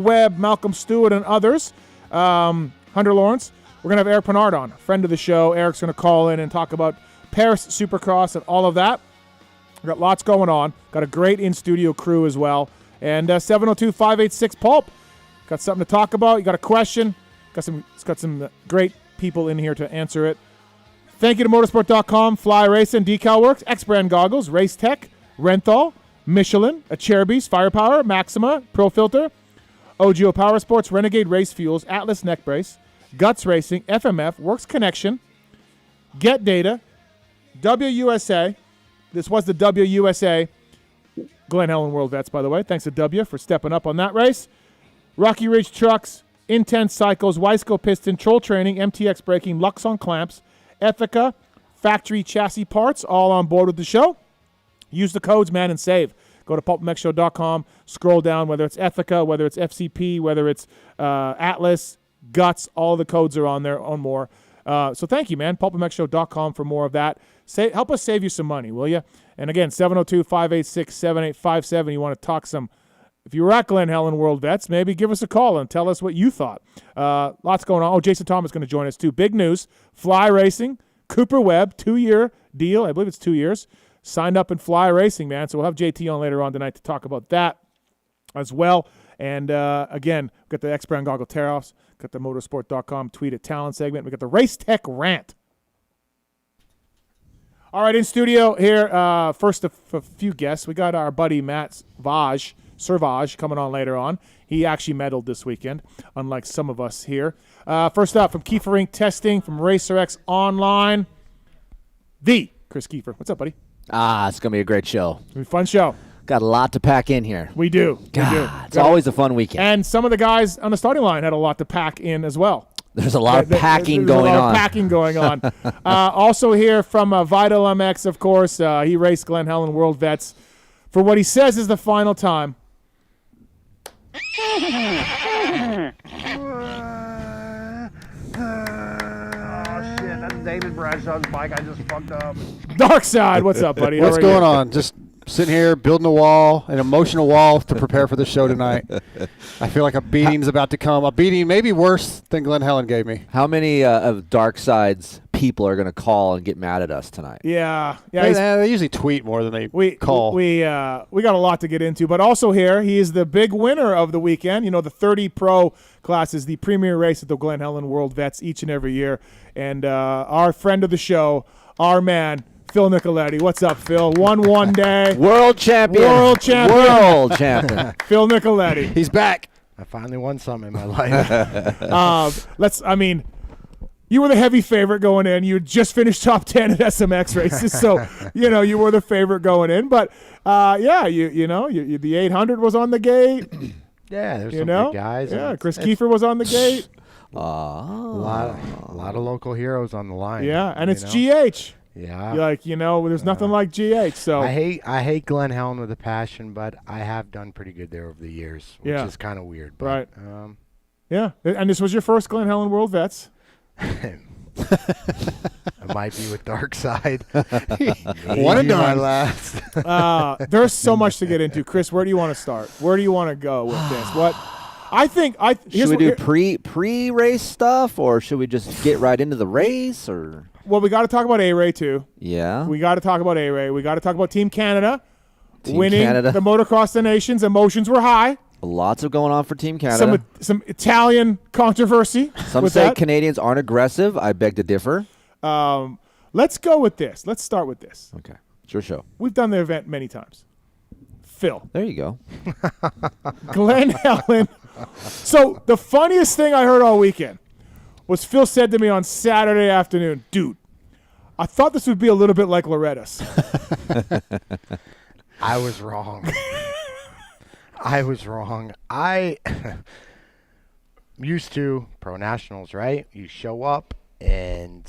Webb, Malcolm Stewart, and others. Hunter Lawrence. We're going to have Eric Peronnard on, friend of the show. Eric's going to call in and talk about Paris Supercross and all of that. We've got lots going on. Got a great in-studio crew as well. And 702-586-PULP. Got something to talk about. You got a question. It's got some great people in here to answer it. Thank you to motorsport.com, Fly Racing, Decal Works, X-Brand Goggles, Race Tech, Renthal, Michelin, Acerbis, Firepower, Maxima, Pro Filter, OGO Power Sports, Renegade Race Fuels, Atlas Neck Brace, Guts Racing, FMF, Works Connection, Get Data, WUSA. This was the WUSA Glen Helen World Vets, by the way. Thanks to W for stepping up on that race. Rocky Ridge Trucks, Intense Cycles, Wiseco Piston, Troll Training, MTX Braking, Luxon Clamps, Ethica, Factory Chassis Parts, all on board with the show. Use the codes, man, and save. Go to PulpMXShow.com, scroll down, whether it's Ethica, whether it's FCP, whether it's Atlas, Guts, all the codes are on there on more. So thank you, man. PulpMXShow.com for more of that. Help us save you some money, will you? And again, 702-586-7857. You want to talk some, if you were at Glen Helen World Vets, maybe give us a call and tell us what you thought. Lots going on. Oh, Jason Thomas is going to join us too. Big news. Fly Racing, Cooper Webb, 2-year deal. I believe it's 2 years. Signed up in Fly Racing, man. So we'll have JT on later on tonight to talk about that as well. And again, we've got the X-Brand Goggle Tear-Offs. Got the motorsport.com tweet at Tallon segment. We got the Race Tech Rant. All right, in studio here, first a few guests. We got our buddy Matt Servage coming on later on. He actually medaled this weekend, unlike some of us here. First up, from Keefer Inc. Testing, from RacerX Online, the Kris Keefer. What's up, buddy? It's going to be a great show. It's going to be a fun show. Got a lot to pack in here. We do. It's always a fun weekend. And some of the guys on the starting line had a lot to pack in as well. There's a lot of packing going on. Also here from Vital MX, of course. He raced Glen Helen World Vets for what he says is the final time. Oh, shit, that's David Bradshaw's bike. I just fucked up. Darkside, what's up, buddy? What's going on? Just sitting here building a wall, an emotional wall to prepare for the show tonight. I feel like a beating's about to come. A beating maybe worse than Glen Helen gave me. How many of Darkside's people are going to call and get mad at us tonight? Yeah. They usually tweet more than they call. We got a lot to get into, but also here, he is the big winner of the weekend. You know, the 30 Pro class is the premier race at the Glen Helen World Vets each and every year. And our friend of the show, our man, Phil Nicoletti. What's up, Phil? Won one day. World champion. Phil Nicoletti. He's back. I finally won something in my life. You were the heavy favorite going in. You just finished top 10 at SMX races, so you were the favorite going in. But the 800 was on the gate. Yeah, there's some good guys. Yeah, Kris Keefer was on the gate. A lot of local heroes on the line. Yeah, and it's GH. Yeah. There's nothing like GH. So I hate Glen Helen with a passion, but I have done pretty good there over the years, which is kind of weird. But, right. Yeah, and this was your first Glen Helen World Vets. It might be with Darkside. One and done. My last. There's so much to get into. Kris, where do you want to start? Where do you want to go with this? What? Should we do pre-race stuff, or should we just get right into the race? Or well, we got to talk about A-Ray too. Yeah, we got to talk about A-Ray. We got to talk about Team Canada winning the Motocross of the Nations. Emotions were high. Lots of going on for Team Canada. Some Italian controversy. Some say Canadians aren't aggressive. I beg to differ. Let's go with this. Let's start with this. Okay, it's your show. We've done the event many times. Phil. There you go. Glen Helen. So the funniest thing I heard all weekend was Phil said to me on Saturday afternoon, dude, I thought this would be a little bit like Loretta's. I was wrong. I used to Pro Nationals, right? You show up and,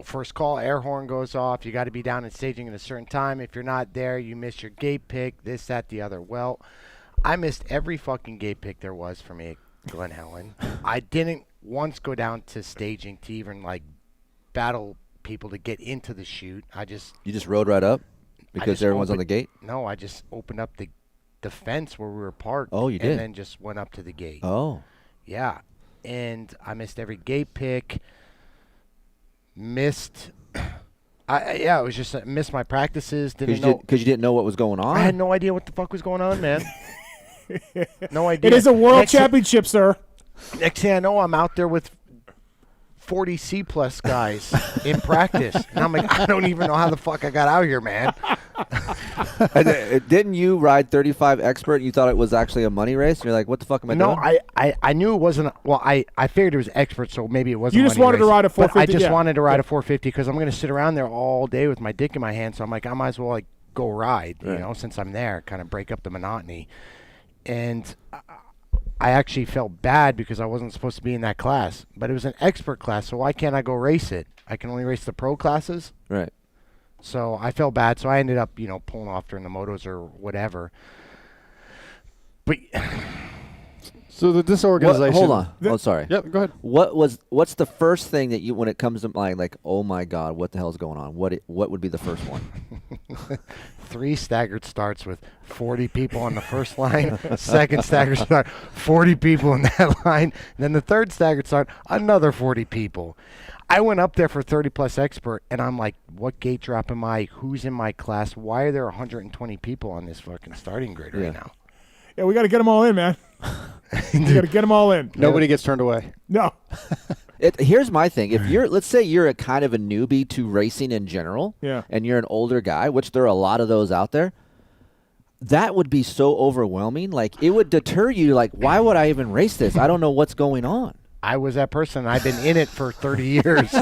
first call, air horn goes off. You got to be down and staging at a certain time. If you're not there, you miss your gate pick, this, that, the other. Well, I missed every fucking gate pick there was for me at Glen Helen. I didn't once go down to staging to even, battle people to get into the chute. You just rode right up because everyone's on the gate? No, I just opened up the the fence where we were parked. Oh, you did? And then just went up to the gate. Oh. Yeah. And I missed every gate pick. Missed. It was just missed my practices. Because you didn't know what was going on? I had no idea what the fuck was going on, man. No idea. It is a world championship, sir. Next thing I know, I'm out there with 40 C-plus guys in practice. And I'm like, I don't even know how the fuck I got out here, man. Didn't you ride 35 Expert and you thought it was actually a money race? And you're like, what the fuck am I doing? No, I knew it wasn't. Well, I figured it was Expert, so maybe it wasn't. You just wanted to ride a 450. I just wanted to ride a 450 because I'm going to sit around there all day with my dick in my hand. So I'm like, I might as well like go ride, you know, since I'm there, kind of break up the monotony. And I actually felt bad because I wasn't supposed to be in that class, but it was an Expert class, so why can't I go race it? I can only race the pro classes. Right. So I felt bad, so I ended up, you know, pulling off during the motos or whatever. But so the disorganization. Hold on. Oh, sorry. Yep, go ahead. What's the first thing that you, when it comes to mind, like, oh my God, what the hell is going on? What would be the first one? 3 staggered starts with 40 people on the first line. Second staggered start, 40 people in that line. And then the third staggered start, another 40 people. I went up there for 30-plus Expert, and I'm like, what gate drop am I? Who's in my class? Why are there 120 people on this fucking starting grid right now? Yeah, we got to get them all in, man. We got to get them all in. Nobody gets turned away. No. Here's my thing. If let's say you're a kind of a newbie to racing in general, and you're an older guy, which there are a lot of those out there, that would be so overwhelming. Like, it would deter you. Like, why would I even race this? I don't know what's going on. I was that person. I've been in it for 30 years.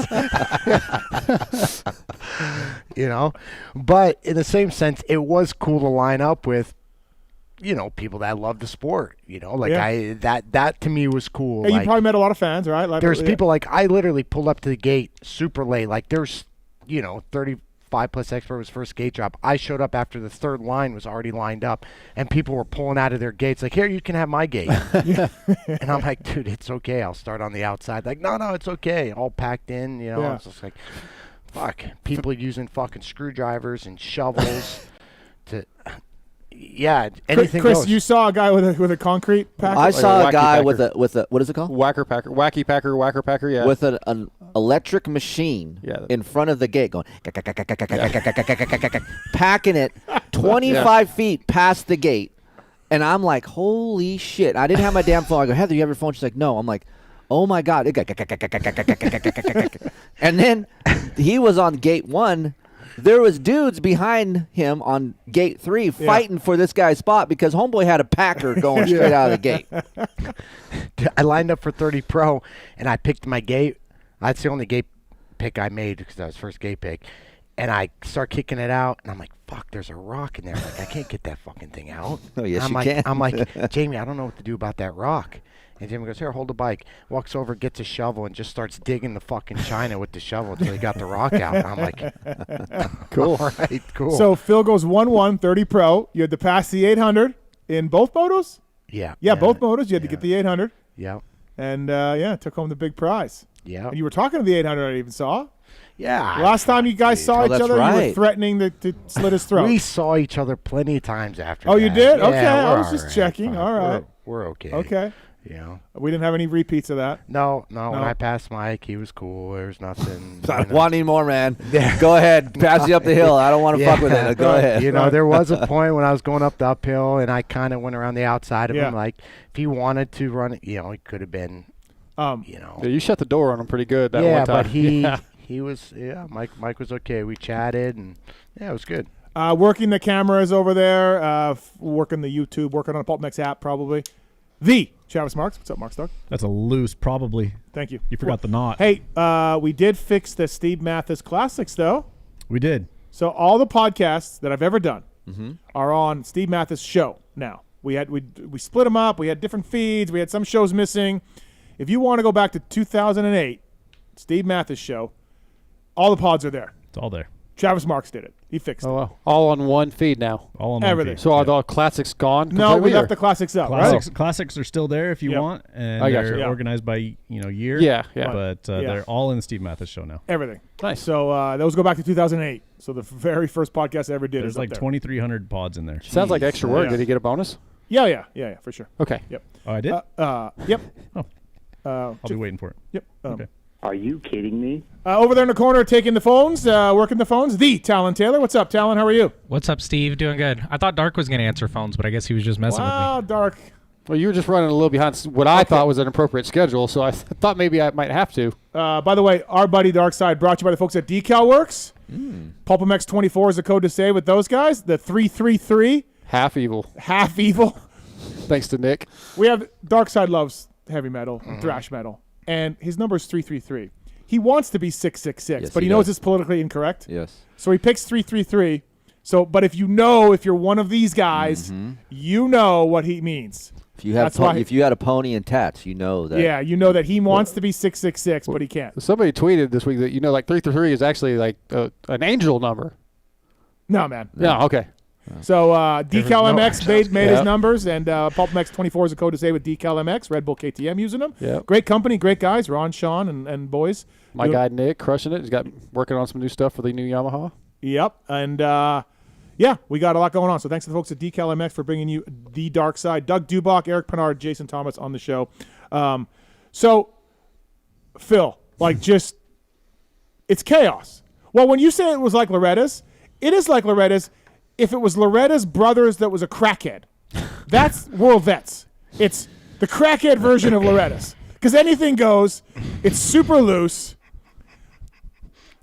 You know? But in the same sense, it was cool to line up with, you know, people that love the sport. You know, like that to me was cool. Hey, like, you probably met a lot of fans, right? Like, there's people like, I literally pulled up to the gate super late. Like, there's, you know, 35-plus Expert was first gate drop. I showed up after the third line was already lined up, and people were pulling out of their gates like, here, you can have my gate. And I'm like, dude, it's okay. I'll start on the outside. Like, no, it's okay. All packed in, you know. It's just like, fuck. People using fucking screwdrivers and shovels to... Yeah, anything Kris, goes. you saw a guy with a concrete packer? I saw a guy packer. with a what is it called? Whacker packer, yeah. With an electric machine in front of the gate going, packing it 25 feet past the gate. And I'm like, holy shit. I didn't have my damn phone. I go, Heather, you have your phone? She's like, no. I'm like, oh my God. And then he was on gate 1. There was dudes behind him on gate 3 fighting for this guy's spot because homeboy had a packer going straight out of the gate. I lined up for 30 Pro, and I picked my gate. That's the only gate pick I made because that was first gate pick. And I start kicking it out, and I'm like, fuck, there's a rock in there. I'm like, I can't get that fucking thing out. Oh, yes, I'm you like, can. I'm like, Jamie, I don't know what to do about that rock. And Jamie goes, here, hold the bike. Walks over, gets a shovel, and just starts digging the fucking china with the shovel until he got the rock out. And I'm like, cool. All right, cool. So Phil goes 1-1, 30 Pro. You had to pass the 800 in both motos? Yeah, both motos. You had to get the 800. Yeah. And, took home the big prize. Yeah. And you were talking to the 800 I even saw. Yeah. Last time you guys saw each other, you were threatening to slit his throat. We saw each other plenty of times after Oh, you did? Yeah, okay, I was all just right. checking. Fine. All right. We're okay. Okay. You know? We didn't have any repeats of that. No. When I passed Mike, he was cool. There's nothing. I don't want any more, man. Go ahead. Pass you up the hill. I don't want to fuck with it. Go ahead. You know, there was a point when I was going up the uphill, and I kind of went around the outside of him. Like, if he wanted to run it, you know, it could have been, you know. Yeah, you shut the door on him pretty good that one time. But he was, Mike was okay. We chatted, and, it was good. Working the cameras over there, working the YouTube, working on a PulpMX app probably. The Travis Marks. What's up, Marks Dog? That's a loose, probably. Thank you. You forgot the knot. Hey, we did fix the Steve Mathis Classics, though. We did. So all the podcasts that I've ever done are on Steve Mathis' show now. We split them up. We had different feeds. We had some shows missing. If you want to go back to 2008, Steve Mathis show, all the pods are there. It's all there. Travis Marks did it. He fixed it. Oh, well. All on one feed now. All on Everything. One feed. So are the classics gone? No, we completely, left the classics out. Classics are still there if you Yep. want, and I got they're you. Yeah. organized by year. Yeah. But they're all in the Steve Mathis show now. Everything. Nice. So those go back to 2008. So the very first podcast I ever did. There's is up like there. 2,300 pods in there. Sounds like extra work. Yeah. Did he get a bonus? Yeah, for sure. Okay. Yep. Oh, I did? Yep. Oh. I'll be waiting for it. Yep. Okay. Are you kidding me? Over there in the corner, taking the phones, working the phones, the Tallon Taylor. What's up, Tallon? How are you? What's up, Steve? Doing good. I thought Dark was going to answer phones, but I guess he was just messing Wow, with me. Dark. Well, you were just running a little behind what I thought was an appropriate schedule, so I thought maybe I might have to. By the way, our buddy Darkside brought to you by the folks at Decal Works. PulpMX 24 is the code to say with those guys. The 333. Half evil. Half evil. Thanks to Nick. We have Darkside loves heavy metal, thrash metal, and his number is 333. He wants to be 666, Yes, but he he knows does. it's politically incorrect. Yes. So he picks 333. So, but if you're one of these guys, you know what he means. If you have That's why- if you had a pony and tats, you know that. Yeah, you know that he wants to be 666, but he can't. Somebody tweeted this week that, like 333 is actually like an angel number. No, man. Yeah, okay. So Decal MX made his Yep. numbers, and PulpMX 24 is a code to say with Decal MX. Red Bull KTM using them. Yep. Great company, great guys. Ron, Sean, and boys. My guy Nick crushing it. He's got working on some new stuff for the new Yamaha. Yep. And we got a lot going on. So thanks to the folks at Decal MX for bringing you the dark side. Doug Dubach, Eric Peronnard, Jason Thomas on the show. So, Phil, it's chaos. Well, when you say it was like Loretta's, it is like Loretta's if it was Loretta's brothers that was a crackhead. That's World Vets. It's the crackhead version of Loretta's. Because anything goes. It's super loose.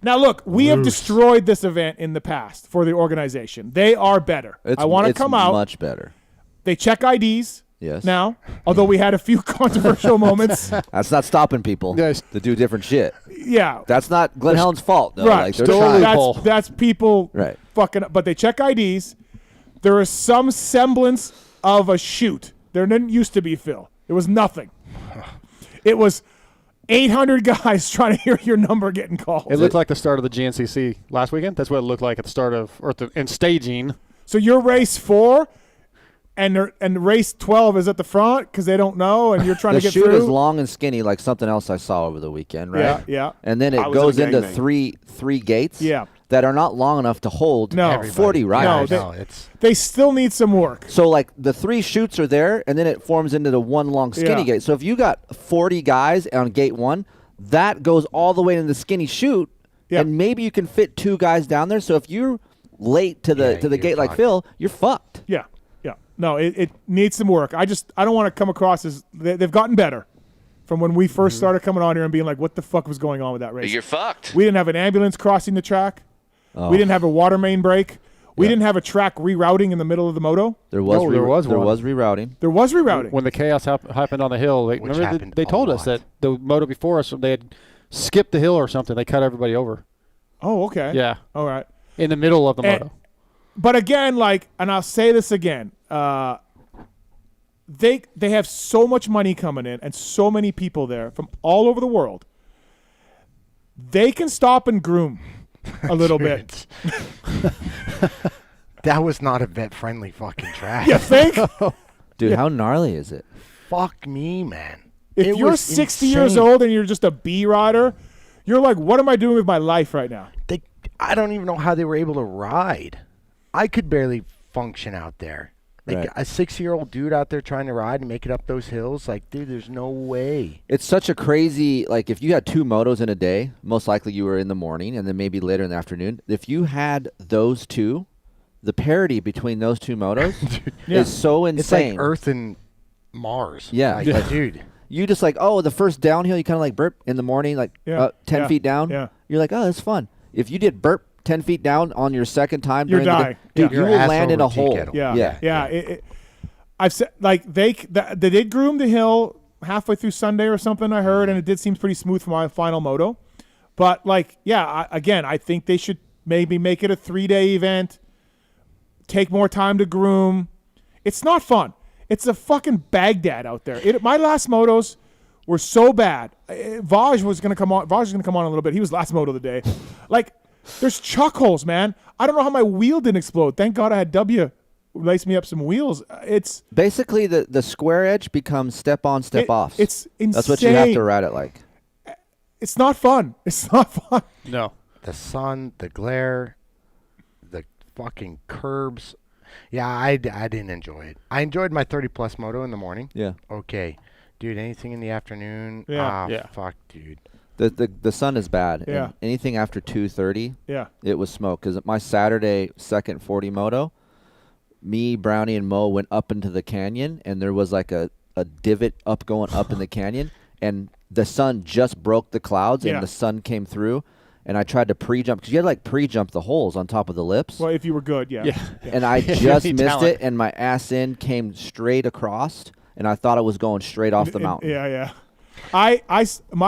Now, look, we have destroyed this event in the past for the organization. They are better. I want to come out. Much better. They check IDs Yes. now, although we had a few controversial moments. That's not stopping people Yes. to do different shit. Yeah. That's not Glen Helen's fault, though. Right. Like, they're Still trying. loophole. That's people Right. fucking up. But they check IDs. There is some semblance of a shoot. There didn't used to be, Phil. It was nothing. It was 800 guys trying to hear your number getting called. It looked like the start of the GNCC last weekend. That's what it looked like at the start of, in staging. So you're race 4, and race 12 is at the front because they don't know, and you're trying The to get shoot through. is long and skinny, like something else I saw over the weekend, right? Yeah, yeah. And then I it was goes in a into gangbang. three gates. Yeah. That are not long enough to hold No. 40 riders. No, No, it's They still need some work. So, like, the 3 chutes are there, and then it forms into the one long skinny Yeah. gate. So if you got 40 guys on gate 1, that goes all the way into the skinny chute, Yeah. and maybe you can fit 2 guys down there. So if you're late to the you're gate like fucked. Phil, you're fucked. Yeah, yeah. No, it needs some work. I don't want to come across as they've gotten better from when we first started coming on here and being like, what the fuck was going on with that race? You're fucked. We didn't have an ambulance crossing the track. Oh. We didn't have a water main break. We didn't have a track rerouting in the middle of the moto. There was No, there was there one. was rerouting. There was rerouting. When the chaos happened on the hill, Which remember happened they a told us lot. that the moto before us, they had skipped the hill or something. They cut everybody over. Oh, okay. Yeah, All right. in the middle of the And- moto. But again, and I'll say this again, they have so much money coming in and so many people there from all over the world. They can stop and groom a little bit. that was not a vet-friendly fucking track. You think? Dude, how gnarly is it? Fuck me, man. If It you're was 60 years insane. old and you're just a B rider, you're like, what am I doing with my life right now? I don't even know how they were able to ride. I could barely function out there. Like Right. a 6-year-old dude out there trying to ride and make it up those hills. Like, dude, there's no way. It's such a crazy, like, if you had 2 motos in a day, most likely you were in the morning and then maybe later in the afternoon. If you had those 2, the parity between those 2 motos is so It's insane. like Earth and Mars. Yeah. Like, Yeah. dude. You just like, the first downhill, you kind of like burp in the morning, like Yeah. 10 Yeah. feet down. Yeah. You're like, oh, that's fun. If you did burp 10 feet down on your second time, You're during the dying. day, dude, Yeah. you Your will ass land in over a tea hole. kettle. Yeah. Yeah. I've said, like, they did groom the hill halfway through Sunday or something, I heard, and it did seem pretty smooth for my final moto. But, like, I think they should maybe make it a 3-day event, take more time to groom. It's not fun. It's a fucking Baghdad out there. My last motos were so bad. Vaj was going to come on. Vaj was going to come on a little bit. He was last moto of the day. Like, There's chuck holes, man. I don't know how my wheel didn't explode. Thank God I had W lace me up some wheels. It's basically the square edge becomes step on, step off. It's insane. That's what you have to ride it like. It's not fun. It's not fun. No. The sun, the glare, the fucking curbs. Yeah, I didn't enjoy it. I enjoyed my 30-plus moto in the morning. Yeah. Okay. Dude, anything in the afternoon? Yeah. Yeah. Fuck, dude. The sun is bad. Yeah. And anything after 2:30, Yeah. it was smoke. Because my Saturday second 40 moto, me, Brownie, and Mo went up into the canyon, and there was like a divot going up in the canyon, and the sun just broke the clouds, and the sun came through, and I tried to pre-jump, because you had to like pre-jump the holes on top of the lips. Well, if you were good, yeah. And I just missed it, and my ass end came straight across, and I thought it was going straight off the mountain. Yeah. My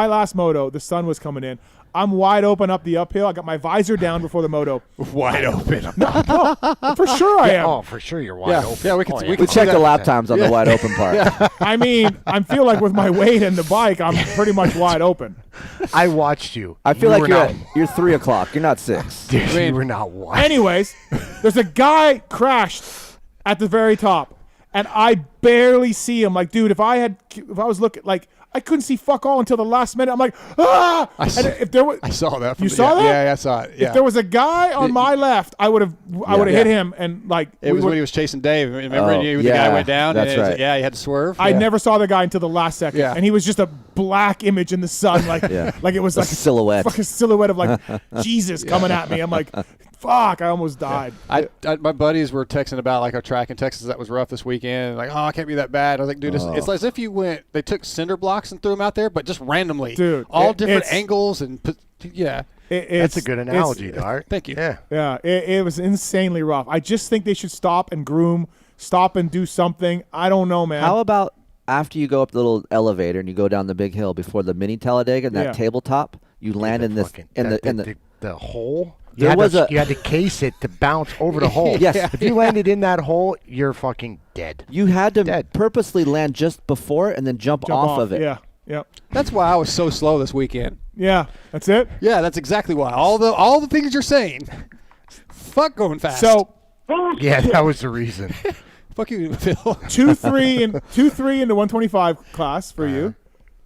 last moto, the sun was coming in. I'm wide open up the uphill. I got my visor down before the moto. Wide open. No, for sure I am. Oh, for sure you're wide open. Yeah, we can We check the lap times on the wide open part. I mean, I feel like with my weight and the bike, I'm pretty much wide open. I watched you. I feel You like were you're 3 o'clock. You're not 6. Dude, you were not wide. Anyways, there's a guy crashed at the very top, and I barely see him. Like, dude, if I was looking, like, I couldn't see fuck all until the last minute. I'm like, ah! I saw that. You saw that? Yeah, I saw it. Yeah. If there was a guy on my left, I would have hit him, and like It was when he was chasing Dave. Remember, the guy went down. That's right. Yeah, he had to swerve. I never saw the guy until the last second, and he was just a black image in the sun, like like it was like silhouette, a fucking silhouette of like Jesus coming at me. I'm like, fuck, I almost died. My buddies were texting about like a track in Texas that was rough this weekend. Like, oh, it can't be that bad. I was like, dude, it's as if they took cinder blocks and threw them out there, but just randomly, dude, all different angles and that's a good analogy, Dart. Thank you. Yeah, it was insanely rough. I just think they should stop and groom, stop and do something. I don't know, man. How about after you go up the little elevator and you go down the big hill before the mini Talladega and that tabletop, you land in this in the hole? You had to case it to bounce over the hole. Yes. If you landed in that hole, you're fucking dead. You had to purposely land just before and then jump off of it. Yeah. Yep. That's why I was so slow this weekend. Yeah, that's it. Yeah, that's exactly why. All the things you're saying. Fuck going fast. So. Yeah, that was the reason. Fuck you, Phil. 2-3 in the 125 class for you.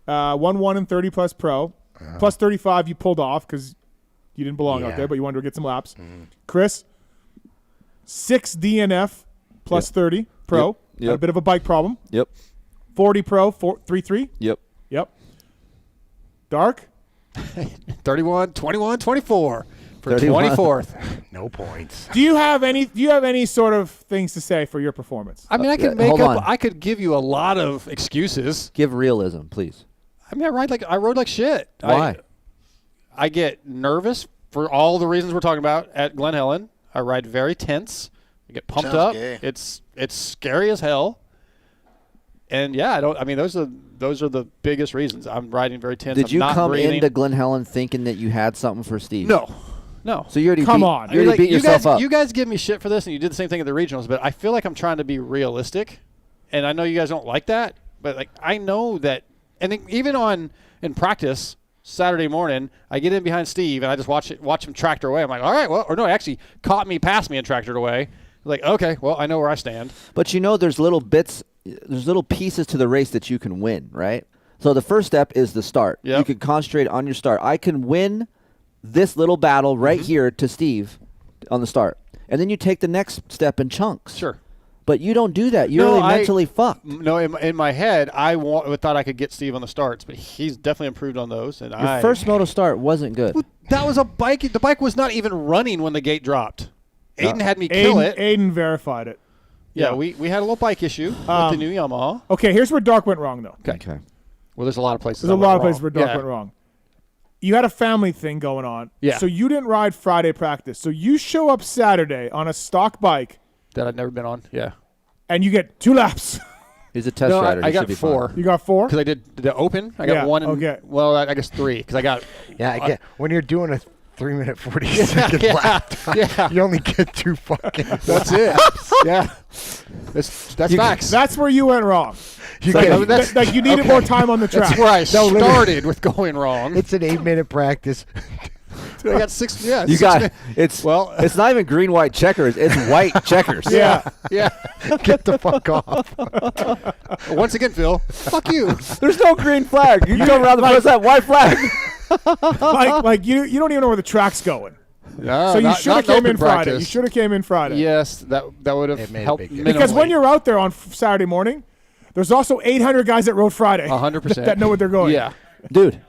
1-1 in 30 plus pro. Plus 35 you pulled off because you didn't belong out there, but you wanted to get some laps. Kris, 6 DNF plus 30 pro. Yep. Had a bit of a bike problem. Yep. 40 pro, 3-3. Yep. Dark? 31, 21, 24 for 31. 24th. No points. Do you have any sort of things to say for your performance? I mean, I could I could give you a lot of excuses. Give realism, please. I mean, I rode like shit. Why? I get nervous for all the reasons we're talking about at Glen Helen. I ride very tense. I get pumped up. Gay. It's scary as hell. And those are the biggest reasons. I'm riding very tense. Did you come breathing. into Glen Helen thinking that you had something for Steve? No. So you already beat you yourself up. You guys give me shit for this, and you did the same thing at the regionals, but I feel like I'm trying to be realistic, and I know you guys don't like that, but like I know that, and even in practice Saturday morning, I get in behind Steve, and I just watch him tractor away. I'm like, all right, well, or no, he actually caught me, passed me, and tractored away. Like, okay, well, I know where I stand. But there's little pieces to the race that you can win, right? So the first step is the start. Yep. You can concentrate on your start. I can win this little battle right here to Steve on the start. And then you take the next step in chunks. Sure. But you don't do that. You're really mentally fucked. No, in my head, I thought I could get Steve on the starts, but he's definitely improved on those. And Your first moto start wasn't good. That was a bike. The bike was not even running when the gate dropped. Aiden had me kill it. Aiden verified it. Yeah, we had a little bike issue with the new Yamaha. Okay, here's where Dark went wrong, though. Okay. Well, there's a lot of places. There's a lot of places where Dark went wrong. You had a family thing going on. Yeah. So you didn't ride Friday practice. So you show up Saturday on a stock bike. That I'd never been on. Yeah. And you get 2 laps. He's a test rider. I got 4. You got 4? Because I did the open. I got 1. Okay. Well, I guess 3 because I got. Yeah, I get when you're doing a 3-minute 40-second lap time, you only get 2 fucking. That's it. Yeah. That's facts. That's where you went wrong. You needed more time on the track. That's where I started with going wrong. It's an 8-minute practice. Dude, I got six. Yeah, You six got man. it's Well, it's not even green white checkers. It's white checkers. Yeah. yeah. Get the fuck off. Once again, Phil, fuck you. There's no green flag. You come around the first that white flag. like you don't even know where the track's going. No, So you should have came in Friday. practice. You should have came in Friday. Yes, that would have It made a helped big difference. Because when minimally. you're out there on Saturday morning, there's also 800 guys that rode Friday. 100%. that know what they're going. Yeah. Dude,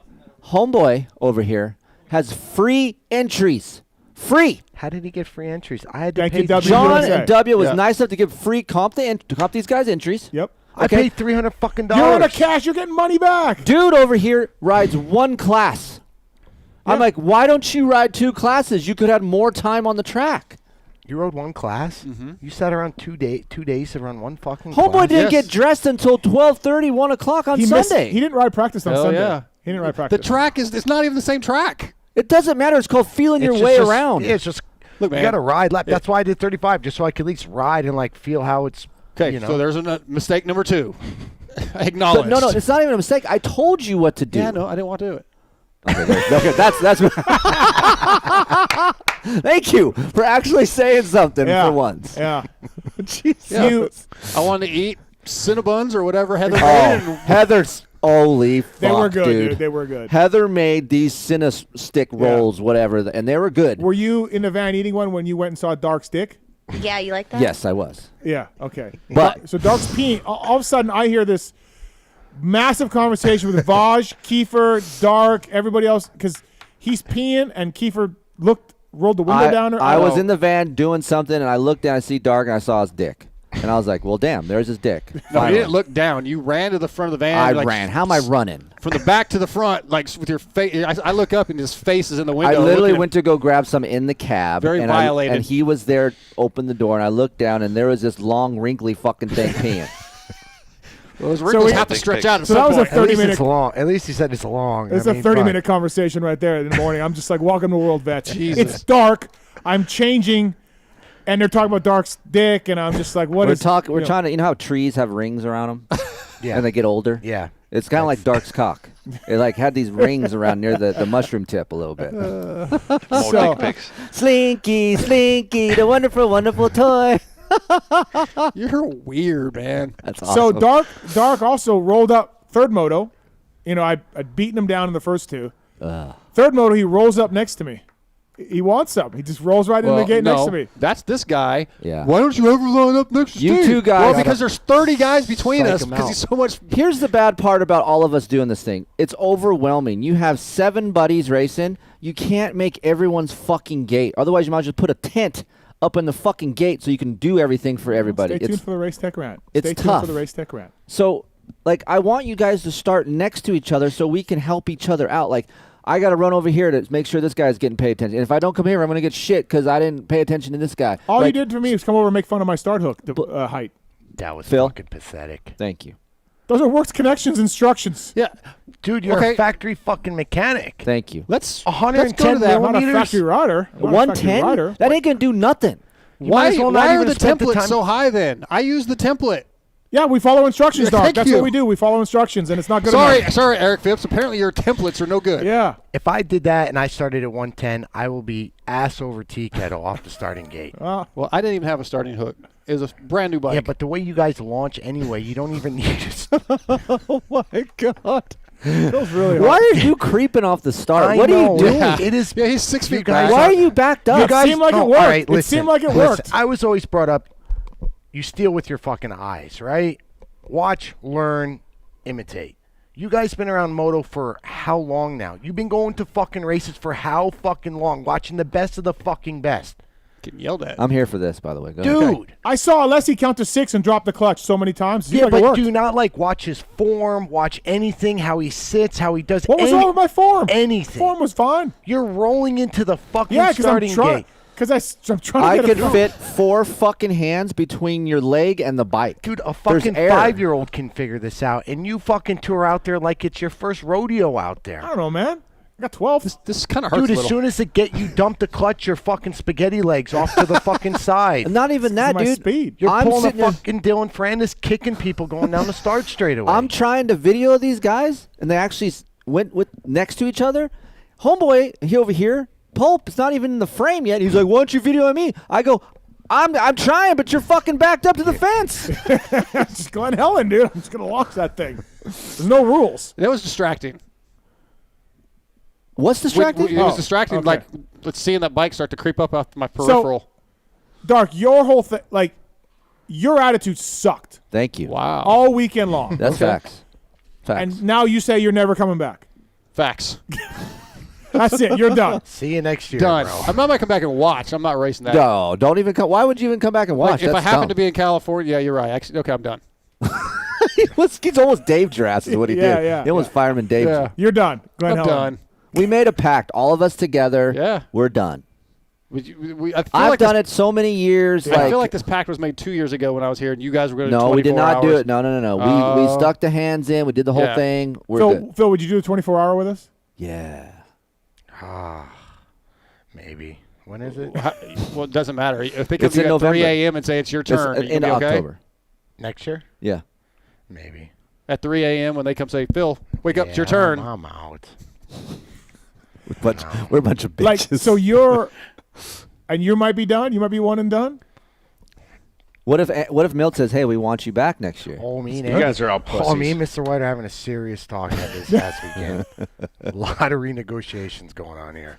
homeboy over here has free entries. Free. How did he get free entries? I had to Thank pay. you, W. John USA. and W was Yeah. nice enough to give free comp these guys entries. Yep. I Okay. paid $300 fucking You're on a dollars. cash. You're getting money back. Dude over here rides one class. I'm Yeah. like, why don't you ride two classes? You could have more time on the track. You rode one class. Mm-hmm. You sat around 2 days to run one fucking. Homeboy class? didn't Yes. get dressed until 12:30, 1 o'clock on He missed- Sunday. he didn't ride practice on Hell Sunday. yeah. He didn't ride The practice. track it's not even the same track. It doesn't matter. It's called feeling your It's way just- around. Yeah, it's just Look, you man. got to ride lap. That's why I did 35, just so I could at least ride and like feel how it's. Okay, you know. so there's a mistake number 2. But Acknowledged. no, it's not even a mistake. I told you what to do. Yeah, no, I didn't want to do it. Okay, that's. Thank you for actually saying something yeah. for once. Yeah. Jesus. You- I wanted to eat Cinnabons or whatever Heather Oh, made. And Heather's. Holy fuck, they were good, dude. They were good. Heather made these Stick rolls, whatever, and they were good. Were you in the van eating one when you went and saw Dark Stick? Yeah, you like that? Yes, I was. Yeah. Okay. But- so Dark's peeing. All of a sudden, I hear this massive conversation with Vaj, Keefer, Dark, everybody else, because he's peeing and Keefer rolled the window down. I was in the van doing something, and I looked down, I see Dark, and I saw his dick. And I was like, well, damn, there's his dick. no, you Finally. didn't look down. You ran to the front of the van. I like, ran. How am I running? From the back to the front, like with your face. I look up and his face is in the window. I literally looking went to go grab some in the cab. Very and violated. and he was there, opened the door, and I looked down, and there was this long, wrinkly fucking thing peeing. those wrinkles we- have to stretch out at So some that was a point. At least 30-minute it's long. At least he said it's long. It's I a mean, 30-minute conversation right there in the morning. I'm just like, welcome to World Vets. Jesus. It's dark. I'm changing, and they're talking about Dark's dick, and I'm just like, what We're is? talking. We're you know, trying to. You know how trees have rings around them, Yeah. and they get older. Yeah. It's kind of like Dark's cock. It like had these rings around near the mushroom tip a little bit. So, Slinky, Slinky, the wonderful, wonderful toy. You're weird, man. That's so awesome. Dark also rolled up third moto. You know, I'd beaten him down in the first two. Third moto, he rolls up next to me. He wants something. He just rolls right into the gate next to me. That's this guy. Yeah. Why don't you ever line up next to You Steve? two guys- Well, because there's 30 guys between Psych us him because out. he's so much. Here's the bad part about all of us doing this thing. It's overwhelming. You have 7 buddies racing. You can't make everyone's fucking gate. Otherwise, you might just put a tent up in the fucking gate so you can do everything for everybody. Stay tuned for the Race Tech Rant. it's Stay tuned tough. for the Race Tech Rant. So, like, I want you guys to start next to each other so we can help each other out. Like, I got to run over here to make sure this guy's getting paid attention. And if I don't come here, I'm going to get shit because I didn't pay attention to this guy. All you Like, did for me was come over and make fun of my start hook height. That was Phil? fucking pathetic. Thank you. Those are Works Connections instructions. Yeah. Dude, you're Okay. a factory fucking mechanic. Thank you. Let's 110 go to that. I'm not a millimeters? factory rider. I'm not a factory 110? rider. That ain't going to do nothing. might Why, as well not why are even the spend the templates time- so high then? I use the template. Yeah, we follow instructions, Doc. Thank That's you. what we do. We follow instructions, and it's not good Sorry, enough. sorry, Eric Phipps. Apparently your templates are no good. Yeah. If I did that and I started at 110, I will be ass over tea kettle off the starting gate. Well, Well, I didn't even have a starting hook. It was a brand new bike. Yeah, but the way you guys launch anyway, you don't even need it. Oh, my God. feels really Why hard. are you creeping off the start? I What are know. you doing? Yeah. It is. Yeah, he's 6 You feet guys back. Why are you backed up? You guys seemed like it worked. All right, It seemed like it worked. I was always brought up, you steal with your fucking eyes, right? Watch, learn, imitate. You guys been around moto for how long now? You've been going to fucking races for how fucking long? Watching the best of the fucking best. Getting yelled at. I'm here for this, by the way. Go ahead. Dude. I saw Alessi count to 6 and drop the clutch so many times. It seemed Yeah, like it but worked. do not like watch his form, watch anything, how he sits, how he does What was wrong with my form? anything. Form was fine. You're rolling into the fucking Yeah, because I'm starting trying. gate. Because I'm trying to I get could a film. fit 4 fucking hands between your leg and the bike. Dude, a There's fucking air. 5-year-old can figure this out, and you fucking tour out there like it's your first rodeo out there. I don't know, man. I got 12. This kind of hurts Dude, a as little. soon as it get you dump the clutch, your fucking spaghetti legs off to the fucking side. Not even that, my dude. speed. You're I'm pulling a sitting there- fucking Dylan Ferrandis kicking people going down the start straightaway. I'm trying to video these guys, and they actually went with next to each other. Homeboy, he over here Pulp, it's not even in the frame yet. He's like, why don't you video me? I go, I'm trying, but you're fucking backed up to the fence. It's Glen Helen, dude. I'm just going to launch that thing. There's no rules. That was distracting. What's distracting? It was distracting, okay. like let's seeing that bike start to creep up off my peripheral. So, Dark, your whole thing, like, your attitude sucked. Thank you. Wow. All weekend long. That's facts. Facts. And now you say you're never coming back. Facts. That's it. You're done. See you next year, Done. bro. I'm not going to come back and watch. I'm not racing that. No, don't even come. Why would you even come back and watch? Like, if I That's happen dumb. to be in California, yeah, you're right. Actually, okay, I'm done. He's almost Dave Drass is what he Yeah, did. yeah, He almost fireman Dave. Yeah. You're done. Glen I'm Helen. done. We made a pact, all of us together. Yeah. We're done. I feel I've like done it so many years. I feel like this pact was made 2 years ago when I was here, and you guys were going to do No, we did 24 not do hours. it. No. We stuck the hands in. We did the whole Yeah. thing. We're good. Phil, would you do a 24-hour with us? Yeah. Maybe. When is it? Well, it doesn't matter. If they come It's to in you at 3 November. a.m. and say it's your turn, It's you in gonna be okay? October. Next year? Yeah. Maybe. At 3 a.m. when they come say, Phil, wake up, it's your Yeah, turn. I'm out. We're a bunch of bitches. Like, so you're, and you might be done. You might be one and done. What if Milt says, "Hey, we want you back next year"? Oh, me, You guys are all pussies. Oh, me and Mr. White are having a serious talk about this past weekend. A lot of renegotiations going on here.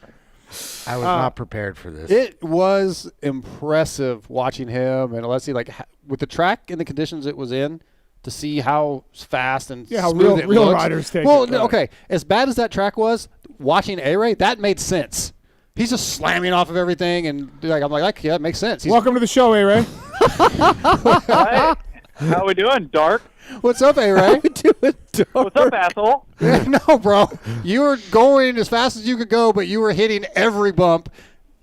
I was not prepared for this. It was impressive watching him and let's see, like with the track and the conditions it was in, to see how fast and Yeah, how smooth it real looks. riders take well, it. no, okay, as bad as that track was, watching A-Ray, that made sense. He's just slamming off of everything, and like I'm like, yeah, it makes sense. Welcome to the show, A-Ray. Hi. How we doing, Dark? What's up, A-Ray? What's up, asshole? No, bro. You were going as fast as you could go, but you were hitting every bump,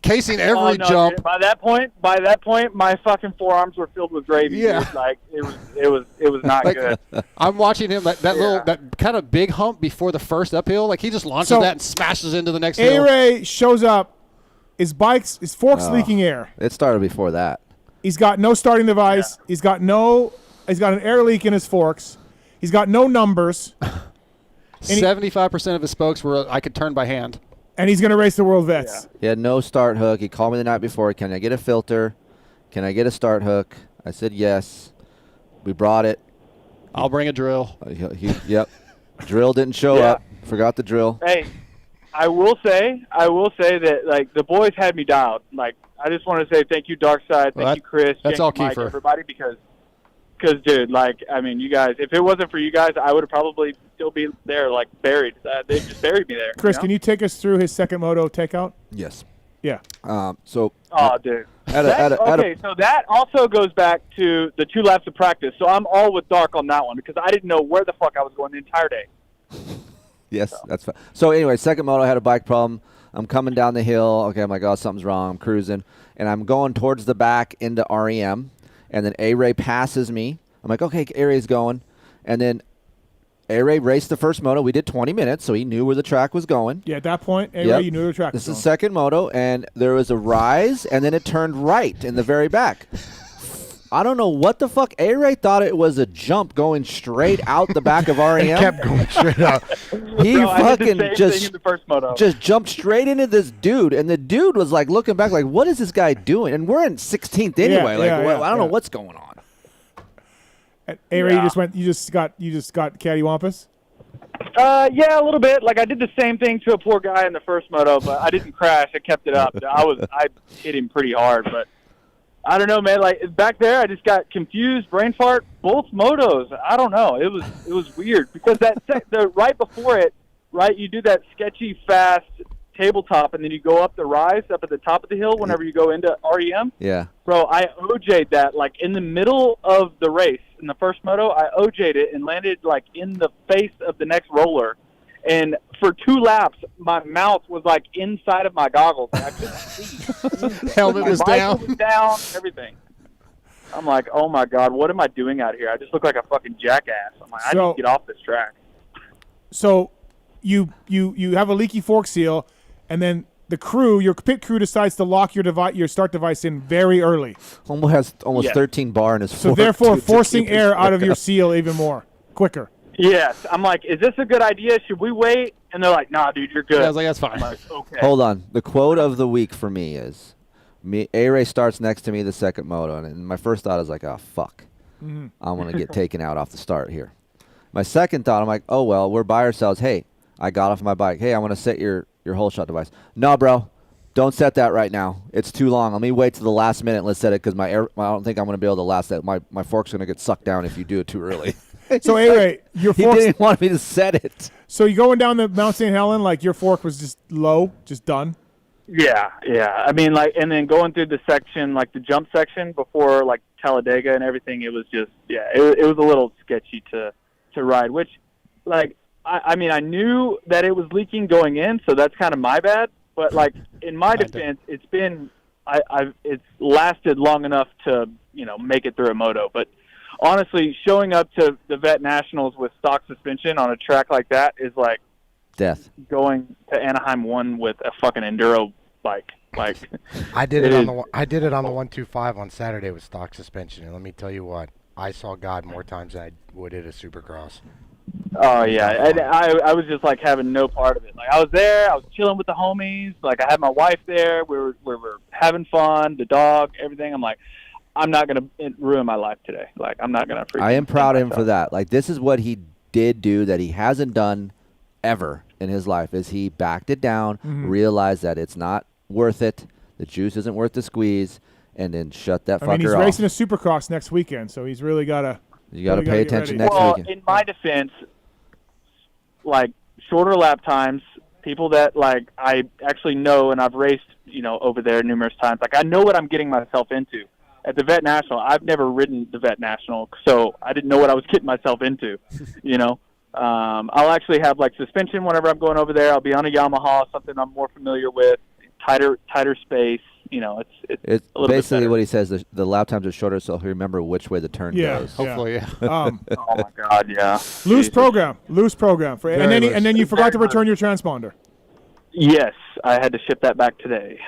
casing every Oh, no, jump. dude, by that point, my fucking forearms were filled with gravy. Yeah. Dude. Like it was not Like, good. I'm watching him that kind of big hump before the first uphill. Like he just launches So, that and smashes into the next hill. A-Ray shows up. His fork's leaking air. It started before that. He's got no starting device. Yeah. He's got an air leak in his forks. He's got no numbers. 75% of his spokes were I could turn by hand. And he's going to race the World Vets. Yeah. He had no start hook. He called me the night before. Can I get a filter? Can I get a start hook? I said yes. We brought it. I'll bring a drill. Yep. Drill didn't show Yeah. up. Forgot the drill. Hey, I will say that like the boys had me dialed. Like I just want to say thank you, Darkside, thank you, Kris, that's Jake, all Mike, Keefer. everybody, because dude, like I mean, you guys, if it wasn't for you guys, I would have probably still be there, like buried. They just buried me there. Chris, can you take us through his second moto takeout? Yes. Yeah. So. Oh, dude. So that also goes back to the 2 laps of practice. So I'm all with Dark on that one because I didn't know where the fuck I was going the entire day. Yes, that's fine. So anyway, second moto, I had a bike problem. I'm coming down the hill. Okay, I'm like, oh, something's wrong. I'm cruising. And I'm going towards the back into REM. And then A-Ray passes me. I'm like, okay, A-Ray's going. And then A-Ray raced the first moto. We did 20 minutes, so he knew where the track was going. Yeah, at that point, A-Ray, Yep. you knew the track was This going. is second moto, and there was a rise, and then it turned right in the very back. I don't know what the fuck. A-Ray thought it was a jump going straight out the back of REM. It kept going straight out. He No, I did the fucking same thing in the first moto. just jumped straight into this dude, and the dude was like looking back like, what is this guy doing? And we're in 16th anyway. I don't know what's going on. And A-Ray, you just got cattywampus? Yeah, a little bit. Like I did the same thing to a poor guy in the first moto, but I didn't crash. I kept it up. I hit him pretty hard, but I don't know, man. Like back there, I just got confused, brain fart. Both motos, I don't know. It was weird because the right before it, right, you do that sketchy fast tabletop, and then you go up the rise up at the top of the hill whenever you go into REM. Yeah. Bro, I OJ'd that like in the middle of the race in the first moto. I OJ'd it and landed like in the face of the next roller. And for 2 laps, my mouth was like inside of my goggles. I couldn't see. Helmet My was visor down. was down, everything. I'm like, oh my God, what am I doing out here? I just look like a fucking jackass. I'm like, I need to get off this track. So you have a leaky fork seal, and then your pit crew decides to lock your start device in very early. Almost has 13 bar in his So fork. therefore to forcing keep his air out of fork your up. seal even more quicker. Yes. I'm like, is this a good idea? Should we wait? And they're like, nah, dude, you're good. Yeah, I was like, that's fine. Like, okay. Hold on. The quote of the week for me is, A-Ray starts next to me the second moto, and my first thought is like, oh, fuck. I'm going to get taken out off the start here. My second thought, I'm like, oh, well, we're by ourselves. Hey, I got off my bike. Hey, I want to set your whole shot device. No, bro. Don't set that right now. It's too long. Let me wait to the last minute and let's set it because I don't think I'm going to be able to last that. My fork's going to get sucked down if you do it too early. So, A-Ray, your He fork. didn't want me to set it. So you going down the Mount St. Helen, like your fork was just low, just done? Yeah. I mean, like, and then going through the section, like the jump section before, like, Talladega and everything, it was just, it was a little sketchy to ride, which, like, I mean, I knew that it was leaking going in, so that's kind of my bad. But, like, in my defense, it's been, it's lasted long enough to, make it through a moto. But honestly, showing up to the Vet Nationals with stock suspension on a track like that is like death. Going to Anaheim 1 with a fucking enduro bike. Like, I did it on the 125 on Saturday with stock suspension, and let me tell you what, I saw God more times than I would at a Supercross. Oh yeah, and I was just like having no part of it. Like I was there, I was chilling with the homies. Like I had my wife there. We were having fun, the dog, everything. I'm like, I'm not gonna ruin my life today. Like I'm not gonna. I am proud of him for that. Like this is what he did do that he hasn't done ever in his life. Is he backed it down, realized that it's not worth it, the juice isn't worth the squeeze, and then shut that fucker off. He's racing a Supercross next weekend, so he's really gotta. You got to pay attention next weekend. Well, in my defense, like shorter lap times, people that like I actually know and I've raced, over there numerous times. Like I know what I'm getting myself into. At the Vet National, I've never ridden the Vet National, so I didn't know what I was getting myself into. I'll actually have like suspension whenever I'm going over there. I'll be on a Yamaha, something I'm more familiar with, tighter space. It's a little basically bit what he says. The lap times are shorter, so he'll remember which way the turn goes. Hopefully, yeah. Oh my God, yeah. Loose program, and then you forgot to return your transponder. Yes, I had to ship that back today.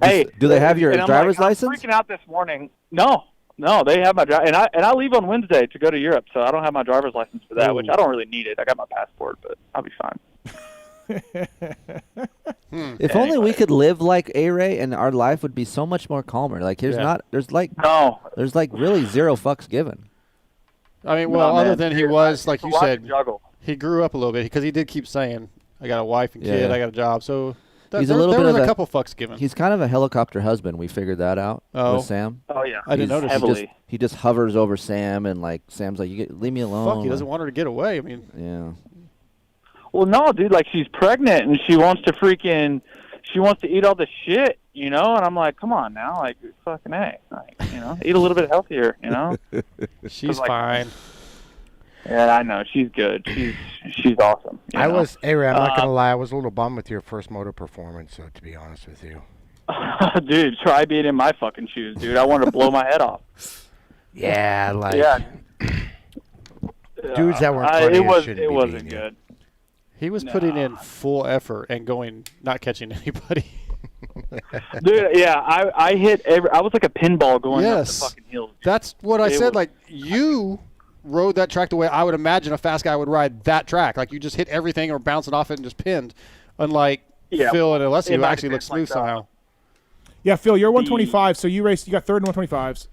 Hey, do they have your driver's license? I'm freaking out this morning. No, they have my driver, and I leave on Wednesday to go to Europe, so I don't have my driver's license for that, which I don't really need it. I got my passport, but I'll be fine. If only we could live like A-Ray, and our life would be so much more calmer. Like there's really zero fucks given. I mean, well, other than he was, like you said, he grew up a little bit because he did keep saying, I got a wife and kid, I got a job. So he's a little bit of a couple fucks given. He's kind of a helicopter husband. We figured that out with Sam. Oh, yeah. I didn't notice. Heavily. He just hovers over Sam, and like Sam's like, leave me alone. Fuck, he doesn't want her to get away. I mean, yeah. Well, no, dude, like she's pregnant and she wants to eat all the shit, and I'm like, come on now, like fucking A, like, eat a little bit healthier, She's fine. Yeah, I know, she's good. She's awesome. A-Ray, I'm not gonna lie, I was a little bummed with your first moto performance, so to be honest with you. Dude, try being in my fucking shoes, dude. I wanted to blow my head off. Yeah, like dudes that weren't funny it wasn't good. He was putting in full effort and not catching anybody. Dude, yeah, I hit I was like a pinball going up the fucking hills. Dude. That's what I said. Like, you rode that track the way I would imagine a fast guy would ride that track. Like, you just hit everything or bouncing off it and just pinned. Unlike Phil and Alessi, who actually look smooth somehow. Yeah, Phil, you're 125, so you got third in 125s.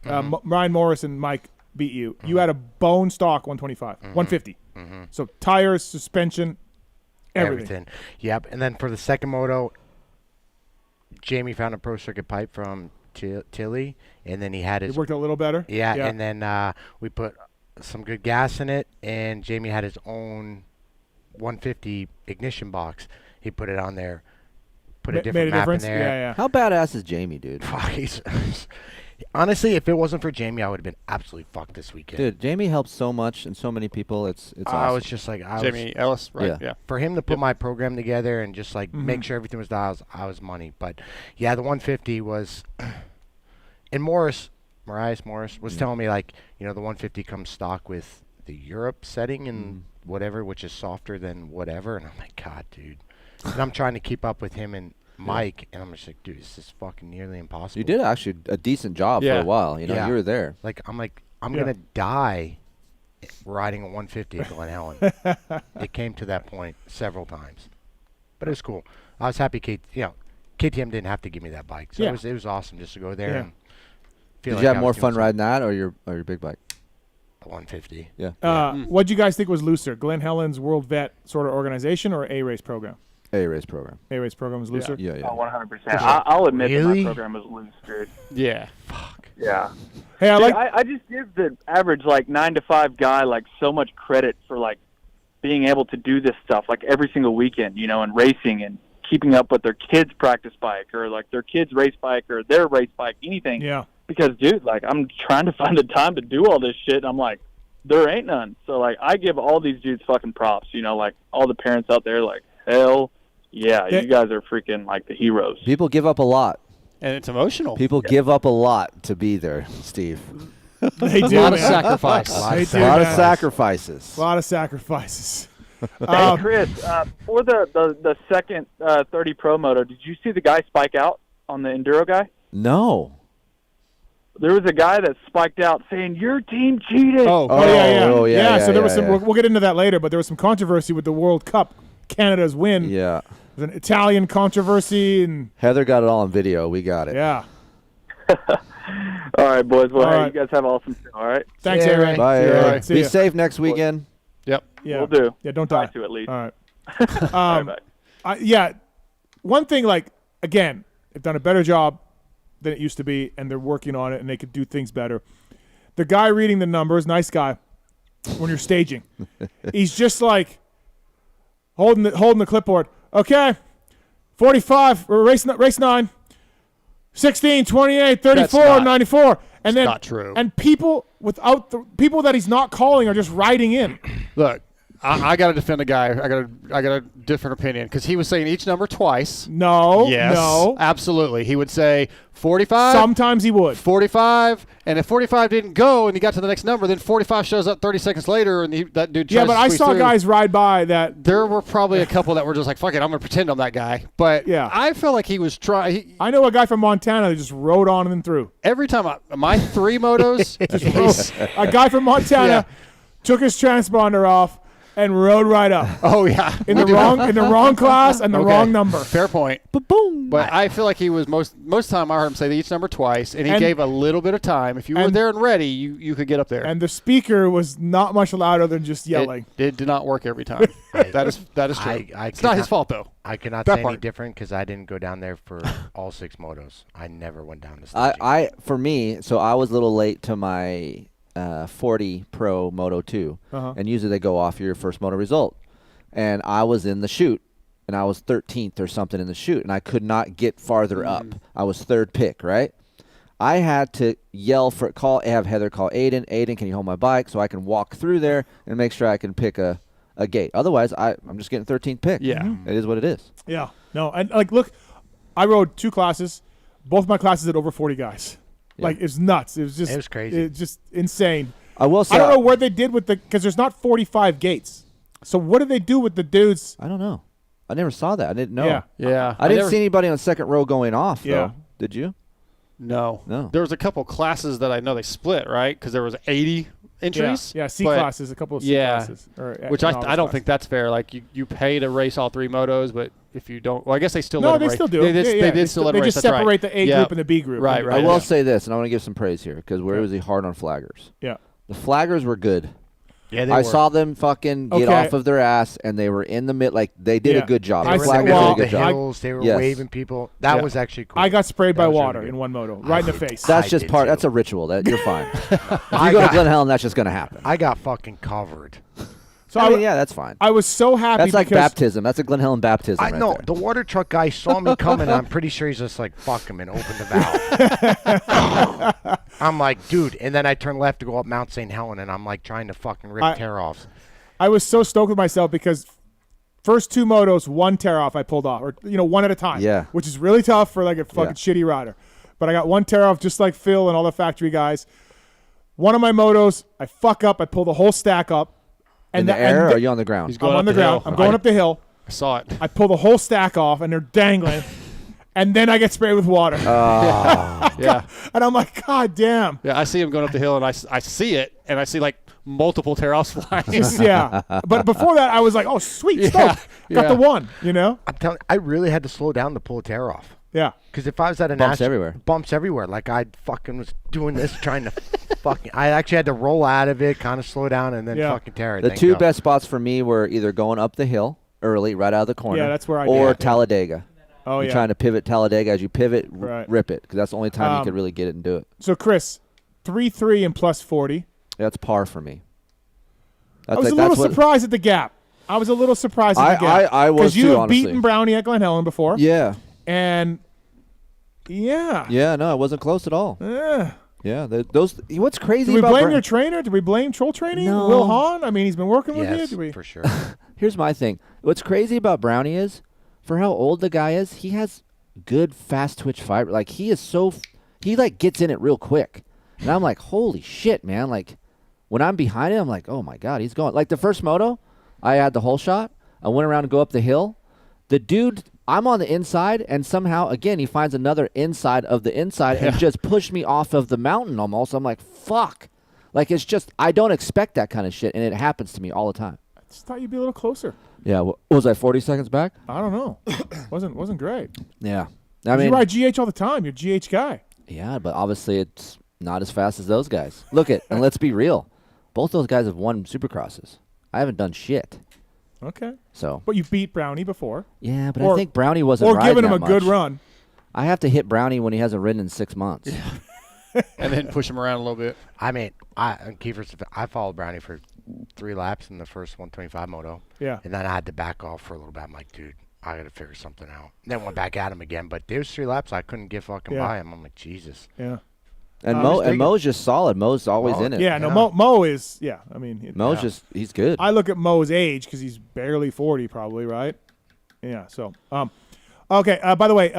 Ryan Morris and Mike beat you. You had a bone stock 125, 150. So tires, suspension, everything. Yep. And then for the second moto, Jamie found a pro circuit pipe from Tilly, and then he had his. It worked a little better. Yeah. And then we put some good gas in it, and Jamie had his own 150 ignition box. He put it on there, put a different map in there. Yeah. How badass is Jamie, dude? Honestly, if it wasn't for Jamie, I would have been absolutely fucked this weekend. Dude, Jamie helps so much and so many people. It's awesome. I was just like, Jamie Ellis, right? Yeah. For him to put my program together and just like make sure everything was dialed, I was money. But yeah, the 150 was, and Marias Morris was telling me like, the 150 comes stock with the Europe setting and whatever, which is softer than whatever. And I'm like, God, dude. And I'm trying to keep up with him and Mike, and I'm just like, dude, this is fucking nearly impossible. You did actually a decent job for a while. You were there. I'm gonna die riding a 150 at Glen Helen. It came to that point several times, but it was cool. I was happy. KTM didn't have to give me that bike, so it was awesome just to go there and feel. Did you have more fun riding that or your big bike? 150. Yeah. What do you guys think was looser, Glen Helen's World Vet sort of organization or A-Race program? A-Race program. A-Race program was looser? Yeah. Oh, 100%. I'll admit that my program was loose, dude. Yeah. Fuck. Yeah. Hey, I just give the average, 9 to 5 guy, so much credit for, being able to do this stuff, every single weekend, and racing and keeping up with their kids' practice bike or, their kids' race bike or their race bike, anything. Yeah. Because, dude, I'm trying to find the time to do all this shit, and I'm like, there ain't none. So, I give all these dudes fucking props, all the parents out there, hell yeah, you guys are freaking, the heroes. People give up a lot. And it's emotional. People give up a lot to be there, Steve. They do, a lot of sacrifice. A lot of sacrifices. A lot of sacrifices. Hey, Kris, for the second 30 Pro Moto, did you see the guy spike out on the Enduro guy? No. There was a guy that spiked out saying, your team cheated. Yeah, so there was some, we'll get into that later, but there was some controversy with the World Cup, Canada's win. Yeah. There's an Italian controversy. And Heather got it all on video. We got it. Yeah. All right, boys. Well, All right. you guys have awesome show, all right? Thanks, Aaron. Bye, See you, Aaron. See Be ya. safe next weekend. Yep. Yeah. We'll do. Yeah, don't die. Try to, at least. All right. Bye. One thing, again, they've done a better job than it used to be, and they're working on it, and they could do things better. The guy reading the numbers, nice guy, when you're staging, he's just holding the clipboard. Okay, 45, or race 9, 16, 28, 34, 94. And then not true. And people people that he's not calling are just riding in. Look, I got to defend a guy. I got a different opinion because he was saying each number twice. No. Yes. No. Absolutely. He would say 45. Sometimes he would. 45. And if 45 didn't go and he got to the next number, then 45 shows up 30 seconds later and that dude tries Yeah, but to I squeeze saw through. guys ride by that. There were probably a couple that were just fuck it, I'm going to pretend I'm that guy. But yeah. I feel like he was trying. I know a guy from Montana that just rode on and through. Every time my 3 motos. A guy from Montana took his transponder off and rode right up. Oh yeah, in the wrong class and the wrong number. Fair point. Boom. But I feel like he was most time I heard him say each number twice, and he gave a little bit of time. If you were there and ready, you could get up there. And the speaker was not much louder than just yelling. It did not work every time. that is true. It's not his fault though. I cannot say any different because I didn't go down there for all 6 motos. I never went down to staging. For me, so I was a little late to my 40 Pro Moto 2, and usually they go off your first moto result. And I was in the chute, and I was 13th or something in the chute, and I could not get farther up. I was 3rd pick, right? I had to yell have Heather call Aiden. Aiden, can you hold my bike so I can walk through there and make sure I can pick a gate? Otherwise, I'm just getting 13th pick. Yeah. It is what it is. Yeah. No, and look, I rode 2 classes. Both my classes had over 40 guys. Yeah. It's nuts. It was crazy. It was just insane. I will say, I don't know what they did with because there's not 45 gates. So what did they do with the dudes? I don't know. I never saw that. I didn't know. Yeah. I didn't see anybody on second row going off, though. Did you? No. No. There was a couple classes that I know they split, right? Because there was 80 entries. Yeah, C classes, a couple of C classes. Which I don't think that's fair. Like, you pay to race all 3 motos, but if you don't, well, I guess they still let them race. Still do. They did still let them race. They just separate the A group and the B group. Right. I will say this, and I want to give some praise here, because we're really hard on flaggers. Yeah. The flaggers were good. Yeah, they I were. saw them fucking get off of their ass, and they were in the mid. Like, they did a good job. They The were in flaggers the middle did a of the good job. hills. They were waving people. That was actually cool. I got sprayed by was water really in one moto, right in the face. That's just part. That's a ritual. That you're fine. If you go to Glen Helen, that's just going to happen. I got fucking covered. So I mean, yeah, that's fine. I was so happy. That's like baptism. That's a Glen Helen baptism. I know. The water truck guy saw me coming, and I'm pretty sure he's just like, fuck him, and opened the valve. I'm like, dude. And then I turned left to go up Mount St. Helen, and I'm like trying to fucking rip tear-offs. I was so stoked with myself because first 2 motos, 1 tear-off I pulled off, or, one at a time. Yeah. Which is really tough for like a fucking shitty rider. But I got 1 tear-off just like Phil and all the factory guys. One of my motos, I fuck up. I pull the whole stack up. In the air, or are you on the ground? I'm on the ground. I'm going up the hill. I saw it. I pull the whole stack off, and they're dangling. and then I get sprayed with water. Yeah. And I'm like, God damn. Yeah, I see him going up the hill, and I see it, and I see like multiple tear-offs flying. Yeah. But before that, I was like, oh, sweet, stoked. Got the one, you know? I'm telling you, I really had to slow down to pull a tear off. Yeah. Because if I was at a bumps everywhere. Bumps everywhere. Like I fucking was doing this, trying to fucking. I actually had to roll out of it, kind of slow down, and then fucking tear it. The two best spots for me were either going up the hill early, right out of the corner. Yeah, that's where I or did. Talladega. Oh, You're trying to pivot Talladega. As you pivot, rip it, because that's the only time you can really get it and do it. So, Kris, 3-3 and plus 40. That's par for me. I was a little surprised at the gap. I was a little surprised at the gap. I was too, because you have honestly. beaten Brownie at Glen Helen before. Yeah. And, yeah. Yeah, no, it wasn't close at all. Yeah, those. What's crazy Did we about blame your trainer? Did we blame Troll Training? No. Will Hahn? I mean, he's been working with Yes, you. for sure. Here's my thing. What's crazy about Brownie is, for how old the guy is, he has good fast twitch fiber. Like he like gets in it real quick, and I'm like, holy shit, man! Like when I'm behind him, I'm like, oh my god, he's going. Like the first moto, I had the whole shot. I went around and go up the hill. The dude, I'm on the inside, and somehow again he finds another inside of the inside and just pushed me off of the mountain almost. I'm like, fuck. Like it's just I don't expect that kind of shit, and it happens to me all the time. I just thought you'd be a little closer. Yeah, what was I 40 seconds back? I don't know. wasn't great. Yeah, you ride GH all the time. You're a GH guy. Yeah, but obviously it's not as fast as those guys. Look at and let's be real, both those guys have won Supercrosses. I haven't done shit. Okay. So. But you beat Brownie before. Yeah, but I think Brownie wasn't riding giving him that a good much. run. I have to hit Brownie when he hasn't ridden in 6 months. And then push him around a little bit. I mean, Keefer's. I followed Brownie for 3 laps in the first 125 moto. Yeah. And then I had to back off for a little bit. I'm like, dude, I got to figure something out. Then went back at him again. But there's 3 laps I couldn't get fucking by him. I'm like, Jesus. Yeah. And Mo's just solid. Mo's always in it. Yeah, no, Mo is, I mean. Mo's just, he's good. I look at Mo's age because he's barely 40 probably, right? Yeah, so. Okay, by the way,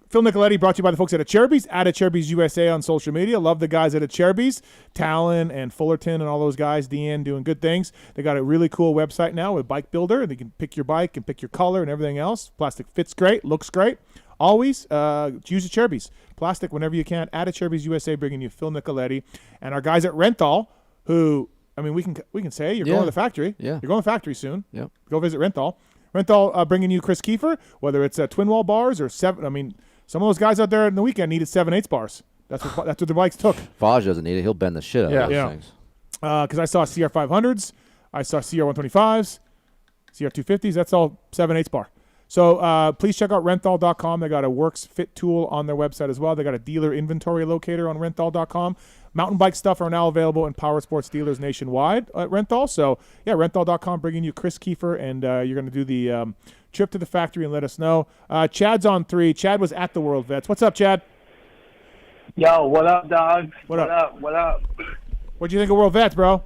Phil Nicoletti brought to you by the folks at Cherby's USA on social media. Love the guys at Cherby's, Tallon and Fullerton and all those guys, Deanne doing good things. They got a really cool website now with Bike Builder. They can pick your bike and pick your color and everything else. Plastic fits great, looks great. Always use a Cherby's. Plastic whenever you can. At Cherby's USA, bringing you Phil Nicoletti and our guys at Renthal, who I mean we can say you're going to the factory. Yeah, you're going to the factory soon. Yep. Go visit Renthal. Renthal bringing you Kris Keefer, whether it's twin wall bars or 7. I mean, some of those guys out there in the weekend needed 7/8 bars. That's what the bikes took. Faj doesn't need it. He'll bend the shit out of those things. Because I saw CR500s, I saw CR125s, CR250s. That's all 7/8 bar. So please check out renthal.com. They got a Works Fit tool on their website as well. They got a dealer inventory locator on renthal.com. Mountain bike stuff are now available in power sports dealers nationwide at Renthal. So, yeah, renthal.com bringing you Kris Keefer, and you're going to do the trip to the factory and let us know. Chad's on 3. Chad was at the World Vets. What's up, Chad? Yo, what up, dog? What up? What up? What'd you think of World Vets, bro?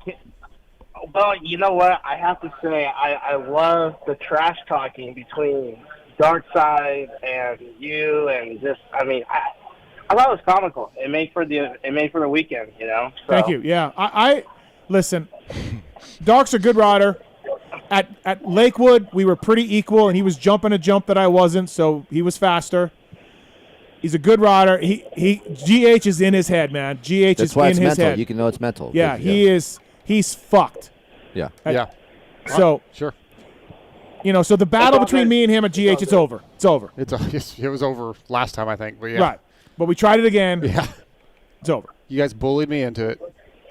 Well, you know what? I have to say, I love the trash talking between Darkside and you, and just, I mean, I thought it was comical. It made for the weekend, you know. So. Thank you. Yeah, I listen. Dark's a good rider. At Lakewood, we were pretty equal, and he was jumping a jump that I wasn't, so he was faster. He's a good rider. GH is in his head, man. GH is in his head. That's why it's mental. You can know it's mental. Yeah, he is. He's fucked. Yeah. So sure. You know, so the battle between me and him at GH, it's over. It's over. It was over last time, I think. But yeah. Right. But we tried it again. Yeah. It's over. You guys bullied me into it.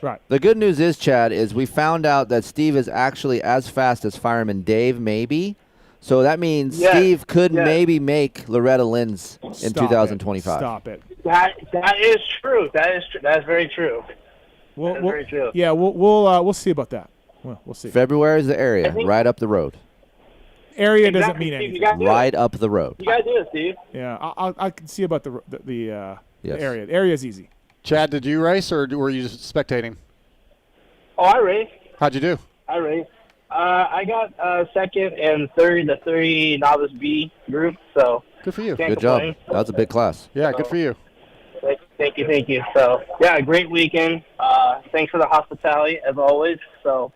Right. The good news is, Chad, is we found out that Steve is actually as fast as Fireman Dave, maybe. So that means Steve could maybe make Loretta Lynn's in 2025. Stop it. That is true. That is very true. Very true. Yeah, we'll see about that. We'll see. February is the area, right up the road. Area doesn't mean anything. Right up the road. You gotta do it, Steve. Yeah, I can see about the area. The area is easy. Chad, did you race or were you just spectating? Oh, I raced. How'd you do? I raced. I got second and third, the 30 novice B group. So good for you. Good job. That was a big class. Yeah, good for you. Thank you. So yeah, great weekend. Thanks for the hospitality as always. So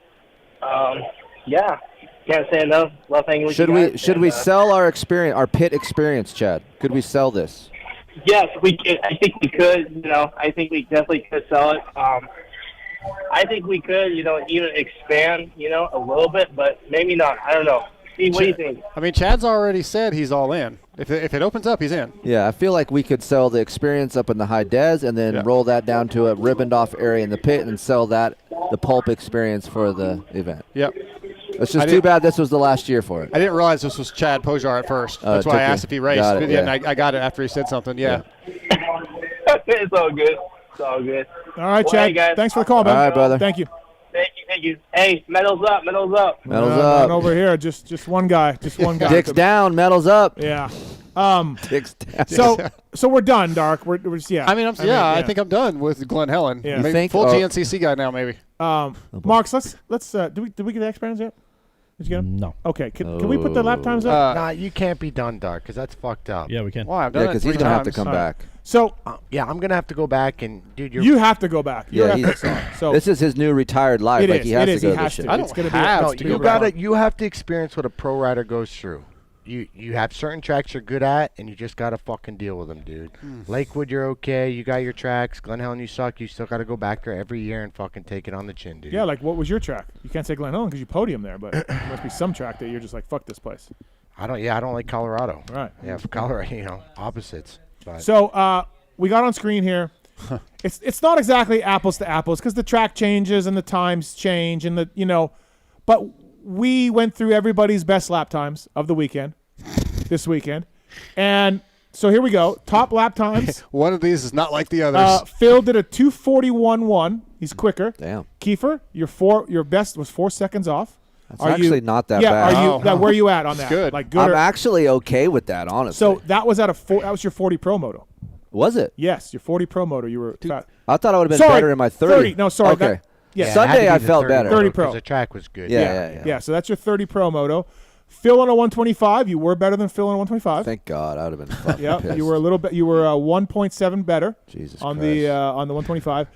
yeah, can't say enough. Love hanging with Should you we guys. should we sell our experience, our pit experience, Chad? Could we sell this? Yes, I think we could. I think we definitely could sell it. I think we could, even expand, a little bit, but maybe not. I don't know. Steve, what do you think? I mean, Chad's already said he's all in. If it opens up, he's in. Yeah, I feel like we could sell the experience up in the high des and then roll that down to a ribboned off area in the pit and sell that, the pulp experience for the event. Yep. It's just too bad this was the last year for it. I didn't realize this was Chad Pojar at first. That's why I asked if he raced. Got it, And I got it after he said something. Yeah. It's all good. It's all good. All right, Well, Chad. hey, guys. Thanks for the call, man. All right, brother. Thank you. Thank you. Hey, medals up. Medals Not up. over here. Just one guy. Just one guy. Dicks down, medals up. Yeah. Dicks down. So we're done, Dark. We're just I mean, I think I'm done with Glen Helen. Yeah. You Maybe think? full Oh. GNCC guy now, maybe. Marks, let's did we get the experience yet? Did you get them? No. Okay. Can we put the lap times up? Nah, you can't be done, Dark, because that's fucked up. Yeah, we can. Why? I've done Yeah, it because 3 he's going to have to times. come back. So Yeah, I'm going to have to go back and, dude, you have to go back. You're Yeah, ethics on. So This is his new retired life. It Like, is. he has It to is. go He to has this to. shit. I It's don't gonna be have no, to you go gotta- back. You have to experience what a pro rider goes through. You have certain tracks you're good at, and you just got to fucking deal with them, dude. Lakewood, you're okay. You got your tracks. Glen Helen, you suck. You still got to go back there every year and fucking take it on the chin, dude. Yeah, like what was your track? You can't say Glen Helen because you podium there, but there must be some track that you're just like, fuck this place. I don't like Colorado. Right. Yeah, for Colorado, opposites. But So we got on screen here. It's not exactly apples to apples because the track changes and the times change and but we went through everybody's best lap times of the weekend, this weekend, and so here we go. Top lap times. One of these is not like the others. Phil did a 2:41.1. He's quicker. Damn. Keefer, your best was 4 seconds off. That's actually not that yeah, bad. where are you at on that? good. Like good. I'm or- actually okay with that, honestly. so that was at that was your 40 Pro Moto. Was it? Yes, your 40 Pro Moto. You were fat. I thought I would have been better in my 30. No, sorry. Okay. Yeah, it had Sunday to be I the felt 30 better. 30 because Pro. the track was good. Yeah. So that's your 30 Pro Moto. Phil on a 125. You were better than Phil on a 125. Thank God. I would have been fucking Yeah, pissed. you were a little bit. You were 1.7 better Jesus on Christ. the 125.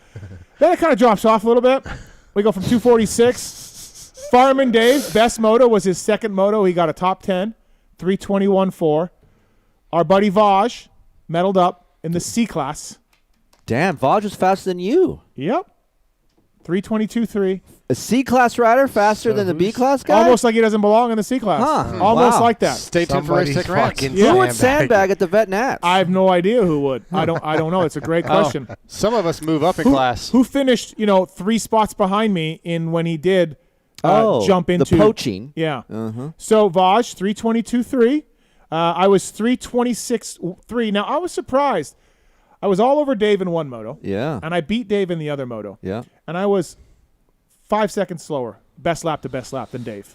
Then it kind of drops off a little bit. We go from 246. Fireman Dave's best moto was his second moto. He got a top 10, 321.4. Our buddy Vaj medaled up in the C class. Damn, Vaj was faster than you. Yep, 322.3. A C-class rider faster than the B-class guy? Almost like he doesn't belong in the C class. Huh. Almost Wow. like that. Stay tuned for race Somebody's tech Rant. fucking Yeah. Who would sandbag at the Vet Nats? I have no idea who would. I don't know. It's a great question. Some of us move up in class. Who finished, 3 spots behind me in when he did jump into the poaching. Yeah. So Vaj 322.3. I was 326.3. Now I was surprised. I was all over Dave in one moto. Yeah. And I beat Dave in the other moto. Yeah. And I was 5 seconds slower, best lap to best lap than Dave.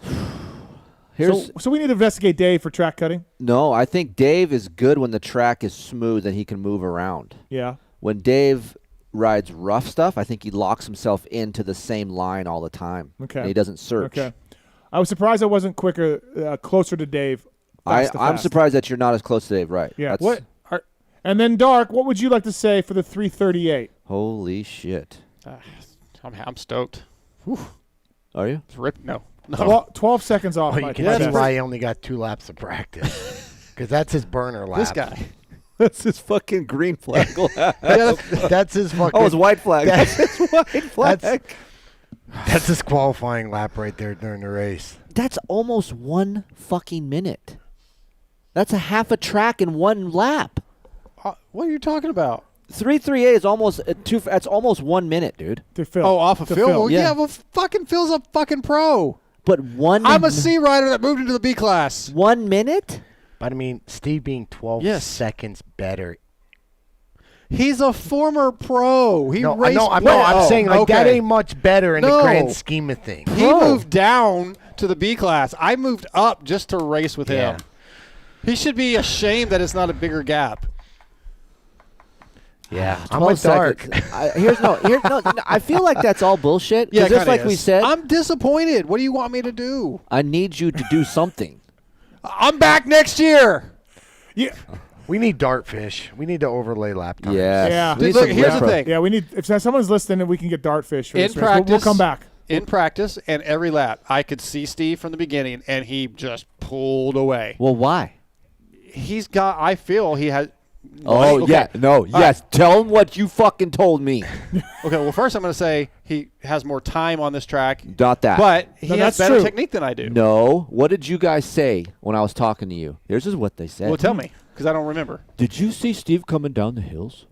So we need to investigate Dave for track cutting. No, I think Dave is good when the track is smooth and he can move around. Yeah. When Dave rides rough stuff, I think he locks himself into the same line all the time. Okay. And he doesn't search. Okay. I was surprised I wasn't closer to Dave. I'm fast. surprised that you're not as close to Dave, right? Yeah. That's- And then Dark, what would you like to say for the 338? Holy shit. I'm stoked. Whew. Are you? It's ripped. No. No. 12 seconds off. Well, my you can best. see why he only got 2 laps of practice. Because that's his burner lap. This guy. That's his fucking green flag. That's his fucking. Oh, it's white flag. That's his white flag. That's his qualifying lap right there during the race. That's almost 1 fucking minute. That's a half a track in 1 lap. What are you talking about? 338 is almost that's almost 1 minute, dude. To Phil. Oh, off of To Phil? Well, yeah. yeah, well, fucking Phil's a fucking pro. But I'm a C rider that moved into the B class. 1 minute? But I mean, Steve being 12 Yes. seconds better. He's a former pro. He raced. I'm saying like that okay. ain't much better in the grand scheme of things. He moved down to the B class. I moved up just to race with him. He should be ashamed that it's not a bigger gap. Yeah, I'm 12 with Dark. seconds. No, I feel like that's all bullshit. Yeah, just kinda like we is. said, I'm disappointed. What do you want me to do? I need you to do something. I'm back next year. Yeah. We need Dartfish. We need to overlay lap times. Yes. Yeah. We need Look, some here's the retro. thing. Yeah, we need. If someone's listening, we can get Dartfish for In this race. We'll practice, come back. in practice and every lap, I could see Steve from the beginning, and he just pulled away. Well, why? I feel he has. Oh, okay. yeah. No, yes. Tell him what you fucking told me. Okay, well, first I'm going to say he has more time on this track. Not that. But he has better true. technique than I do. No. What did you guys say when I was talking to you? Here's just what they said. Well, tell me, because I don't remember. Did you see Steve coming down the hills?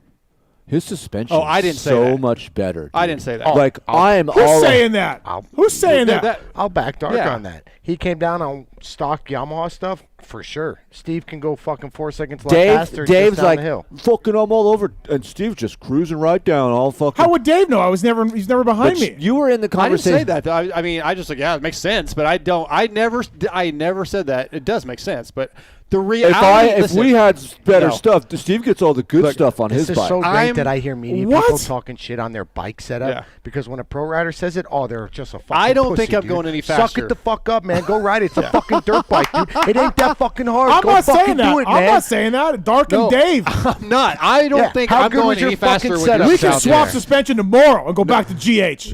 His suspension I didn't say so that. much better. Dude. I didn't say that. Like, I'm Who's all saying that? Who's saying that? I'll back Dark Yeah. on that. He came down on stock Yamaha stuff for sure. Steve can go fucking 4 seconds faster. Dave's just down like, the hill. fucking, I'm all over, and Steve's just cruising right down, all fucking. How would Dave know? He's never behind But me. You were in the I didn't conversation. say that. I mean, I just like, yeah, it makes sense, but I don't. I never said that. It does make sense, but the reality. If we had better stuff, Steve gets all the good stuff on his This is bike. so great that I hear media people What? talking shit on their bike setup. Yeah. Because when a pro rider says it, they're just a fucking I don't pussy, think I'm dude. going any Suck faster. it the fuck up, man. Go ride it. It's a fucking dirt bike, dude. It ain't that fucking hard. I'm Go not fucking saying that. do it, I'm man. not saying that. Dark and No. Dave. I'm not. I don't Yeah, think how I'm good going was your any faster fucking with setup? your We can out swap there. suspension tomorrow and go back to GH.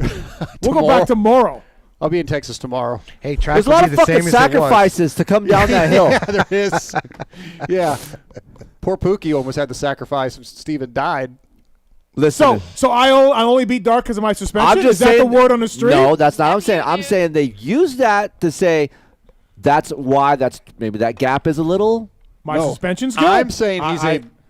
We'll go back tomorrow. I'll be in Texas tomorrow. Hey, track There's a will lot be of the fucking same as it was. sacrifices to come down that hill. Yeah, there is. Yeah. Poor Pookie almost had the sacrifice and Steven died. Listen. So I only beat Dark because of my suspension? I'm just Is that saying, the word on the street? No, that's not what I'm saying. I'm saying they use that to say that's why maybe that gap is a little. My suspension's good. I'm saying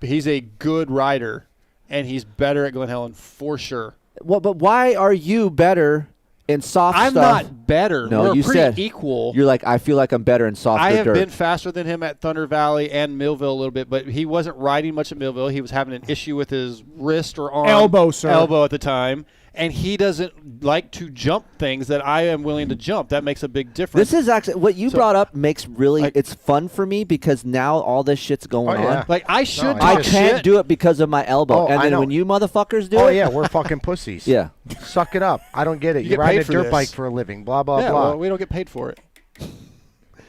he's a good rider, and he's better at Glen Helen for sure. Well, but why are you better in soft I'm stuff? not better. No, We're you pretty said equal. You're like, I feel like I'm better in softer I have dirt. been faster than him at Thunder Valley and Millville a little bit, but he wasn't riding much at Millville. He was having an issue with his wrist or arm. Elbow, sir. Elbow at the time. And he doesn't like to jump things that I am willing to jump. That makes a big difference. This is actually what you brought up makes really it's fun for me because now all this shit's going on. Like I should No, talk I can't shit. do it because of my elbow. Oh, and I then know. when you motherfuckers do it. Oh, yeah, we're fucking pussies. Yeah. Suck it up. I don't get it. You You get ride paid a for dirt this. bike for a living. Blah, blah, Yeah, blah. well, we don't get paid for it.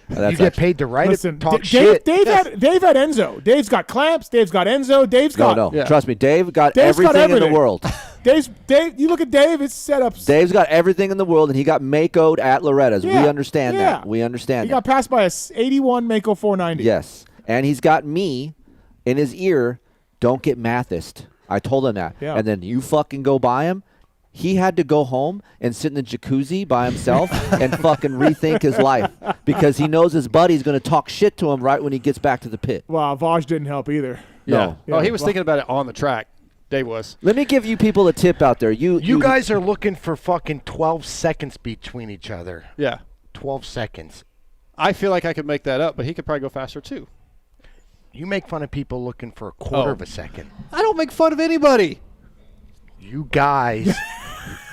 You get paid to ride Listen, it, talk Dave, shit. Dave had Enzo. Dave's got clamps. Dave's got Enzo. Dave's got No. Yeah. Trust me. Dave got Dave's got everything in everything. the world. Dave. You look at Dave. It's set up. Dave's got everything in the world, and he got Mako'd at Loretta's. Yeah, We understand yeah. that. We understand He that. got passed by a 81 Mako 490. Yes. And he's got me in his ear, don't get Mathist. I told him that. Yeah. And then you fucking go by him. He had to go home and sit in the jacuzzi by himself and fucking rethink his life because he knows his buddy's going to talk shit to him right when he gets back to the pit. Wow, Vaj didn't help either. No. Yeah. Oh, he was thinking about it on the track. Dave was. Let me give you people a tip out there. You guys are looking for fucking 12 seconds between each other. Yeah. 12 seconds. I feel like I could make that up, but he could probably go faster too. You make fun of people looking for a quarter of a second. I don't make fun of anybody. You guys.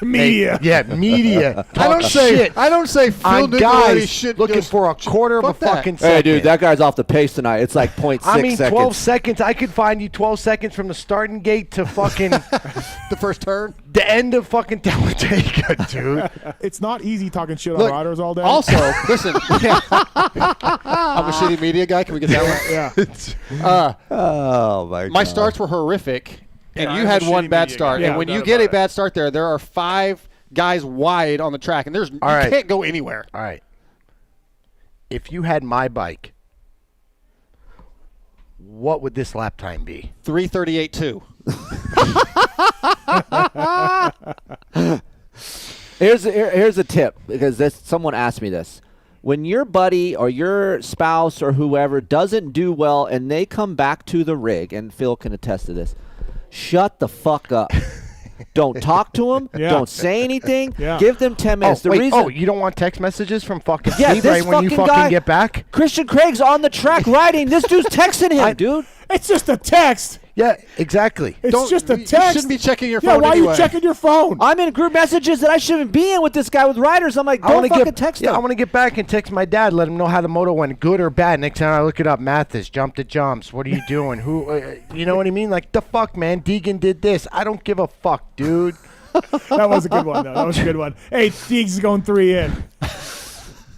Media. Media. I don't Talk say shit I don't say Phil on Nicoletti guys shit looking just- for a quarter of a fuck that. fucking second. Hey, dude, that guy's off the pace tonight. It's like 0.6 I mean, 12 seconds. seconds. I could find you 12 seconds from the starting gate to fucking the first turn. the end of fucking Talladega, dude. It's not easy talking shit on Look, riders all day. Also, listen. I'm a shitty media guy. Can we get that one? yeah. Oh, my My God. starts were horrific, and Yeah, you I'm a had one shitty bad media start. guy. And Yeah, when no you doubt get a about bad start there are 5 guys wide on the track, and you right. can't go anywhere. All right. If you had my bike, what would this lap time be? 3:38.2. Here's a tip because someone asked me this. When your buddy or your spouse or whoever doesn't do well and they come back to the rig, and Phil can attest to this, shut the fuck up. Don't talk to them. Yeah. Don't say anything. Yeah. Give them 10 minutes. Oh, wait, you don't want text messages from fucking Yeah, Steve this right when you fucking fucking guy- get back? Christian Craig's on the track riding. This dude's texting him, dude. It's just a text. Yeah, exactly. It's just a You text. shouldn't be checking your Yeah, phone why anyway. are you checking your phone? I'm in group messages that I shouldn't be in with this guy with riders. I'm like, I don't want to fucking get text Yeah, him. I want to get back and text my dad, let him know how the moto went, good or bad. Next time I look it up, Mathis, jump to jumps. What are you doing? Who? You know what I mean? Like the fuck, man. Deegan did this. I don't give a fuck, dude. That was a good one, though. That was a good one. Hey, Deegs is going 3 in.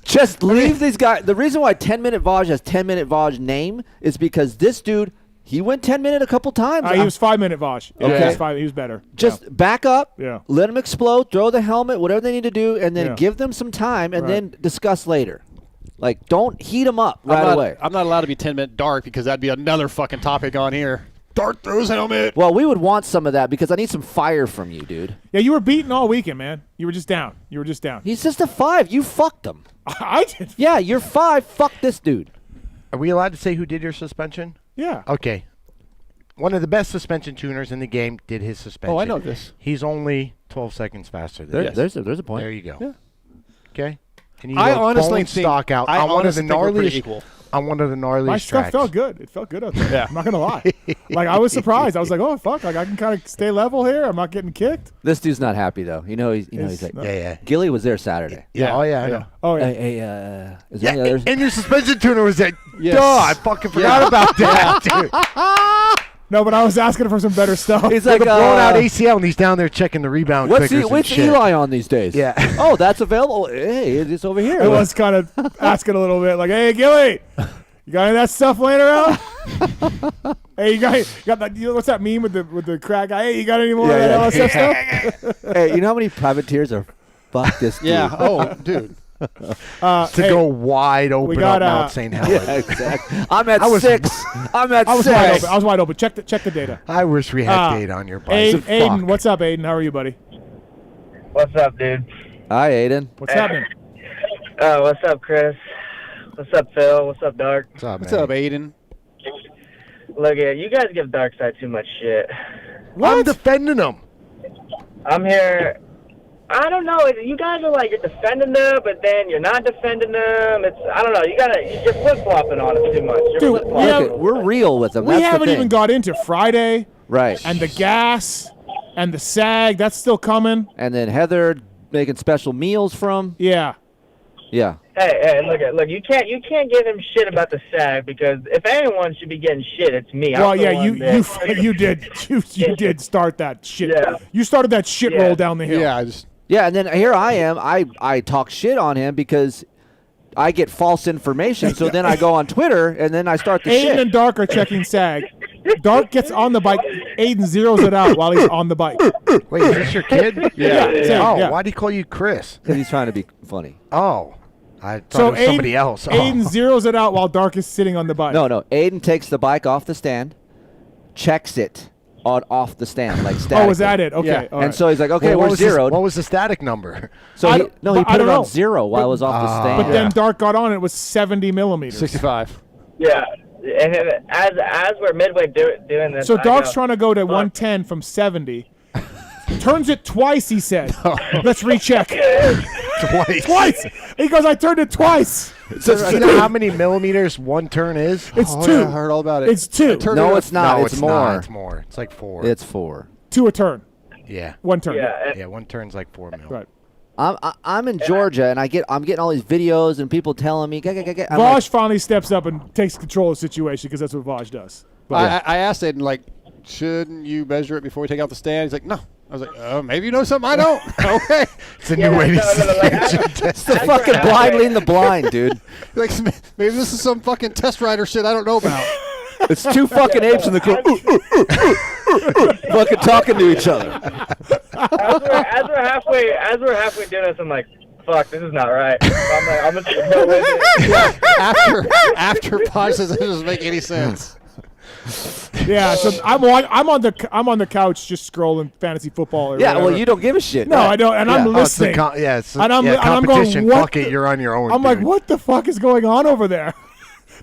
Just leave these guys. The reason why 10-Minute Vaj has 10-Minute Vaj name is because this dude, He went 10-minute a couple times. He was 5-minute Vosh. Yeah, Okay. he was better. Just back up, Yeah. let them explode, throw the helmet, whatever they need to do, and then Yeah. give them some time, and then discuss later. Like, don't heat them up away. I'm not allowed to be 10-minute Dark because that'd be another fucking topic on here. Dark throws helmet. Well, we would want some of that because I need some fire from you, dude. Yeah, you were beaten all weekend, man. You were just down. He's just a 5. You fucked him. I did. Yeah, you're 5. Fuck this dude. Are we allowed to say who did your suspension? Yeah. Okay. One of the best suspension tuners in the game did his suspension. Oh, I know this. He's only 12 seconds faster than you. There's a point. There you go. Yeah. Okay. And you I go honestly bone think stock out I on one of the honestly think we're pretty gnarliest equal. on one of the gnarliest My stuff tracks. felt good. It felt good out there. Yeah. I'm not gonna lie. Like I was surprised. I was like, oh fuck, like I can kind of stay level here. I'm not getting kicked. This dude's not happy though. He's like, Yeah. Gilly was there Saturday. Yeah. Oh yeah. I know. Oh yeah. Hey, is there Yeah. any others? And your suspension tuner was there. Yes. Duh, I fucking forgot about that, dude. No, but I was asking for some better stuff. He's Like like, a blown out ACL, and he's down there checking the rebound what's clickers and what's shit. Eli on these days? Yeah. Oh, that's available. Hey, it's over here. I was kind of asking a little bit, like, hey Gilly, you got any of that stuff laying around? Hey, you got that? What's that meme with the crack guy? Hey, you got any more of that LSF stuff? Hey, you know how many privateers are fuck this dude? Yeah. Oh, dude. To go wide open got, up Mount St. Helens. Yeah, exactly. I'm at 6. I'm at I was 6. wide open. I was wide open. Check the data. I wish we had data on your bike. Aiden, what's up, Aiden? How are you, buddy? What's up, dude? Hi, Aiden. What's happening? What's up, Kris? What's up, Phil? What's up, Dark? What's up, Aiden? Look at you guys give Darkside too much shit. I'm defending them. I'm here. I don't know. You guys are like you're defending them, but then you're not defending them. I don't know. You're flip flopping on it too much. Dude, We're real with them. We That's the haven't thing. even got into Friday. Right. And the gas and the SAG. That's still coming. And then Heather making special meals from. Yeah. Yeah. Hey, look! You can't give him shit about the SAG because if anyone should be getting shit, it's me. Well, yeah, you did start that shit. Yeah. You started that shit roll down the hill. Yeah, Yeah, and then here I am. I talk shit on him because I get false information. So then I go on Twitter and then I start the Aiden shit. and Dark are checking SAG. Dark gets on the bike. Aiden zeroes it out while he's on the bike. Wait, is this your kid? Yeah. Oh, why'd he call you Kris? Because he's trying to be funny. Oh. I thought it was somebody else. Oh. Aiden zeroes it out while Dark is sitting on the bike. No. Aiden takes the bike off the stand, checks it off the stand, like static. Oh, was that it? Okay. Yeah. All And right. so he's like, okay, Well, we're zeroed. What was the static number? So I he don't- I put don't it on know. 0 while it was off the stand. But then Dark got on it was 70 millimeters. 65. Yeah, and as we're midway doing this, So I Dark's go, trying to go to 110 from 70. Turns it twice, he said. Let's recheck. Twice. He goes, I turned it twice. So you know how many millimeters one turn is? It's Oh, 2. yeah, I heard all about it. It's 2. No, it's not. No, it's not. more. It's more. It's like 4. It's 4. 2 a turn. Yeah. 1 turn. Yeah, One turn's like 4 mil. Right. I'm in Georgia and I'm getting all these videos and people telling me. I'm Vaj finally steps up and takes control of the situation because that's what Vaj does. I asked Aiden, like, shouldn't you measure it before we take out the stand? He's like, no. I was like, maybe you know something I don't. Okay. It's a new way to It's the fucking blind leading the blind, dude. Like, maybe this is some fucking test rider shit I don't know about. It's 2 fucking apes in the corner, fucking talking to each other. as we're halfway doing this, I'm like, fuck, this is not right. I'm just gonna go with it. After Podge says it doesn't make any sense. Yeah, so I'm on the couch just scrolling fantasy football. Or Yeah, whatever. well, you don't give a shit. No, I don't, and I'm listening. competition. What Fuck it, you're on your own. I'm like, dude. what the fuck is going on over there?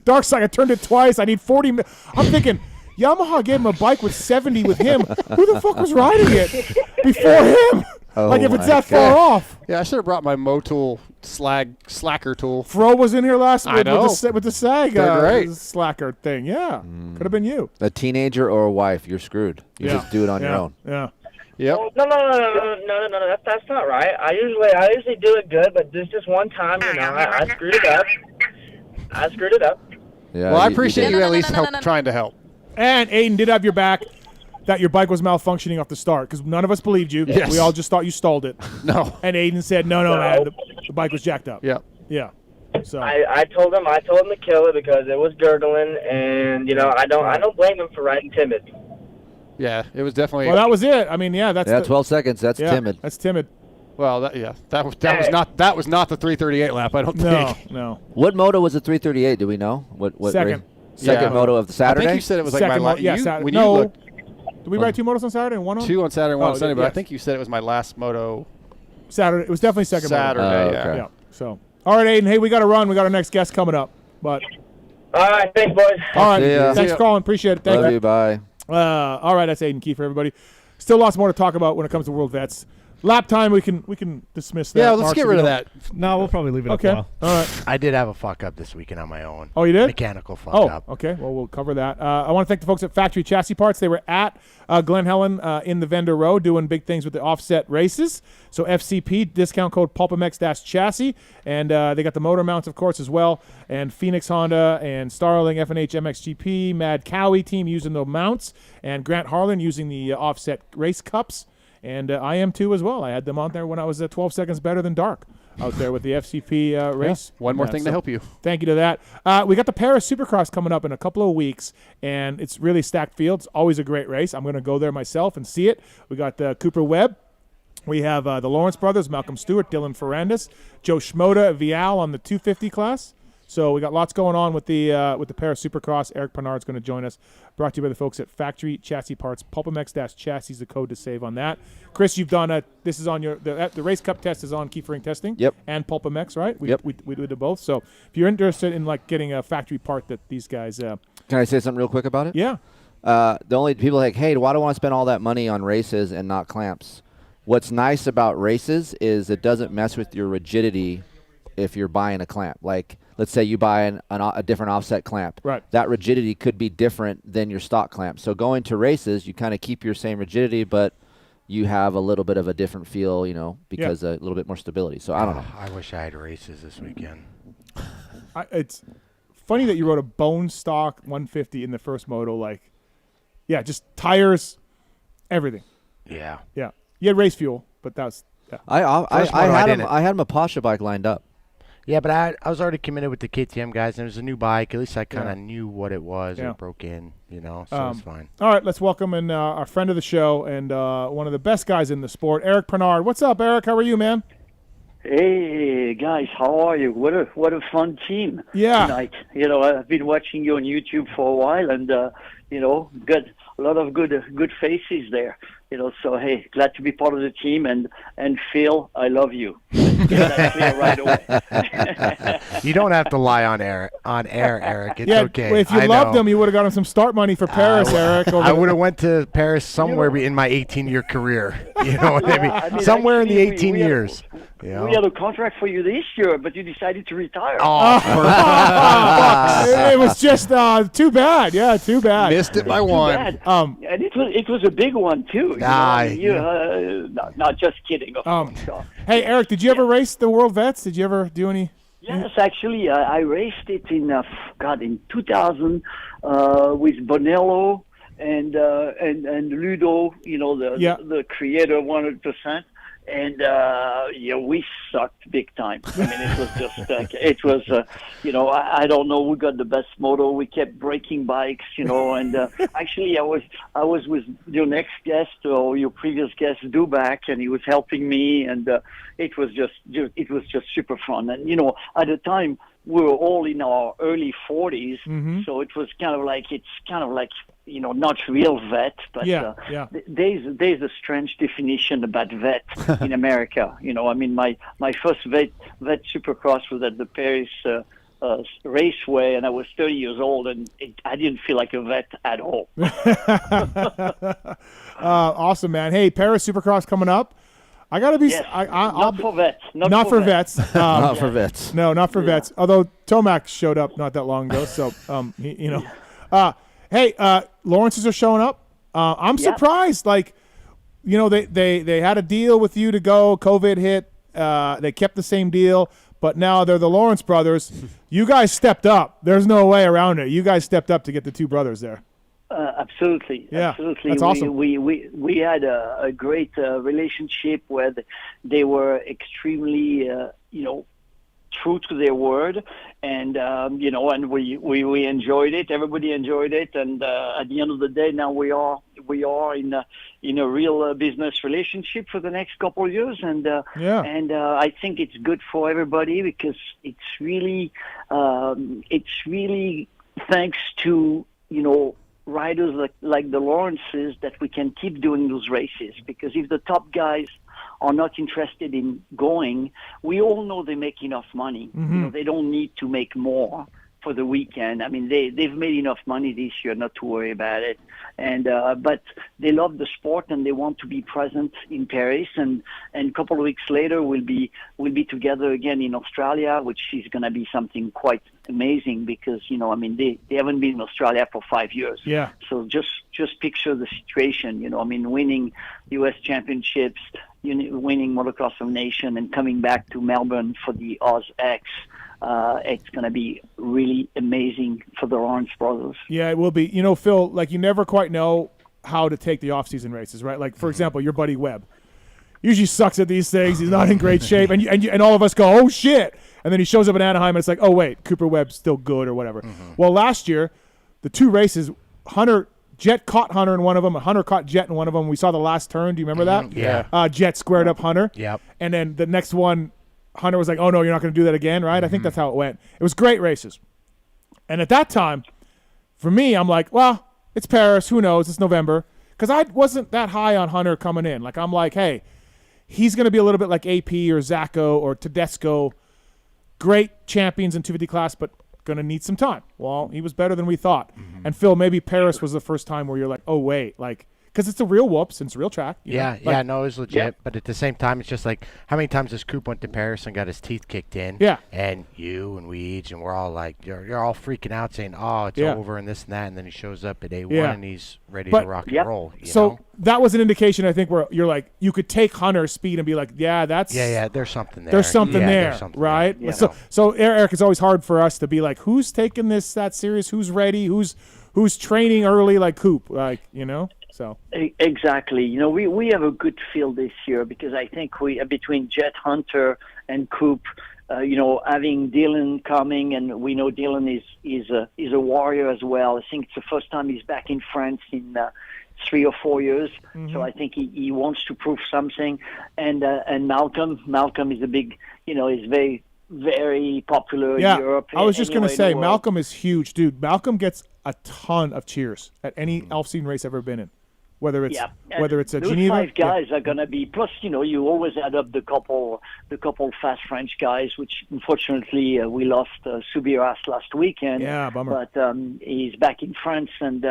Darkside, I turned it twice. I need 40. I'm thinking, Yamaha gave him a bike with 70 with him. Who the fuck was riding it before him? Oh like if it's my that far God. off. Yeah, I should have brought my Motul slacker tool. Fro was in here last week know. with the SAG They're great. slacker thing. Yeah, could have been you. A teenager or a wife, you're screwed. You just do it on your own. Yeah. Yep. No, that's not right. I usually do it good, but there's just one time, I screwed it up. Yeah, Well, I you appreciate did. you at least trying to help. And Aiden did have your back that your bike was malfunctioning off the start because none of us believed you. Yes. We all just thought you stalled it. No. And Aiden said, no, man, the bike was jacked up. Yep. Yeah. So I told him to kill it because it was gurgling, and I don't blame him for riding timid. Yeah, it was definitely. Well, that was it. I mean, that's 12 seconds. That's timid. That's timid. Well, that was not the 338 lap. I don't think. No. What moto was the 338? Do we know? What second? Second moto of the Saturday. I think you said it was like second my last. Yeah, Saturday. No. Did we ride 2 motos on Saturday and 1 on? 2 on Saturday and 1 on Sunday, but yes. I think you said it was my last moto. Saturday. It was definitely second Saturday. moto. Okay. Yeah. So, all right, Aiden. Hey, we got to run. We got our next guest coming up. But all right, thanks, boys. All right, See ya. thanks for calling. Appreciate it. Thank Love you. Bye. All right, that's Aiden Keefer, everybody. Still lots more to talk about when it comes to World Vets. Lap time, we can dismiss that. Yeah, let's Mark, get rid of that. No, we'll probably leave it up a while. All right. I did have a fuck up this weekend on my own. Oh, you did? Mechanical fuck up. Okay. Well, we'll cover that. I want to thank the folks at Factory Chassis Parts. They were at Glen, Helen in the vendor row doing big things with the offset races. So FCP, discount code PulpMX-chassis. And they got the motor mounts, of course, as well. And Phoenix Honda and Starling FNH MXGP, Mad Cowie team using the mounts. And Grant Harlan using the offset race cups. And I am too as well. I had them on there when I was 12 seconds better than Dark out there with the FCP race. One more thing to help you. Thank you to that. We got the Paris Supercross coming up in a couple of weeks, and it's really stacked fields. Always a great race. I'm going to go there myself and see it. We got Cooper Webb. We have the Lawrence brothers, Malcolm Stewart, Dylan Ferrandis, Joe Schmoda, Vial on the 250 class. So we got lots going on with the Paris Supercross. Eric Peronnard's going to join us. Brought to you by the folks at Factory Chassis Parts. PulpMX-chassis is the code to save on that. Kris, you've done this is on the Race Cup test is on Keefering testing. Yep. And PulpMX, right? Yep. We did both. So if you're interested in getting a factory part that these guys. Can I say something real quick about it? Yeah. The only people hey, why do I want to spend all that money on races and not clamps? What's nice about races is it doesn't mess with your rigidity if you're buying a clamp. Like, let's say you buy a different offset clamp. Right. That rigidity could be different than your stock clamp. So going to races, you kind of keep your same rigidity, but you have a little bit of a different feel, because a little bit more stability. So I don't know. I wish I had races this weekend. It's funny that you wrote a bone stock 150 in the first moto. Just tires, everything. Yeah. Yeah. You had race fuel, but that's. Yeah. I had him a Pasha bike lined up. Yeah, but I was already committed with the KTM guys, and it was a new bike. At least I kind of knew what it was. It broke in, so it's fine. All right, let's welcome in our friend of the show and one of the best guys in the sport, Eric Peronnard. What's up, Eric? How are you, man? Hey, guys, how are you? What a fun team tonight. I've been watching you on YouTube for a while, and, good. A lot of good faces there. So hey, glad to be part of the team, and Phil, I love you. Get that clear right away. You don't have to lie on air, Eric. It's okay. Well, if you loved him, you would have got him some start money for Paris, Eric. I would have went to Paris somewhere in my 18-year career. You know what I mean? Somewhere in the 18 years. We had a contract for you this year, but you decided to retire. Oh, it was just too bad. Yeah, too bad. Missed it by one. And it was a big one too. Not just kidding. Hey, Eric, did you ever race the World Vets? Did you ever do any? Yes, actually, I raced it in 2000 with Bonello and Ludo. The creator 100%. And we sucked big time. I mean, it was just I don't know. We got the best moto. We kept breaking bikes, And actually, I was with your next guest or your previous guest, Dubach, and he was helping me, and it was just super fun. And at the time we were all in our early 40s, so it was kind of like not real vet, but there's a strange definition about vet in America. I mean, my first vet supercross was at the Paris Raceway, and I was 30 years old, and I didn't feel like a vet at all. Awesome, man. Hey, Paris Supercross coming up. I gotta be. Yes. Not for vets. Not for vets. Not for vets. No, not for vets. Although Tomac showed up not that long ago, so Hey, Lawrence's are showing up. I'm surprised. They had a deal with you to go. COVID hit. They kept the same deal, but now they're the Lawrence brothers. You guys stepped up. There's no way around it. You guys stepped up to get the two brothers there. Absolutely. Yeah, absolutely. That's awesome. We had a great relationship where they were extremely, true to their word, and and we enjoyed it. Everybody enjoyed it, and at the end of the day, now we are in a real business relationship for the next couple of years, and I think it's good for everybody because it's really thanks to riders like the Lawrences that we can keep doing those races, because if the top guys are not interested in going, we all know they make enough money. Mm-hmm. They don't need to make more for the weekend. I mean, they've made enough money this year not to worry about it. And but they love the sport and they want to be present in Paris. And a couple of weeks later, we'll be together again in Australia, which is going to be something quite amazing because they haven't been in Australia for 5 years. Yeah. So just picture the situation. Winning U.S. championships, winning Motocross of Nation, and coming back to Melbourne for the Oz X. It's going to be really amazing for the Lawrence brothers. Yeah, it will be. Phil, you never quite know how to take the off-season races, right? Like, for example, your buddy Webb usually sucks at these things. He's not in great shape, and all of us go, oh shit! And then he shows up in Anaheim, and it's like, oh wait, Cooper Webb's still good or whatever. Mm-hmm. Well, last year, the two races, Jet caught Hunter in one of them, Hunter caught Jet in one of them. We saw the last turn. Do you remember that? Yeah. Jet squared up Hunter. Yep. And then the next one, Hunter was like, oh, no, you're not going to do that again, right? I think that's how it went. It was great races. And at that time, for me, I'm like, well, it's Paris. Who knows? It's November. Because I wasn't that high on Hunter coming in. I'm like, hey, he's going to be a little bit like AP or Zacco or Tedesco. Great champions in 250 class, but going to need some time. Well, he was better than we thought. Mm-hmm. And Phil, maybe Paris was the first time where you're like, oh, wait, because it's a real whoops and it's a real track. No, it was legit. Yeah. But at the same time, it's just like, how many times has Coop went to Paris and got his teeth kicked in? Yeah. And you and Weege, and we're all like, you're all freaking out saying, oh, it's over and this and that. And then he shows up at A1 and he's ready to rock and roll. You know? That was an indication, I think, where you're like, you could take Hunter's speed and be like, yeah, that's. Yeah, there's something there. There's something there, right? Yeah. So Eric, it's always hard for us to be like, who's taking this that serious? Who's ready? Who's training early like Coop? So exactly. We have a good field this year because I think we between Jet, Hunter, and Coop, having Dylan coming, and we know Dylan is a warrior as well. I think it's the first time he's back in France in 3 or 4 years. Mm-hmm. So I think he wants to prove something. And Malcolm is a big, is very, very popular in Europe. I was just going to say, Malcolm is huge, dude. Malcolm gets a ton of cheers at any off-season race I've ever been in. Whether it's a those Geneva, 5 guys are going to be. Plus, you always add up the couple fast French guys, which unfortunately we lost Subiras last weekend. Yeah, bummer. But he's back in France, and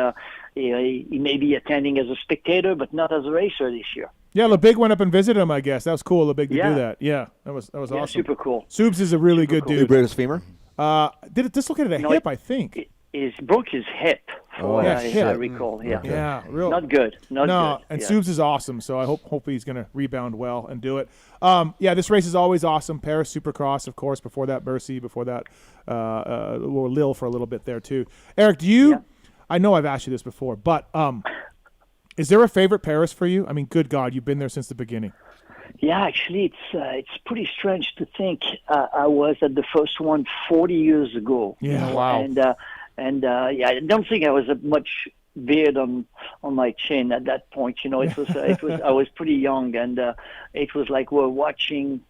he may be attending as a spectator, but not as a racer this year. Yeah, LeBig went up and visited him. I guess that was cool. LeBig to do that. Yeah, that was awesome. Super cool. Subs is a really good dude. He broke his femur. Did it dislocate a hip? I think. He broke his hip. I recall. Yeah. Okay. Yeah. Real. Not good. Not good. And Subs is awesome. So I hope he's going to rebound well and do it. This race is always awesome. Paris Supercross, of course. Before that, Bercy. Before that, Lille for a little bit there too. Eric, do you? Yeah. I know I've asked you this before, but is there a favorite Paris for you? I mean, good God, you've been there since the beginning. Yeah, actually, it's pretty strange to think I was at the first one 40 years ago. Yeah, wow. And I don't think I was much beard on my chin at that point. It was I was pretty young, and it was like we're watching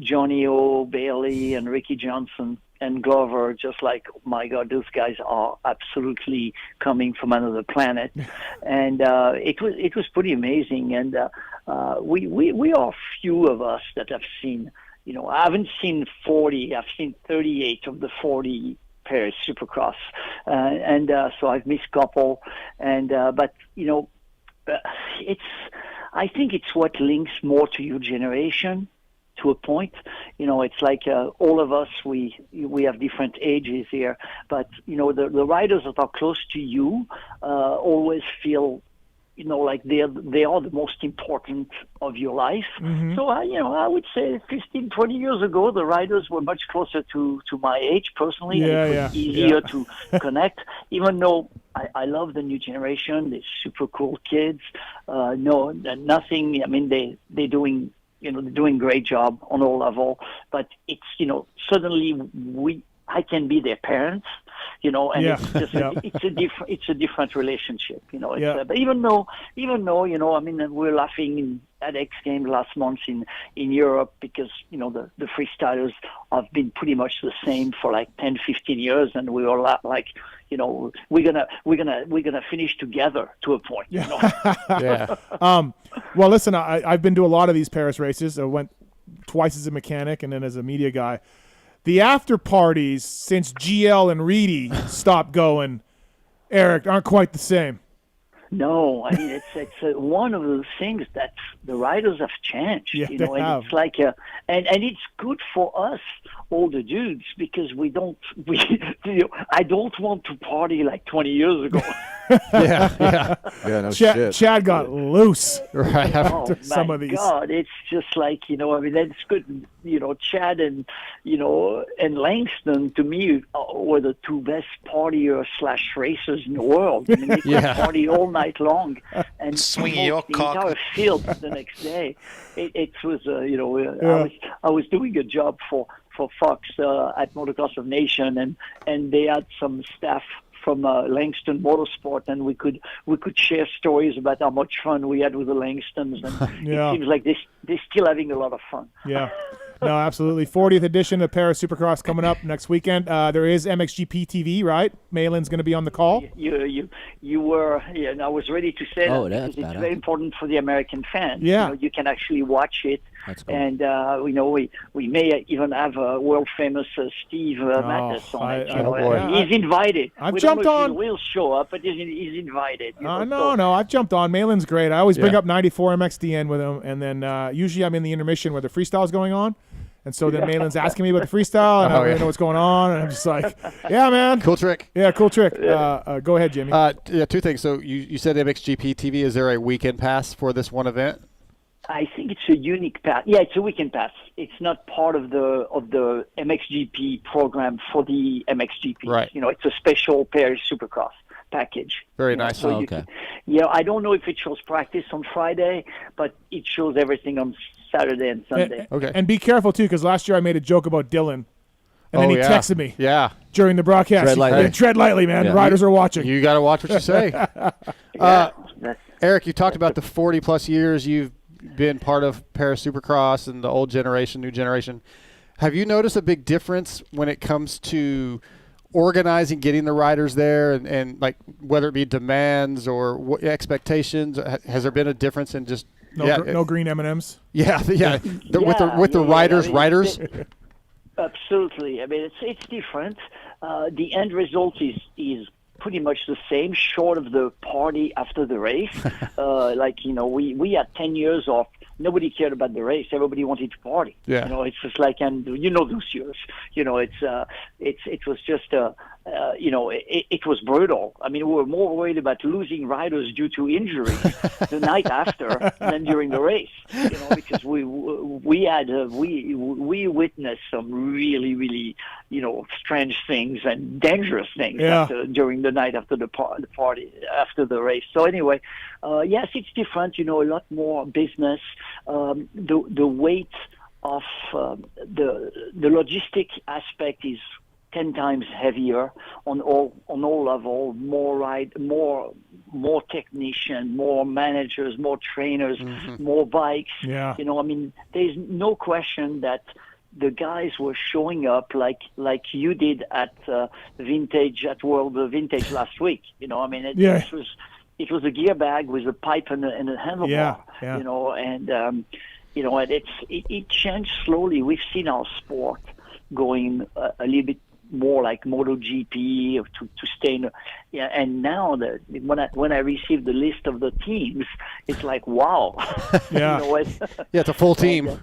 Johnny O, Bailey, and Ricky Johnson and Glover, just like, oh my God, those guys are absolutely coming from another planet, and it was pretty amazing. And we are few of us that have seen. I haven't seen 40. I've seen 38 of the 40. Paris Supercross, and so I've missed a couple, and but I think it's what links more to your generation to a point. It's like all of us, we have different ages here, but the riders that are close to you always feel like they are the most important of your life. Mm-hmm. So I would say 15, 20 years ago, the riders were much closer to my age personally. And it was easier to connect, even though I love the new generation. They're super cool kids. Nothing. I mean, they're doing they're doing great job on all level. But it's, suddenly I can be their parents, and it's just it's a different relationship, But even though, we're laughing at X Games last month in Europe because the freestylers have been pretty much the same for like 10, 15 years, and we were like, we're gonna finish together to a point. Yeah. Well, listen, I've been to a lot of these Paris races. I went twice as a mechanic and then as a media guy. The after parties, since GL and Reedy stopped going, Eric, aren't quite the same. No, I mean it's one of those things that the riders have changed. Yeah, and have. It's like and it's good for us older dudes because I don't want to party like 20 years ago. Yeah, no shit. Chad got loose after some of these. God, it's just like that's good. Chad and and Langston to me were the two best partiers / racers in the world. I mean, they could party all night long and swing your cock. Entire field the next day. It was I was doing a job for Fox at Motocross of Nation, and they had some staff from Langston Motorsport, and we could share stories about how much fun we had with the Langstons, and it seems like they're still having a lot of fun. Yeah. No, absolutely. 40th edition of Paris Supercross coming up next weekend. There is MXGP TV, right? Malin's going to be on the call. You were, and I was ready to say that because it's very important for the American fans. Yeah. You can actually watch it. That's cool. And we may even have world famous Steve Mattis on it. He's invited. I've jumped on. He will show up, but he's invited. No, I've jumped on. Malin's great. I always bring up 94 MXDN with him, and then usually I'm in the intermission where the freestyle is going on. And so then Malin's asking me about the freestyle, and I don't really know what's going on, and I'm just like, yeah, man. Cool trick. Yeah, cool trick. Go ahead, Jimmy. Two things. So you said MXGP TV. Is there a weekend pass for this one event? I think it's a unique pass. Yeah, it's a weekend pass. It's not part of the MXGP program for the MXGP. Right. It's a special Paris Supercross package. Very nice. So okay. I don't know if it shows practice on Friday, but it shows everything on Saturday and Sunday. Okay. And be careful, too, because last year I made a joke about Dylan, and then he texted me during the broadcast. Tread lightly. Tread lightly, man. The riders are watching. You got to watch what you say. Eric, you talked about the 40-plus years you've been part of Paris Supercross and the old generation, new generation. Have you noticed a big difference when it comes to organizing, getting the riders there, and like whether it be demands or expectations? Has there been a difference in just no green M&Ms? With the riders. Absolutely. I mean, it's different. The end result is pretty much the same, short of the party after the race. We had 10 years off. Nobody cared about the race. Everybody wanted to party. Yeah. It's just like, and those years. It was just it was brutal. I mean, we were more worried about losing riders due to injuries the night after than during the race. Because we witnessed some really, really strange things and dangerous things during the night after the party after the race. So anyway, yes, it's different. A lot more business. The weight of the logistic aspect is 10 times heavier on all level. More technician, more managers, more trainers, more bikes. Yeah. There's no question that the guys were showing up like you did at Vintage at World Vintage last week. It was a gear bag with a pipe and a handlebar. Yeah. And it changed slowly. We've seen our sport going a little bit more like MotoGP to stay in. And now when I received the list of the teams, it's like, wow. Yeah. It's a full team.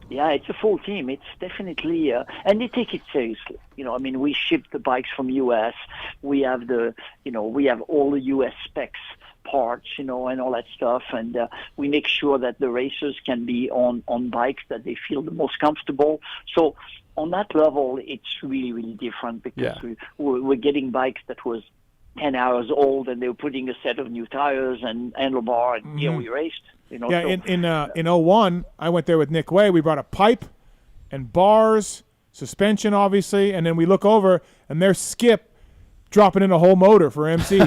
Yeah, it's a full team. It's definitely, and they take it seriously. We ship the bikes from US. We have we have all the US specs parts, and all that stuff. And we make sure that the racers can be on bikes that they feel the most comfortable. So on that level, it's really, really different because we're getting bikes that was 10 hours old and they were putting a set of new tires and handlebar, and we raced. Yeah, so, in 01, I went there with Nick Way. We brought a pipe and bars, suspension, obviously, and then we look over, and there's Skip dropping in a whole motor for MC.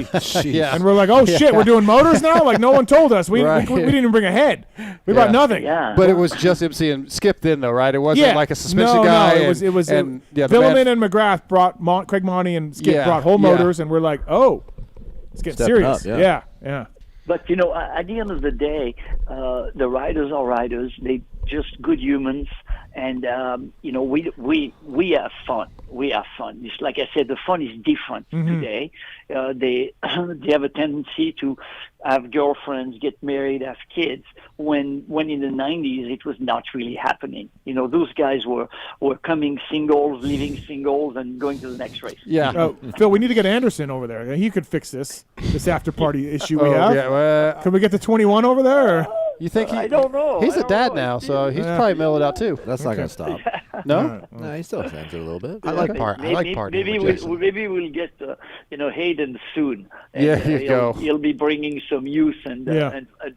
Yeah. And we're like, oh, shit, we're doing motors now? Like, no one told us. We didn't even bring a head. We brought nothing. Yeah. But it was just MC and Skip then, though, right? It wasn't like a suspension guy. No, it was Villeman and McGrath brought, Craig Monty and Skip brought whole motors, and we're like, oh, it's getting serious. Up, yeah. But, at the end of the day, the riders are riders. They just good humans. And, we have fun. We have fun. It's like I said, the fun is different today. They have a tendency to have girlfriends, get married, have kids, when in the 90s it was not really happening. Those guys were coming singles, leaving singles, and going to the next race. Yeah. Phil, we need to get Anderson over there. He could fix this after party issue we have. Yeah, can we get the 21 over there? Or? You think I don't know. He's a dad now, so he's probably mellowed out too. That's not going to stop. No? No, he still sends it a little bit. I like partying. Maybe we'll get Hayden soon. And, you go. He'll be bringing some youth and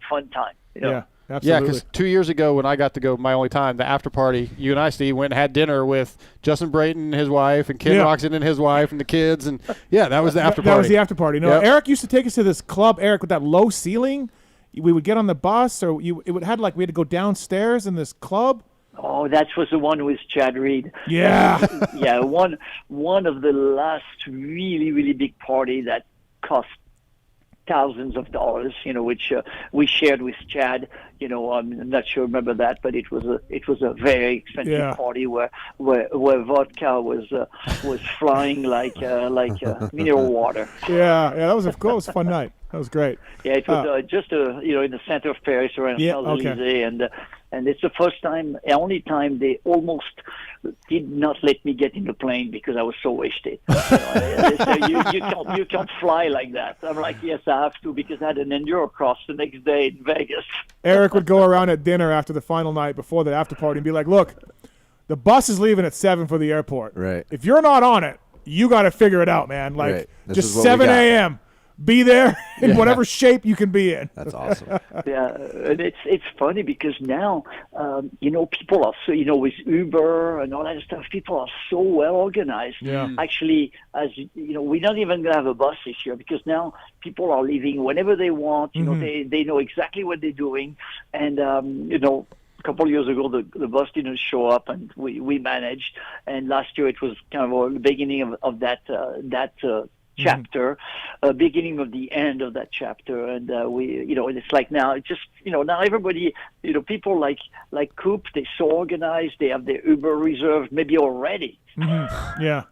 fun time. Yeah, absolutely. Yeah, because 2 years ago when I got to go my only time, the after party, you and I, Steve, went and had dinner with Justin Brayton and his wife and Ken Roxon and his wife and the kids. And, that was the after party. That was the after party. No, Eric used to take us to this club, Eric, with that low ceiling. We would get on the bus, or we had to go downstairs in this club. Oh, that was the one with Chad Reed. Yeah. Yeah, one of the last really, really big party that cost thousands of dollars, which we shared with Chad. I'm not sure remember that, but it was a very expensive party where vodka was flying like mineral water. Yeah, that was a fun night. That was great. Yeah, it was just in the center of Paris around Champs-Élysées, and it's the only time they almost did not let me get in the plane because I was so wasted. They said, you can't fly like that. I'm like, yes, I have to, because I had an Endurocross the next day in Vegas. Eric would go around at dinner after the final night before the after party and be like, look, the bus is leaving at 7 for the airport. Right. If you're not on it, you got to figure it out, man. Like, right. Just 7 a.m. Be there in whatever shape you can be in. That's awesome. Yeah, and it's funny because now, people are so, with Uber and all that stuff, people are so well organized. Yeah. Actually, we're not even going to have a bus this year because now people are leaving whenever they want. They know exactly what they're doing. And, a couple of years ago, the bus didn't show up, and we managed. And last year, it was kind of the beginning of that chapter, beginning of the end of that chapter, and it's like now it's just now everybody, people like Coop, they're so organized, they have their Uber reserved maybe already. Yeah.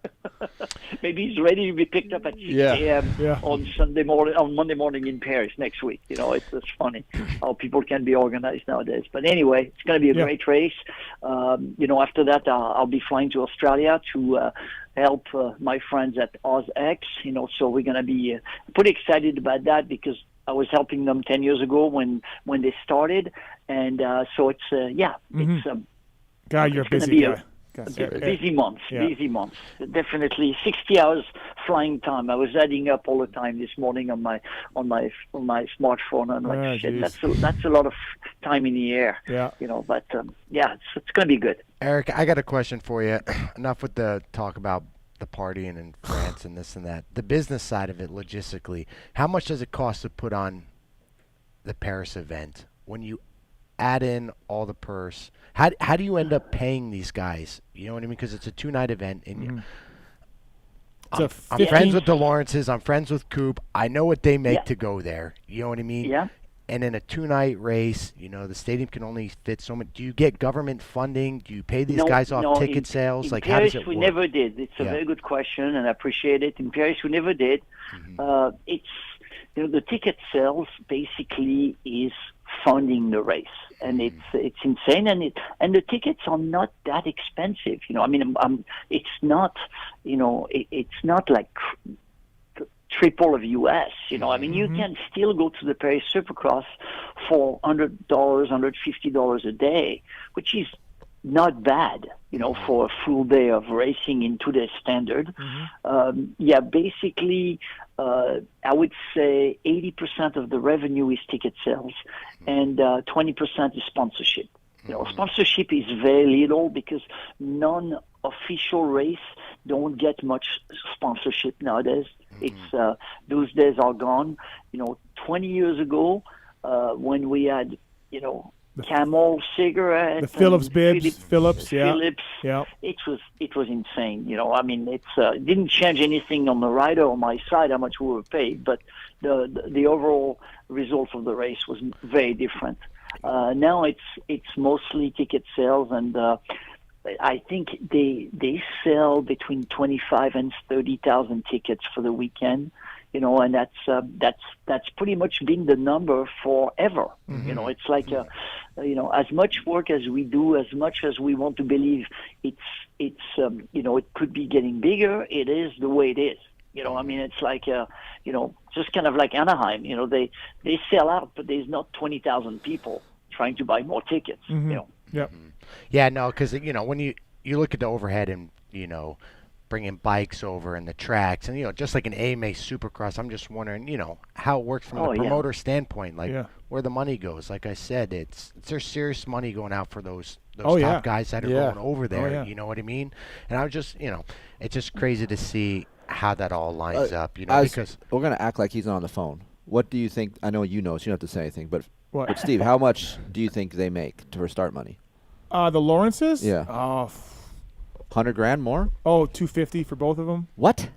Maybe he's ready to be picked up at 6 a.m. on Monday morning in Paris next week. It's funny how people can be organized nowadays. But anyway, it's going to be a great race. After that, I'll be flying to Australia to help my friends at OzX. So we're going to be pretty excited about that because I was helping them 10 years ago when they started, and so it's it's God, you're a busy guy. Busy months. Definitely 60 hours flying time. I was adding up all the time this morning on my smartphone. I'm like, shit, that's a lot of time in the air. Yeah. But it's going to be good. Eric, I got a question for you. Enough with the talk about the partying in France and this and that. The business side of it, logistically, how much does it cost to put on the Paris event when you add in all the purse? How do you end up paying these guys? You know what I mean? Because it's a 2-night event, and I'm friends with the Lawrences. I'm friends with Coop. I know what they make to go there. You know what I mean? Yeah. And in a 2-night race, the stadium can only fit so much. Do you get government funding? Do you pay these guys off ticket sales? In like, Paris, how does it work? We never did. It's a very good question, and I appreciate it. In Paris, we never did. It's the ticket sales basically is funding the race, and it's insane, and the tickets are not that expensive. It's not it's not like triple of US. You can still go to the Paris Supercross for $100, $150 a day, which is not bad, for a full day of racing in today's standard. Basically, I would say 80% of the revenue is ticket sales, and 20% is sponsorship. Sponsorship is very little because non-official race don't get much sponsorship nowadays. It's those days are gone. 20 years ago, when we had, Camel cigarette, the Phillips bibs, Phillips, yeah. It was insane. It didn't change anything on the rider or my side how much we were paid, but the overall result of the race was very different. Now it's mostly ticket sales, and I think they sell between 25 and 30,000 tickets for the weekend. And that's pretty much been the number forever. It's like as much work as we do, as much as we want to believe it could be getting bigger. It is the way it is. It's like just kind of like Anaheim. They sell out, but there's not 20,000 people trying to buy more tickets. Yeah, no, because when you look at the overhead and bringing bikes over and the tracks, and just like an AMA Supercross, I'm just wondering, how it works from the promoter standpoint, where the money goes. Like I said, there's serious money going out for those top guys that are going over there. You know what I mean? And I was just, it's just crazy to see how that all lines up. Because we're gonna act like he's not on the phone. What do you think? I know you know, so you don't have to say anything. But Steve, how much do you think they make for start money? The Lawrences? Yeah. 100 grand more? Oh, 250 for both of them. What?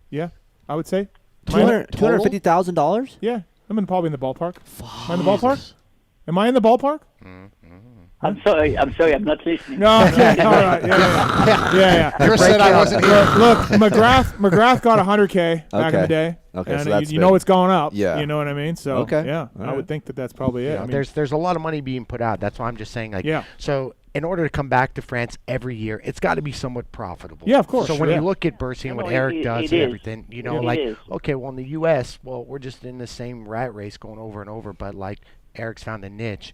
Yeah, I would say. $250,000? Yeah, I'm probably in the ballpark. Am I in the ballpark? Am I in the ballpark? I'm sorry, I'm not listening. No, okay, all right, yeah. Kris said I wasn't here. Look, McGrath got 100K back in the day. Okay, and so that's it's going up. Yeah. You know what I mean? So, I would think that's probably it. There's a lot of money being put out. That's why I'm just saying, so in order to come back to France every year, it's got to be somewhat profitable. Yeah, of course. So when you look at Bercy and what Eric does and everything, okay, well, in the U.S., we're just in the same rat race going over and over, but like Eric's found a niche,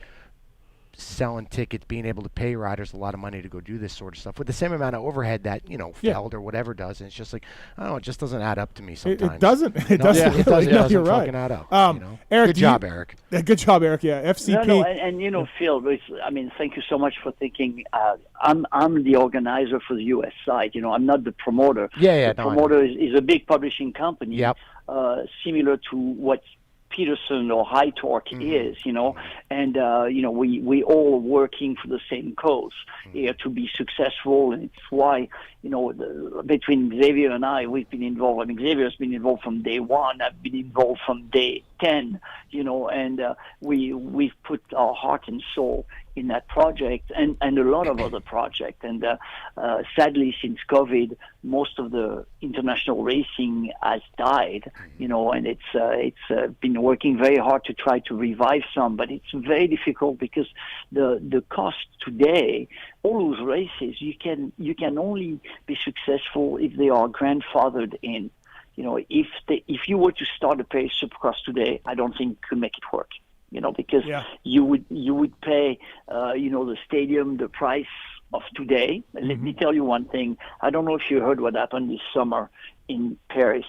selling tickets, being able to pay riders a lot of money to go do this sort of stuff with the same amount of overhead that Feld or whatever does, and it's just like, I don't know, it just doesn't add up to me sometimes. It doesn't. It doesn't. It doesn't you're right. fucking add up. Eric, good job, Eric. Good job, Eric. Yeah, FCP. No, and Phil, thank you so much for thinking. I'm the organizer for the U.S. side. I'm not the promoter. The promoter is a big publishing company. Yep. Similar to what Peterson or High Torque is, and we all working for the same cause here to be successful, and it's why between Xavier and I, we've been involved. Xavier's been involved from day one. I've been involved from day 10. And we've put our heart and soul in that project and a lot of other projects. And sadly, since COVID, most of the international racing has died, and it's been working very hard to try to revive some, but it's very difficult because the cost today, all those races, you can only be successful if they are grandfathered in. If you were to start a Paris Supercross today, I don't think you could make it work. Because you would pay, the stadium, the price of today. And let me tell you one thing. I don't know if you heard what happened this summer in Paris,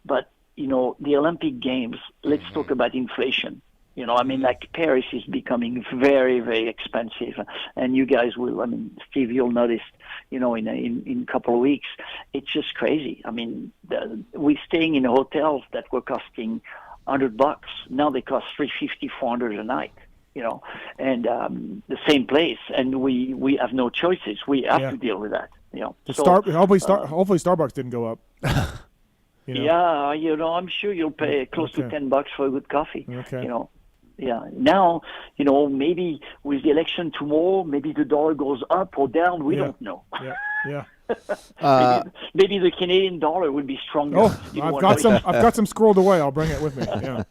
but, the Olympic Games, let's talk about inflation. Paris is becoming very, very expensive. And you guys will, Steve, you'll notice, in a couple of weeks, it's just crazy. We're staying in hotels that were costing $100. Now they cost $350, $400 a night. And the same place, and we have no choices. We have to deal with that. Hopefully Starbucks didn't go up. Yeah, I'm sure you'll pay close to $10 for a good coffee. Okay. Yeah. Now, maybe with the election tomorrow, maybe the dollar goes up or down. We don't know. Yeah. Maybe the Canadian dollar would be stronger. Oh, I've got some scrolled away. I'll bring it with me. Yeah.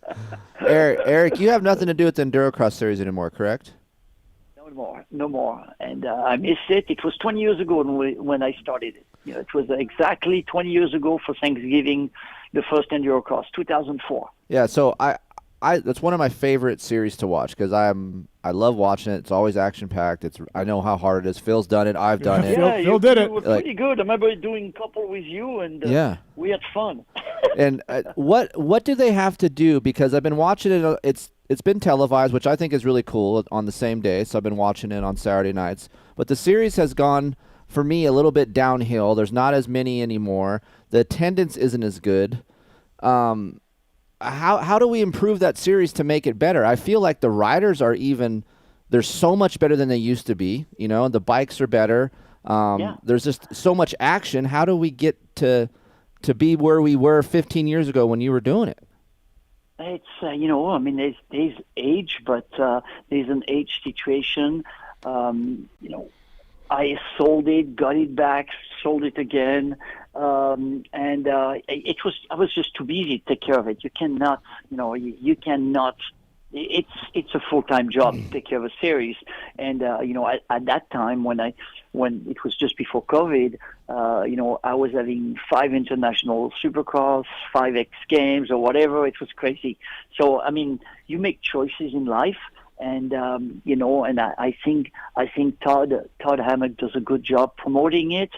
Eric, you have nothing to do with the Endurocross series anymore, correct? No more. And I miss it. It was 20 years ago when I started it. It was exactly 20 years ago for Thanksgiving, the first Endurocross, 2004. Yeah. So that's one of my favorite series to watch because I love watching it. It's always action packed. I know how hard it is. Phil's done it. I've done it. Yeah, Phil did it. You were pretty good. I remember doing a couple with you, and we had fun. And what do they have to do? Because I've been watching it. It's been televised, which I think is really cool on the same day. So I've been watching it on Saturday nights. But the series has gone, for me, a little bit downhill. There's not as many anymore. The attendance isn't as good. How do we improve that series to make it better? I feel like the riders they're so much better than they used to be. The bikes are better. There's just so much action. How do we get to be where we were 15 years ago when you were doing it? It's, there's age, but there's an age situation. I sold it, got it back, sold it again. I was just too busy to take care of it. You cannot, you cannot. It's a full-time job to take care of a series. And at that time when it was just before COVID, I was having 5 international Supercross, 5 X Games or whatever. It was crazy. So you make choices in life. And I think Todd Hammock does a good job promoting it.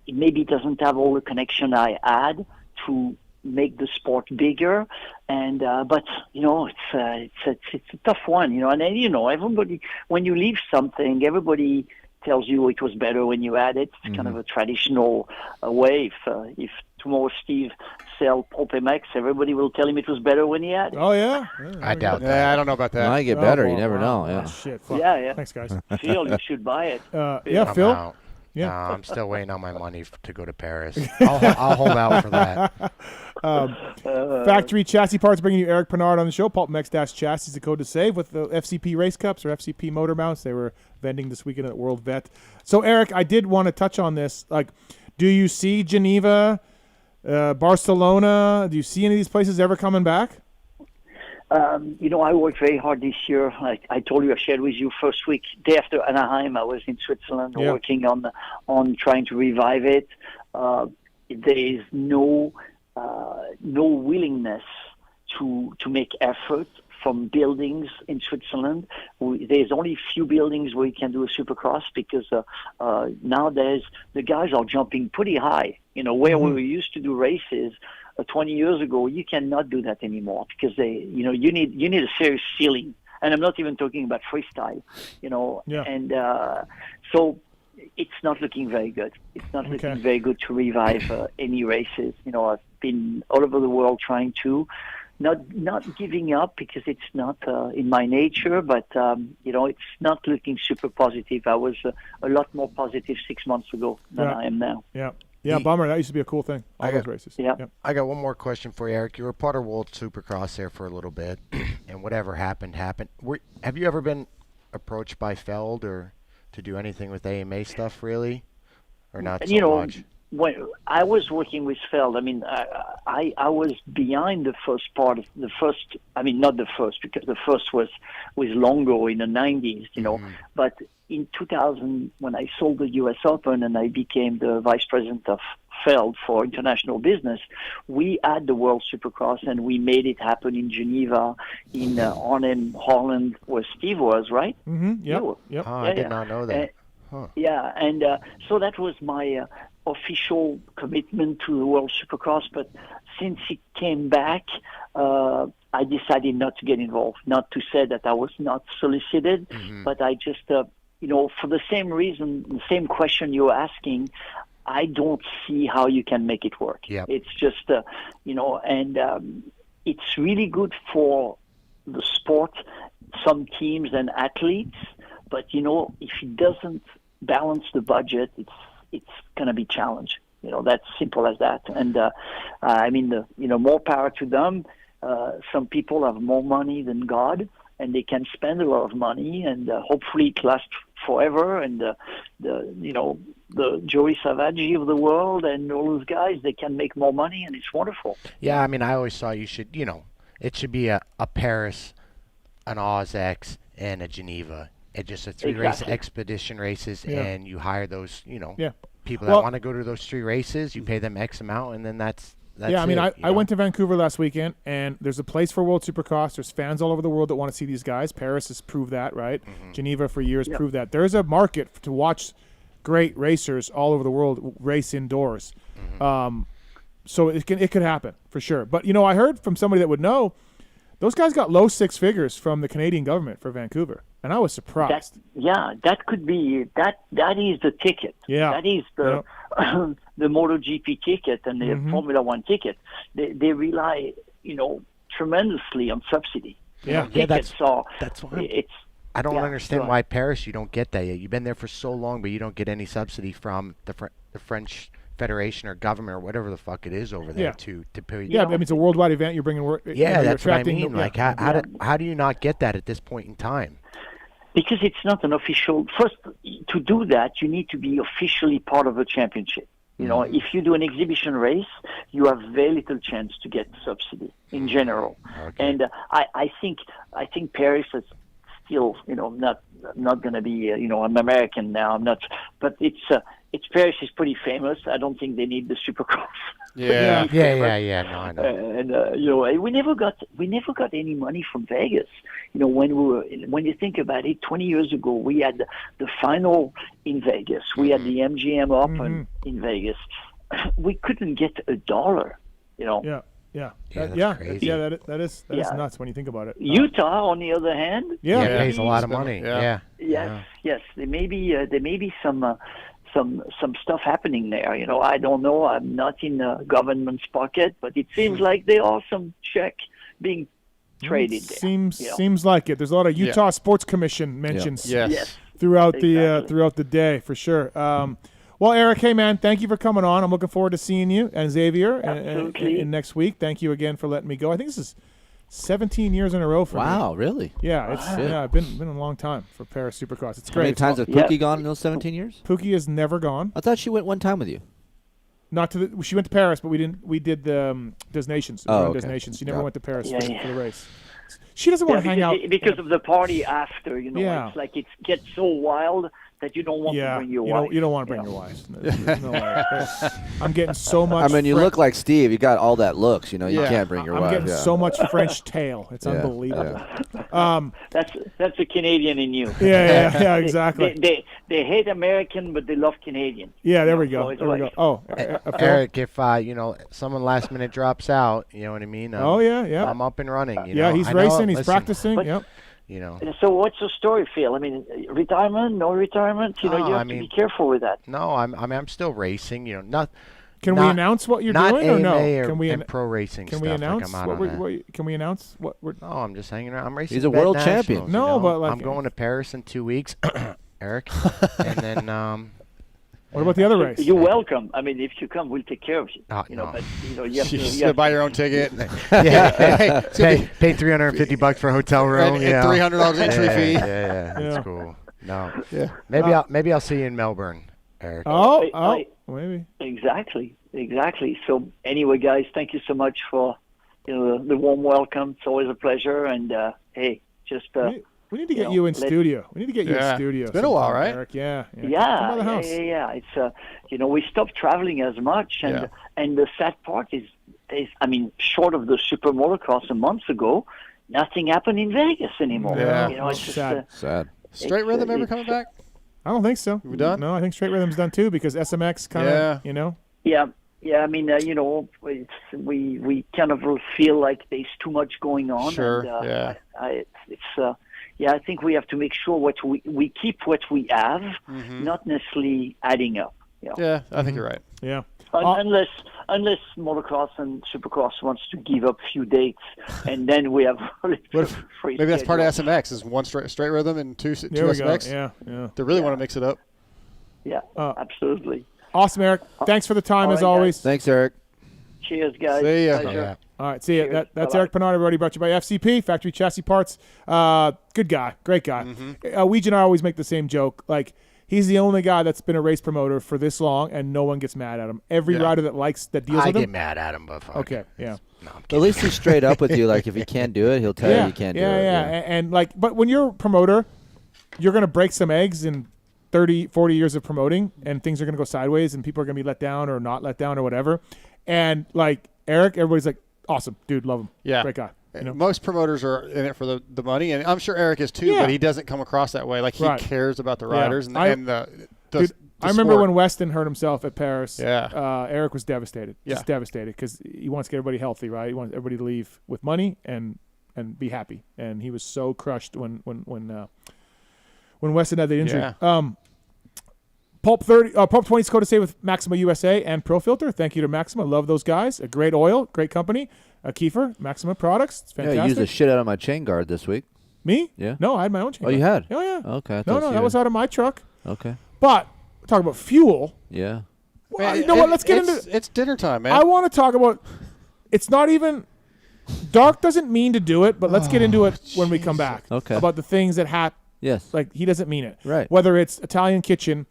It maybe doesn't have all the connection I had to make the sport bigger, but it's a tough one, and then, everybody, when you leave something, everybody tells you it was better when you had it. It's kind of a traditional way. If tomorrow Steve sell PulpMX, everybody will tell him it was better when he had it. Oh yeah, I doubt that. Yeah, I don't know about that. It might get better. You never know. Yeah. Shit. Fuck. Yeah. Thanks, guys. Phil, you should buy it. Phil. Out. Yeah. No, I'm still waiting on my money to go to Paris. I'll hold out for that. Factory Chassis Parts bringing you Eric Peronnard on the show. PulpMX-Chassis is the code to save with the FCP race cups or FCP motor mounts. They were vending this weekend at World Vet. So, Eric, I did want to touch on this. Like, do you see Geneva, Barcelona? Do you see any of these places ever coming back? I worked very hard this year. I told you, I shared with you first week, day after Anaheim, I was in Switzerland working on trying to revive it. There is no willingness to make effort from buildings in Switzerland. There's only a few buildings where you can do a Supercross because nowadays the guys are jumping pretty high. Where we used to do races 20 years ago, you cannot do that anymore because you need a serious ceiling. And I'm not even talking about freestyle, and so it's not looking very good. It's not looking very good to revive any races. I've been all over the world trying to, not giving up because it's not in my nature, but it's not looking super positive. I was a lot more positive 6 months ago than I am now. Yeah, bummer. That used to be a cool thing. All those races. Yeah. I got one more question for you, Eric. You were part of World Supercross there for a little bit, and whatever happened. Have you ever been approached by Feld or to do anything with AMA stuff, really, or not so much? When I was working with Feld, I was behind the first part of the first. Not the first because the first was Longo in the 90s, but in 2000, when I sold the U.S. Open and I became the vice president of Feld for international business, we had the World Supercross and we made it happen in Geneva, in Arnhem, Holland, where Steve was, right? Mm-hmm. Yep. I did not know that. Yeah, and so that was my official commitment to the World Supercross. But since it came back, I decided not to get involved. Not to say that I was not solicited, but I just, for the same reason, the same question you're asking, I don't see how you can make it work. Yep. It's just, and it's really good for the sport, some teams and athletes, but, if it doesn't balance the budget, it's going to be challenged. That's simple as that. And, more power to them. Some people have more money than God, and they can spend a lot of money, and hopefully it lasts forever. And the Joey Savaggi of the world and all those guys, they can make more money, and it's wonderful. Yeah, I always thought you should, it should be a Paris, an Oz X, and a Geneva. It's just a 3-race expedition races, and you hire those, people that want to go to those 3 races. You pay them X amount, and then that's That's I mean, it, I went to Vancouver last weekend, and there's a place for World Supercross. There's fans all over the world that want to see these guys. Paris has proved that, right? Mm-hmm. Geneva for years proved that. There's a market to watch great racers all over the world race indoors. Mm-hmm. So it could happen for sure. But, I heard from somebody that would know, those guys got low six figures from the Canadian government for Vancouver, and I was surprised. That could be that is the ticket. Yeah, that is the the MotoGP ticket and the Formula One ticket. They rely, tremendously on subsidy. Yeah, that's why I don't understand why Paris you don't get that yet. You've been there for so long, but you don't get any subsidy from the French Federation or government or whatever the fuck it is over there to pay. Yeah, I mean, it's a worldwide event. You're bringing that's what I mean. Like, how do you not get that at this point in time? Because it's not an official. First, to do that, you need to be officially part of a championship. If you do an exhibition race, you have very little chance to get subsidy in general. Okay. And I think Paris is still, not going to be, I'm American now. I'm not, but it's Paris is pretty famous. I don't think they need the Supercross. Yeah. No, I know. And we never got any money from Vegas. When you think about it, 20 years ago we had the final in Vegas. We had the MGM Open in Vegas. We couldn't get $1. Yeah. That's crazy. That is nuts when you think about it. Utah, on the other hand, it pays a lot of money. Yes. There may be some stuff happening there. I don't know. I'm not in the government's pocket, but it seems like there are some check being traded there. Seems like it. There's a lot of Utah Sports Commission mentions throughout the day for sure. Well, Eric, hey man, thank you for coming on. I'm looking forward to seeing you and Xavier in next week. Thank you again for letting me go. I think this is 17 years in a row for me. Wow, really? Yeah, it's been a long time for Paris Supercross. It's great. How many times has Pookie gone in those 17 years? Pookie has never gone. I thought she went one time with you. She went to Paris, but we didn't. We did the Des Nations. Okay. Des Nations. She never went to Paris for the race. She doesn't want to hang out because of the party after. It's like it gets so wild that you don't want to bring your wife. You don't want to bring your wife. There's no way. I'm getting so much. I mean, you look like Steve. You got all that looks. You can't bring your wife. I'm getting so much French tail. It's unbelievable. That's a Canadian in you. Yeah, exactly. They hate American, but they love Canadian. Yeah, there we go. Oh, Eric, if someone last minute drops out, you know what I mean? Yeah. I'm up and running. He's racing. He's practicing. Yep. So what's the story, Phil? I mean, retirement, no retirement? You have to be careful with that. No, I'm still racing. Can we announce what you're doing or no? Can we pro racing? Can we announce can we announce what we're? No, I'm just hanging around. I'm racing. He's a world champion. No, but I'm going to Paris in 2 weeks, Eric, and then. What about the other race? You're welcome. I mean, if you come, we'll take care of you. No. But you have to buy your own ticket. Pay $350 for a hotel room. And $300 entry fee. Yeah, that's cool. No, yeah. Maybe I'll see you in Melbourne, Eric. Oh, maybe. Exactly. So anyway, guys, thank you so much for the warm welcome. It's always a pleasure. And hey, just. We need to get you in studio. We need to get you in studio. It's been a while, right? Eric. Yeah. Come by the house. Yeah. It's we stopped traveling as much, and the sad part is short of the Super Motocross a month ago, nothing happened in Vegas anymore. Yeah. It's just sad. Straight Rhythm ever coming back? I don't think so. We done? No, I think Straight Rhythm's done too because SMX kind of, Yeah, I mean, we kind of feel like there's too much going on. Sure. And, I think we have to make sure we keep what we have, not necessarily adding up. Yeah, I think you're right. Yeah. Unless motocross and supercross wants to give up a few dates, and then we have free. Maybe that's part of SMX is one straight rhythm and two SMX. Yeah. They really want to mix it up. Yeah, absolutely. Awesome, Eric. Thanks for the time as always. Guys. Thanks, Eric. Cheers, guys. See ya. Pleasure. All right, see ya. That's Eric Peronnard, everybody. Brought to you by FCP, Factory Chassis Parts. Good guy, great guy. Weege and I always make the same joke. Like, he's the only guy that's been a race promoter for this long, and no one gets mad at him. Every rider that deals with him. I get mad at him, but fuck. Okay, yeah. No, at least he's straight up with you. Like, if you can't do it, he'll tell you can't do it. And but when you're a promoter, you're going to break some eggs in 30, 40 years of promoting, and things are going to go sideways, and people are going to be let down or not let down or whatever. And, Eric, everybody's like, awesome, dude, love him. Yeah. Great guy. Most promoters are in it for the money, and I'm sure Eric is too, but he doesn't come across that way. Like, he cares about the riders and the dude, I remember when Weston hurt himself at Paris. Yeah. Eric was devastated. Just devastated because he wants to get everybody healthy, right? He wants everybody to leave with money and be happy. And he was so crushed when Weston had the injury. Yeah. Pulp 20's code to save with Maxima USA and ProFilter. Thank you to Maxima. Love those guys. A great oil, great company. Keefer, Maxima products. It's fantastic. Yeah, I used the shit out of my chain guard this week. Me? Yeah. No, I had my own chain guard. Oh, you had? Oh, yeah. Okay. No, that was out of my truck. Okay. But talk about fuel. Yeah. Well, you know what? Let's get into it's dinner time, man. I want to talk about. It's not even. Dark doesn't mean to do it, but let's get into it when we come back. Okay. About the things that happen. Yes. Like, he doesn't mean it. Right. Whether it's Italian kitchen,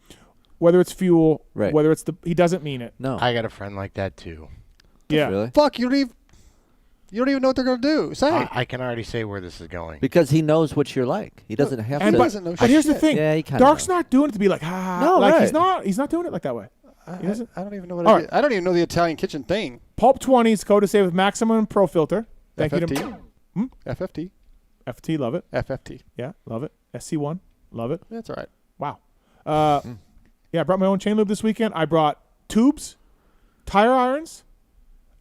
whether it's fuel, right. whether it's he doesn't mean it. No. I got a friend like that too. Yeah. Really? Fuck, you don't even know what they're going to do. Say. I can already say where this is going. Because he knows what you're like. He doesn't have to. doesn't know but here's the thing. Yeah, he Dark's not doing it to be like, no, like, right. He's not doing it like that way. He doesn't. I don't even know what it is. I don't even know the Italian kitchen thing. Pulp 20's code to save with Maximum Pro Filter. Thank FFT. you to FFT. FT, love it. FFT. Yeah, love it. SC1, love it. That's all right. Wow. Yeah, I brought my own chain lube this weekend. I brought tubes, tire irons.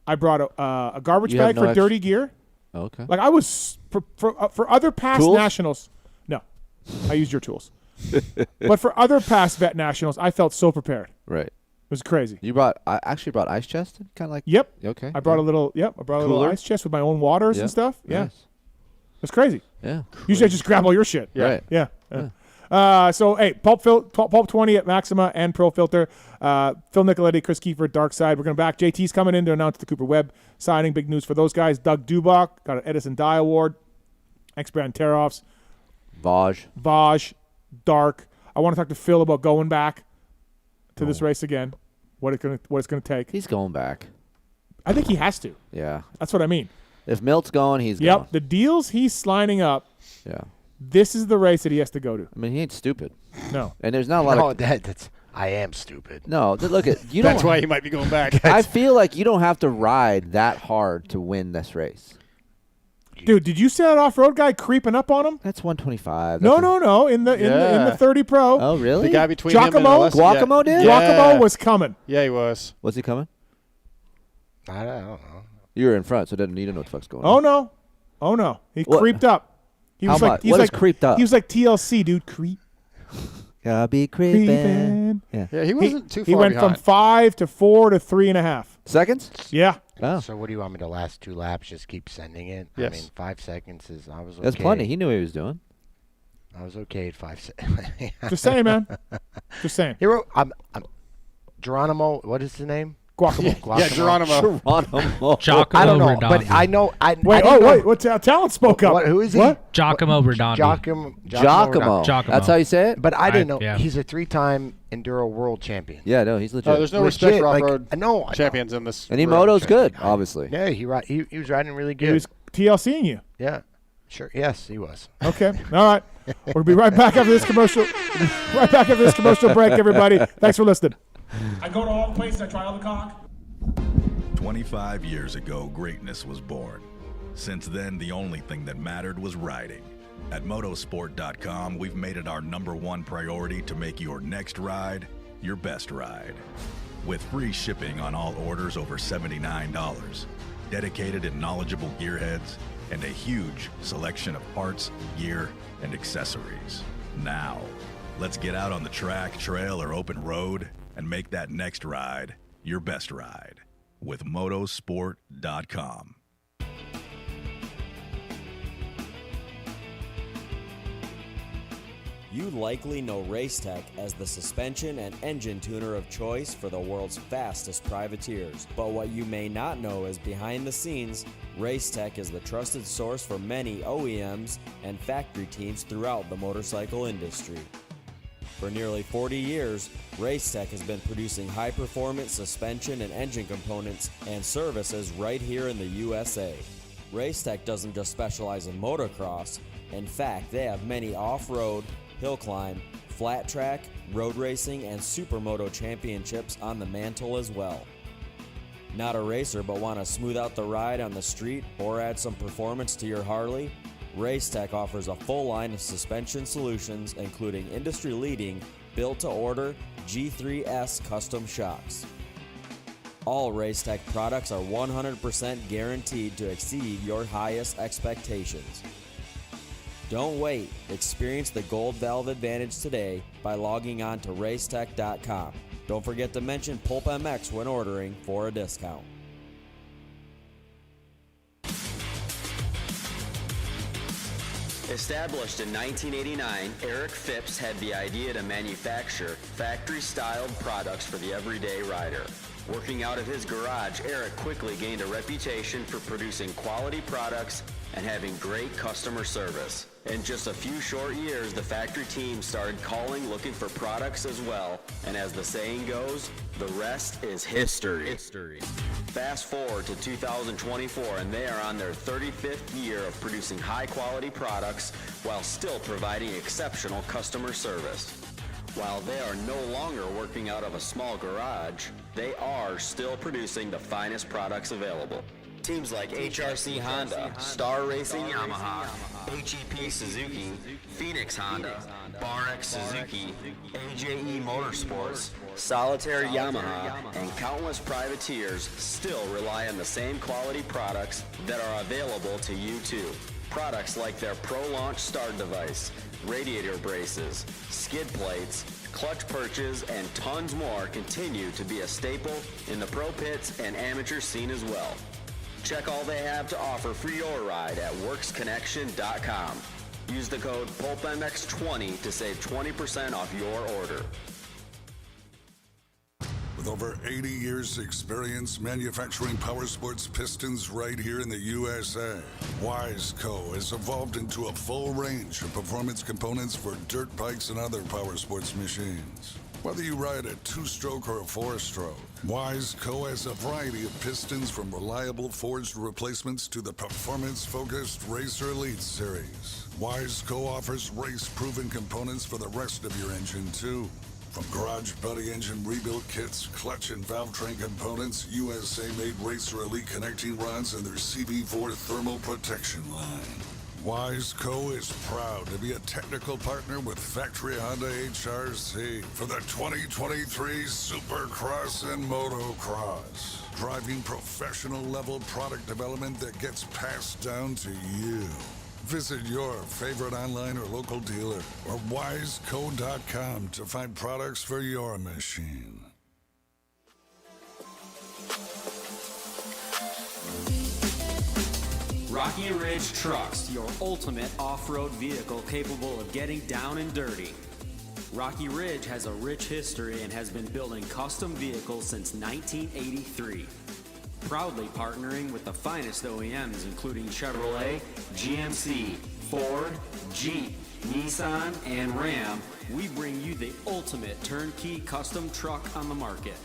I brought a garbage bag for dirty gear. Okay. Like, I was for other past tools? nationals. No, I used your tools. But for other past vet nationals, I felt so prepared. Right. It was crazy. I actually brought ice chest, kind of like. Yep. Okay. I brought a little. Yep. I brought a little ice chest with my own waters and stuff. Yeah. Nice. It's crazy. Yeah. Usually I just grab all your shit. Yeah. Right. Yeah. So, hey, Pulp 20 at Maxima and Pro Filter. Phil Nicoletti, Kris Keefer, Darkside. We're going back. JT's coming in to announce the Cooper Webb signing. Big news for those guys. Doug Dubach got an Edison Dye Award. X-Brand Tear-Offs. Vaj. Dark. I want to talk to Phil about going back to this race again. What it's going to take. He's going back. I think he has to. Yeah. That's what I mean. If Milt's going, he's going. Yep. The deals he's lining up. Yeah. This is the race that he has to go to. I mean, he ain't stupid. No. And there's not a lot of. That's. I am stupid. No, look at you. That's why he might be going back. I feel like you don't have to ride that hard to win this race. Dude, did you see that off-road guy creeping up on him? That's 125. No. In the 30 Pro. Oh, really? The guy between him and Guacamo did? Guacamo was coming. Yeah, he was. Was he coming? I don't know. You were in front, so you didn't know what the fuck's going on. Oh no. He creeped up. He was like, what is creeped up? He was like TLC, dude. Creep. Gotta be creeping. Yeah, he wasn't too far He went behind. from 5 to 4 to 3.5 seconds. Yeah. Oh. So what do you want me to last 2 laps? Just keep sending it? Yes. I mean, 5 seconds is. I was okay. That's plenty. He knew what he was doing. I was okay at 5 seconds. Just saying, man. Just saying. Hero, I'm Geronimo. What is his name? Guacamo. Yeah, Geronimo. Giacomo I don't know, Redondo. but I know. Wait. What Talon spoke up? Who is he? What? Giacomo Redondo. Giacomo. That's how you say it? But I didn't know. Yeah. He's a 3-time Enduro world champion. Yeah, no, he's legit. There's no respect for off-road no, champions in this. And Emoto's good, obviously. Yeah, he was riding really good. He was TLCing you. Yeah. Sure. Yes, he was. Okay. All right. We'll be right back after this commercial. Break, everybody. Thanks for listening. I go to all the places. I try all the cock. 25 years ago, greatness was born. Since then, the only thing that mattered was riding. At motosport.com, we've made it our #1 priority to make your next ride your best ride. With free shipping on all orders over $79, dedicated and knowledgeable gearheads, and a huge selection of parts, gear, and accessories. Now, let's get out on the track, trail, or open road and make that next ride your best ride with motosport.com. You likely know Racetech as the suspension and engine tuner of choice for the world's fastest privateers. But what you may not know is behind the scenes, Racetech is the trusted source for many OEMs and factory teams throughout the motorcycle industry. For nearly 40 years, Racetech has been producing high-performance suspension and engine components and services right here in the USA. Racetech doesn't just specialize in motocross. In fact, they have many off-road, hill climb, flat track, road racing, and supermoto championships on the mantle as well. Not a racer but want to smooth out the ride on the street or add some performance to your Harley? Racetech offers a full line of suspension solutions including industry-leading built-to-order G3S custom shocks. All Racetech products are 100% guaranteed to exceed your highest expectations. Don't wait. Experience the Gold Valve Advantage today by logging on to racetech.com. Don't forget to mention PulpMX when ordering for a discount. Established in 1989, Eric Phipps had the idea to manufacture factory-styled products for the everyday rider. Working out of his garage, Eric quickly gained a reputation for producing quality products and having great customer service. In just a few short years, the factory team started calling looking for products as well, and as the saying goes, the rest is history. Fast forward to 2024, and they are on their 35th year of producing high-quality products while still providing exceptional customer service. While they are no longer working out of a small garage, they are still producing the finest products available. Teams like HRC Honda, Star Racing Yamaha, HEP Suzuki, Phoenix Honda, BarX Suzuki, AJE Motorsports, Solitaire Yamaha, and countless privateers still rely on the same quality products that are available to you too. Products like their Pro Launch start device, radiator braces, skid plates, clutch perches, and tons more continue to be a staple in the pro pits and amateur scene as well. Check all they have to offer for your ride at WorksConnection.com. Use the code PulpMX20 to save 20% off your order. With over 80 years experience manufacturing power sports pistons right here in the USA, Wiseco has evolved into a full range of performance components for dirt bikes and other power sports machines. Whether you ride a 2-stroke or a 4-stroke, Wiseco has a variety of pistons from reliable forged replacements to the performance-focused Racer Elite series. Wiseco offers race-proven components for the rest of your engine too. From garage buddy engine rebuild kits, clutch and valve train components, USA-made Racer Elite connecting rods, and their CB4 thermal protection line. Wiseco is proud to be a technical partner with Factory Honda HRC for the 2023 Supercross and Motocross, driving professional-level product development that gets passed down to you. Visit your favorite online or local dealer or wiseco.com to find products for your machine. Rocky Ridge Trucks, your ultimate off-road vehicle capable of getting down and dirty. Rocky Ridge has a rich history and has been building custom vehicles since 1983. Proudly partnering with the finest OEMs including Chevrolet, GMC, Ford, Jeep, Nissan, and Ram, we bring you the ultimate turnkey custom truck on the market.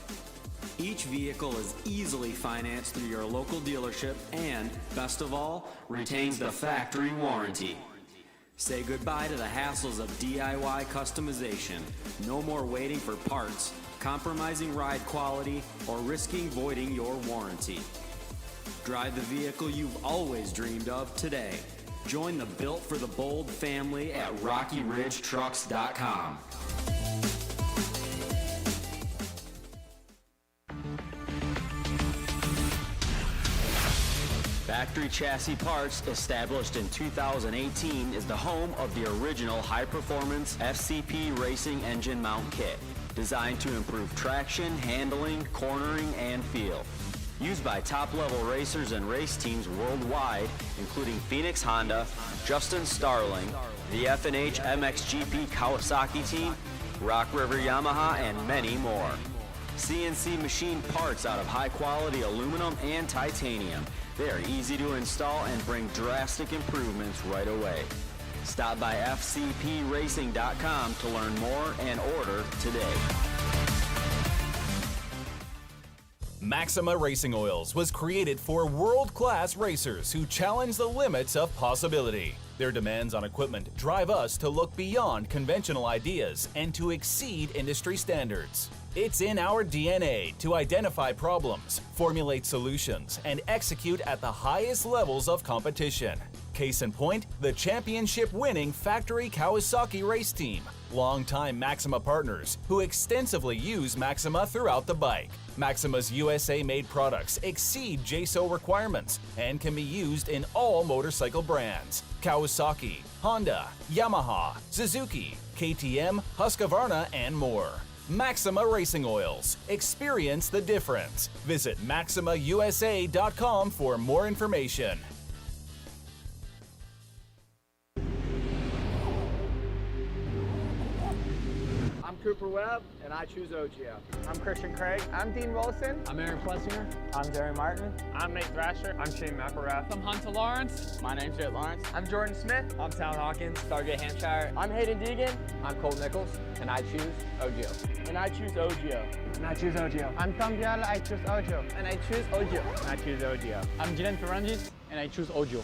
Each vehicle is easily financed through your local dealership and, best of all, retains the factory warranty. Say goodbye to the hassles of DIY customization. No more waiting for parts, compromising ride quality, or risking voiding your warranty. Drive the vehicle you've always dreamed of today. Join the Built for the Bold family at RockyRidgeTrucks.com. Factory Chassis Parts, established in 2018, is the home of the original high-performance FCP racing engine mount kit, designed to improve traction, handling, cornering, and feel. Used by top-level racers and race teams worldwide, including Phoenix Honda, Justin Starling, the F&H MXGP Kawasaki team, Rock River Yamaha, and many more. CNC machined parts out of high-quality aluminum and titanium. They are easy to install and bring drastic improvements right away. Stop by FCPRacing.com to learn more and order today. Maxima Racing Oils was created for world-class racers who challenge the limits of possibility. Their demands on equipment drive us to look beyond conventional ideas and to exceed industry standards. It's in our DNA to identify problems, formulate solutions, and execute at the highest levels of competition. Case in point, the championship-winning Factory Kawasaki race team, longtime Maxima partners who extensively use Maxima throughout the bike. Maxima's USA-made products exceed JSO requirements and can be used in all motorcycle brands: Kawasaki, Honda, Yamaha, Suzuki, KTM, Husqvarna, and more. Maxima Racing Oils. Experience the difference. Visit MaximaUSA.com for more information. I'm Cooper Webb, and I choose OGO. I'm Christian Craig. I'm Dean Wilson. I'm Aaron Plessinger. I'm Jerry Martin. I'm Nate Thrasher. I'm Shane McElrath. I'm Hunter Lawrence. My name's Jett Lawrence. I'm Jordan Smith. I'm Tal Hawkins. Stargate Hampshire. I'm Hayden Deegan. I'm Colt Nichols, and I choose OGO. And I choose OGO. And I choose OGO. I'm Tom Diallo. I choose OGO. And I choose OGO. And I choose OGO. I'm Glen Ferrandis, and I choose OGO.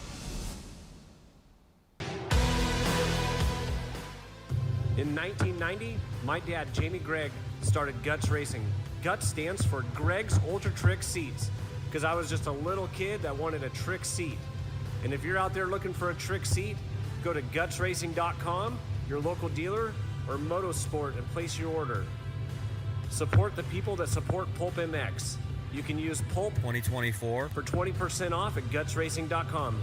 In 1990, my dad, Jamie Gregg, started Guts Racing. Guts stands for Gregg's Ultra Trick Seats, because I was just a little kid that wanted a trick seat. And if you're out there looking for a trick seat, go to gutsracing.com, your local dealer, or Motosport and place your order. Support the people that support PulpMX. You can use Pulp 2024 for 20% off at gutsracing.com.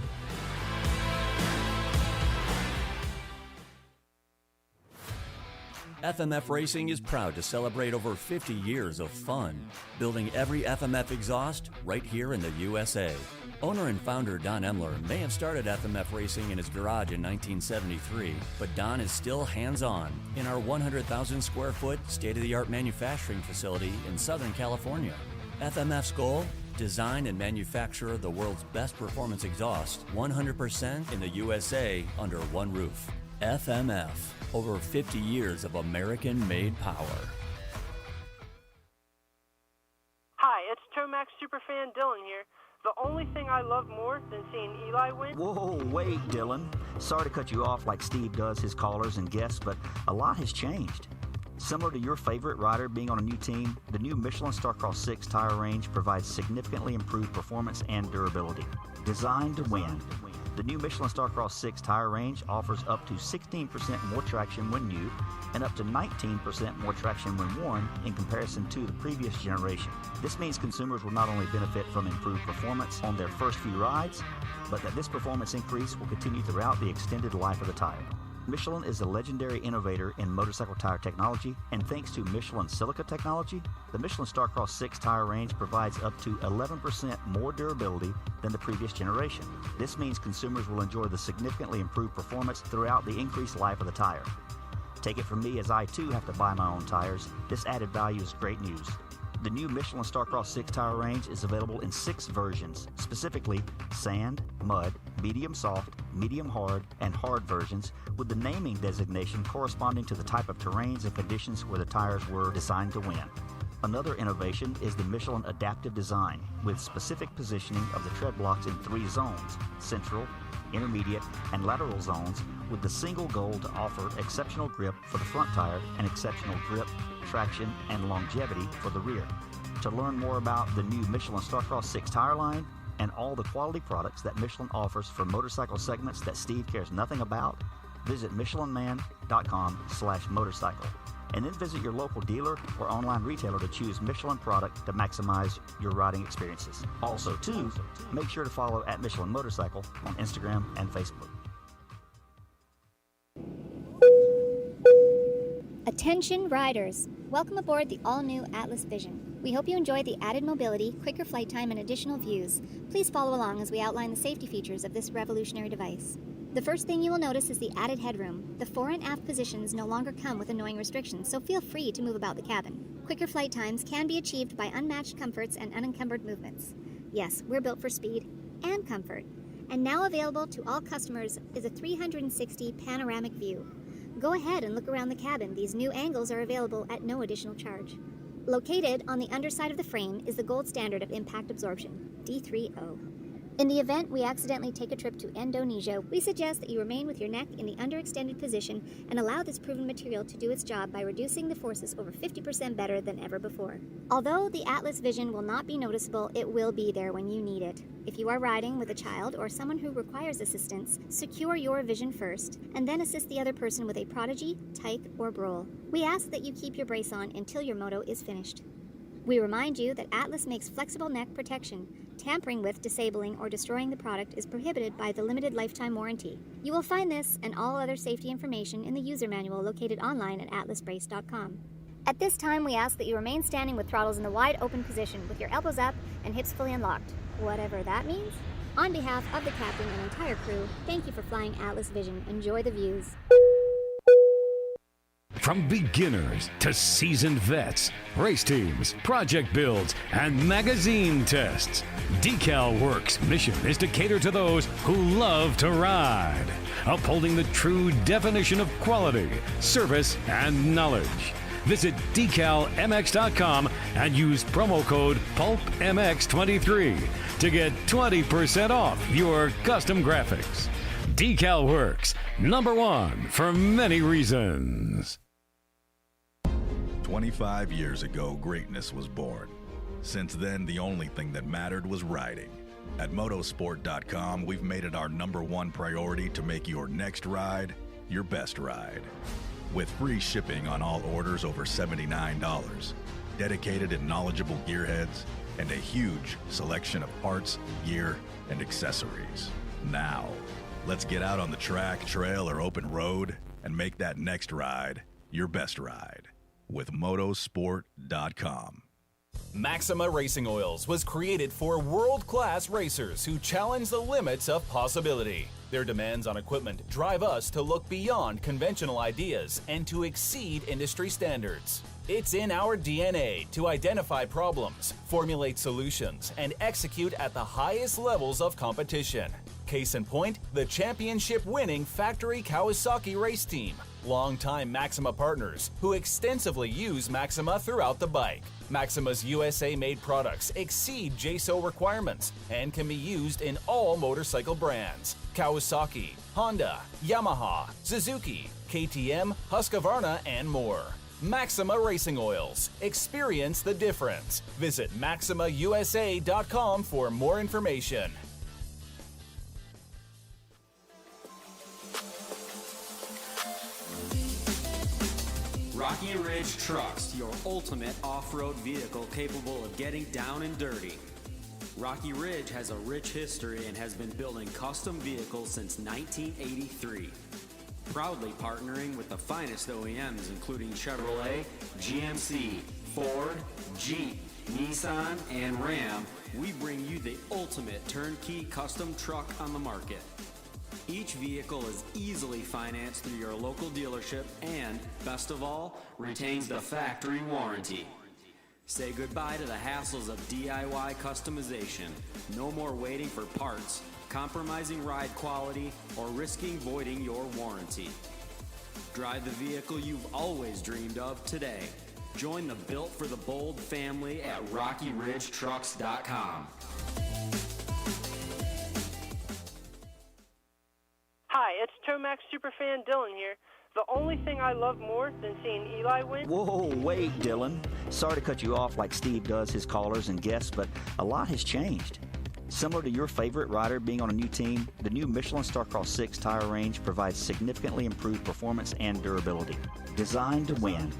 FMF Racing is proud to celebrate over 50 years of fun, building every FMF exhaust right here in the USA. Owner and founder Don Emler may have started FMF Racing in his garage in 1973, but Don is still hands-on in our 100,000 square foot state-of-the-art manufacturing facility in Southern California. FMF's goal? Design and manufacture the world's best performance exhaust 100% in the USA under one roof. FMF. Over 50 years of American-made power. Hi, it's Tomax superfan Dylan here. The only thing I love more than seeing Eli win... Whoa, wait, Dylan. Sorry to cut you off like Steve does his callers and guests, but a lot has changed. Similar to your favorite rider being on a new team, the new Michelin Starcross 6 tire range provides significantly improved performance and durability. Designed to win. The new Michelin Starcross 6 tire range offers up to 16% more traction when new and up to 19% more traction when worn in comparison to the previous generation. This means consumers will not only benefit from improved performance on their first few rides, but that this performance increase will continue throughout the extended life of the tire. Michelin is a legendary innovator in motorcycle tire technology, and thanks to Michelin silica technology, the Michelin Starcross 6 tire range provides up to 11% more durability than the previous generation. This means consumers will enjoy the significantly improved performance throughout the increased life of the tire. Take it from me, as I too have to buy my own tires, this added value is great news. The new Michelin Starcross 6 tire range is available in 6 versions, specifically sand, mud, medium soft, medium hard, and hard versions, with the naming designation corresponding to the type of terrains and conditions where the tires were designed to win. Another innovation is the Michelin adaptive design, with specific positioning of the tread blocks in 3 zones: central, intermediate, and lateral zones, with the single goal to offer exceptional grip for the front tire and exceptional grip, traction, and longevity for the rear. To learn more about the new Michelin Starcross 6 tire line and all the quality products that Michelin offers for motorcycle segments that Steve cares nothing about, visit michelinman.com/motorcycle. And then visit your local dealer or online retailer to choose Michelin product to maximize your riding experiences. Also, too, make sure to follow at Michelin Motorcycle on Instagram and Facebook. Attention riders! Welcome aboard the all-new Atlas Vision. We hope you enjoy the added mobility, quicker flight time, and additional views. Please follow along as we outline the safety features of this revolutionary device. The first thing you will notice is the added headroom. The fore and aft positions no longer come with annoying restrictions, so feel free to move about the cabin. Quicker flight times can be achieved by unmatched comforts and unencumbered movements. Yes, we're built for speed and comfort. And now available to all customers is a 360 panoramic view. Go ahead and look around the cabin. These new angles are available at no additional charge. Located on the underside of the frame is the gold standard of impact absorption, D3O. In the event we accidentally take a trip to Indonesia, we suggest that you remain with your neck in the underextended position and allow this proven material to do its job by reducing the forces over 50% better than ever before. Although the Atlas Vision will not be noticeable, it will be there when you need it. If you are riding with a child or someone who requires assistance, secure your vision first, and then assist the other person with a Prodigy, Tyke, or Brole. We ask that you keep your brace on until your moto is finished. We remind you that Atlas makes flexible neck protection. Tampering with, disabling, or destroying the product is prohibited by the limited lifetime warranty. You will find this and all other safety information in the user manual located online at atlasbrace.com. At this time, we ask that you remain standing with throttles in the wide open position with your elbows up and hips fully unlocked, whatever that means. On behalf of the captain and entire crew, thank you for flying Atlas Vision. Enjoy the views. From beginners to seasoned vets, race teams, project builds, and magazine tests, Decal Works' mission is to cater to those who love to ride, upholding the true definition of quality, service, and knowledge. Visit decalmx.com and use promo code PulpMX23 to get 20% off your custom graphics. Decal Works, #1 for many reasons. 25 years ago, greatness was born. Since then, the only thing that mattered was riding. At motosport.com, we've made it our #1 priority to make your next ride your best ride. With free shipping on all orders over $79, dedicated and knowledgeable gearheads, and a huge selection of parts, gear, and accessories. Now, let's get out on the track, trail, or open road and make that next ride your best ride with motosport.com. Maxima Racing Oils was created for world-class racers who challenge the limits of possibility. Their demands on equipment drive us to look beyond conventional ideas and to exceed industry standards. It's in our DNA to identify problems, formulate solutions, and execute at the highest levels of competition. Case in point, the championship-winning factory Kawasaki race team, longtime Maxima partners who extensively use Maxima throughout the bike. Maxima's USA-made products exceed JSO requirements and can be used in all motorcycle brands: Kawasaki, Honda, Yamaha, Suzuki, KTM, Husqvarna, and more. Maxima Racing Oils. Experience the difference. Visit MaximaUSA.com for more information. Rocky Ridge Trucks, your ultimate off-road vehicle capable of getting down and dirty. Rocky Ridge has a rich history and has been building custom vehicles since 1983. Proudly partnering with the finest OEMs including Chevrolet, GMC, Ford, Jeep, Nissan, and Ram, we bring you the ultimate turnkey custom truck on the market. Each vehicle is easily financed through your local dealership and, best of all, retains the factory warranty. Say goodbye to the hassles of DIY customization. No more waiting for parts, compromising ride quality, or risking voiding your warranty. Drive the vehicle you've always dreamed of today. Join the Built for the Bold family at RockyRidgeTrucks.com. Hi, it's Tomax Superfan Dylan here. The only thing I love more than seeing Eli win... Whoa, wait, Dylan. Sorry to cut you off like Steve does his callers and guests, but a lot has changed. Similar to your favorite rider being on a new team, the new Michelin Starcross 6 tire range provides significantly improved performance and durability. Designed to win,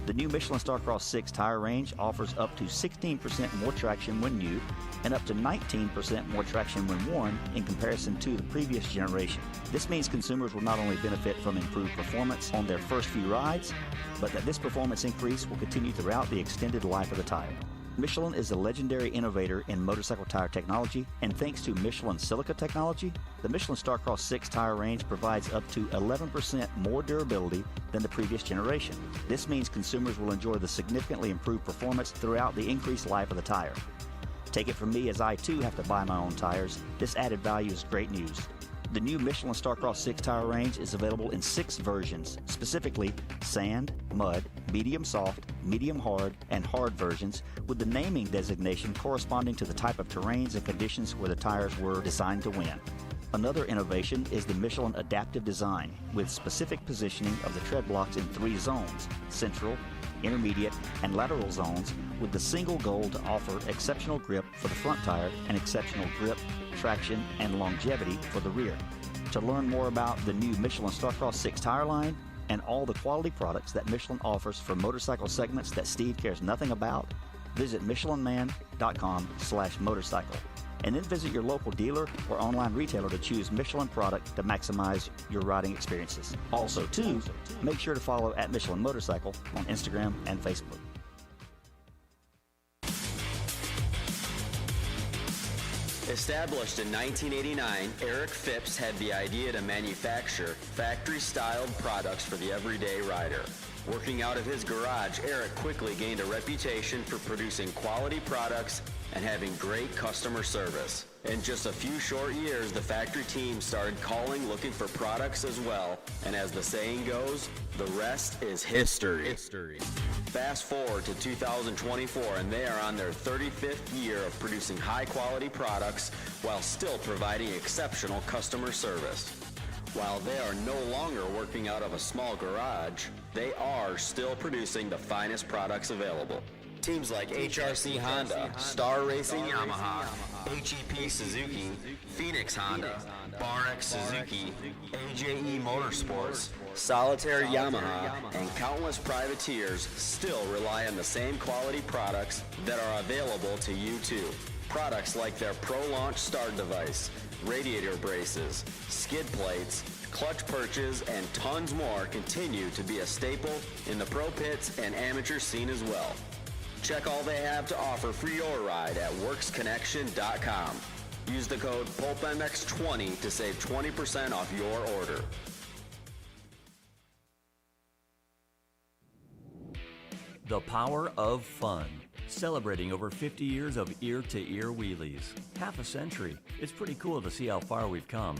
the new Michelin Starcross 6 tire range offers up to 16% more traction when new and up to 19% more traction when worn in comparison to the previous generation. This means consumers will not only benefit from improved performance on their first few rides, but that this performance increase will continue throughout the extended life of the tire. Michelin is a legendary innovator in motorcycle tire technology, and thanks to Michelin silica technology, the Michelin Starcross 6 tire range provides up to 11% more durability than the previous generation. This means consumers will enjoy the significantly improved performance throughout the increased life of the tire. Take it from me, as I too have to buy my own tires, this added value is great news. The new Michelin Starcross 6 tire range is available in 6 versions, specifically sand, mud, medium soft, medium hard, and hard versions, with the naming designation corresponding to the type of terrains and conditions where the tires were designed to win. Another innovation is the Michelin adaptive design, with specific positioning of the tread blocks in 3 zones: central, intermediate, and lateral zones, with the single goal to offer exceptional grip for the front tire and exceptional grip, traction, and longevity for the rear. To learn more about the new Michelin Starcross 6 tire line and all the quality products that Michelin offers for motorcycle segments that Steve cares nothing about, visit michelinman.com/motorcycle. And then visit your local dealer or online retailer to choose Michelin product to maximize your riding experiences. Also, too, make sure to follow at Michelin Motorcycle on Instagram and Facebook. Established in 1989, Eric Phipps had the idea to manufacture factory-styled products for the everyday rider. Working out of his garage, Eric quickly gained a reputation for producing quality products and having great customer service. In just a few short years, the factory team started calling looking for products as well, and as the saying goes, the rest is history. Fast forward to 2024, and they are on their 35th year of producing high-quality products while still providing exceptional customer service. While they are no longer working out of a small garage, they are still producing the finest products available. Teams like HRC Honda, Star Racing Yamaha, HEP Suzuki, Phoenix Honda, Barex Suzuki, AJE Motorsports, Solitaire Yamaha, and countless privateers still rely on the same quality products that are available to you too. Products like their Pro Launch start device, radiator braces, skid plates, clutch perches, and tons more continue to be a staple in the pro pits and amateur scene as well. Check all they have to offer for your ride at worksconnection.com. Use the code PulpMX20 to save 20% off your order. The power of fun. Celebrating over 50 years of ear-to-ear wheelies. Half a century. It's pretty cool to see how far we've come.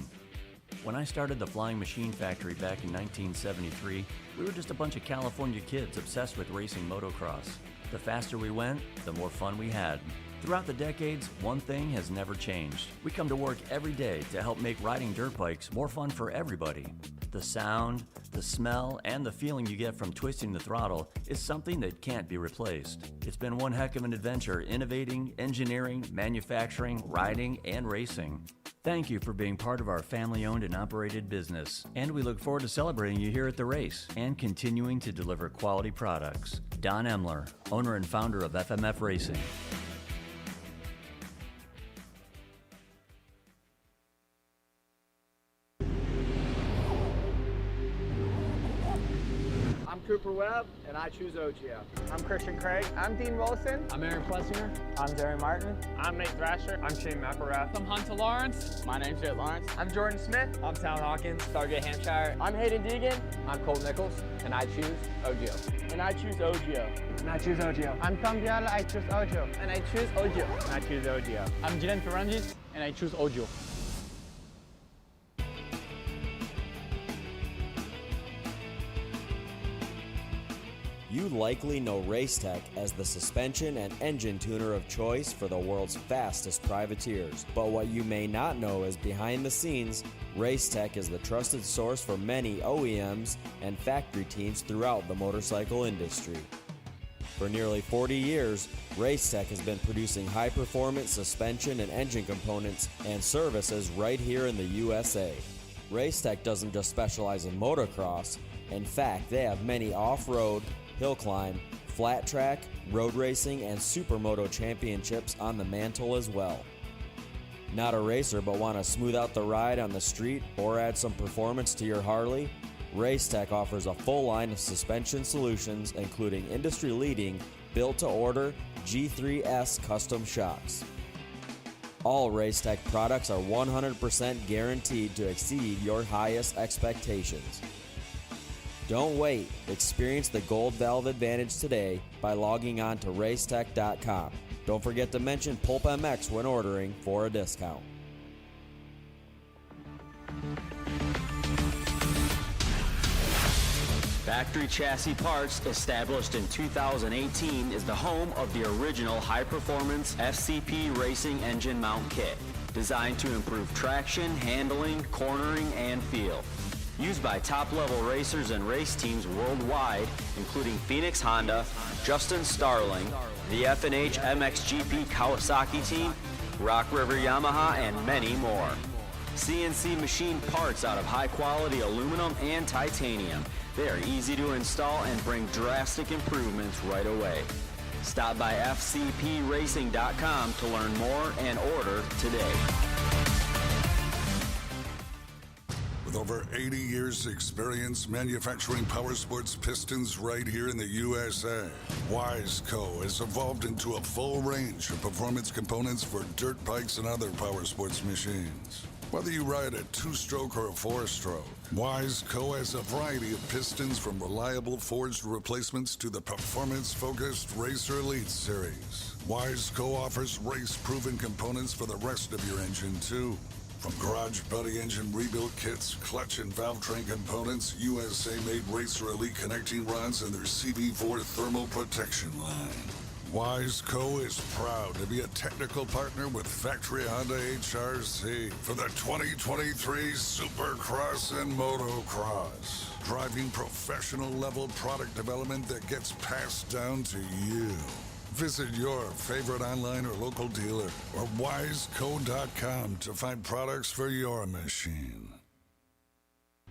When I started the Flying Machine Factory back in 1973, we were just a bunch of California kids obsessed with racing motocross. The faster we went, the more fun we had. Throughout the decades, one thing has never changed. We come to work every day to help make riding dirt bikes more fun for everybody. The sound, the smell, and the feeling you get from twisting the throttle is something that can't be replaced. It's been one heck of an adventure innovating, engineering, manufacturing, riding, and racing. Thank you for being part of our family-owned and operated business, and we look forward to celebrating you here at the race and continuing to deliver quality products. Don Emler, owner and founder of FMF Racing. I'm Cooper Webb, and I choose OGF. I'm Christian Craig. I'm Dean Wilson. I'm Aaron Plessinger. I'm Jerry Martin. I'm Nate Thrasher. I'm Shane McElrath. I'm Hunter Lawrence. My name's Jett Lawrence. I'm Jordan Smith. I'm Tallon Hawkins. Stargate Hampshire. I'm Hayden Deegan. I'm Colt Nichols, and I choose OGO. And I choose OGO. And I choose OGO. I'm Tom Biala, I choose OGO. And I choose OGO. And I choose OGO. I'm Glen Ferrandis, and I choose OGO. You likely know Racetech as the suspension and engine tuner of choice for the world's fastest privateers. But what you may not know is behind the scenes, Racetech is the trusted source for many OEMs and factory teams throughout the motorcycle industry. For nearly 40 years, Racetech has been producing high-performance suspension and engine components and services right here in the USA. Racetech doesn't just specialize in motocross. In fact, they have many off-road, hill climb, flat track, road racing, and supermoto championships on the mantle as well. Not a racer but want to smooth out the ride on the street or add some performance to your Harley? Racetech offers a full line of suspension solutions including industry-leading, built-to-order G3S custom shocks. All Racetech products are 100% guaranteed to exceed your highest expectations. Don't wait. Experience the Gold Valve advantage today by logging on to racetech.com. Don't forget to mention PulpMX when ordering for a discount. Factory Chassis Parts, established in 2018, is the home of the original high-performance FCP racing engine mount kit, designed to improve traction, handling, cornering, and feel. Used by top-level racers and race teams worldwide, including Phoenix Honda, Justin Starling, the F&H MXGP Kawasaki team, Rock River Yamaha, and many more. CNC machined parts out of high-quality aluminum and titanium. They are easy to install and bring drastic improvements right away. Stop by fcpracing.com to learn more and order today. With over 80 years experience manufacturing power sports pistons right here in the USA, Wiseco has evolved into a full range of performance components for dirt bikes and other power sports machines. Whether you ride a 2-stroke or a 4-stroke, Wiseco has a variety of pistons from reliable forged replacements to the performance-focused Racer Elite series. Wiseco offers race-proven components for the rest of your engine, too. From garage buddy engine rebuild kits, clutch and valve train components, USA-made Racer Elite connecting rods, and their CB4 thermal protection line. Wiseco is proud to be a technical partner with Factory Honda HRC for the 2023 Supercross and Motocross, driving professional-level product development that gets passed down to you. Visit your favorite online or local dealer or wiseco.com to find products for your machine.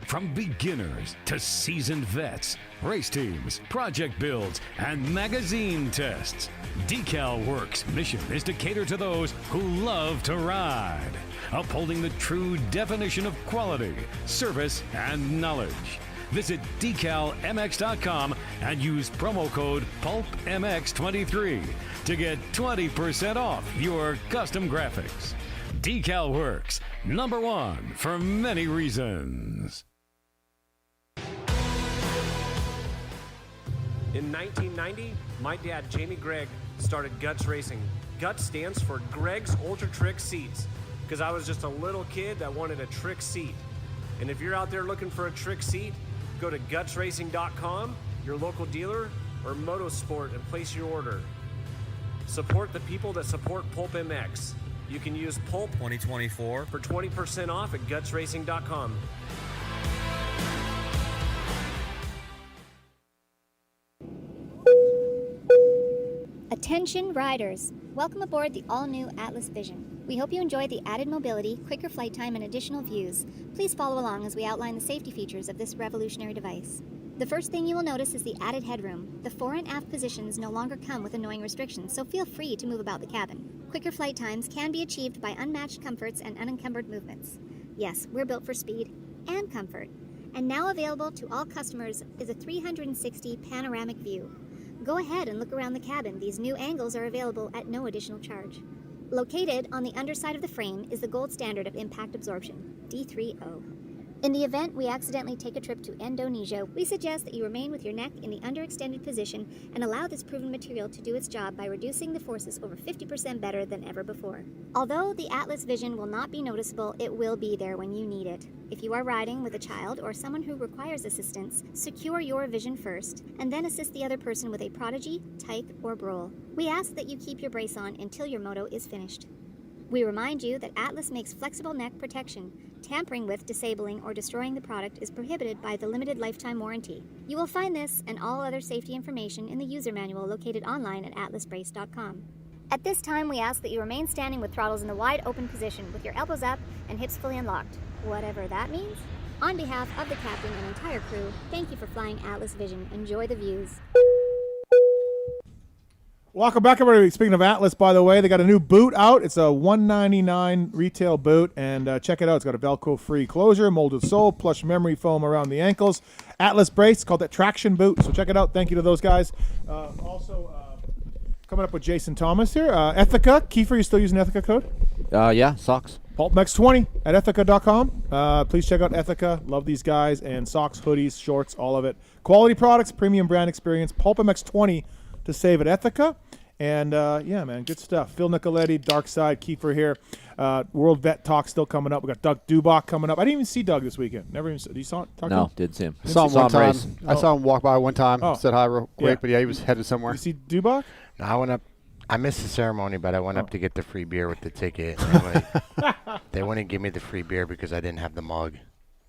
From beginners to seasoned vets, race teams, project builds, and magazine tests, Decal Works' mission is to cater to those who love to ride, upholding the true definition of quality, service, and knowledge. Visit decalmx.com and use promo code PulpMX23 to get 20% off your custom graphics. Decal Works, #1 for many reasons. In 1990, my dad, Jamie Gregg, started Guts Racing. Guts stands for Greg's Ultra Trick Seats, because I was just a little kid that wanted a trick seat. And if you're out there looking for a trick seat, go to gutsracing.com, your local dealer, or Motosport and place your order. Support the people that support PulpMX. You can use Pulp 2024 for 20% off at gutsracing.com. Attention riders! Welcome aboard the all-new Atlas Vision. We hope you enjoy the added mobility, quicker flight time, and additional views. Please follow along as we outline the safety features of this revolutionary device. The first thing you will notice is the added headroom. The fore and aft positions no longer come with annoying restrictions, so feel free to move about the cabin. Quicker flight times can be achieved by unmatched comforts and unencumbered movements. Yes, we're built for speed and comfort. And now available to all customers is a 360 panoramic view. Go ahead and look around the cabin. These new angles are available at no additional charge. Located on the underside of the frame is the gold standard of impact absorption, D3O. In the event we accidentally take a trip to Indonesia, we suggest that you remain with your neck in the underextended position and allow this proven material to do its job by reducing the forces over 50% better than ever before. Although the Atlas Vision will not be noticeable, it will be there when you need it. If you are riding with a child or someone who requires assistance, secure your vision first, and then assist the other person with a Prodigy, Tyke, or Brole. We ask that you keep your brace on until your moto is finished. We remind you that Atlas makes flexible neck protection. Tampering with, disabling, or destroying the product is prohibited by the limited lifetime warranty. You will find this and all other safety information in the user manual located online at atlasbrace.com. At this time, we ask that you remain standing with throttles in the wide open position with your elbows up and hips fully unlocked, whatever that means. On behalf of the captain and entire crew, thank you for flying Atlas Vision. Enjoy the views. Welcome back, everybody. Speaking of Atlas, by the way, they got a new boot out. It's a $199 retail boot, and check it out. It's got a Velcro-free closure, molded sole, plush memory foam around the ankles. Atlas brace, called that traction boot. So check it out. Thank you to those guys. Also, coming up with Jason Thomas here. Ethica. Keefer, you still using Ethica code? Yeah, socks. PulpMX20 at Ethica.com. Please check out Ethica. Love these guys. And socks, hoodies, shorts, all of it. Quality products, premium brand experience. PulpMX20 to save at Ethica. And, yeah, man, good stuff. Phil Nicoletti, Darkside, Keefer here. World Vet Talk still coming up. We got Doug Dubach coming up. I didn't even see Doug this weekend. Never even saw. Did you saw talk to him? No, didn't see him. I saw him one time. I saw him walk by one time. Oh. Said hi real quick, Yeah. but yeah, he was headed somewhere. Did you see Dubach? No, I went up. I missed the ceremony, but I went up to get the free beer with the ticket. They wouldn't give me the free beer because I didn't have the mug,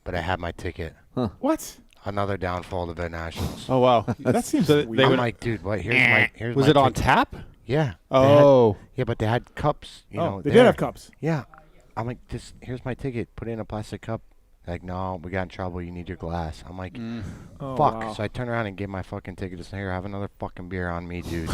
but I had my ticket. Huh. What? Another downfall of the Vet Nationals. Oh wow, that seems so weird. I'm like, dude, what? Here's was my it on ticket. tap? Yeah. Oh. Yeah, but they had cups. You know, They there. did have cups. Yeah. I'm like, here's my ticket. Put it in a plastic cup. Like, no, we got in trouble. You need your glass. I'm like, Oh, fuck. wow. So I turned around and gave my fucking ticket to say, here, have another fucking beer on me, dude.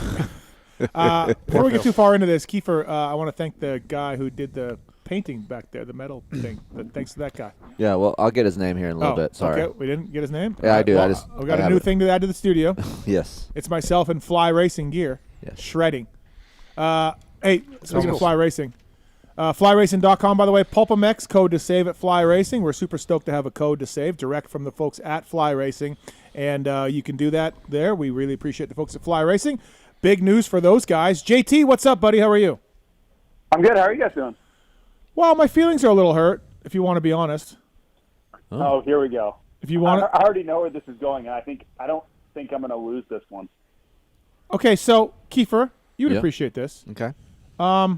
Before we get too far into this, Keefer, I want to thank the guy who did the painting back there, the metal thing. Thanks to that guy. Yeah, well, I'll get his name here in a little bit. Sorry. Okay, we didn't get his name? Yeah, I do. Well, we got a new thing to add to the studio. Yes. It's myself in Fly Racing gear. Yes. Shredding. Hey, speaking of Fly Racing. FlyRacing.com, by the way, PulpMX code to save at Fly Racing. We're super stoked to have a code to save direct from the folks at Fly Racing. And you can do that there. We really appreciate the folks at Fly Racing. Big news for those guys. JT, what's up, buddy? How are you? I'm good. How are you guys doing? Well, my feelings are a little hurt, if you want to be honest. Oh, here we go. If you want, I already know where this is going, and I don't think I'm going to lose this one. Okay, so Keefer, you'd Yep. appreciate this. Okay. How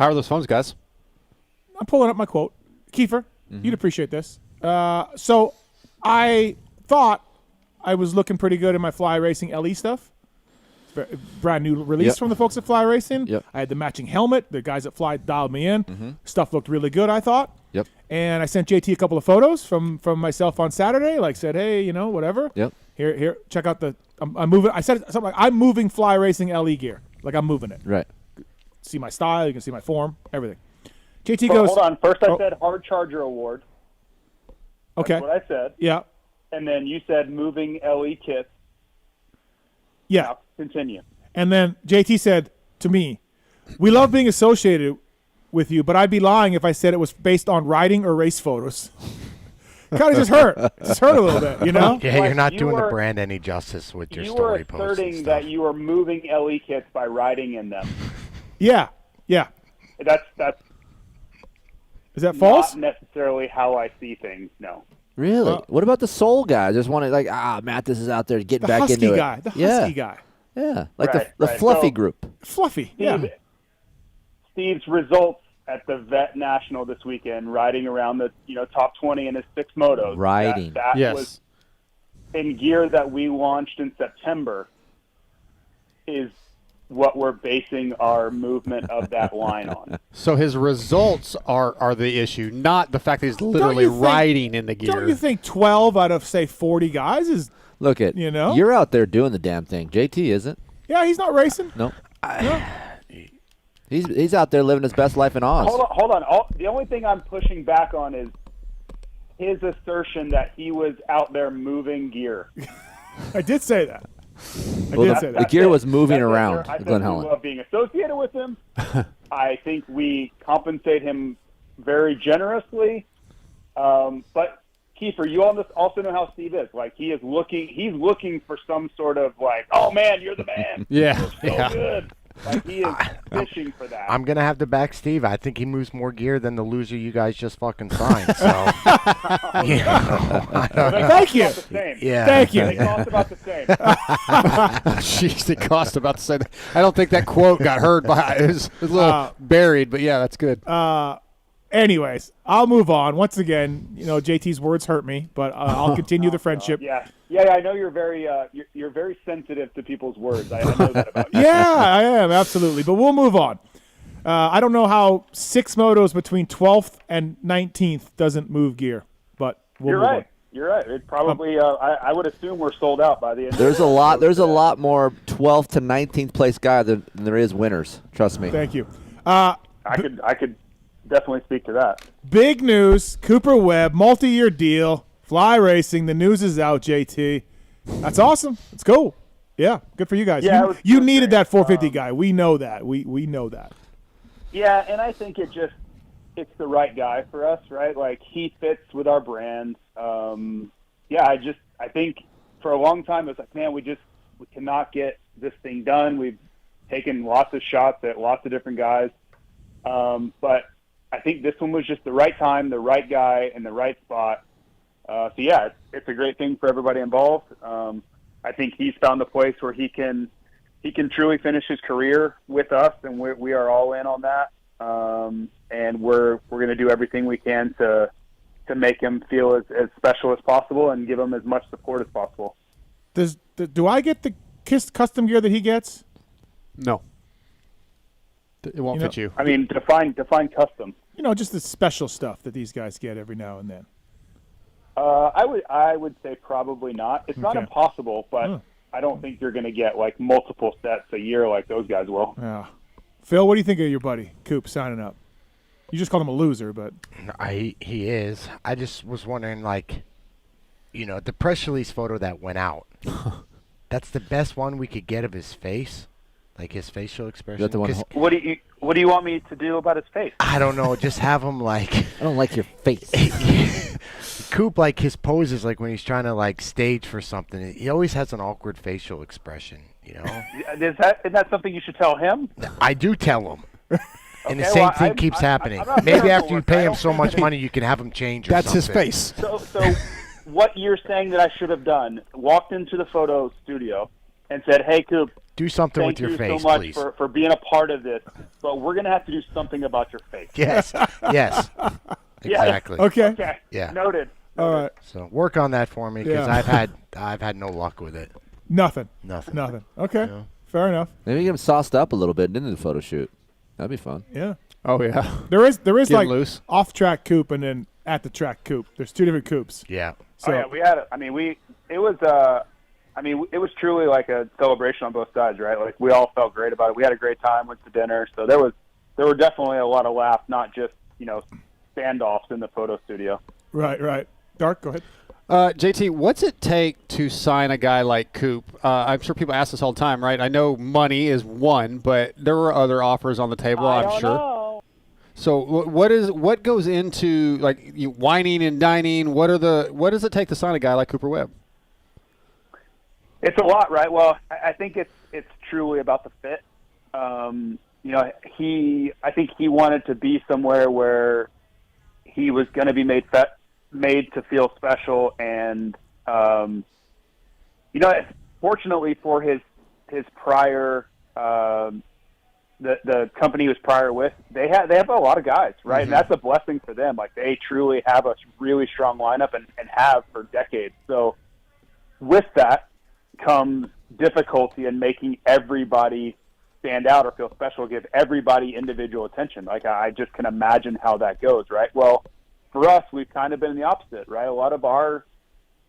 are those phones, guys? I'm pulling up my quote. Keefer, you'd appreciate this. So I thought I was looking pretty good in my Fly Racing LE stuff. Brand new release Yep. from the folks at Fly Racing. Yep. I had the matching helmet. The guys at Fly dialed me in. Stuff looked really good, I thought. Yep. And I sent JT a couple of photos from myself on Saturday. Like said, hey, you know, whatever. Yep. Here, check out the. I'm moving. I said something like, I'm moving Fly Racing LE gear. Like I'm moving it. Right. See my style. You can see my form. Everything. JT But goes. hold on. First, I said Hard Charger Award. That's Okay. what I said. Yeah. And then you said moving LE kits. Yeah. Now, continue. And then JT said to me, we love being associated with you, but I'd be lying if I said it was based on riding or race photos. Kind of just hurt. Just hurt a little bit, you know? Yeah, you're not doing the were- brand any justice with your You story were posts and asserting stuff. that you were moving LE kits by riding in them. Yeah. Yeah. That's Is that false? not necessarily how I see things. No. Really? What about the soul guy? Just wanted like, Mathis is out there getting The back husky into guy. it. The yeah. husky guy. Yeah, like Right, the right. fluffy So- group. Fluffy. Yeah. Steve's results at the Vet National this weekend, riding around the top 20 in his 6 motos. Riding. That Yes. was in gear that we launched in September. Is what we're basing our movement of that line on. So his results are the issue, not the fact that he's literally you think- riding in the gear. Don't you think 12 out of, say, 40 guys is, Look at You know? You're out there doing the damn thing. JT isn't. yeah, he's not racing. No. He's out there living his best life in Oz. Hold on. The only thing I'm pushing back on is his assertion that he was out there moving gear. I did say that. The gear was moving around, I said Glen we Helen. love being associated with him. I think we compensate him very generously. But Keefer, you also know how Steve is. Like he's looking for some sort of like, oh man, you're the man. Yeah. You're so good. Like he is fishing for that. I'm gonna have to back Steve. I think he moves more gear than the loser you guys just fucking signed. So, Thank you. Yeah. Thank you. They cost about the same. Jeez, it cost about the same. I don't think that quote got heard by it. Was a little buried, but yeah, that's good. Anyways, I'll move on. Once again, JT's words hurt me, but I'll continue the friendship. Yeah. I know you're very sensitive to people's words. I know that about you. Yeah, I am, absolutely. But we'll move on. I don't know how 6 motos between 12th and 19th doesn't move gear, but we'll You're move right. on. You're right. It probably. I would assume we're sold out by the end. There's a lot more 12th to 19th place guy than there is winners. Trust me. Thank you. I could definitely speak to that. Big news, Cooper Webb, multi-year deal, Fly Racing. The news is out, JT. That's awesome. It's cool. Yeah, good for you guys. Yeah, you needed that 450 guy. We know that. We know that. Yeah, and I think it's the right guy for us, right? Like he fits with our brand. I think for a long time it was like, man, we cannot get this thing done. We've taken lots of shots at lots of different guys. But I think this one was just the right time, the right guy, and the right spot. So yeah, it's a great thing for everybody involved. I think he's found a place where he can truly finish his career with us, and we are all in on that. And we're going to do everything we can to make him feel as special as possible and give him as much support as possible. Do I get the custom gear that he gets? No. It won't fit you. I mean, define custom. Just the special stuff that these guys get every now and then. I would say probably not. It's not impossible, but I don't think you're going to get like multiple sets a year like those guys will. Yeah. Phil, what do you think of your buddy Coop signing up? You just called him a loser, but he is. I just was wondering, like, the press release photo that went out. That's the best one we could get of his face, like his facial expression. Is that the one? What do you want me to do about his face? I don't know. Just have him like. I don't like your face. Coop, like his poses, like when he's trying to like stage for something, he always has an awkward facial expression. Isn't that something you should tell him? I do tell him. And the same thing keeps happening. Maybe after you pay him so much money, you can have him change or That's something. his face. So what you're saying that I should have done, walked into the photo studio and said, hey, Coop, do something with your face, thank you so much please. for being a part of this, but we're going to have to do something about your face. Yes, yes, exactly. Okay. Yeah. Noted. All right. So work on that for me because I've had no luck with it. Nothing. Okay. Fair enough. Maybe get him sauced up a little bit into the photo shoot. That'd be fun. Yeah. Oh yeah. There is like loose. off-track Coop and then at-the-track Coop. There's two different Coops. Yeah. So we had. It was truly like a celebration on both sides, right? Like we all felt great about it. We had a great time, went to dinner. So there were definitely a lot of laughs, not just standoffs in the photo studio. Right. Dark, go ahead. JT, what's it take to sign a guy like Coop? I'm sure people ask this all the time, right? I know money is one, but there were other offers on the table, I'm sure. Know. So what goes into like you whining and dining? What does it take to sign a guy like Cooper Webb? It's a lot, right? Well, I think it's truly about the fit. I think he wanted to be somewhere where he was going to be made to feel special, and fortunately for his prior the company he was prior with, they have a lot of guys, right? Mm-hmm. And that's a blessing for them. Like they truly have a really strong lineup and have for decades. So with that comes difficulty in making everybody stand out or feel special, give everybody individual attention. Like I just can imagine how that goes, right? Well, for us, we've kind of been the opposite, right? A lot of our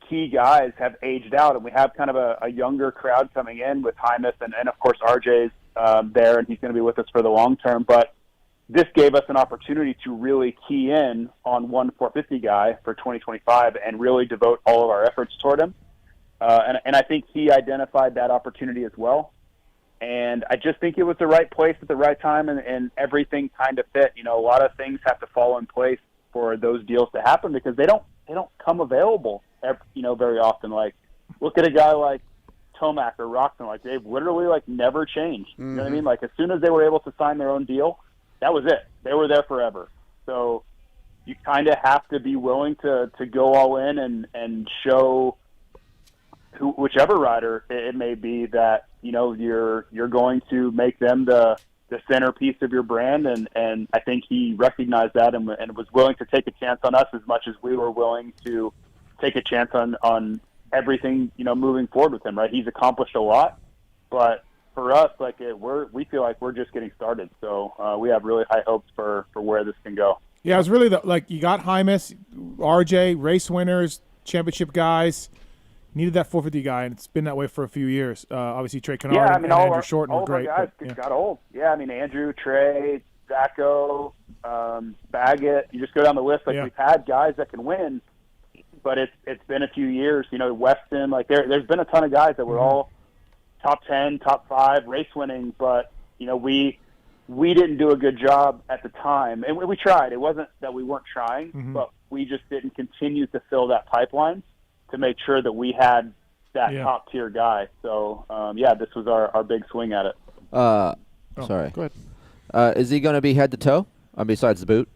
key guys have aged out, and we have kind of a younger crowd coming in with Hymas, and of course RJ's there, and he's going to be with us for the long term. But this gave us an opportunity to really key in on one 450 guy for 2025 and really devote all of our efforts toward him. And I think he identified that opportunity as well. And I just think it was the right place at the right time, and everything kind of fit. A lot of things have to fall in place for those deals to happen because they don't come available, very often. Like, look at a guy like Tomac or Roxon. Like, they've literally never changed. You know what I mean? Like, as soon as they were able to sign their own deal, that was it. They were there forever. So you kind of have to be willing to go all in and show whichever rider it may be that you're going to make them the centerpiece of your brand, and I think he recognized that and was willing to take a chance on us as much as we were willing to take a chance on everything moving forward with him. Right, he's accomplished a lot, but for us, we feel like we're just getting started. So we have really high hopes for where this can go. Yeah, it was really you got Hymas, RJ, race winners, championship guys. Needed that 450 guy, and it's been that way for a few years. Obviously, Trey Kennard and Andrew Shorten were great. All of our guys got old. Yeah, I mean, Andrew, Trey, Zacho, Baggett. You just go down the list. We've had guys that can win, but it's been a few years. Weston. There's been a ton of guys that were all top 10, top 5 race winning, but we didn't do a good job at the time, and we tried. It wasn't that we weren't trying, but we just didn't continue to fill that pipeline to make sure that we had that top-tier guy. So, this was our big swing at it. Sorry. Go ahead. Is he going to be head to toe? Besides the boot?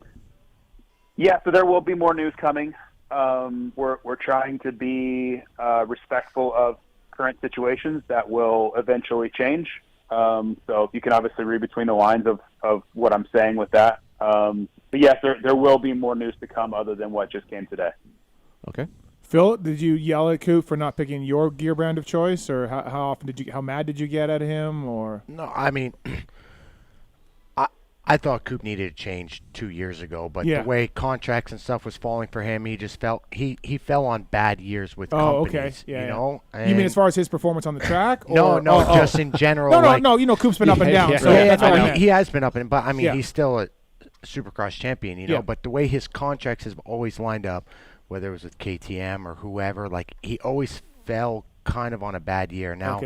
Yeah, so there will be more news coming. We're trying to be respectful of current situations that will eventually change. So you can obviously read between the lines of what I'm saying with that. But yes, there will be more news to come other than what just came today. Okay. Phil, did you yell at Coop for not picking your gear brand of choice, or how mad did you get at him, or? No, I mean, I thought Coop needed a change 2 years ago, but the way contracts and stuff was falling for him, he just felt he fell on bad years with companies. Okay. Yeah, you know. You mean as far as his performance on the track? No, just in general. No. You know, Coop's been up and down. He has been up and, but I mean, he's still a Supercross champion, you know. Yeah. But the way his contracts have always lined up, whether it was with KTM or whoever, like he always fell kind of on a bad year. Now,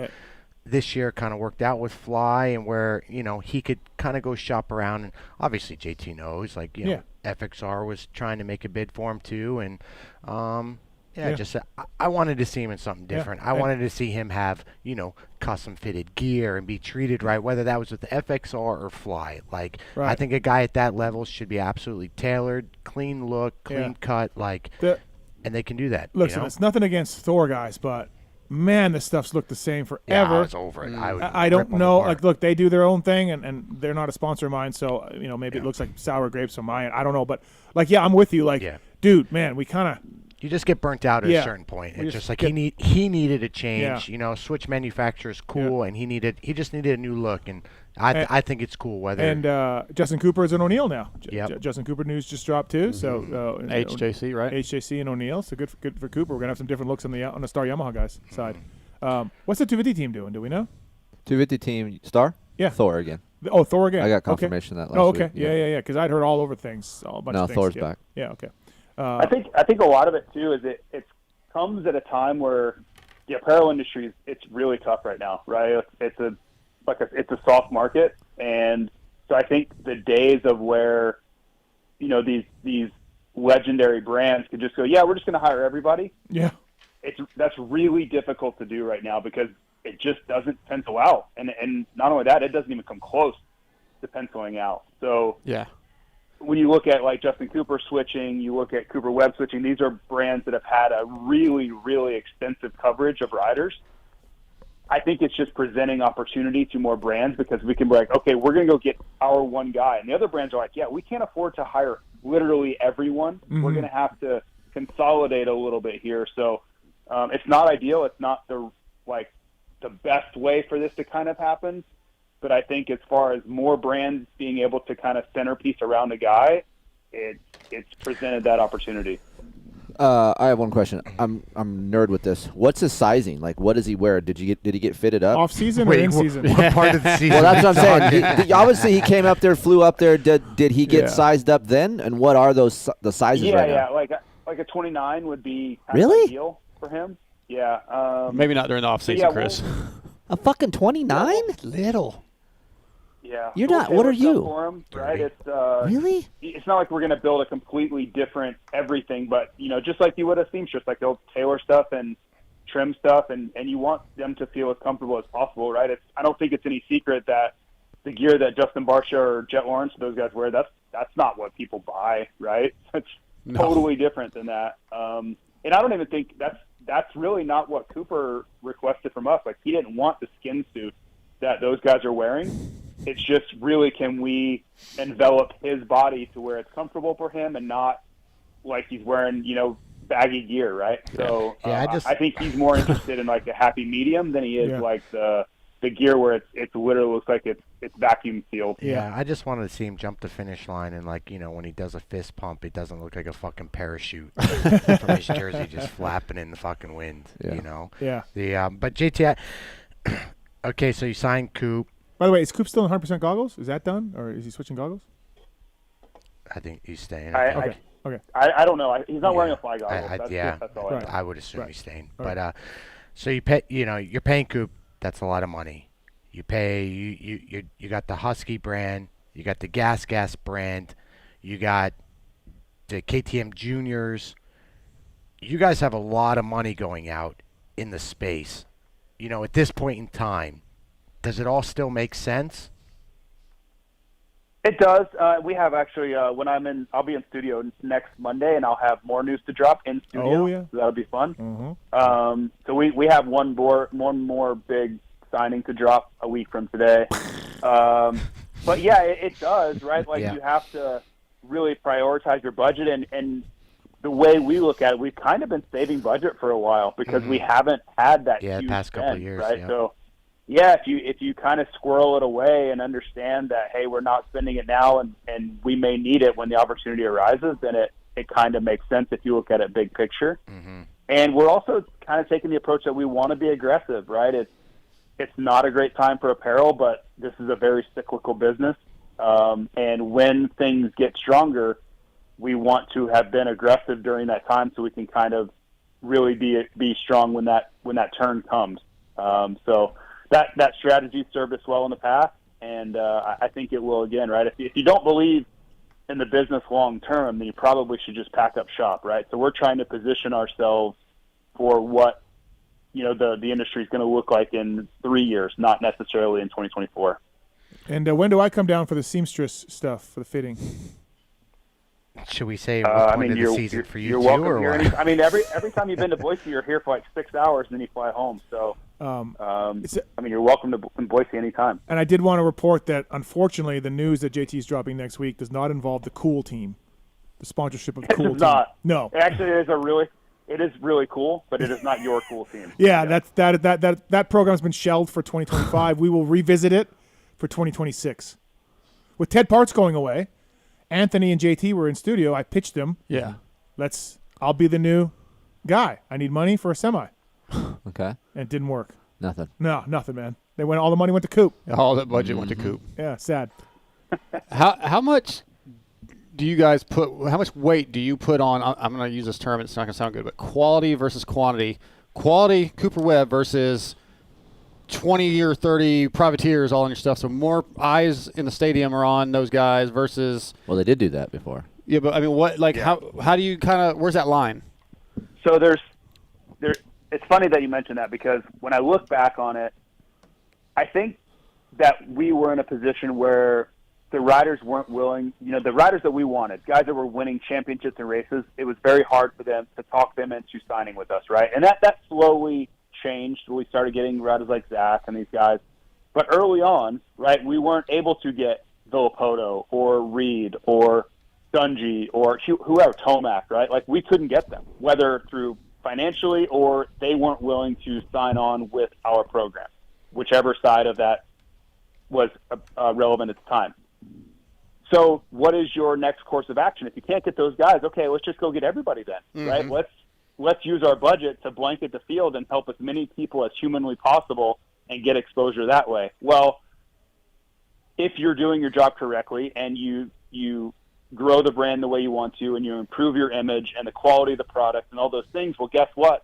this year kind of worked out with Fly, and where he could kind of go shop around, and obviously JT knows, like FXR was trying to make a bid for him too, and just I wanted to see him in something different. I wanted to see him have custom fitted gear and be treated right, whether that was with the FXR or Fly. Like I think a guy at that level should be absolutely tailored, clean look, clean cut, and they can do that. Listen, it's nothing against Thor guys, but man, this stuff's looked the same forever. Yeah, I was over it. I don't know. Like, look, they do their own thing, and they're not a sponsor of mine, so maybe it looks like sour grapes on my end. I don't know, but like, I'm with you. Like, dude, man, we kind of. You just get burnt out at a certain point. It's just like he needed a change. Switch manufacturers cool, and he just needed a new look, and I think it's cool. Whether Justin Cooper is an O'Neill now. Yep. Justin Cooper news just dropped too. So HJC, right? HJC and O'Neill. So good for Cooper. We're gonna have some different looks on the Star Yamaha guys side. What's the 250 team doing? Do we know? 250 team Star? Yeah. Thor again. Oh, Thor again. I got confirmation that last week. week. Yeah. Because I'd heard all over things. A bunch of things. Thor's back. Yeah. Okay. I think a lot of it too is it comes at a time where the apparel industry it's really tough right now, right? It's a soft market, and so I think the days of where these legendary brands could just go, we're just going to hire everybody. Yeah, that's really difficult to do right now because it just doesn't pencil out, and not only that, it doesn't even come close to penciling out. So when you look at like Justin Cooper switching, you look at Cooper Webb switching, these are brands that have had a really, really extensive coverage of riders. I think it's just presenting opportunity to more brands because we can be like, okay, we're going to go get our one guy. And the other brands are like, we can't afford to hire literally everyone. Mm-hmm. We're going to have to consolidate a little bit here. So it's not ideal. It's not the best way for this to kind of happen. But I think as far as more brands being able to kind of centerpiece around a guy, it's presented that opportunity. I have one question. I'm nerd with this. What's his sizing? Like, what does he wear? Did he get fitted up? Off season or in season? What part of the season? Well, that's what I'm saying. Obviously, he came up there, flew up there. Did he get sized up then? And what are the sizes right now? Like a 29 would be really ideal for him. Yeah. Maybe not during the off season, Chris. A fucking 29? Little. Yeah. You're not. What are you? For him, right? It's really. It's not like we're going to build a completely different everything, but just like you would a seamstress, like they'll tailor stuff and trim stuff, and you want them to feel as comfortable as possible, right? I don't think it's any secret that the gear that Justin Barsha or Jet Lawrence, those guys wear, that's not what people buy, right? It's totally different than that. And I don't even think that's really not what Cooper requested from us. Like he didn't want the skin suit that those guys are wearing. It's just really, can we envelop his body to where it's comfortable for him and not like he's wearing, baggy gear, right? So I think he's more interested in like the happy medium than he is like the gear where it literally looks like it's vacuum sealed. Yeah, I just wanted to see him jump the finish line and when he does a fist pump, it doesn't look like a fucking parachute from his jersey just flapping in the fucking wind, Yeah. But JT, okay, so you signed Coop. By the way, is Coop still in 100% goggles? Is that done, or is he switching goggles? I think he's staying. Okay. I don't know. He's not wearing a fly goggles. That's all I know. I would assume he's staying. But so you pay. You're paying Coop. That's a lot of money. You pay. You got the Husky brand. You got the Gas brand. You got the KTM Juniors. You guys have a lot of money going out in the space. At this point in time. Does it all still make sense? It does. We have actually when I'll be in studio next Monday, and I'll have more news to drop in studio. Oh yeah, so that'll be fun. Mm-hmm. So we have one more big signing to drop a week from today. But yeah, it does, right? Like you have to really prioritize your budget, and the way we look at it, we've kind of been saving budget for a while because we haven't had that huge the past couple of years, right? So yeah, if you kind of squirrel it away and understand that, hey, we're not spending it now and we may need it when the opportunity arises, then it kind of makes sense if you look at it big picture. And we're also kind of taking the approach that we want to be aggressive, right? It's not a great time for apparel, but this is a very cyclical business. And when things get stronger, we want to have been aggressive during that time so we can kind of really be strong when that turn comes. So that strategy served us well in the past, and I think it will again, right? If you don't believe in the business long term, then you probably should just pack up shop, right? So we're trying to position ourselves for what the industry is going to look like in 3 years, not necessarily in 2024. And when do I come down for the seamstress stuff for the fitting? Should we say what point of the season for you you're too, welcome or here what? I mean, every time you've been to Boise, you're here for like 6 hours, and then you fly home. So, I mean, you're welcome to Boise anytime. And I did want to report that, unfortunately, the news that JT is dropping next week does not involve the Cool team, the sponsorship of the Cool team. Not. No. Actually, it is really cool, but it is not your cool team. Yeah, that program's been shelved for 2025. We will revisit it for 2026. With Ted Parts going away, Anthony and JT were in studio. I pitched them. Yeah. I'll be the new guy. I need money for a semi. Okay. And it didn't work. Nothing. No, nothing, man. All the money went to Coop. All that budget went to Coop. Yeah, sad. How much do you guys how much weight do you put on, I'm going to use this term, it's not going to sound good, but quality versus quantity. Quality Cooper Webb versus 20 or 30 privateers all in your stuff. So more eyes in the stadium are on those guys versus. Well, they did do that before. Yeah, but I mean, how do you kind of, where's that line? So it's funny that you mentioned that, because when I look back on it, I think that we were in a position where the riders weren't willing, the riders that we wanted, guys that were winning championships and races, it was very hard for them to talk them into signing with us, right? And that slowly changed when we started getting riders like Zach and these guys. But early on, right, we weren't able to get Villapoto or Reed or Dungy or whoever, Tomac, right? Like, we couldn't get them, whether through financially or they weren't willing to sign on with our program, whichever side of that was relevant at the time. So what is your next course of action? If you can't get those guys, okay, let's just go get everybody then, right? Let's use our budget to blanket the field and help as many people as humanly possible and get exposure that way. Well, if you're doing your job correctly and you grow the brand the way you want to and you improve your image and the quality of the product and all those things, well, guess what?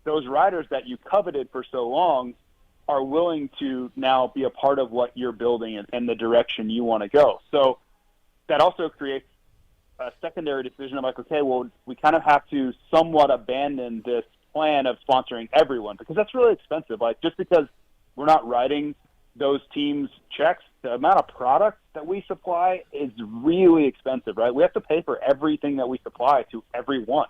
Those riders that you coveted for so long are willing to now be a part of what you're building and the direction you want to go. So that also creates a secondary decision of like, okay, well, we kind of have to somewhat abandon this plan of sponsoring everyone, because that's really expensive. Like, just because we're not writing those teams checks, the amount of product that we supply is really expensive, right? We have to pay for everything that we supply to everyone.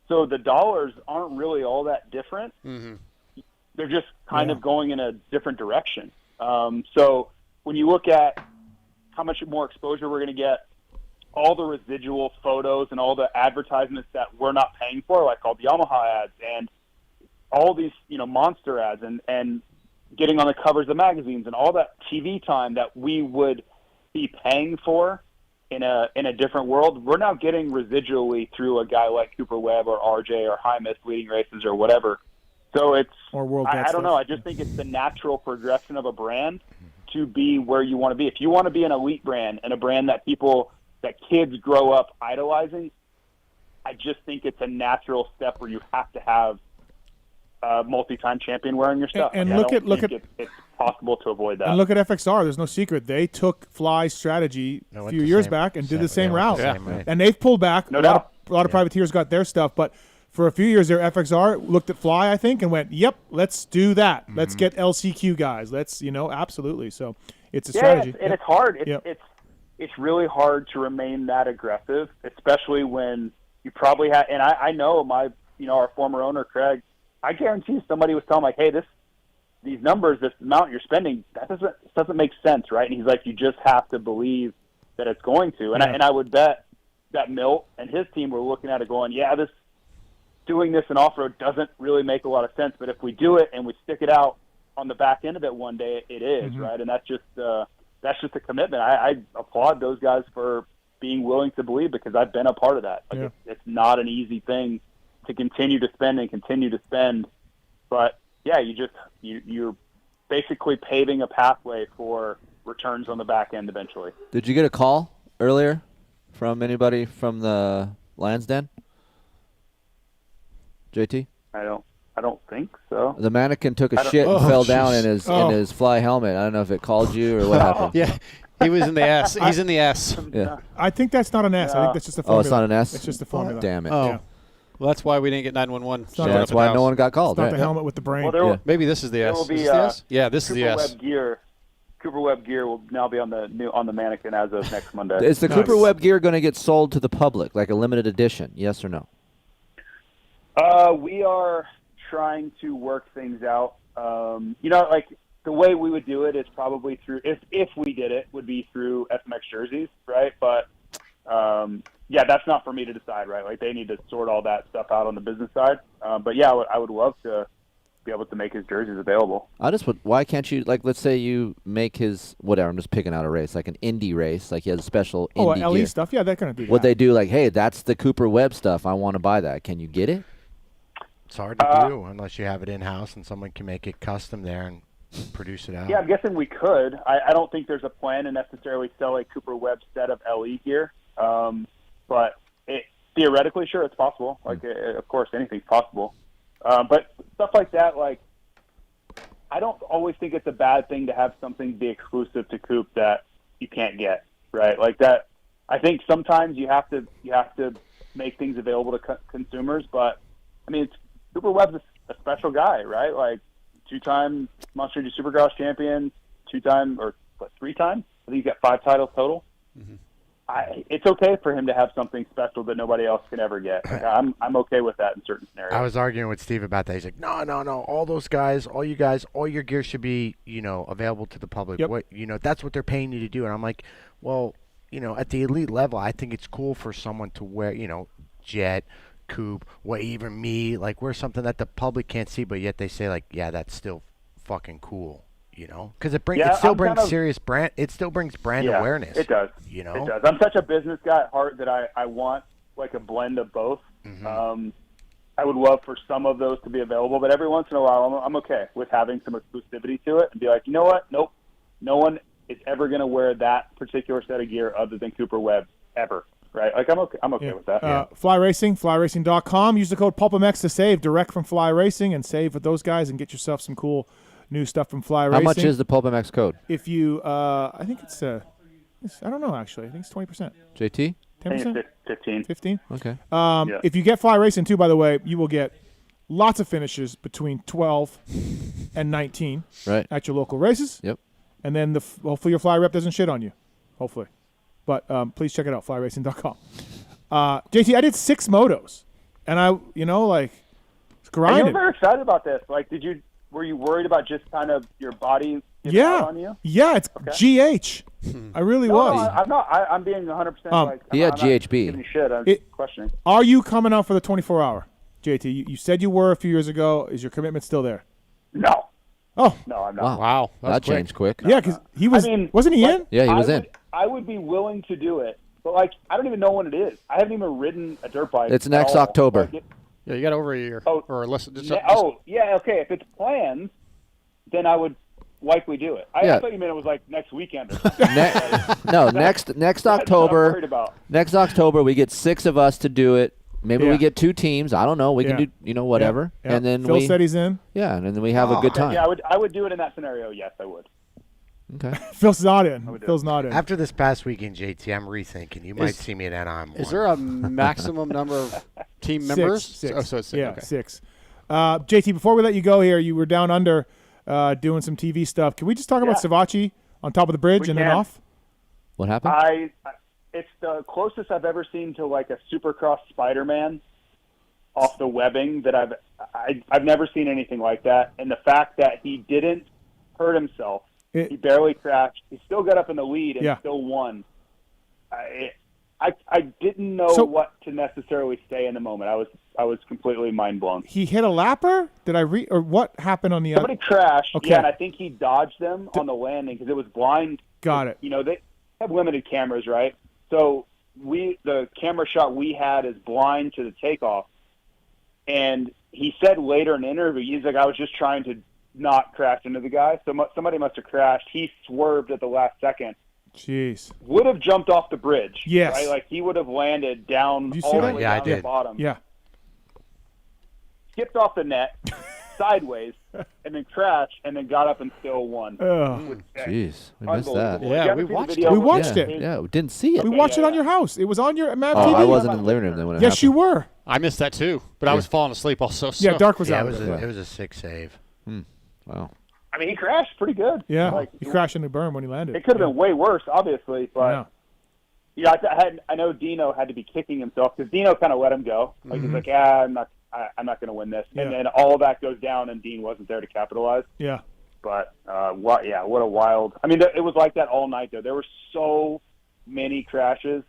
So the dollars aren't really all that different. They're just kind of going in a different direction. So when you look at how much more exposure we're going to get, all the residual photos and all the advertisements that we're not paying for, like all the Yamaha ads and all these, monster ads and getting on the covers of magazines and all that TV time that we would be paying for in a different world, we're now getting residually through a guy like Cooper Webb or RJ or Hymus leading races or whatever. So it's, I don't know. I just think it's the natural progression of a brand to be where you want to be. If you want to be an elite brand and a brand that kids grow up idolizing, I just think it's a natural step where you have to have a multi-time champion wearing your stuff. And it's possible to avoid that. And look at FXR. There's no secret. They took Fly's strategy a few years back and did the same route. And they've pulled back. No a doubt. lot of privateers got their stuff, but for a few years there, FXR looked at Fly, I think, and went, yep, let's do that. Mm-hmm. Let's get LCQ guys. Let's, absolutely. So it's a strategy. And it's hard. It's really hard to remain that aggressive, especially when you probably have, and I know our former owner, Craig, I guarantee somebody was telling him, like, hey, these numbers, this amount you're spending, that doesn't make sense, right? And he's like, you just have to believe that it's going to. And I would bet that Milt and his team were looking at it going, doing this in off-road doesn't really make a lot of sense, but if we do it and we stick it out on the back end of it one day, it is, mm-hmm. right? And that's just a commitment. I applaud those guys for being willing to believe, because I've been a part of that. Like, it's not an easy thing to continue to spend, but you're basically paving a pathway for returns on the back end eventually. Did you get a call earlier from anybody from the Lions Den? JT? I don't think so. The mannequin took a shit and fell down in his Fly helmet. I don't know if it called you or what happened. Yeah, he was in the S. He's in the S. Yeah. I think that's not an S. I think that's just a formula. Oh, it's not an S? It's just a formula. Damn it. Oh. Yeah. Well, that's why we didn't get 911. That's why no one got called. It's not the helmet with the brain. Well, maybe this is the S. Will be, is this the S? Yeah, this is the S. Cooper Webb gear will now be on the mannequin as of next Monday. Is the Cooper Webb gear going to get sold to the public, like a limited edition? Yes or no? We are trying to work things out. Like the way we would do it is probably through, if we did it, would be through FMX jerseys, right? But that's not for me to decide, right? Like, they need to sort all that stuff out on the business side. But I would love to be able to make his jerseys available. Why can't you, like, let's say you make his, whatever, I'm just picking out a race, like an Indy race, like he has a special Indy LE gear. stuff? Yeah, they're going to do that. Would they do, like, hey, that's the Cooper Webb stuff, I want to buy that. Can you get it? It's hard to do unless you have it in-house and someone can make it custom there and produce it out. Yeah, I'm guessing we could. I don't think there's a plan to necessarily sell a Cooper Webb set of LE gear. But theoretically, sure, it's possible. Like, of course, anything's possible. But stuff like that, like, I don't always think it's a bad thing to have something be exclusive to Coop that you can't get, right? Like that. I think sometimes you have to make things available to consumers. But I mean, Cooper Webb's a special guy, right? Like, 2-time Monster Energy Supercross champion, 2-time or 3 times. I think he's got 5 titles total. Mm-hmm. It's okay for him to have something special that nobody else can ever get. Like, I'm okay with that in certain scenarios. I was arguing with Steve about that. He's like, no. All those guys, all you guys, all your gear should be, available to the public. Yep. What, that's what they're paying you to do. And I'm like, well, at the elite level, I think it's cool for someone to wear, Jet, Coop, even me, like, wear something that the public can't see, but yet they say, like, yeah, that's still fucking cool. Because it still brings brand awareness. It does. It does. I'm such a business guy at heart that I want, like, a blend of both. Mm-hmm. I would love for some of those to be available, but every once in a while, I'm okay with having some exclusivity to it and be like, you know what? Nope, no one is ever going to wear that particular set of gear other than Cooper Webb ever. Right? Like, I'm okay with that. Fly Racing, flyracing.com. Use the code PulpMX to save direct from Fly Racing and save with those guys and get yourself some cool new stuff from Fly Racing. How much is the PulpMX code? If you, I think it's, I don't know, actually. I think it's 20%. JT? 10%? 15. 15? Okay. If you get Fly Racing, too, by the way, you will get lots of finishes between 12 and 19 at your local races. Yep. And then hopefully your Fly rep doesn't shit on you. Hopefully. But please check it out, flyracing.com. JT, I did 6 motos. And it's grinding. I'm very excited about this. Like, were you worried about just kind of your body giving out on you? Yeah, it's GH. I really was. No, I'm not. I'm being 100% he had GHB. Giving you shit. I'm questioning. Are you coming out for the 24-hour, JT? You said you were a few years ago. Is your commitment still there? No. Oh. No, I'm not. Wow. That changed quick. Yeah, because he was. Wasn't he in? Yeah, he was in. I would be willing to do it, but, like, I don't even know when it is. I haven't even ridden a dirt bike. It's next October. Yeah, you got over a year. Or less. Yeah, okay. If it's planned, then I would likely do it. I thought you meant it was, like, next weekend or something. No, next October. Next October, we get 6 of us to do it. Maybe we get 2 teams. I don't know. We can do, whatever. Yeah. And then Phil said he's in. Yeah, and then we have a good time. Yeah, I would do it in that scenario. Yes, I would. Okay. Phil's not in. Phil's not in. After this past weekend, JT, I'm rethinking. You might see me at Anaheim. Is there a maximum number of team members? Six. Oh, so it's six. Yeah, okay. 6. JT, before we let you go here, you were down under doing some TV stuff. Can we just talk about Savachi on top of the bridge and then off? What happened? It's the closest I've ever seen to like a Supercross Spider-Man off the webbing that I've never seen anything like that. And the fact that he didn't hurt himself, he barely crashed. He still got up in the lead and still won. I didn't know what to necessarily say in the moment. I was completely mind blown. He hit a lapper? Did I read or what happened on the Somebody crashed. Okay. Yeah, and I think he dodged them on the landing because it was blind. Got it. You know, they have limited cameras, right? So the camera shot we had is blind to the takeoff. And he said later in the interview, he's like, I was just trying to not crash into the guy. So somebody must have crashed. He swerved at the last second. Jeez. Would have jumped off the bridge. Yes. Right? Like he would have landed down all the way down to the bottom. Yeah. Skipped off the net, sideways, and then crashed, and then got up and still won. Oh. Jeez. We missed that. Yeah, we watched it. We watched it. Yeah, we didn't see it. We watched it on your house. It was on your Mad Oh, TV. I wasn't in the living room then when it Yes, happened. you were. I missed that too, but I was falling asleep also. So. Yeah, Dark was out. It was a sick save. Wow. I mean, he crashed pretty good. Yeah, Like, he crashed into the berm when he landed. it could have been way worse, obviously, but Yeah. I know Dino had to be kicking himself because Dino kind of let him go. Like he's like, I'm not going to win this, and then all that goes down, and Dean wasn't there to capitalize. Yeah. But what a wild. I mean, it was like that all night though. There were so many crashes.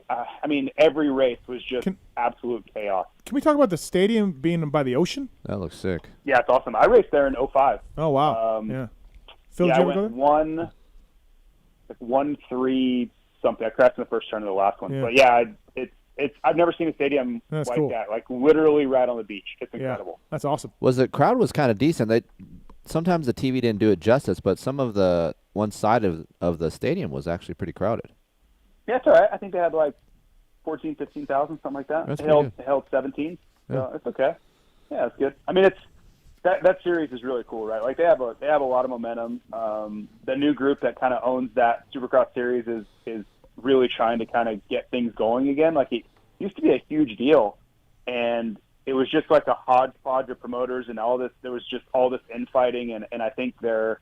I mean, every race was just absolute chaos. Can we talk about the stadium being by the ocean? That looks sick. Yeah, it's awesome. I raced there in 2005. Oh wow. Yeah. Phil, yeah, did I you ever went go there? 1-3 something. I crashed in the first turn of the last one. Yeah. But yeah, it's I've never seen a stadium That's like cool. that. Like literally right on the beach. It's incredible. Yeah, that's awesome. The crowd was kind of decent. Sometimes the TV didn't do it justice, but some of the one side of the stadium was actually pretty crowded. Yeah, it's all right. I think they had like 14,000, 15,000, something like that. That's They held 17. So it's okay. Yeah, it's good. I mean, that series is really cool, right? Like they have a lot of momentum. The new group that kind of owns that Supercross series is really trying to kind of get things going again. Like it used to be a huge deal, and it was just like a hodgepodge of promoters and all this. There was just all this infighting, and I think they're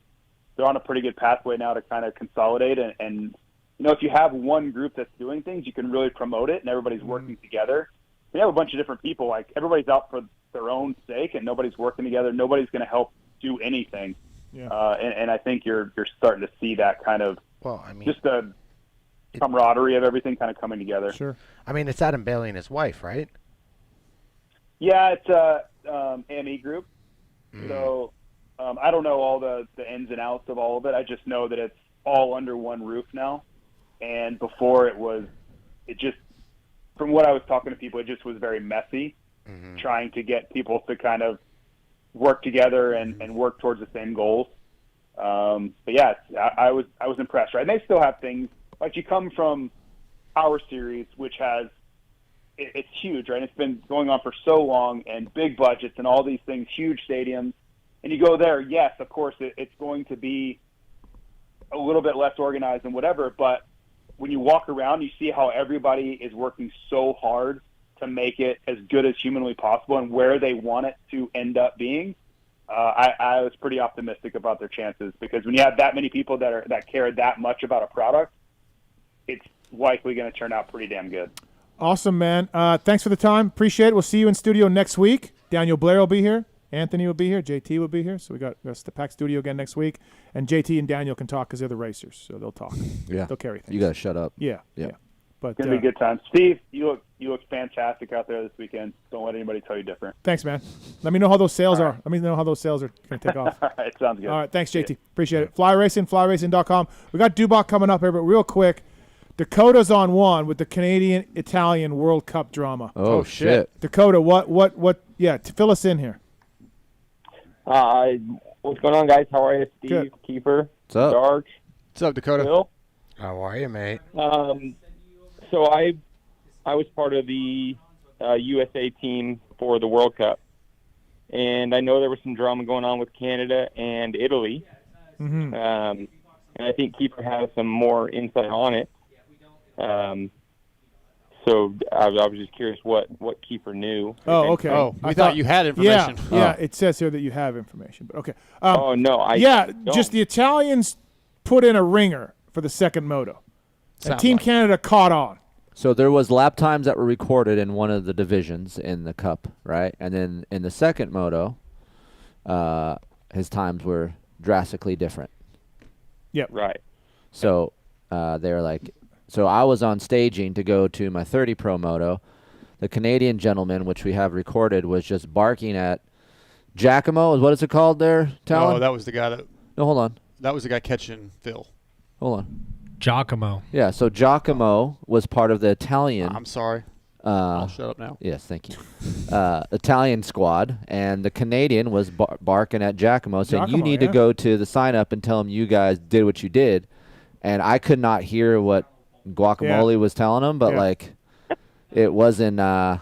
on a pretty good pathway now to kind of consolidate. And you know, if you have one group that's doing things, you can really promote it, and everybody's working together. We have a bunch of different people. Like everybody's out for their own sake, and nobody's working together. Nobody's going to help do anything. Yeah. And I think you're starting to see that kind of just the camaraderie of everything kind of coming together. Sure. I mean, it's Adam Bailey and his wife, right? Yeah, it's a AME group. So I don't know all the ins and outs of all of it. I just know that it's all under one roof now. And before it just, from what I was talking to people, it just was very messy, trying to get people to kind of work together and work towards the same goals. But yeah, I was impressed, right? And they still have things, like you come from our series, which has, it's huge, right? It's been going on for so long, and big budgets and all these things, huge stadiums. And you go there, yes, of course, it's going to be a little bit less organized and whatever, but when you walk around, you see how everybody is working so hard to make it as good as humanly possible and where they want it to end up being. I was pretty optimistic about their chances, because when you have that many people that care that much about a product, it's likely going to turn out pretty damn good. Awesome, man. Thanks for the time. Appreciate it. We'll see you in studio next week. Daniel Blair will be here. Anthony will be here. JT will be here. So we got the packed studio again next week. And JT and Daniel can talk because they're the racers, so they'll talk. Yeah. They'll carry things. You got to shut up. Yeah. But It's going to be a good time. Steve, you look fantastic out there this weekend. Don't let anybody tell you different. Thanks, man. Let me know how those sales are. Let me know how those sales are going to take off. All right, sounds good. All right, thanks, JT. Appreciate it. Fly Racing, flyracing.com. We got Dubach coming up here, but real quick, Dakota's on one with the Canadian-Italian World Cup drama. Oh shit. Dakota, what? Yeah, fill us in here. What's going on, guys? How are you, Steve, Good. Keefer, What's up? Dark? What's up, Dakota? Bill? How are you, mate? So I was part of the USA team for the World Cup, and I know there was some drama going on with Canada and Italy, Mm-hmm. and I think Keefer has some more insight on it. So I was just curious what Keefer knew. Oh, okay. Oh, I thought you had information. Yeah, it says here that you have information, but okay. Oh, no, I don't. Just the Italians put in a ringer for the second moto. And Sounds Team like. Canada caught on. So there was lap times that were recorded in one of the divisions in the Cup, right? And then in the second moto, his times were drastically different. Yep. Right. So they were like, so I was on staging to go to my 30 Pro moto. The Canadian gentleman, which we have recorded, was just barking at Giacomo. Is what is it called there, Tallon? Oh, that was the guy that. No, hold on. That was the guy catching Phil. Hold on. Giacomo. Yeah, so Giacomo was part of the Italian. I'm sorry. I'll shut up now. Yes, thank you. Italian squad, and the Canadian was barking at Giacomo, saying, you need to go to the sign-up and tell him you guys did what you did. And I could not hear what Guacamole was telling him, but, like, it wasn't I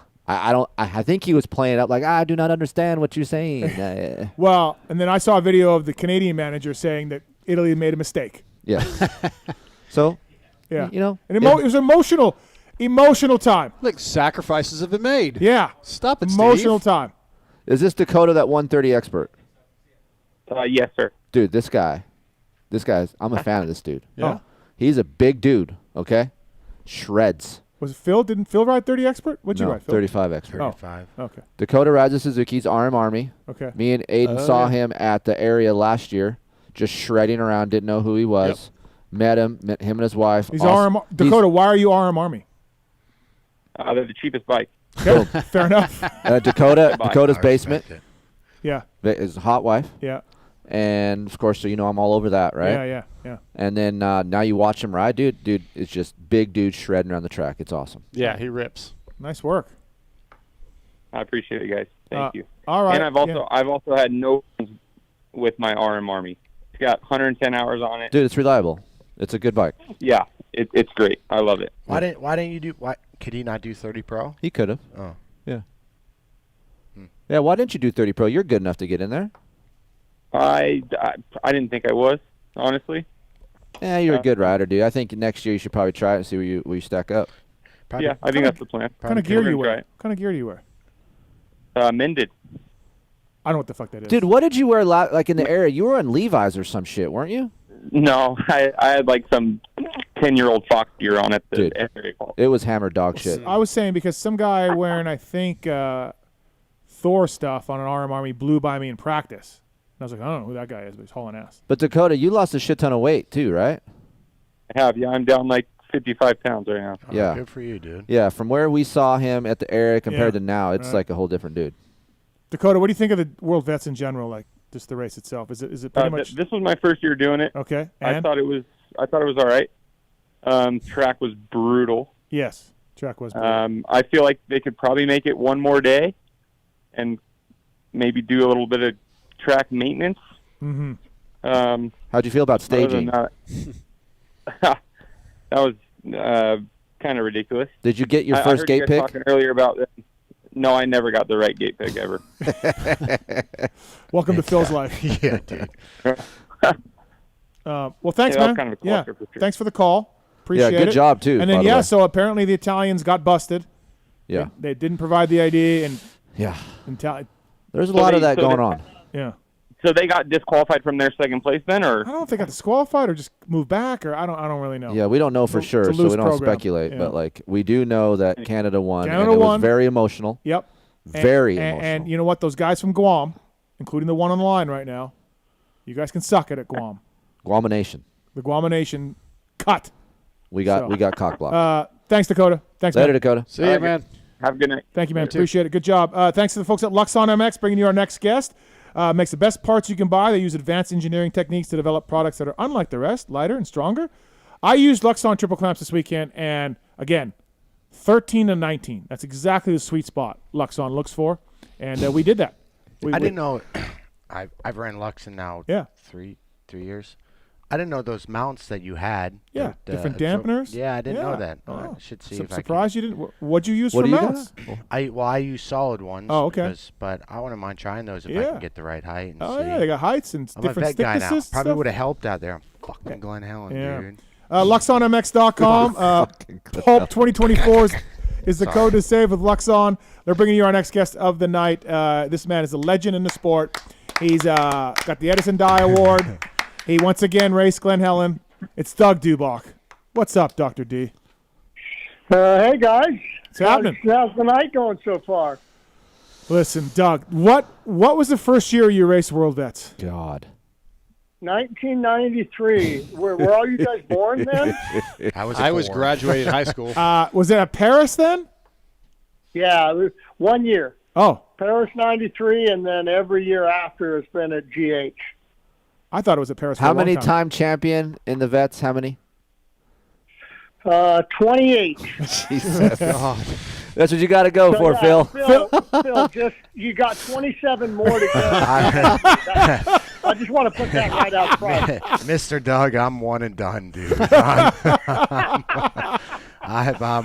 think he was playing up like, I do not understand what you're saying. Well, and then I saw a video of the Canadian manager saying that Italy made a mistake. Yeah. So, yeah, you know. And it was emotional time. Look, sacrifices have been made. Yeah. Stop it, Emotional Steve. time. Is this Dakota, that 130 expert? Yes, sir. Dude, this guy's, I'm a fan of this dude. Yeah. Oh. He's a big dude, okay? Shreds. Was it Phil? Didn't Phil ride 30 expert? What'd you ride, Phil? 35 expert. 35. Oh, okay. Dakota rides a Suzuki's RM Army. Okay. Me and Aiden saw him at the area last year, just shredding around, didn't know who he was. Met him and his wife. He's RM. Dakota, why are you RM Army? They're the cheapest bike. Okay, fair enough. Dakota's basement. Yeah. His hot wife. Yeah. And, of course, so you know I'm all over that, right? Yeah. And then now you watch him ride, dude. Dude, it's just big dude shredding around the track. It's awesome. Yeah, he rips. Nice work. I appreciate it, guys. Thank you. All right. And I've also had no problems with my RM Army. It's got 110 hours on it. Dude, it's reliable. It's a good bike. Yeah, it's great. I love it. Why didn't you do? Why could he not do 30 Pro? He could have. Oh. Yeah. Yeah. Why didn't you do 30 Pro? You're good enough to get in there. I didn't think I was, honestly. Yeah, you're a good rider, dude. I think next year you should probably try it and see where you stack up. Yeah, I think that's the plan. What kind of gear do you wear? What kind of gear do you wear? Mended. I don't know what the fuck that is. Dude, what did you wear like in the area? You were on Levi's or some shit, weren't you? No, I had like some 10-year-old Fox gear on it. Dude, it was hammered dog shit. I was saying because some guy wearing, I think, Thor stuff on an RM Army blew by me in practice. And I was like, I don't know who that guy is, but he's hauling ass. But Dakota, you lost a shit ton of weight too, right? I have, yeah. I'm down like 55 pounds right now. Oh, yeah. Good for you, dude. Yeah, from where we saw him at the area compared to now, it's like a whole different dude. Dakota, what do you think of the World Vets in general, like just the race itself? Is it pretty much? This was my first year doing it. Okay. I thought it was all right. Track was brutal. Yes, track was brutal. I feel like they could probably make it one more day and maybe do a little bit of track maintenance. Mm-hmm. How'd you feel about staging? That was kind of ridiculous. Did you get your I first heard gate you guys pick? talking earlier about that. No, I never got the right gate pick ever. Welcome to Phil's life. Yeah, dude. Well, thanks, Yeah, that was man. kind of a Yeah, cluster for sure. thanks for the call. Appreciate it. good job, too, And by then the way. so apparently the Italians got busted. Yeah. They didn't provide the ID, and There's a lot of that going on. Yeah. So they got disqualified from their second place then, or I don't know if they got disqualified or just moved back, or I don't really know. Yeah, we don't know for sure, so we don't program. speculate. Yeah. But like we do know that Canada won. Canada and it won. was very emotional. Yep. Very and, emotional. And you know what? Those guys from Guam, including the one on the line right now, you guys can suck it at Guam. Guamination. The Guamination cut. We got cock blocked. Thanks, Dakota. Thanks, Later, man. Dakota. See you, man. Have a good night. Thank you, man. Appreciate it. Good job. Thanks to the folks at Luxon MX bringing you our next guest. Makes the best parts you can buy. They use advanced engineering techniques to develop products that are unlike the rest, lighter and stronger. I used Luxon triple clamps this weekend, and again, 13 to 19. That's exactly the sweet spot Luxon looks for, and we did that. I didn't know. I've ran Luxon now. Yeah. 3 years. I didn't know those mounts that you had. Yeah, different dampeners. Yeah, I didn't know that. Oh. I should see if I can. Surprised you didn't. What'd you use What for do you mounts? I use solid ones. Oh, okay. But I wouldn't mind trying those if I can get the right height. And see. Yeah, they got heights and I'm different a vet guy now. thicknesses. Probably stuff. would have helped out there. I'm fucking Glen Helen, Yeah. dude. LuxonMX.com. Pulp 2024 is the code to save with Luxon. They're bringing you our next guest of the night. This man is a legend in the sport. He's got the Edison Dye Award. He once again raced Glen Helen. It's Doug Dubach. What's up, Dr. D? Hey, guys. What's happening? How's the night going so far? Listen, Doug, what was the first year you raced World Vets? God. 1993. Were all you guys born then? I was graduating high school. Was it at Paris then? Yeah, it was 1 year. Oh. Paris 93, and then every year after it's been at GH. I thought it was at Paris. How many time champion in the Vets? How many? 28. Jesus. That's what you got to go for, yeah, Phil. Phil, just you got 27 more to go. I just want to put that right out front. Mr. Doug, I'm one and done, dude. I'm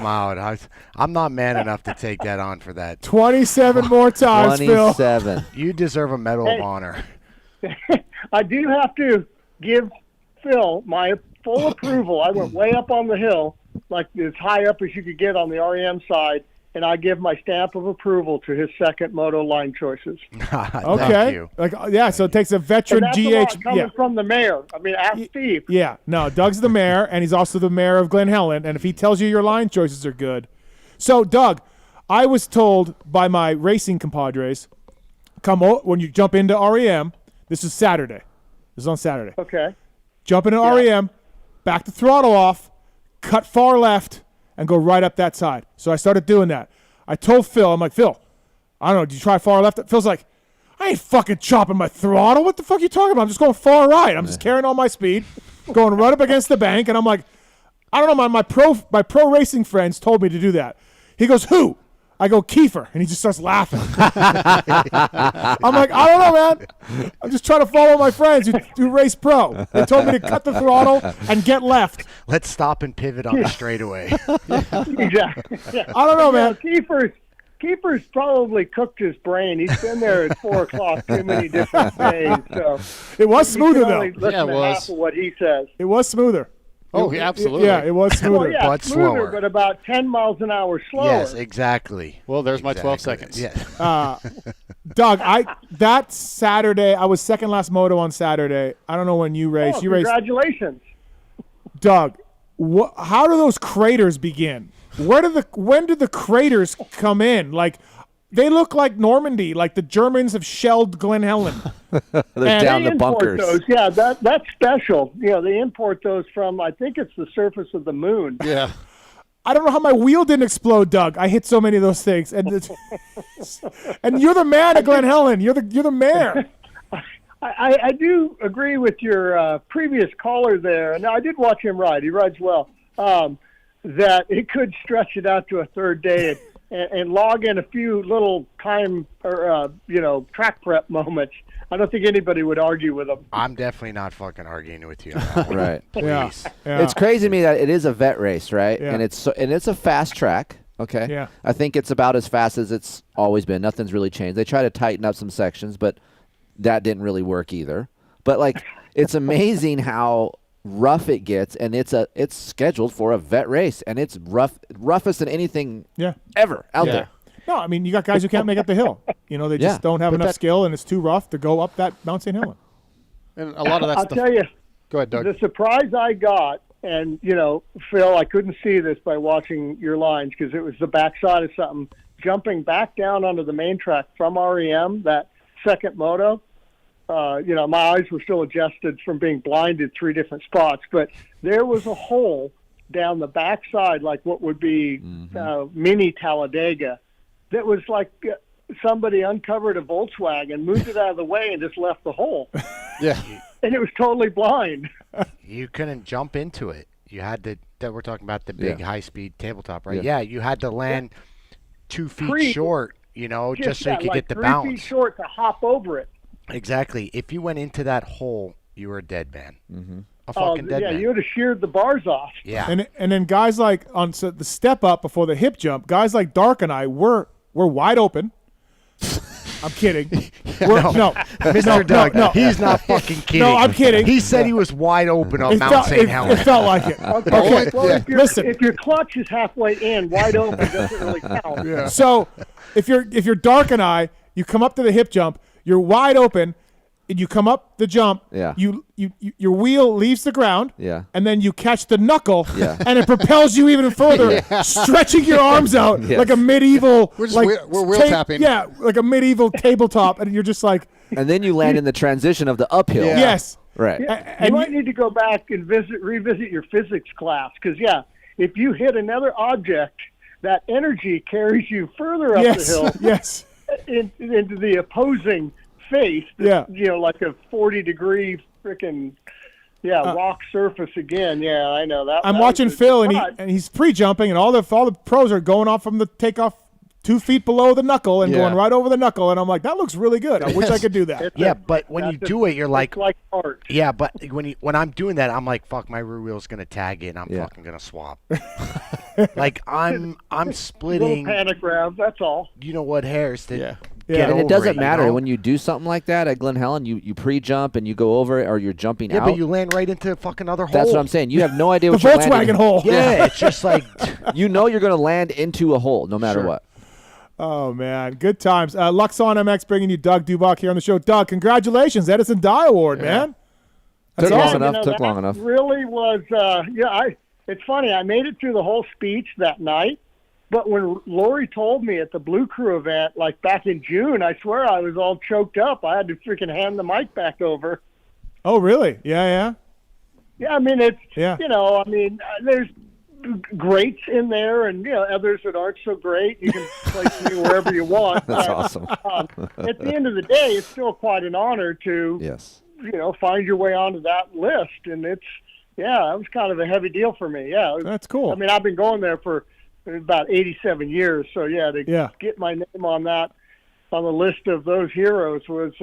out. I'm not man enough to take that on for that. 27 more times, 27. Phil. You deserve a Medal of Honor. I do have to give Phil my full approval. I went way up on the hill, like as high up as you could get on the REM side, and I give my stamp of approval to his second moto line choices. Okay. You. So it takes a veteran and that's GH. a lot coming from the mayor. I mean, ask Steve. Yeah, no, Doug's the mayor, and he's also the mayor of Glen Helen, and if he tells you your line choices are good. So, Doug, I was told by my racing compadres, when you jump into REM, this is Saturday. This is on Saturday. Okay. Jump into REM, back the throttle off, cut far left, and go right up that side. So I started doing that. I told Phil, I'm like, Phil, I don't know, did you try far left? Phil's like, I ain't fucking chopping my throttle. What the fuck are you talking about? I'm just going far right. I'm just carrying all my speed, going right up against the bank, and I'm like, I don't know, my pro racing friends told me to do that. He goes, who? I go, Keefer, and he just starts laughing. I'm like, I don't know, man. I'm just trying to follow my friends who race pro. They told me to cut the throttle and get left. Let's stop and pivot on the straightaway. Exactly. Yeah. I don't know, man. Keefer's probably cooked his brain. He's been there at 4 o'clock too many different days. So it was smoother, though. Yeah, it was. Half of what he says. It was smoother. Oh, absolutely. Yeah, it was smoother. Well, but smoother, slower. but about 10 miles an hour slower. Yes, exactly. Well, there's my 12 seconds. Yeah. Doug, that Saturday, I was second last moto on Saturday. I don't know when you raced. Congratulations. Doug, how do those craters begin? When did the craters come in? Like, they look like Normandy, like the Germans have shelled Glen Helen. They're down the bunkers. Those. Yeah, that's special. You know, they import those from, I think it's the surface of the moon. Yeah. I don't know how my wheel didn't explode, Doug. I hit so many of those things. And and you're the man at Glen Helen. You're the mayor. I do agree with your previous caller there. Now, I did watch him ride. He rides well. That it could stretch it out to a third day and log in a few little time or track prep moments. I don't think anybody would argue with him. I'm definitely not fucking arguing with you. Right. Please. Yeah. It's crazy to me that it is a vet race, right? Yeah. And it's a fast track. Okay. Yeah. I think it's about as fast as it's always been. Nothing's really changed. They try to tighten up some sections, but that didn't really work either. But like, it's amazing how rough it gets, and it's scheduled for a vet race, and it's roughest than anything ever out there. No, I mean, you got guys who can't make up the hill. You know, they just don't have enough skill, and it's too rough to go up that Mount St. Helen. And a lot of that I'll tell you. Go ahead, Doug. The surprise I got, and, Phil, I couldn't see this by watching your lines because it was the backside of something, jumping back down onto the main track from REM, that second moto. My eyes were still adjusted from being blinded 3 different spots, but there was a hole down the backside, like what would be mini Talladega, that was like somebody uncovered a Volkswagen, moved it out of the way, and just left the hole. Yeah. And it was totally blind. You couldn't jump into it. You had to, that we're talking about the big high-speed tabletop, right? Yeah, you had to land 2 feet short, just so you could get the bounce. 3 feet short to hop over it. Exactly. If you went into that hole, you were a dead man. Mm-hmm. A fucking dead man. Yeah, you would have sheared the bars off. Yeah. And then guys like the step up before the hip jump, guys like Dark and I were wide open. I'm kidding. No, Mr. Doug, he's not fucking kidding. No, I'm kidding. He said he was wide open on Mount St. Helens. It felt like it. Okay. Well, Listen. if your clutch is halfway in, wide open doesn't really count. Yeah. So if you're Dark and I, you come up to the hip jump, you're wide open, and you come up the jump. Yeah. Your wheel leaves the ground. Yeah. And then you catch the knuckle. Yeah. And it propels you even further, stretching your arms out like a medieval. We're wheel tapping. Yeah, like a medieval tabletop, and you're just like. And then you land in the transition of the uphill. Yeah. Yes. Right. You might need to go back and revisit your physics class because, if you hit another object, that energy carries you further up the hill. Yes. Into the opposing face. Like a 40-degree freaking rock surface again. Yeah, I know that. I'm watching Phil, and he's pre-jumping, and all the pros are going off from the takeoff 2 feet below the knuckle and going right over the knuckle, and I'm like, that looks really good. I wish I could do that. But when you do it, you're like art. Yeah, but when I'm doing that, I'm like, fuck, my rear wheel's gonna tag it, and I'm fucking gonna swap. Like I'm splitting. Little panic grab. That's all. You know what, Harris? Yeah, and it doesn't matter when you do something like that at Glen Helen. You pre-jump and you go over it, or you're jumping out. Yeah, but you land right into a fucking other hole. That's what I'm saying. You have no idea the what you're Volkswagen hole. Yeah, it's just like you know you're gonna land into a hole no matter what. Oh, man. Good times. Luxon MX bringing you Doug Dubach here on the show. Doug, congratulations. Edison Dye Award, man. Took long enough. Really was, it's funny. I made it through the whole speech that night, but when Lori told me at the Blue Crew event, like back in June, I swear I was all choked up. I had to freaking hand the mic back over. Oh, really? Yeah. Yeah, I mean, there's greats in there and others that aren't so great. You can place me wherever you want. That's awesome. At the end of the day, it's still quite an honor to find your way onto that list, and it was kind of a heavy deal for me. That's cool. I mean, I've been going there for about 87 years, so to get my name on the list of those heroes was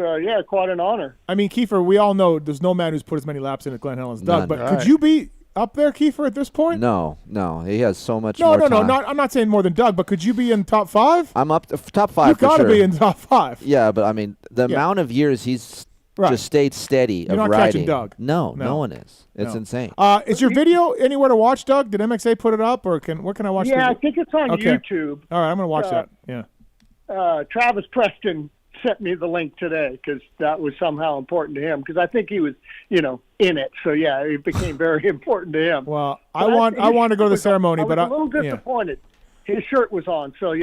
quite an honor. I mean, Keefer, we all know there's no man who's put as many laps in at Glen Helen as Doug, but could you be up there, Keefer, at this point? No. He has so much more time. No. I'm not saying more than Doug, but could you be in top 5? I'm up to top 5 You've got to be in top 5. Yeah, but I mean, the amount of years he's just stayed steady You're of not riding. catching Doug. No one is. It's insane. Is your video anywhere to watch, Doug? Did MXA put it up, or where can I watch it? Yeah, I think it's on YouTube. All right, I'm going to watch that. Yeah. Travis Preston sent me the link today because that was somehow important to him because I think he was, in it. So it became very important to him. Well, I want to go to the ceremony, but I was a little disappointed. His shirt was on, so he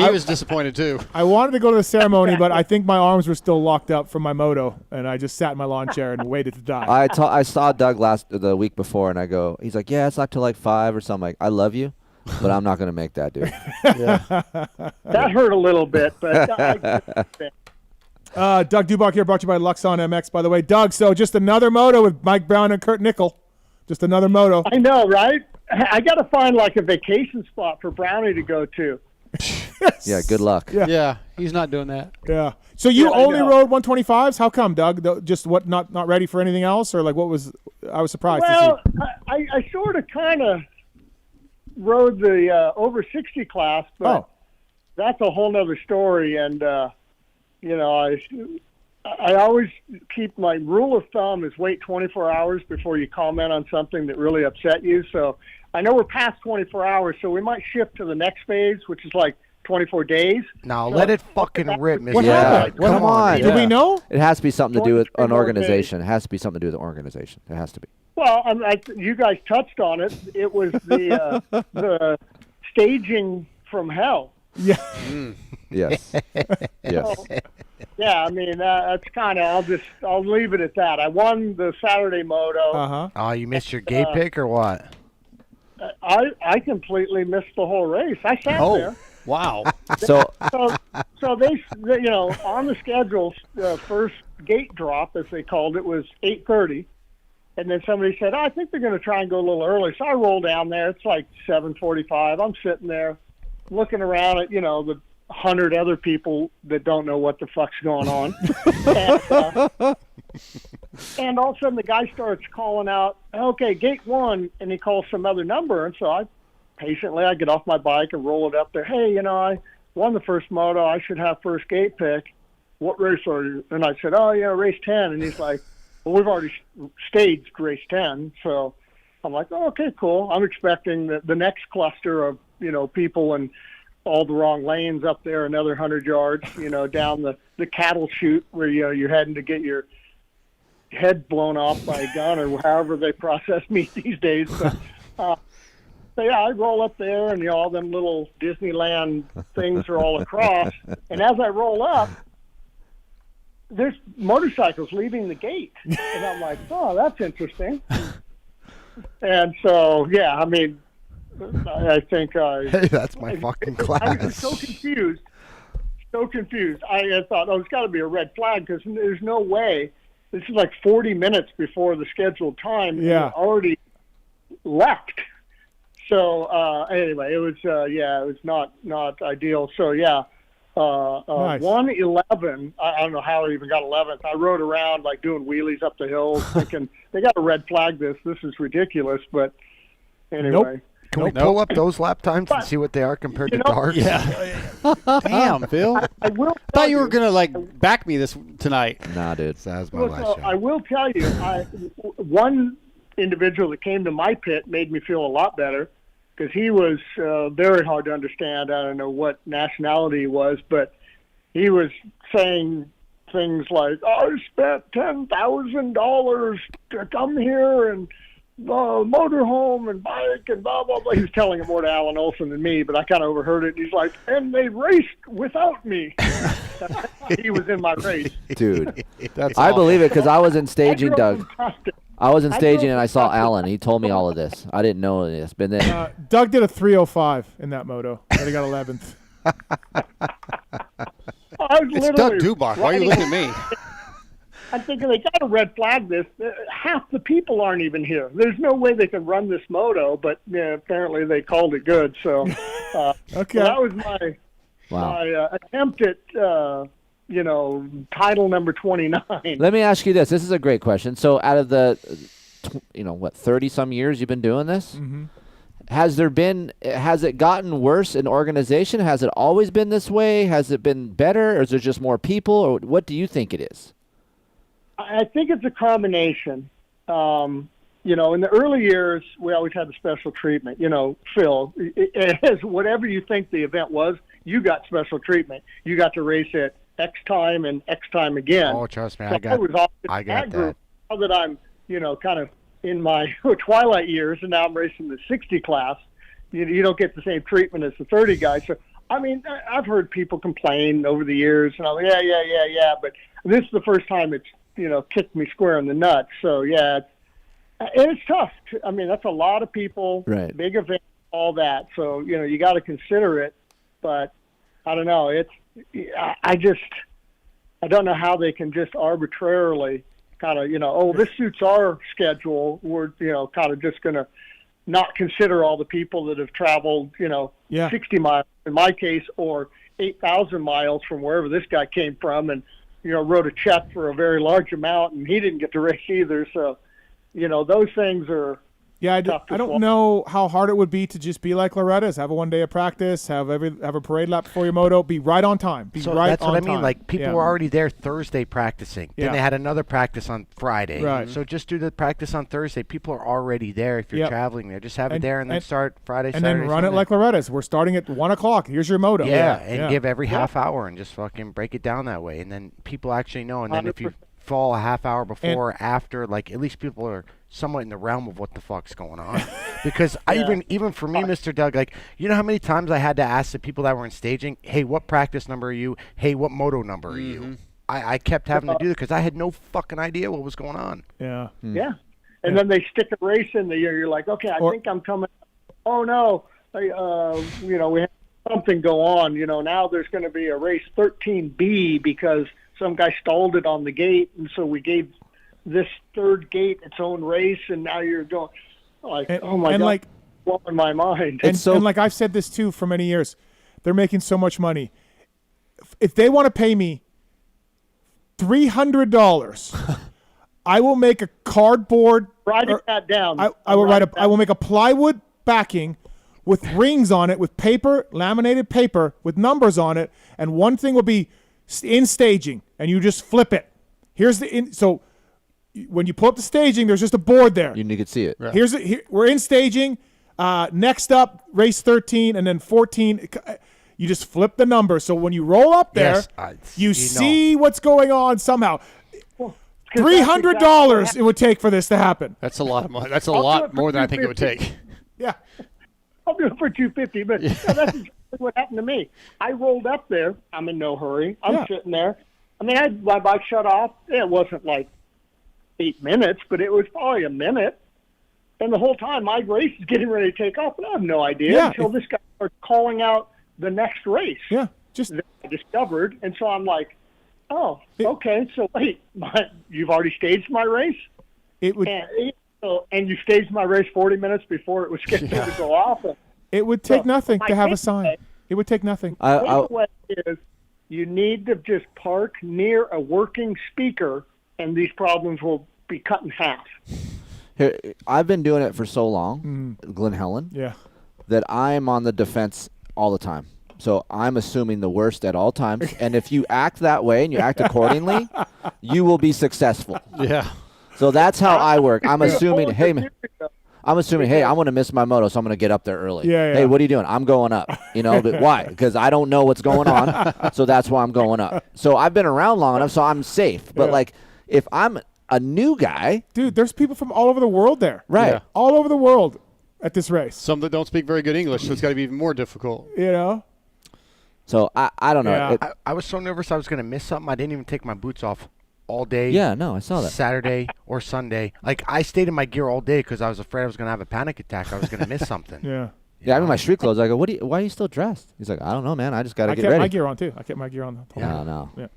was disappointed too. I wanted to go to the ceremony, but I think my arms were still locked up from my moto, and I just sat in my lawn chair and waited to die. I saw Doug the week before, and I go, he's like, yeah, it's not till like 5 or something. Like, I love you, but I'm not going to make that, dude. That hurt a little bit, but Doug Dubach here, brought to you by Luxon MX, by the way. Doug, so just another moto with Mike Brown and Kurt Nickel. Just another moto. I know, right? I got to find like a vacation spot for Brownie to go to. Yeah, good luck. Yeah, he's not doing that. Yeah. So you only rode 125s? How come, Doug? Just what? Not ready for anything else, or like what was? I was surprised. Well, I sort of kind of rode the over 60 class, but that's a whole nother story. And I always keep my rule of thumb is wait 24 hours before you comment on something that really upset you. So I know we're past 24 hours, so we might shift to the next phase, which is like 24 days. No, let it fucking rip, Mr. Come on. Do we know? It has to be something to do with an organization. It has to be something to do with an organization. It has to be. Well, you guys touched on it. It was the staging from hell. Yeah. Yes. Yes. So, yeah, I mean that's kind of. I'll leave it at that. I won the Saturday moto. Oh, you missed your gate pick or what? I completely missed the whole race. I sat there. Wow. So they on the schedule, the first gate drop, as they called it, was 8:30, and then somebody said, I think they're going to try and go a little early. So I roll down there. It's like 7:45. I'm sitting there looking around at the 100 other people that don't know what the fuck's going on. And all of a sudden the guy starts calling out, okay, gate 1, and he calls some other number. And so I get off my bike and roll it up there. Hey, I won the first moto. I should have first gate pick. What race are you? And I said, oh, yeah, race 10. And he's like, well, we've already staged race 10. So I'm like, oh, okay, cool. I'm expecting the next cluster of, people in all the wrong lanes up there, another 100 yards, down the cattle chute where, you're heading to get your head blown off by a gun or however they process meat these days. But, so yeah, I roll up there and all them little Disneyland things are all across. And as I roll up, there's motorcycles leaving the gate. And I'm like, oh, that's interesting. And so, yeah, I mean, I think hey, that's my fucking class. I was so confused. I thought, oh, it's got to be a red flag because there's no way. This is like 40 minutes before the scheduled time. Yeah. And already left. So anyway, it was it was not ideal. So yeah, Nice. 111. I don't know how I even got 11th. I rode around like doing wheelies up the hills, thinking they got to red flag this. This is ridiculous. But anyway. Nope. Can we pull up those lap times and see what they are compared to Darks? Yeah. Damn, Phil. I will. I thought you were gonna back me this tonight. Nah, dude. That was my last shot. I will tell you, one individual that came to my pit made me feel a lot better because he was very hard to understand. I don't know what nationality he was, but he was saying things like, I spent $10,000 to come here and motorhome and bike and blah, blah, blah. He was telling it more to Alan Olson than me, but I kind of overheard it. He's like, and they raced without me. He was in my race. Dude, That's I awful. believe it because I was in staging, Doug. Fantastic. I was in staging and I saw Alan. He told me all of this. I didn't know this, but then Doug did a 3:05 in that moto, but he got 11th. It's Doug Dubach. Why are you looking at me? I'm thinking they got to red flag this. Half the people aren't even here. There's no way they can run this moto, but apparently they called it good. So, okay, so that was my attempt at title number 29. Let me ask you this. This is a great question. So out of the 30 some years you've been doing this, has it gotten worse in organization? Has it always been this way? Has it been better, or is there just more people, or what do you think it is? I think it's a combination. In the early years, we always had the special treatment. Phil, as whatever you think the event was, you got special treatment. You got to race it X time and X time again. Oh, trust me, so I got that. Group. Now that I'm, kind of in my twilight years, and now I'm racing the 60 class, you don't get the same treatment as the 30 guys. So, I mean, I've heard people complain over the years, and I'm like, yeah, but this is the first time it's, kicked me square in the nuts. So, yeah, it's tough. I mean, that's a lot of people, right. Big event, all that. So, you got to consider it. But I don't know. I don't know how they can just arbitrarily kind of, this suits our schedule. We're, kind of just going to not consider all the people that have traveled, 60 miles in my case, or 8,000 miles from wherever this guy came from, and wrote a check for a very large amount, and he didn't get to race either. So, those things are. Yeah, I don't know how hard it would be to just be like Loretta's, have a 1 day of practice, have a parade lap before your moto, be right on time. That's what I mean. Like, people were already there Thursday practicing. Then they had another practice on Friday. Right. So just do the practice on Thursday. People are already there if you're traveling there. Just have it there and then start Friday, and Saturday, then run Sunday. it like Loretta's. We're starting at 1 o'clock. Here's your moto. Yeah, give every half hour and just fucking break it down that way. And then people actually know. And then 100%. If you fall a half hour before or after, like, at least people are somewhat in the realm of what the fuck's going on. Because even for me, Mr. Doug, like, you know how many times I had to ask the people that were in staging, hey, what practice number are you? Hey, what moto number are you? I kept having to do that because I had no fucking idea what was going on. Yeah. Yeah. And then they stick a race in the year. You're like, okay, I think I'm coming. Oh, no. We have something go on. Now there's going to be a race 13B because some guy stalled it on the gate, and so we gave this third gate its own race, and now you're going like, oh my God, like, blowing my mind. And like I've said this too for many years, they're making so much money. If they want to pay me $300, I will make a cardboard. Write that down. I will make a plywood backing with rings on it, with paper, laminated paper, with numbers on it, and one thing will be in staging, and you just flip it. So when you pull up the staging, there's just a board there. You could see it. Right. We're in staging. Next up, race 13, and then 14. You just flip the number. So when you roll up there, you see what's going on somehow. $300 it would take for this to happen. That's a lot of money. That's a lot more than I think it would take. Yeah. I'll do it for $250. But that's exactly what happened to me. I rolled up there. I'm in no hurry. I'm sitting there. I mean, I had my bike shut off. It wasn't like 8 minutes, but it was probably a minute. And the whole time, my race is getting ready to take off, and I have no idea until this guy starts calling out the next race. Yeah, that I discovered. And so I'm like, oh, okay. So wait, you've already staged my race? And you staged my race 40 minutes before it was scheduled to go off. It would take nothing to have a sign. It would take nothing. The takeaway is you need to just park near a working speaker, and these problems will be cut in half. Here, I've been doing it for so long, Glen Helen, that I'm on the defense all the time. So I'm assuming the worst at all times. And if you act that way and you act accordingly, you will be successful. Yeah. So that's how I work. I'm assuming, hey, I'm going to miss my moto, so I'm going to get up there early. Hey, what are you doing? I'm going up. But why? Because I don't know what's going on, so that's why I'm going up. So I've been around long enough, so I'm safe. But, like, if I'm a new guy. Dude, there's people from all over the world there. Right. Yeah. All over the world at this race. Some that don't speak very good English, so it's got to be even more difficult. So I don't know. Yeah. I was so nervous I was going to miss something. I didn't even take my boots off all day. Yeah, no, I saw that. Saturday or Sunday. Like, I stayed in my gear all day because I was afraid I was going to have a panic attack. I was going to miss something. Yeah, I'm in my street clothes. I go, why are you still dressed? He's like, I don't know, man. I just got to get ready. I kept my gear on, too. I kept my gear on. No. Yeah.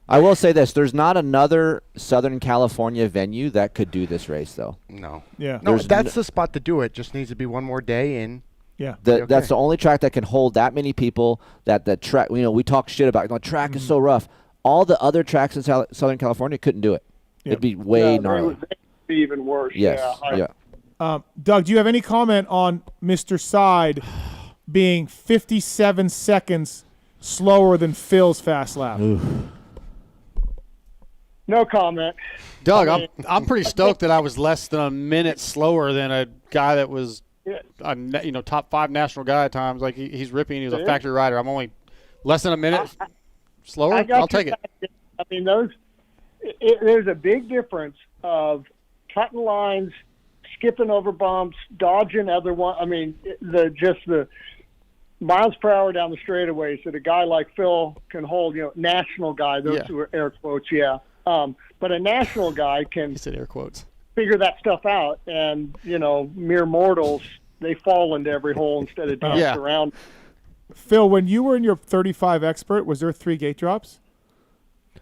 I will say this. There's not another Southern California venue that could do this race, though. No. Yeah. No, that's the spot to do it. Just needs to be one more day and yeah. That's the only track that can hold that many people. That track, we talk shit about. The track is so rough. All the other tracks in Southern California couldn't do it. Yep. It'd be way gnarly. It would be even worse. Yes. Doug, do you have any comment on Mr. Side being 57 seconds slower than Phil's fast lap? No comment. Doug, I'm pretty stoked that I was less than a minute slower than a guy that was a top 5 national guy at times. Like he's ripping. He was a factory rider. I'm only less than a minute slower. I'll take it. I mean, there's a big difference of cutting lines, skipping over bumps, dodging other one. I mean, the miles per hour down the straightaways that a guy like Phil can hold. National guy. Those were air quotes. Yeah. But a national guy can. He said air quotes. Figure that stuff out, and mere mortals, they fall into every hole instead of dancing around. Phil, when you were in your 35 Expert, was there 3 gate drops?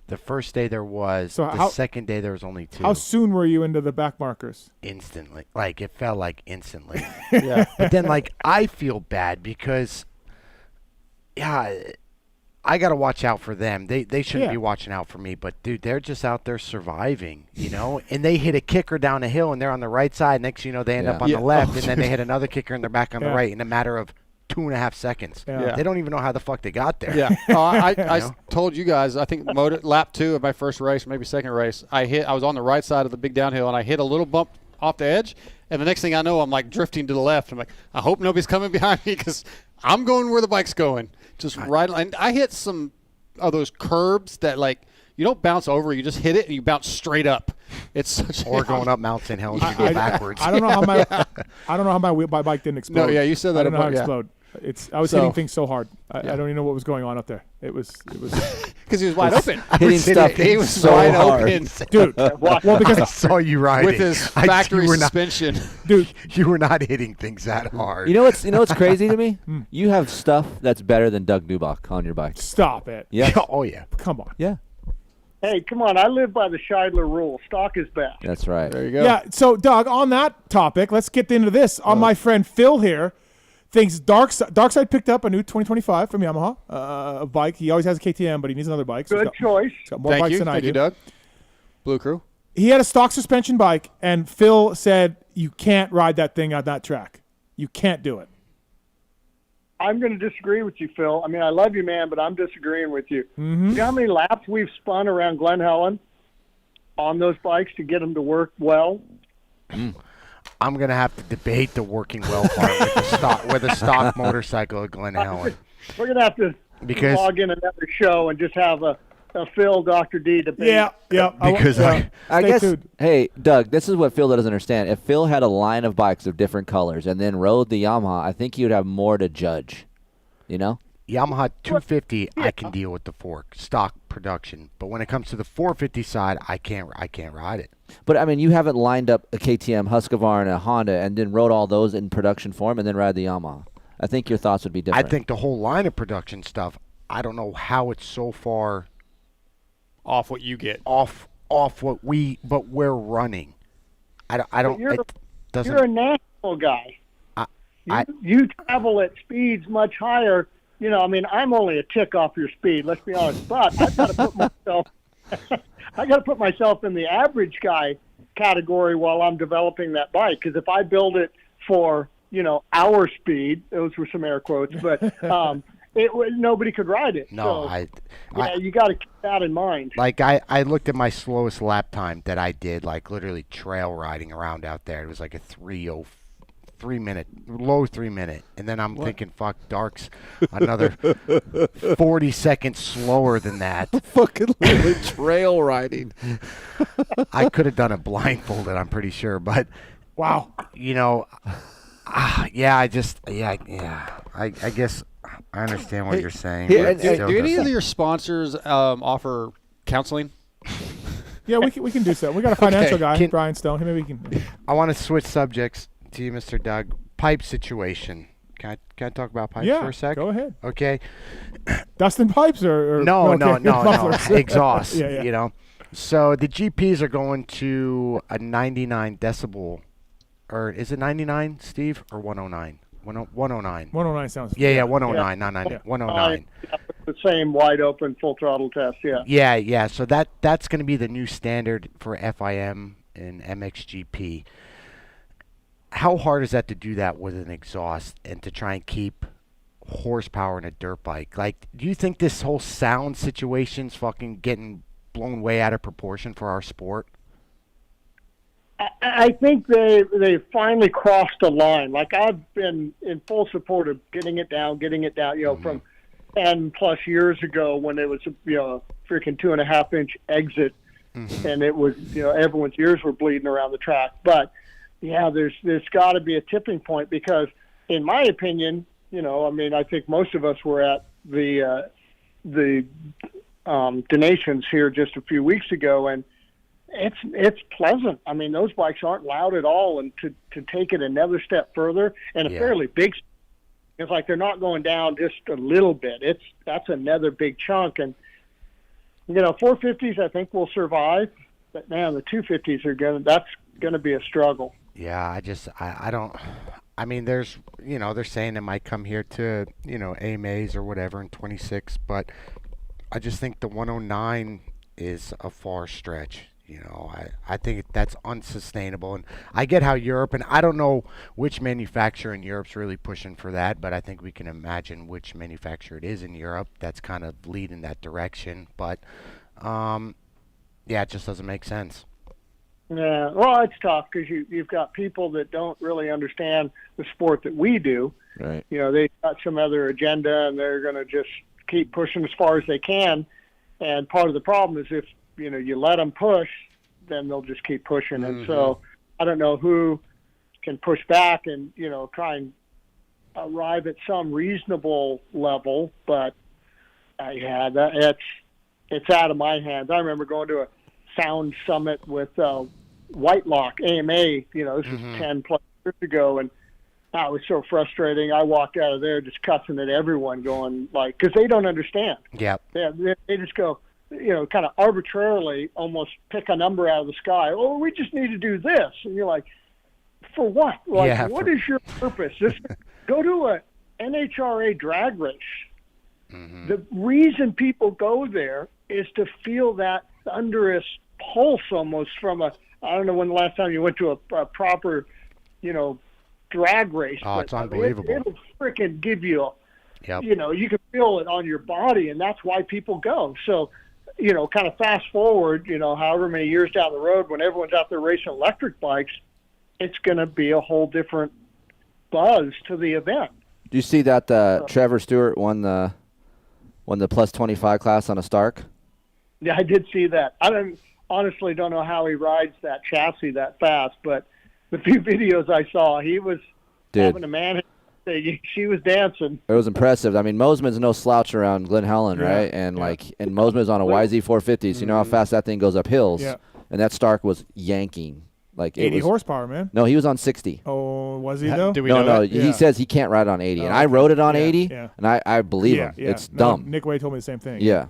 The first day there was. So the second day there was only 2. How soon were you into the back markers? Instantly. Like, it felt like instantly. Yeah. But then, I feel bad because, I got to watch out for them. They shouldn't be watching out for me. But, dude, they're just out there surviving, And they hit a kicker down a hill, and they're on the right side. Next, they end up on the left, and then they hit another kicker, and they're back on the right in a matter of 2.5 seconds. Yeah. They don't even know how the fuck they got there. Yeah. I told you guys, I think lap 2 of my first race, maybe second race, I was on the right side of the big downhill, and I hit a little bump off the edge, and the next thing I know, I'm drifting to the left. I'm like, I hope nobody's coming behind me because I'm going where the bike's going. Just right. And I hit some of those curbs that you don't bounce over, you just hit it and you bounce straight up. It's going up Mount St. Helens, you go backwards. I don't know how my bike didn't explode. No, yeah, you said that. I don't know how it exploded. I was hitting things so hard. I don't even know what was going on up there. It was because he was wide open. Hitting stuff. He was so wide open, dude. Well, because I saw you riding with his factory suspension, dude. You were not hitting things that hard. You know what's crazy to me? You have stuff that's better than Doug Dubach on your bike. Stop it. Yeah. Oh yeah. Come on. Yeah. Hey, come on. I live by the Scheidler rule. Stock is best. That's right. There you go. Yeah. So, Doug, on that topic, let's get into this. My friend Phil here thinks Darkside picked up a new 2025 from Yamaha, a bike. He always has a KTM, but he needs another bike. So Good choice. He's got more bikes than I do. Thank you, Doug. Blue Crew. He had a stock suspension bike, and Phil said, you can't ride that thing on that track. You can't do it. I'm going to disagree with you, Phil. I mean, I love you, man, but I'm disagreeing with you. Mm-hmm. See how many laps we've spun around Glen Helen on those bikes to get them to work well? I'm going to have to debate the working well part with the stock motorcycle at Glen Helen. We're going to have to log in another show and just have a Phil, Dr. D debate. Yeah. Because I guess, tuned. hey, Doug, this is what Phil doesn't understand. If Phil had a line of bikes of different colors and then rode the Yamaha, I think you'd have more to judge, you know? Yamaha 250, I can deal with the fork, stock production. But when it comes to the 450 side, I can't ride it. But, I mean, you haven't lined up a KTM, Husqvarna, and a Honda and then rode all those in production form and then ride the Yamaha. I think your thoughts would be different. I think the whole line of production stuff, I don't know how it's so far off what you get. Off what but we're running. I don't. You're a national guy. You travel at speeds much higher. You know, I mean, I'm only a tick off your speed. Let's be honest. But I've got to put myself. I got to put myself in the average guy category while I'm developing that bike. Because if I build it for our speed, those were some air quotes, but nobody could ride it. No, so, you got to keep that in mind. Like I looked at my slowest lap time that I did, like literally trail riding around out there. It was like a 3 minute, and then I'm thinking, fuck, Dark's another 40 seconds slower than that. Fucking trail riding. I could have done it blindfolded, I'm pretty sure, but wow, I guess I understand what you're saying. Do any of your sponsors offer counseling? Yeah, we can do so. We got a financial guy, Brian Stone. Maybe we can. I want to switch subjects to you, Mr. Doug. Pipe situation. Can I talk about pipes for a sec? Go ahead. Okay. Dustin pipes or no, mufflers? Exhaust. Yeah. So the GPs are going to a 99 decibel, or is it 99, Steve, or 109? 109. 109 sounds. Yeah, 109, not 90. 109. The same wide open full throttle test. Yeah. Yeah. So that's going to be the new standard for FIM and MXGP. How hard is that to do that with an exhaust and to try and keep horsepower in a dirt bike? Like, do you think this whole sound situation's fucking getting blown way out of proportion for our sport? I think they finally crossed a line. Like, I've been in full support of getting it down, from 10 plus years ago when it was, a freaking 2.5-inch exit, and it was, everyone's ears were bleeding around the track. But yeah, there's got to be a tipping point because, in my opinion, I think most of us were at the donations here just a few weeks ago, and it's pleasant. I mean, those bikes aren't loud at all, and to take it another step further, and a fairly big, it's like they're not going down just a little bit. That's another big chunk, and 450s I think will survive, but man, the 250s that's gonna be a struggle. Yeah, I don't. I mean, there's they're saying it might come here to AMAs or whatever in 26, but I just think the 109 is a far stretch. I think that's unsustainable, and I get how Europe, and I don't know which manufacturer in Europe's really pushing for that, but I think we can imagine which manufacturer it is in Europe that's kind of leading that direction. But it just doesn't make sense. Yeah, well, it's tough because you've got people that don't really understand the sport that we do. Right. They've got some other agenda, and they're going to just keep pushing as far as they can. And part of the problem is if you let them push, then they'll just keep pushing. Mm-hmm. And so I don't know who can push back and try and arrive at some reasonable level. But it's out of my hands. I remember going to a sound summit with Whitelock AMA, this is 10 plus years ago, and it was so frustrating. I walked out of there just cussing at everyone, going because they don't understand. Yeah. They just go, kind of arbitrarily almost pick a number out of the sky. Oh, we just need to do this, and you're like, for what? What is your purpose? Just go to a NHRA drag race. Mm-hmm. The reason people go there is to feel that thunderous pulse almost from I don't know when the last time you went to a proper, drag race. Oh, it's unbelievable. It'll freaking give you Yep. You know, you can feel it on your body, and that's why people go. So, you know, kind of fast forward, you know, however many years down the road, when everyone's out there racing electric bikes, it's going to be a whole different buzz to the event. Do you see that Trevor Stewart won the plus 25 class on a Stark? Yeah, I did see that. I honestly don't know how he rides that chassis that fast, but the few videos I saw, he was having a man. She was dancing. It was impressive. I mean, Mosman's no slouch around Glen Helen, right? And and Mosman's on a YZ450, so you know how fast that thing goes up hills. Yeah. And that Stark was yanking. Like 80 horsepower, man. No, he was on 60. Oh, was he though? No. He says he can't ride on 80, and I rode it on 80, and I believe him. Yeah. It's dumb. Nick told me the same thing. Yeah.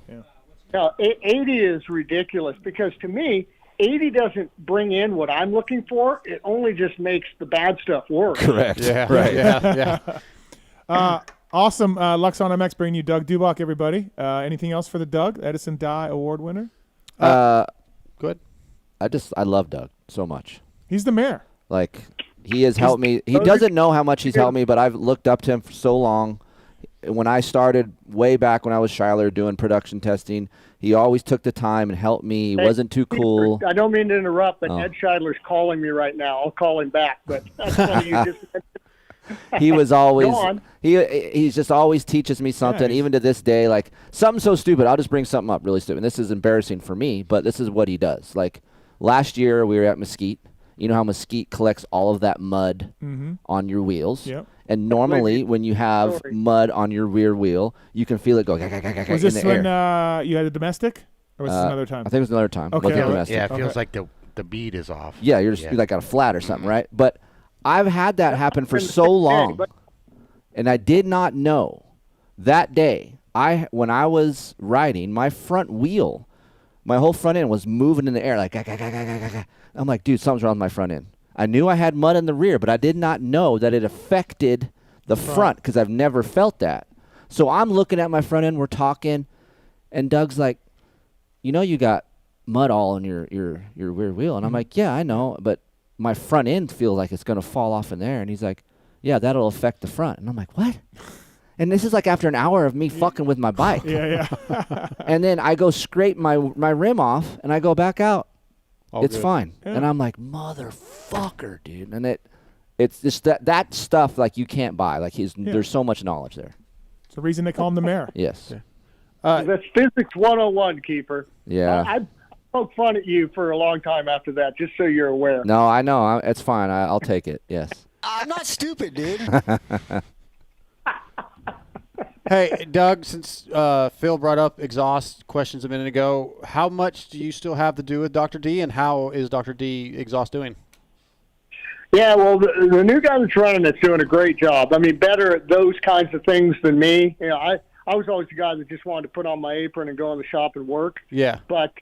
No, 80 is ridiculous because to me, 80 doesn't bring in what I'm looking for. It only just makes the bad stuff worse. Correct. Yeah. Right. Yeah. Awesome. Lux on MX bringing you Doug Dubach, everybody. Anything else for the Doug Edison Dye Award winner? Good. I love Doug so much. He's the mayor. Like, he has helped me. He doesn't know how much he's helped me, but I've looked up to him for so long. When I started way back when I was Schuyler doing production testing, he always took the time and helped me. He wasn't too cool. I don't mean to interrupt, but Ed Scheidler's calling me right now. I'll call him back. But that's funny you just he was always he's just always teaches me something, even to this day. Like, something so stupid, I'll just bring something up really stupid. And this is embarrassing for me, but this is what he does. Like, last year we were at Mesquite. You know how Mesquite collects all of that mud on your wheels? Yep. And normally when you have mud on your rear wheel, you can feel it go. Was this when you had a domestic? Or was this another time? I think it was another time. Okay. Yeah, it feels like the bead is off. Yeah, you're just like got a flat or something, right? But I've had that happen for so long, and I did not know that day. When I was riding, my front wheel, my whole front end was moving in the air like. I'm like, dude, something's wrong with my front end. I knew I had mud in the rear, but I did not know that it affected the front because I've never felt that. So I'm looking at my front end, we're talking, and Doug's like, you know, you got mud all on your rear wheel. And I'm like, yeah, I know, but my front end feels like it's going to fall off in there. And he's like, yeah, that'll affect the front. And I'm like, what? And this is like after an hour of me fucking with my bike. Yeah. And then I go scrape my rim off, and I go back out. It's good. Fine. Yeah. And I'm like, motherfucker, dude. And it's just that stuff, like, you can't buy. Like, there's so much knowledge there. It's the reason they call him the mayor. Yes. That's physics 101, Keeper. Yeah. I poked fun at you for a long time after that, just so you're aware. No, I know. It's fine. I'll take it. Yes. I'm not stupid, dude. Hey, Doug, since Phil brought up exhaust questions a minute ago, how much do you still have to do with Dr. D, and how is Dr. D exhaust doing? Yeah, well, the new guy that's running it's doing a great job. I mean, better at those kinds of things than me. You know, I was always the guy that just wanted to put on my apron and go in the shop and work. Yeah. But,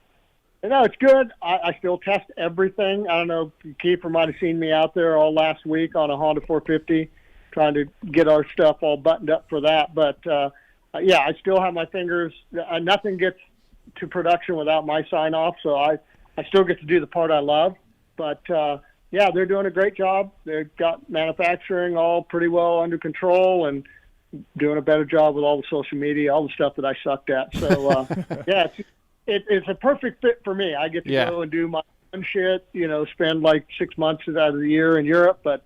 you know, it's good. I still test everything. I don't know, Keefer might have seen me out there all last week on a Honda 450. Trying to get our stuff all buttoned up for that. But, yeah, I still have my fingers. Nothing gets to production without my sign-off, so I still get to do the part I love. But, yeah, they're doing a great job. They've got manufacturing all pretty well under control and doing a better job with all the social media, all the stuff that I sucked at. So, yeah, it's a perfect fit for me. I get to go and do my own shit, you know, spend like 6 months out of the year in Europe, but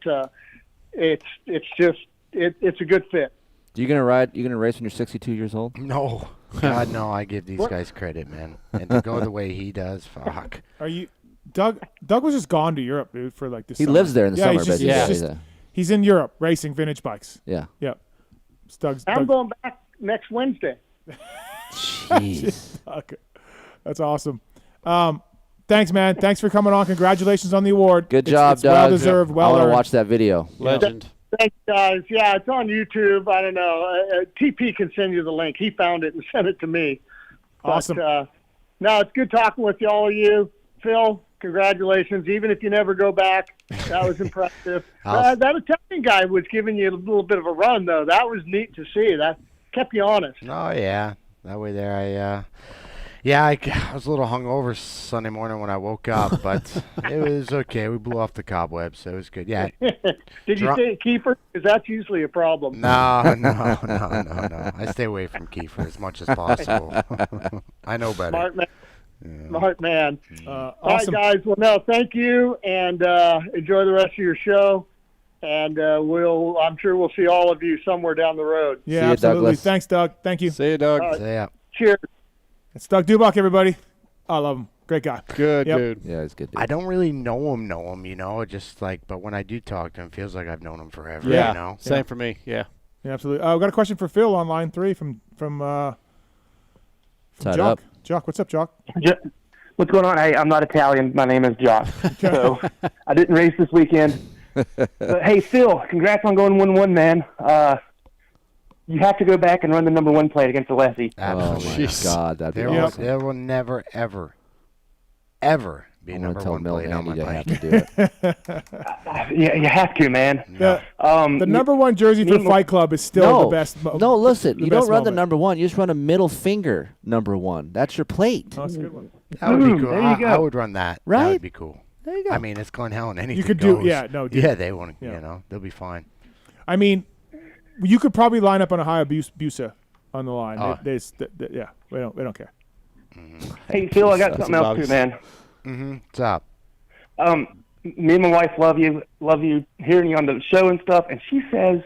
it's a good fit. You gonna ride? You gonna race when you're 62 years old? No, God, no. I give these guys credit, man, and to go the way he does, fuck. Are you, Doug? Doug was just gone to Europe, dude, for like this. He summer. lives there in the summer, basically. He's in Europe racing vintage bikes. Yeah. Yeah. I'm going back next Wednesday. Jeez. That's awesome. Thanks, man. Thanks for coming on. Congratulations on the award. Good job, it's Doug. Well deserved. Well I want earned. to watch that video. Legend. Thanks, guys. Yeah, it's on YouTube. I don't know. TP can send you the link. He found it and sent it to me. Awesome. But, no, it's good talking with all of you. Phil, congratulations. Even if you never go back, that was impressive. That Italian guy was giving you a little bit of a run, though. That was neat to see. That kept you honest. Oh, yeah. That way there, Yeah, I was a little hungover Sunday morning when I woke up, but it was okay. We blew off the cobwebs, so it was good. Yeah. Did you say Keefer? Because that's usually a problem. No. I stay away from Keefer as much as possible. I know better. Smart man. Yeah. Smart man. Awesome. All right, guys. Well, no, thank you, and enjoy the rest of your show. And I'm sure we'll see all of you somewhere down the road. Yeah, see absolutely. Douglas. Thanks, Doug. Thank you. See you, Doug. See ya. Cheers. It's Doug Dubach, everybody. I love him. Great guy. Good dude. Yeah, he's good dude. I don't really know him, just like, but when I do talk to him, it feels like I've known him forever. Yeah, you know? Same for me. Yeah. Yeah, absolutely. I've got a question for Phil on line 3 from Jock. Jock, what's up, Jock? What's going on? Hey, I'm not Italian. My name is Jock. So I didn't race this weekend. But, hey, Phil, congrats on going 1-1, man. You have to go back and run the number 1 plate against Alessi. Absolutely. Oh, my God. That'd be awesome. There will never, ever be a number 1 plate on my bike. Have to do it. Yeah, you have to, man. The number 1 jersey for Fight Club is still the best. No, listen. You don't run the moment. number 1. You just run a middle finger number 1. That's your plate. Oh, that's a good one. That would be cool. There you go. I would run that. Right? That would be cool. There you go. I mean, it's Glen Helen. Anything You could goes. do. They want to, they'll be fine. I mean, you could probably line up on a Hayabusa on the line. They don't care. Mm-hmm. Hey, Phil, I got something else too, man. Mm-hmm. What's up? Me and my wife love you hearing you on the show and stuff, and she says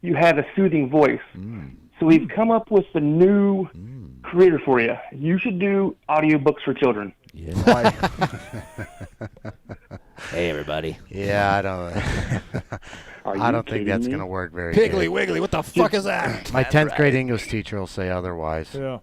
you have a soothing voice. So we've come up with a new career for you. You should do audiobooks for children. Yeah. Hey, everybody. Yeah, I don't think that's going to work very good. Piggly Wiggly, what the fuck is that? My 10th grade English teacher will say otherwise. Yeah.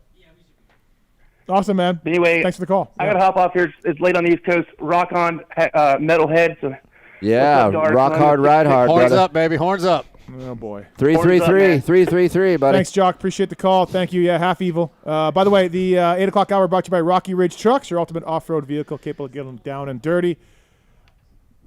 Awesome, man. Anyway, thanks for the call. I got to hop off here. It's late on the East Coast. Rock on, Metalhead. So yeah, rock hard, ride hard, Horns brother. up, baby. Horns up. Oh, boy. 333, buddy. Thanks, Jock. Appreciate the call. Thank you. Yeah, half evil. By the way, the 8 o'clock hour brought to you by Rocky Ridge Trucks, your ultimate off-road vehicle capable of getting down and dirty.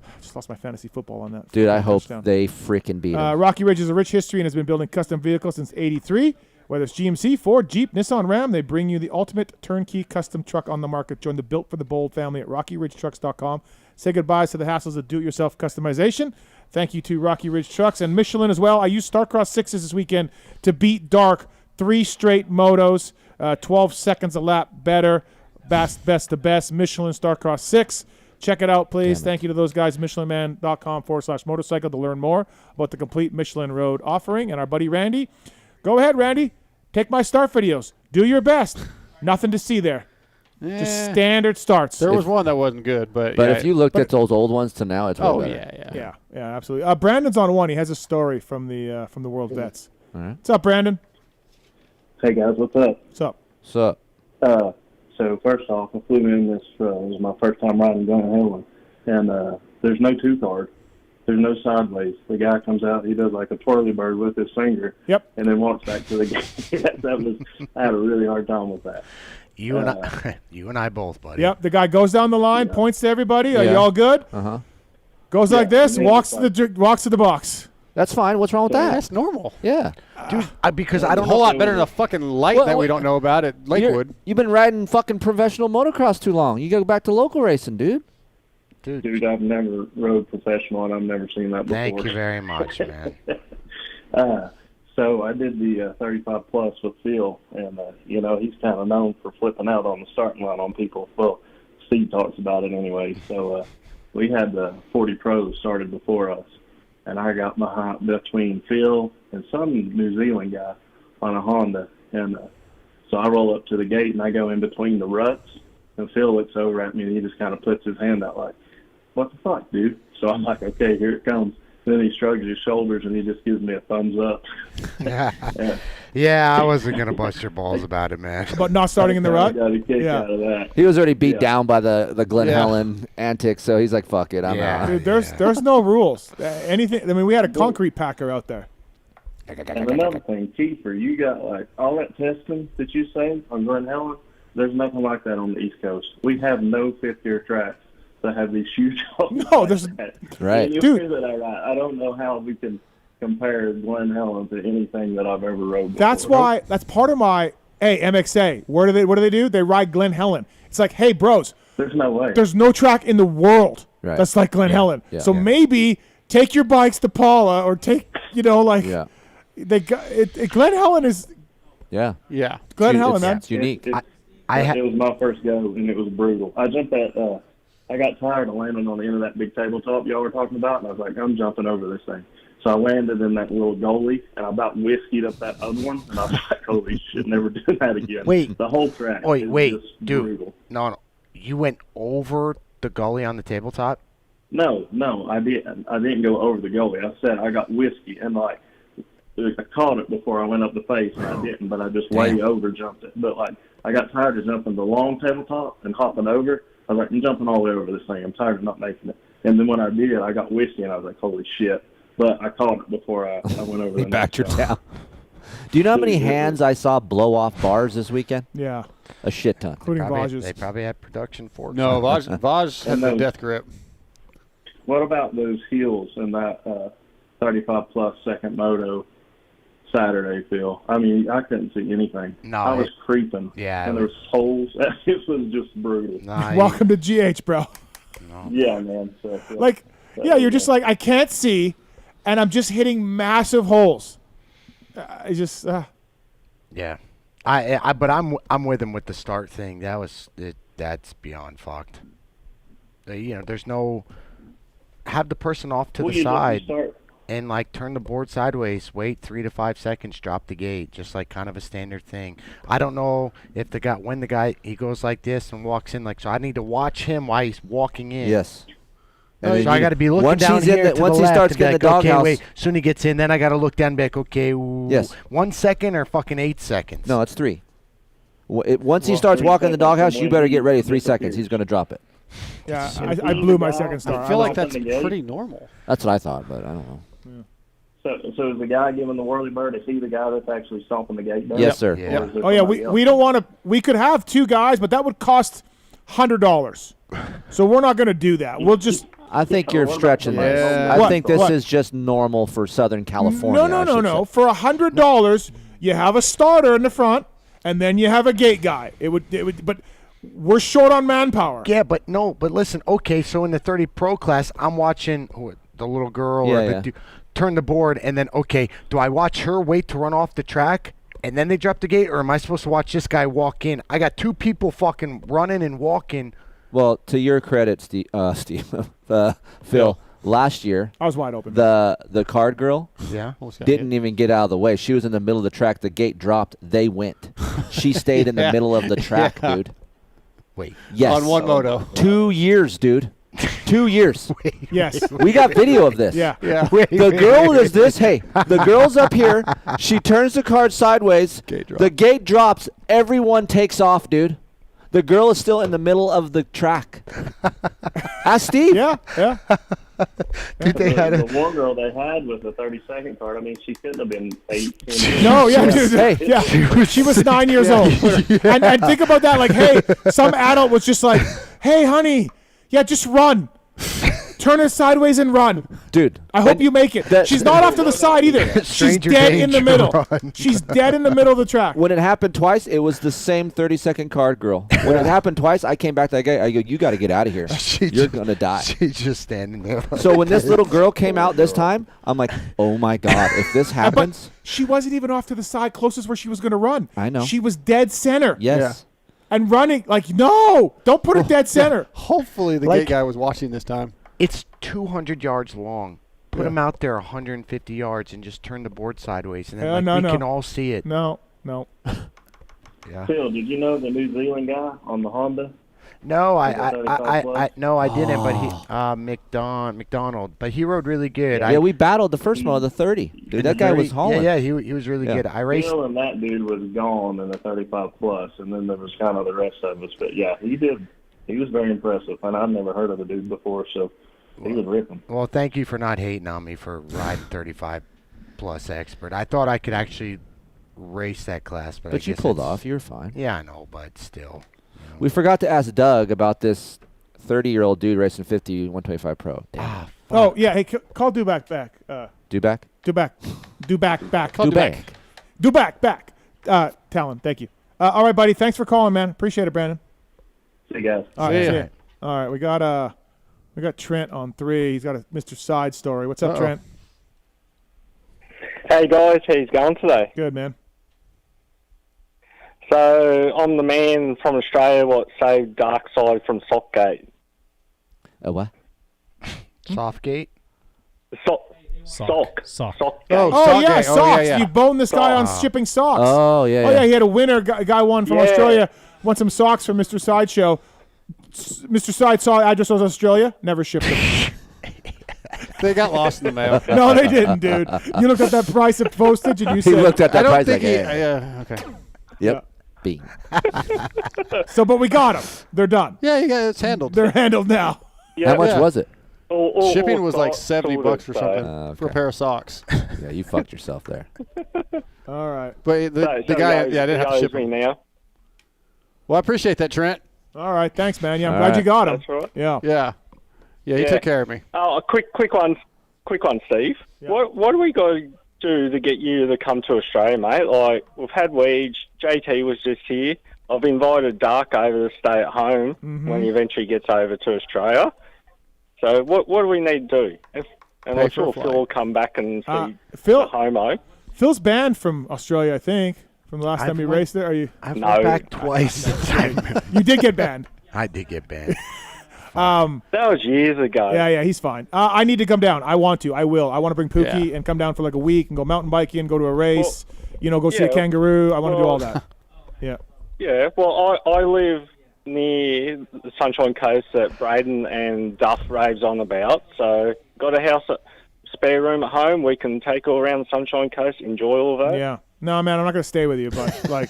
I just lost my fantasy football on that. Dude, I hope they freaking beat him. Rocky Ridge has a rich history and has been building custom vehicles since '83. Whether it's GMC, Ford, Jeep, Nissan, Ram, they bring you the ultimate turnkey custom truck on the market. Join the Built for the Bold family at RockyRidgeTrucks.com. Say goodbyes to the hassles of do-it-yourself customization. Thank you to Rocky Ridge Trucks and Michelin as well. I used Starcross 6s this weekend to beat Dark 3 straight motos, 12 seconds a lap better, best to best. Michelin Starcross 6. Check it out, please. Thank you to those guys, MichelinMan.com/motorcycle to learn more about the complete Michelin Road offering. And our buddy Randy. Go ahead, Randy. Take my start videos. Do your best. Nothing to see there. Just standard starts. There was one that wasn't good, but if you looked at those old ones to now, it's way better. Yeah, absolutely. Brandon's on one. He has a story from the World Vets. All right. What's up, Brandon? Hey guys, what's up? What's up? What's up? So first off, I flew in this. It was my first time riding Glen Helen, and there's no 2-card. There's no sideways. The guy comes out, he does like a twirly bird with his finger. Yep. And then walks back to the game. I had a really hard time with that. You and I both, buddy. Yep. The guy goes down the line, points to everybody. Are you all good? Uh-huh. Goes like this, walks to the box. That's fine. What's wrong with that? That's normal. Yeah. Dude, because I don't know. A whole lot better know. than a fucking light that we don't know about at Lakewood. You've been riding fucking professional motocross too long. You go back to local racing, dude. Dude, I've never rode professional, and I've never seen that before. Thank you very much, man. So I did the 35 plus with Phil, and he's kind of known for flipping out on the starting line on people. Well, Steve talks about it anyway. So we had the 40 pros started before us, and I got behind between Phil and some New Zealand guy on a Honda, and so I roll up to the gate and I go in between the ruts, and Phil looks over at me and he just kind of puts his hand out like, "What the fuck, dude?" So I'm like, "Okay, here it comes." Then he shrugs his shoulders and he just gives me a thumbs up. Yeah, I wasn't gonna bust your balls about it, man. But not starting in the rut. Got a kick out of that. He was already beat down by the Glen Helen antics, so he's like, "Fuck it, I'm out." Dude, there's no rules. Anything. I mean, we had a concrete packer out there. And another thing, Keefer, you got like all that testing that you say on Glen Helen. There's nothing like that on the East Coast. We have no fifth-gear tracks that have these huge. No, there's right, dude. I don't know how we can compare Glen Helen to anything that I've ever rode before. That's why. That's part of my Hey, MXA, what do they do? They ride Glen Helen. It's like, hey, bros. There's no way. There's no track in the world that's like Glen Helen. Yeah. So maybe take your bikes to Paula or take, they got it. Glen Helen is. Yeah. Glen Helen, man. It's unique. It was my first go, and it was brutal. I jumped that. I got tired of landing on the end of that big tabletop y'all were talking about, and I was like, I'm jumping over this thing. So I landed in that little goalie, and I about whiskeyed up that other one, and I was like, holy shit, never do that again. Wait. The whole track Wait, just dude. brutal. No. You went over the gully on the tabletop? No, I didn't go over the goalie. I said I got whiskey, and I caught it before I went up the face, and I didn't, but I just way over jumped it. But I got tired of jumping the long tabletop and hopping over. I was like, I'm jumping all the way over this thing. I'm tired of not making it. And then when I did, I got whiskey, and I was like, holy shit. But I caught it before I went over. He backed her down. Do you know how many hands I saw blow off bars this weekend? Yeah. A shit ton. Including Vaj's. They probably had production forks. No, Vaj had the death grip. What about those heels in that 35-plus second moto Saturday, Phil? I mean, I couldn't see anything. No, I was creeping. Yeah. And there was holes. It was just brutal. Welcome to GH, bro. No. Yeah, man. So, you're just like, I can't see, and I'm just hitting massive holes. Yeah. But I'm with him with the start thing. That's beyond fucked. There's no have the person off to the side and turn the board sideways, wait 3 to 5 seconds, drop the gate, just like kind of a standard thing. I don't know if when the guy he goes like this and walks in so I need to watch him while he's walking in. Yes. So I got to be looking down here to once the he left starts and be getting like, the doghouse. okay, wait. Soon he gets in, then I got to look down and be like, okay, yes. 1 second or fucking 8 seconds. No, it's 3. Once he starts walking the doghouse, you better get ready. 3 seconds. He's going to drop it. Yeah, I blew my second star. I feel like that's pretty normal. That's what I thought, but I don't know. So is the guy giving the whirly bird, is he the guy that's actually stomping the gate down? Yes, sir. Yeah. Oh, yeah, we don't want to – we could have 2 guys, but that would cost $100. So we're not going to do that. We'll just – I think you're stretching this. I think this is just normal for Southern California. No. For $100, you have a starter in the front, and then you have a gate guy. It would, but we're short on manpower. Yeah, but listen. Okay, so in the 30 Pro class, I'm watching the little girl the dude turn the board, and then do I watch her wait to run off the track? And then they drop the gate, or am I supposed to watch this guy walk in? I got 2 people fucking running and walking. Well, to your credit, Phil, last year I was wide open. The card girl didn't even get out of the way. She was in the middle of the track. The gate dropped. They went. She stayed in the middle of the track, dude. Wait. Yes. On one moto. 2 years, dude. 2 years. Yes. We got video of this. Yeah. The girl does this. Hey, the girl's up here. She turns the card sideways. The gate drops. Everyone takes off, dude. The girl is still in the middle of the track. Ask Steve. Yeah. Dude, they had the one girl they had was the 30-second card. I mean, she couldn't have been 8, 10 years. No, yeah, dude. Hey, yeah. She was 9 years old. And think about that. Like, hey, some adult was just like, hey, honey, just run. Turn her sideways and run. Dude. I hope you make it. She's not off to the side either. She's dead in the middle. She's dead in the middle of the track. When it happened twice, it was the same 30-second card girl. When it happened twice, I came back to that guy. I go, you got to get out of here. You're going to die. She's just standing there. So when this little girl came out this time, I'm like, oh, my God. If this happens. But she wasn't even off to the side closest where she was going to run. I know. She was dead center. Yes. And running. Like, no. Don't put her dead center. Hopefully the gate guy was watching this time. It's 200 yards long. Put him out there 150 yards and just turn the board sideways, and then we can all see it. No. Yeah. Phil, did you know the New Zealand guy on the Honda? No, I didn't. But he McDonald, but he rode really good. Yeah, we battled the first one of the 30. Dude, that guy was hauling. Yeah, he was really good. I raced. Phil and that dude was gone in the 35 plus, and then there was kind of the rest of us. But yeah, he did. He was very impressive, and I'd never heard of the dude before, so. He was ripping. Well, thank you for not hating on me for riding 35 plus expert. I thought I could actually race that class, but I you guess pulled off. You were fine. Yeah, I know, but still. We forgot to ask Doug about this 30-year-old dude racing 50 125 Pro. Oh yeah, hey, call Dubach back. Dubach? Dubach back. Dubach. Dubach back. Tallon, thank you. All right, buddy. Thanks for calling, man. Appreciate it, Brandon. See you guys. All right, see ya. All right, we got Trent on 3. He's got a Mr. Side story. What's up, Trent? Hey guys, how's it going today? Good, man. So I'm the man from Australia what saved Darkside from Sockgate. A what? Softgate? Sock. Yeah, socks. You boned this guy on shipping socks. Oh, yeah. Oh, yeah, he had a winner. Guy won from Australia. Won some socks from Mr. Sideshow. Mr. Side saw address was Australia. Never shipped them. They got lost in the mail. No, they didn't, dude. You looked at that price of postage and you said... He looked at that price like, okay. Yep. Bean. So, but we got them. They're done. Yeah, it's handled. They're handled now. How much was it? Shipping was like $70 or something for a pair of socks. Yeah, you fucked yourself there. All right. But the guy, I didn't have to ship me him. now. Well, I appreciate that, Trent. All right, thanks, man. Yeah, I'm glad you got him. That's right. Yeah. Yeah, he took care of me. Oh, a quick one, Steve. Yeah. What do we got to do to get you to come to Australia, mate? Like, we've had Weege, JT was just here. I've invited Dark over to stay at home when he eventually gets over to Australia. So what do we need to do? And I'm sure Phil will come back and see the homo. Phil's banned from Australia, I think, from the last time he raced there. Are you? I've went back twice. You did get banned. I did get banned. That was years ago. Yeah, he's fine. I need to come down. I want to. I will. I want to bring Pookie and come down for like a week and go mountain biking, go to a race, go see a kangaroo. I want to do all that. Yeah. Yeah, well, I live near the Sunshine Coast that Braden and Duff raves on about, so got a house, spare room at home. We can take all around the Sunshine Coast, enjoy all of that. Yeah. No, man, I'm not going to stay with you, but like,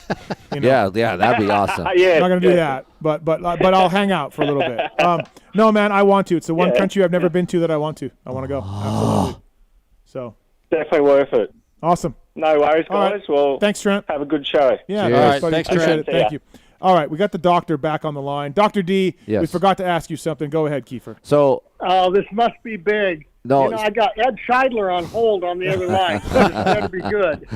Yeah, that'd be awesome. I'm not going to do that, but I'll hang out for a little bit. No, man, I want to. It's the one country I've never been to that I want to. I want to go. Absolutely. So definitely worth it. Awesome. No worries, guys. Right. Well, thanks, Trent. Have a good show. Yeah, all right. Thanks, Trent. Trent. Thank you. All right, we got the doctor back on the line. Dr. D, Yes. we forgot to ask you something. Go ahead, Keefer. So, Oh, this must be big. No, I got Ed Scheidler on hold on the other line. So this better be good.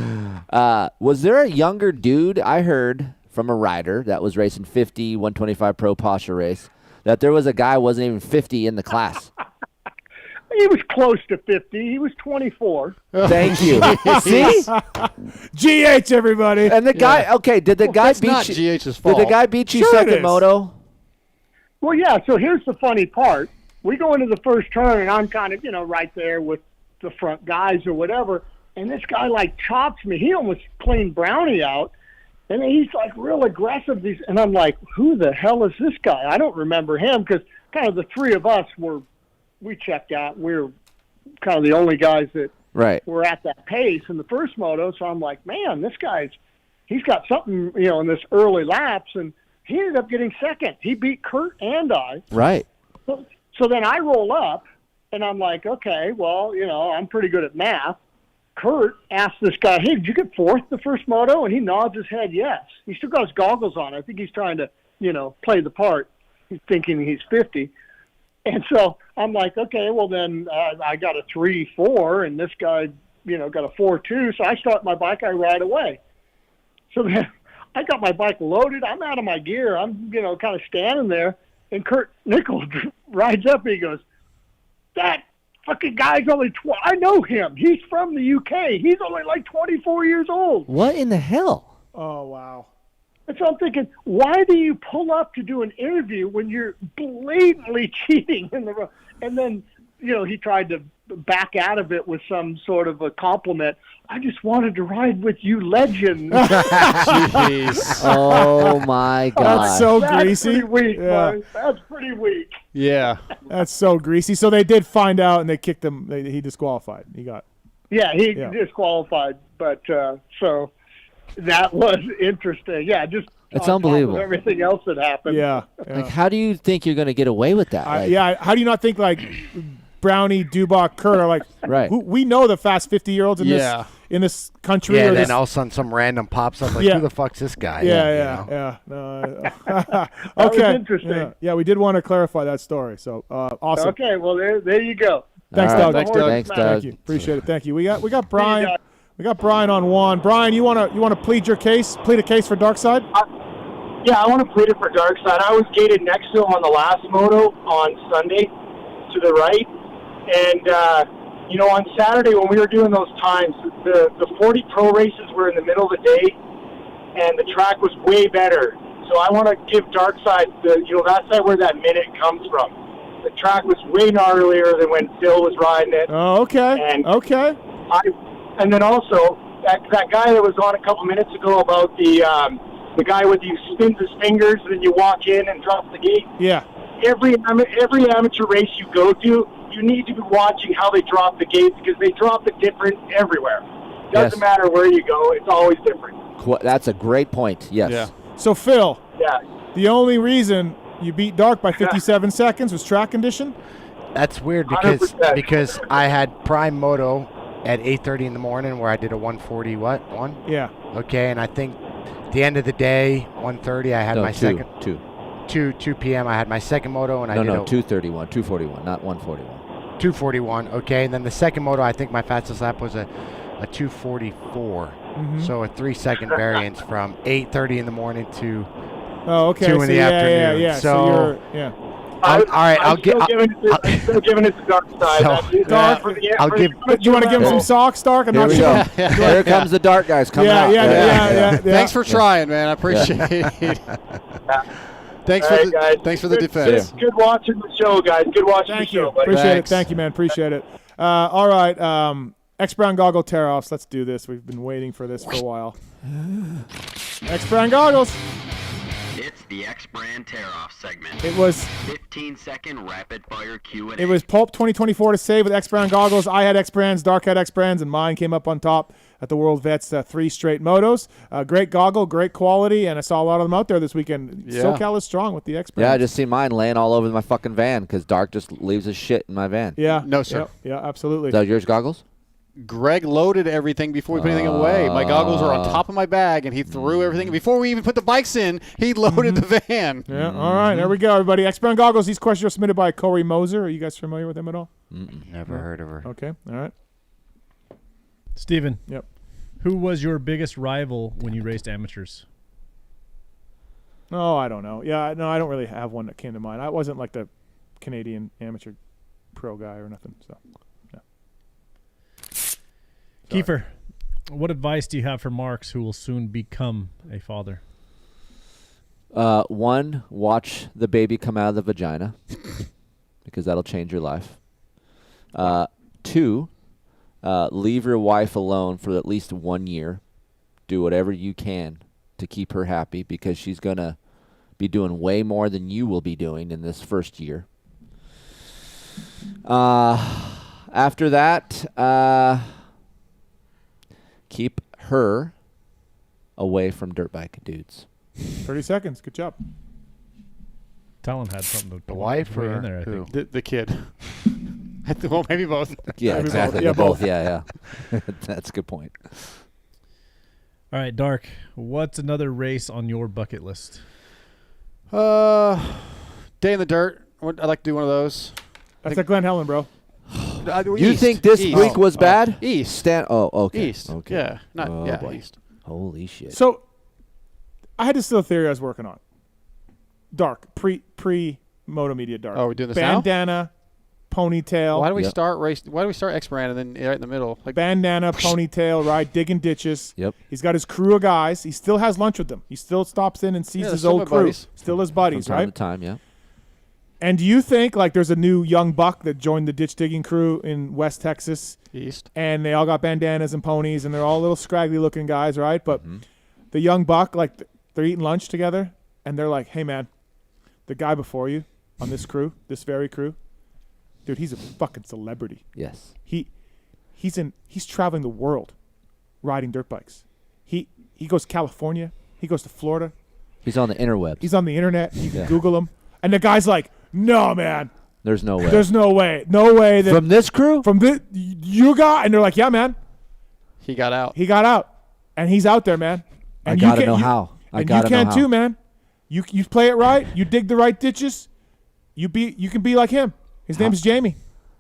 was there a younger dude I heard from a rider that was racing 50, 125 Pro Pasha race, that there was a guy who wasn't even 50 in the class? He was close to 50. He was 24. Thank you. See? GH, everybody. And the guy, did the guy beat not you? GH's fault. Did the guy beat you Sure it second is. moto? Well, yeah, so here's the funny part. We go into the first turn, and I'm kind of, right there with the front guys or whatever, and this guy, chops me. He almost cleaned Brownie out, and he's, real aggressive. And I'm like, who the hell is this guy? I don't remember him because kind of the three of us we checked out. We're kind of the only guys that were at that pace in the first moto, so I'm like, man, this he's got something, in this early laps, and he ended up getting second. He beat Kurt and I. Right. So then I roll up, and I'm like, okay, well, I'm pretty good at math. Kurt asked this guy, hey, did you get fourth the first moto? And he nods his head, yes. He still got his goggles on. I think he's trying to, play the part. He's thinking he's 50. And so I'm like, okay, well, then I got a 3-4, and this guy, got a 4-2. So I start my bike, I ride away. So then I got my bike loaded. I'm out of my gear. I'm, kind of standing there. And Kurt Nichols rides up and he goes, that fucking guy's only I know him. He's from the UK. He's only 24 years old. What in the hell? Oh, wow. And so I'm thinking, why do you pull up to do an interview when you're blatantly cheating in the road? And then, he tried to back out of it with some sort of a compliment. I just wanted to ride with you, legend. Jeez. Oh, my God. That's so greasy. Pretty weak, Yeah. boy. That's pretty weak. Yeah. That's so greasy. So they did find out, and they kicked him. He disqualified. He got. Yeah, he disqualified. But so that was interesting. Yeah, just it's on unbelievable. Top of everything else that happened. Yeah. Like, how do you think you're going to get away with that? How do you not think Brownie, Dubach, Kurt are right? We know the fast 50-year-olds in this country. Yeah, or then all of a sudden some random pops up who the fuck's this guy? Yeah. No, That okay. was interesting. Yeah, we did want to clarify that story. So awesome. Okay, well there you go. Thanks, All right. Doug. Thanks, Doug. Thank you. Appreciate it. Thank you. We got Brian. We got Brian on one. Brian, you wanna plead a case for Darkside? Yeah, I want to plead it for Darkside. I was gated next to him on the last moto on Sunday to the right. And, on Saturday when we were doing those times, the 40 Pro races were in the middle of the day, and the track was way better. So I want to give Darkside that side where that minute comes from. The track was way gnarlier than when Phil was riding it. Oh, okay. Okay. And then also, that guy that was on a couple minutes ago about the guy with you spins his fingers and then you walk in and drop the gate. Yeah. Every amateur race you go to, you need to be watching how they drop the gates because they drop it different everywhere. Doesn't matter where you go, it's always different. That's a great point. Yes. Yeah. So Phil. Yeah. The only reason you beat Dark by 57 seconds was track condition. That's weird because I had Prime Moto at 8:30 in the morning where I did a 140 one. Yeah. Okay, and I think at the end of the day, 1:30 I had my second 2 p.m. I had my second moto and I did 2:31, 2:41, not 1:41. 2:41. Okay, and then the second moto I think my fastest lap was a 2:44. So a 3-second variance from 8:30 in the morning to 2 in the afternoon. Yeah. So you're I'm still giving it to Darkside. Do you want to give him some socks, Dark? I'm Here not we sure. go. Here comes the Dark guys coming out. Yeah. Thanks for trying, man. I appreciate it. Thanks for the defense. Good watching the show, guys. Good watching the show. Buddy. Appreciate it. Thank you, man. Appreciate it. All right. X-Brown goggle tear-offs. Let's do this. We've been waiting for this for a while. X-Brown goggles. It's the X-Brand tear-off segment. It was 15-second rapid-fire Q&A. It was Pulp 2024 to save with X-Brand goggles. I had X-Brands, Dark had X-Brands, and mine came up on top at the World Vets 3 straight motos. Great goggle, great quality, and I saw a lot of them out there this weekend. Yeah. SoCal is strong with the X-Brands. Yeah, I just see mine laying all over my fucking van because Dark just leaves his shit in my van. Yeah. No, sir. Yeah, absolutely. Is that yours goggles? Greg loaded everything before we put anything away. My goggles are on top of my bag, and he threw everything. Before we even put the bikes in, he loaded the van. Yeah, all right. There we go, everybody. X-Brown goggles. These questions are submitted by Corey Moser. Are you guys familiar with him at all? Never heard of her. Okay, all right. Steven. Yep. Who was your biggest rival when you raced amateurs? Oh, I don't know. Yeah, no, I don't really have one that came to mind. I wasn't like the Canadian amateur pro guy or nothing, so. Keefer, what advice do you have for Marks who will soon become a father? One, watch the baby come out of the vagina because that'll change your life. 2, leave your wife alone for at least 1 year. Do whatever you can to keep her happy because she's going to be doing way more than you will be doing in this first year. After that, keep her away from dirt bike dudes. 30 seconds. Good job. Tallon had something to the wife or in there, I think. The kid. Well, maybe both. Yeah, Maybe exactly. both. Yeah, both. both. Yeah. That's a good point. All right, Dark. What's another race on your bucket list? Day in the dirt. I'd like to do one of those. That's at Glen Helen, bro. You think this week was bad? East. Okay. East. Okay. Yeah. Not boy. East. Holy shit. So, I had this little theory I was working on. Dark. Pre Moto Media Dark. Oh, we're doing this now? Bandana, ponytail. Why do we start Why do we start X-Brand and then right in the middle? Like bandana, ponytail, right? Digging ditches. Yep. He's got his crew of guys. He still has lunch with them. He still stops in and sees his old crew. Buddies. Still his buddies, From time right? to time, yeah. And do you think like there's a new young buck that joined the ditch digging crew in West Texas? East. And they all got bandanas and ponies, and they're all little scraggly looking guys, right? But the young buck, like they're eating lunch together, and they're like, "Hey, man, the guy before you on this crew, this very crew, dude, he's a fucking celebrity. Yes. He's traveling the world, riding dirt bikes. He goes to California. He goes to Florida. He's on the interwebs. He's on the internet. You can Google him. And the guy's like, no, man. There's no way. There's no way. No way. That From this crew? From this, you got, and they're like, yeah, man. He got out. He got out. And he's out there, man. And I gotta know how. And you can too, man. You play it right. You dig the right ditches. You can be like him. His name's Jamie.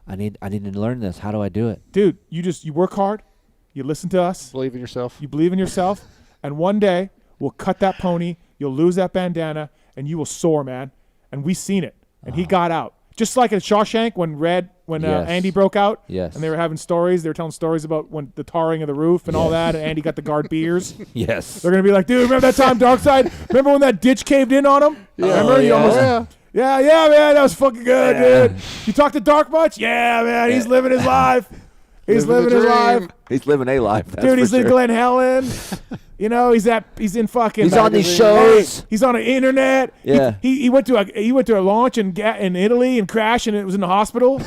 I need to learn this. How do I do it? Dude, you work hard. You listen to us. Believe in yourself. You believe in yourself. And one day, we'll cut that pony. You'll lose that bandana, and you will soar, man. And we seen it. And he got out. Just like in Shawshank when Yes. Andy broke out. Yes. And they were having stories. They were telling stories about when the tarring of the roof and all that, and Andy got the guard beers. Yes. They're going to be like, dude, remember that time, Darkside? Remember when that ditch caved in on him? Yeah. Remember? Oh, You yeah. almost, yeah, man, that was fucking good, dude. You talk to Dark much? Yeah, man, he's living his life. He's living his life. He's living a life. That's Dude, he's for in sure. Glen Helen. He's in fucking. He's on these shows. He's on the internet. Yeah. He went to a launch in Italy and crashed, and it was in the hospital.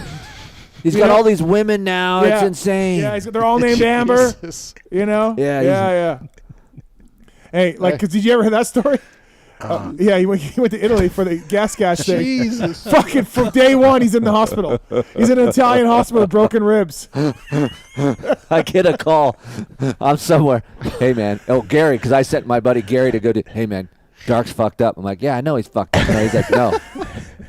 He's got all these women now. Yeah. It's insane. Yeah, they're all named Amber. Yeah. Yeah. Hey, did you ever hear that story? Yeah, he went to Italy for the gas thing. Jesus. Fucking from day one, he's in the hospital. He's in an Italian hospital with broken ribs. I get a call. I'm somewhere. Hey, man. Oh, Gary, because I sent my buddy Gary to go to, hey, man, Dark's fucked up. I'm like, yeah, I know he's fucked up. No, he's like, no.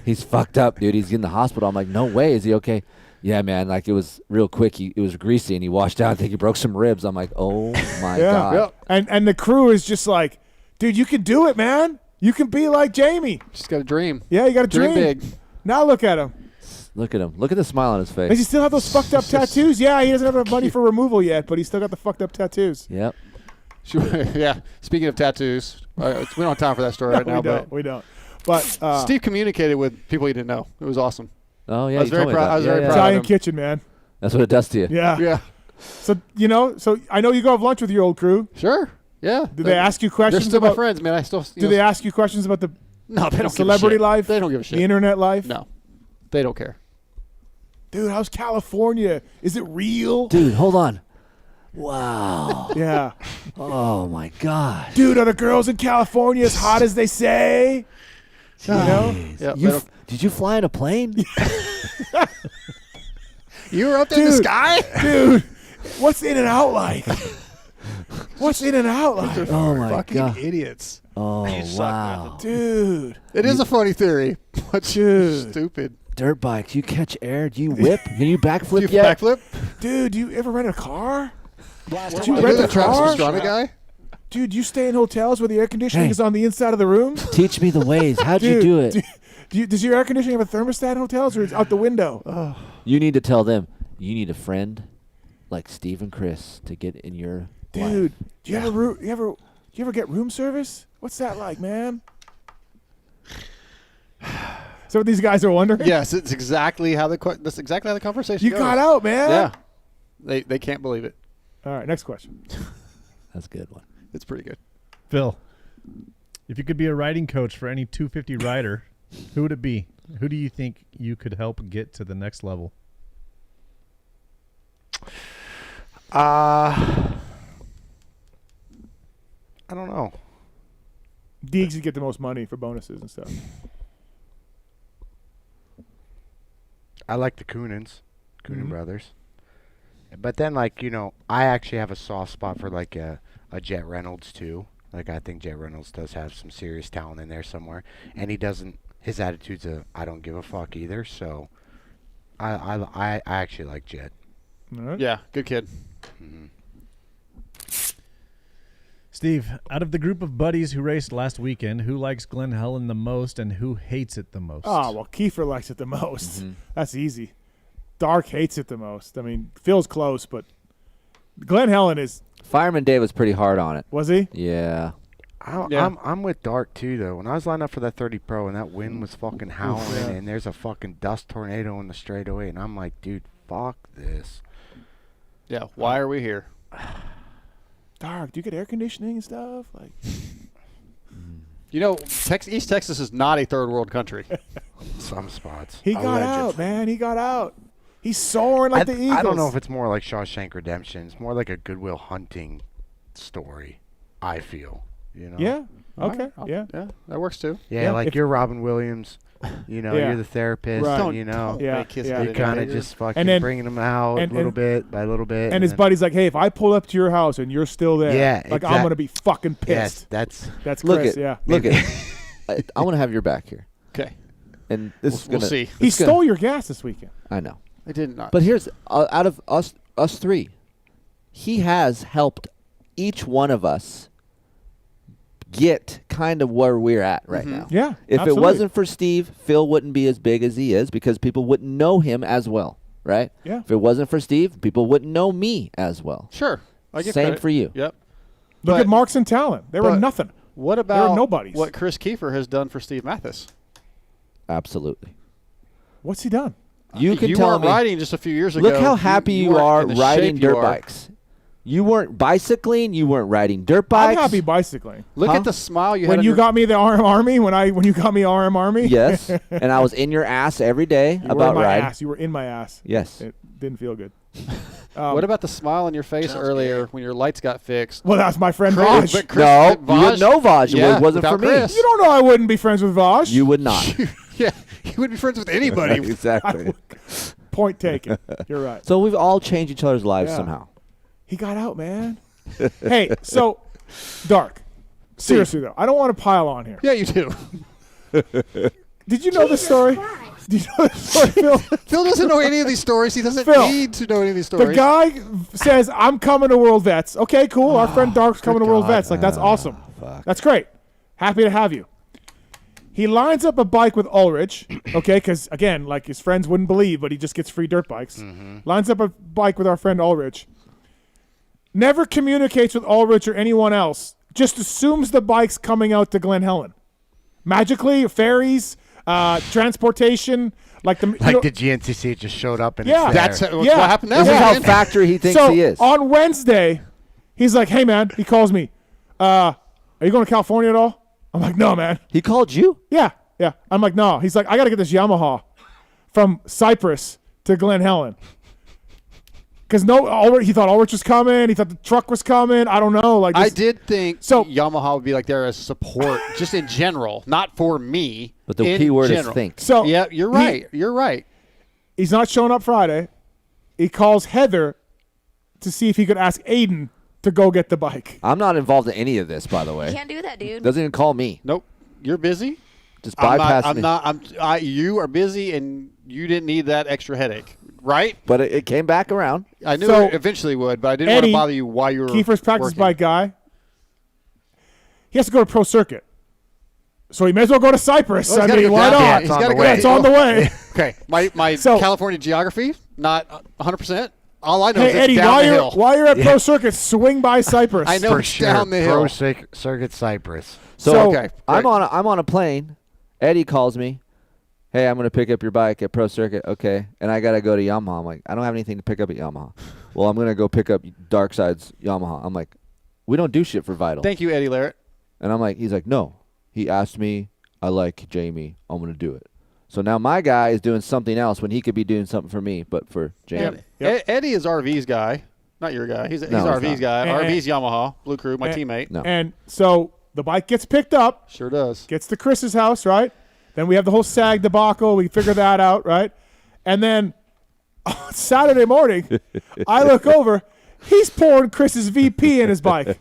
He's fucked up, dude. He's in the hospital. I'm like, no way. Is he okay? Yeah, man. Like, it was real quick. It was greasy, and he washed out. I think he broke some ribs. I'm like, oh, my God. Yeah. And the crew is just like, dude, you can do it, man. You can be like Jamie. Just got a dream. Yeah, you got a dream. Big. Now look at him. Look at him. Look at the smile on his face. Does he still have those fucked up tattoos? Yeah, he doesn't have enough money for removal yet, but he's still got the fucked up tattoos. Yep. Sure. Yeah. Speaking of tattoos, we don't have time for that story right now. We don't. But Steve communicated with people he didn't know. It was awesome. Oh yeah, I was very proud. I was very proud. Italian of him. kitchen, man. That's what it does to you. Yeah. Yeah. So I know you go have lunch with your old crew. Sure. Yeah. Do they ask you questions? They're still about my friends, man. Do they ask you questions about the No, they don't celebrity give a shit. life? They don't give a shit. The internet life? No. They don't care. Dude, how's California? Is it real? Dude, hold on. Wow. Yeah. Oh my God. Dude, are the girls in California as hot as they say? You know? Yep, did you fly in a plane? You were up there in the sky? Dude, what's In and Out like? What's In and Out like? Oh my fucking God. idiots. Oh wow. Dude. It is a funny theory, but stupid. Dirt bikes. You catch air. Do you whip? Can you backflip You yet? backflip? Dude, do you ever rent a car? Did you rent a Travis car? Pastrana guy? Dude, you stay in hotels where the air conditioning Hey. is on the inside of the room? Teach me the ways. How'd you do it? Does your air conditioning have a thermostat in hotels or is it out the window? You need to tell them you need a friend like Steve and Kris to get in your Dude, life. do you ever get room service? What's that like, man? So what these guys are wondering? Yes, it's exactly how that's exactly how the conversation You goes. got out, man. Yeah. They can't believe it. All right, next question. That's a good one. It's pretty good. Phil, if you could be a riding coach for any 250 rider, who would it be? Who do you think you could help get to the next level? I don't know. Deegs would get the most money for bonuses and stuff. I like the Coonans, Coonan brothers. But then, I actually have a soft spot for, a Jet Reynolds, too. I think Jet Reynolds does have some serious talent in there somewhere. And he doesn't, his attitude's I don't give a fuck either. So, I actually like Jet. All right. Yeah, good kid. Mm-hmm. Steve, out of the group of buddies who raced last weekend, who likes Glen Helen the most and who hates it the most? Oh, well, Keefer likes it the most. That's easy. Dark hates it the most. I mean, Phil's close, but Glen Helen is... Fireman Dave was pretty hard on it. Was he? Yeah. I'm with Dark, too, though. When I was lining up for that 30 Pro and that wind was fucking howling and there's a fucking dust tornado in the straightaway, and I'm like, dude, fuck this. Yeah, why are we here? Dark, do you get air conditioning and stuff? East Texas is not a third world country. Some spots. He got out, man. He got out. He's soaring like the Eagles. I don't know if it's more like Shawshank Redemption. It's more like a Goodwill Hunting story, I feel. Yeah. Okay. Yeah, that works too. Yeah, you're Robin Williams. You're the therapist. Right. You kind of just fucking bringing him out little bit by little bit. And his buddy's like, hey, if I pull up to your house and you're still there, I'm going to be fucking pissed. Yes, that's look Kris, Look I want to have your back here. Okay. And this we'll see. He stole your gas this weekend. I know. I did not. But here's out of us three, he has helped each one of us get kind of where we're at right now. Yeah, If absolutely. it wasn't for Steve, Phil wouldn't be as big as he is because people wouldn't know him as well, right? Yeah. If it wasn't for Steve, people wouldn't know me as well. Sure. I give Same credit. for you. Yep. Look But- at Marks and Tallon. They were but nothing. What They about were nobodies. what Kris Keefer has done for Steve Mathis? Absolutely. What's he done? You can you tell weren't me. riding just a few years ago. Look how happy you weren't are in the riding shape you dirt are. bikes. You weren't bicycling. You weren't riding dirt bikes. I'm happy bicycling. Look Huh? at the smile you had When on you your got me the RM Army, when you got me RM Army. Yes, and I was in your ass every day You were about in my riding. ass. You were in my ass. Yes. It didn't feel good. What about the smile on your face earlier when your lights got fixed? Well, that's my friend Kris- Vaj. but Kris- No, but you didn't know Vaj. Yeah, It wasn't for without me. Kris. You don't know I wouldn't be friends with Vaj. You would not. Yeah, you wouldn't be friends with anybody. Exactly. Point taken. You're right. So we've all changed each other's lives Yeah. somehow. He got out, man. Hey, so Dark. Seriously though, I don't want to pile on here. Yeah, you do. Did you know this story? Did you know this story, Phil? Phil doesn't know any of these stories. He doesn't Phil, need to know any of these stories. The guy says, "I'm coming to World Vets." Okay, cool. Our friend Dark's coming to World God. Vets. Like that's awesome. That's great. Happy to have you. He lines up a bike with Ulrich, okay, because, again, like his friends wouldn't believe, but he just gets free dirt bikes. Lines up a bike with our friend Ulrich. Never communicates with Ulrich or anyone else. Just assumes the bike's coming out to Glen Helen. Magically, ferries, transportation, like the Like the GNCC just showed up and Yeah. it's there. That's what happened now. This is how factory he thinks so he is. on Wednesday, he's like, "Hey, man," he calls me. Are you going to California at all? I'm like, "No, man." He called you? Yeah. I'm like, "No." He's like, "I got to get this Yamaha from Cyprus to Glen Helen." Because he thought Ulrich was coming. He thought the truck was coming. I don't know. Like I did think Yamaha would be like there as support, just in general, not for me. But the in key word general. is think. So Yeah, you're right. You're right. He's not showing up Friday. He calls Heather to see if he could ask Aiden to go get the bike. I'm not involved in any of this, by the way. Can't do that, dude. Doesn't even call me. Nope. You're busy. Just bypass me. You are busy, and you didn't need that extra headache, right? But it came back around. I knew So, it eventually would, but I didn't want Eddie, to bother you while you were Keefer's practice working. bike guy. He has to go to Pro Circuit. So he may as well go to Cyprus. Well, I he's gotta mean, go why down. not? Yeah, he's gotta go. Yeah, it's on the way. Okay, my So- California geography, not 100%. All I know Hey, is it's Eddie, down the hill. while you're at Pro Circuit, swing by Cyprus. I know For it's sure. down the Pro hill. Circuit Cyprus. So okay, I'm great. on a plane. Eddie calls me. Hey, I'm going to pick up your bike at Pro Circuit. Okay. And I got to go to Yamaha. I'm like, I don't have anything to pick up at Yamaha. Well, I'm going to go pick up Darkside's Yamaha. I'm like, we don't do shit for Vital. Thank you, Eddie Larrett. And I'm like, he's like, no. He asked me. I like Jamie. I'm going to do it. So now my guy is doing something else when he could be doing something for me, but for Jamie. Eddie is RV's guy, not your guy. He's No, RV's he's guy. not. RV's Yamaha, Blue Crew, my teammate. No. And so the bike gets picked up. Sure does. Gets to Chris's house, right? Then we have the whole SAG debacle. We figure that out, right? And then on Saturday morning, I look over. He's pouring Chris's VP in his bike.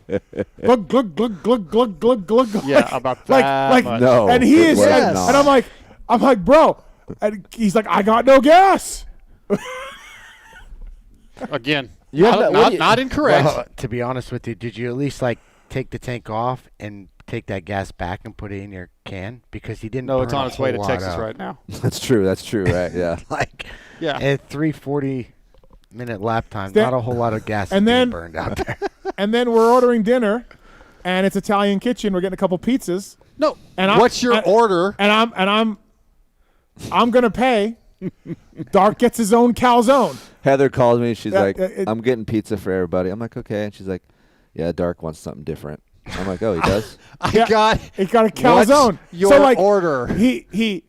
Glug, glug, glug, glug, glug, glug, glug. Yeah, about that like, much. No, and he it is, was and not. I'm like, bro. And he's like, I got no gas. Again, You have that- what do you- not incorrect. Well, to be honest with you, did you at least take the tank off and take that gas back and put it in your can? Because he didn't. No, it's burn on a its way to whole lot Texas up. right now. That's true, right? Yeah. Yeah. At 3:40-minute lap time, Then- not a whole lot of gas and is then- being burned out there. And then we're ordering dinner, and it's Italian kitchen. We're getting a couple pizzas. No. And What's your order? And I'm gonna pay. Dark gets his own calzone. Heather calls me. She's Yeah, like, it- I'm getting pizza for everybody. I'm like, okay. And she's like, yeah, Dark wants something different. I'm like, oh, he does? He got a calzone. What's your so like order? He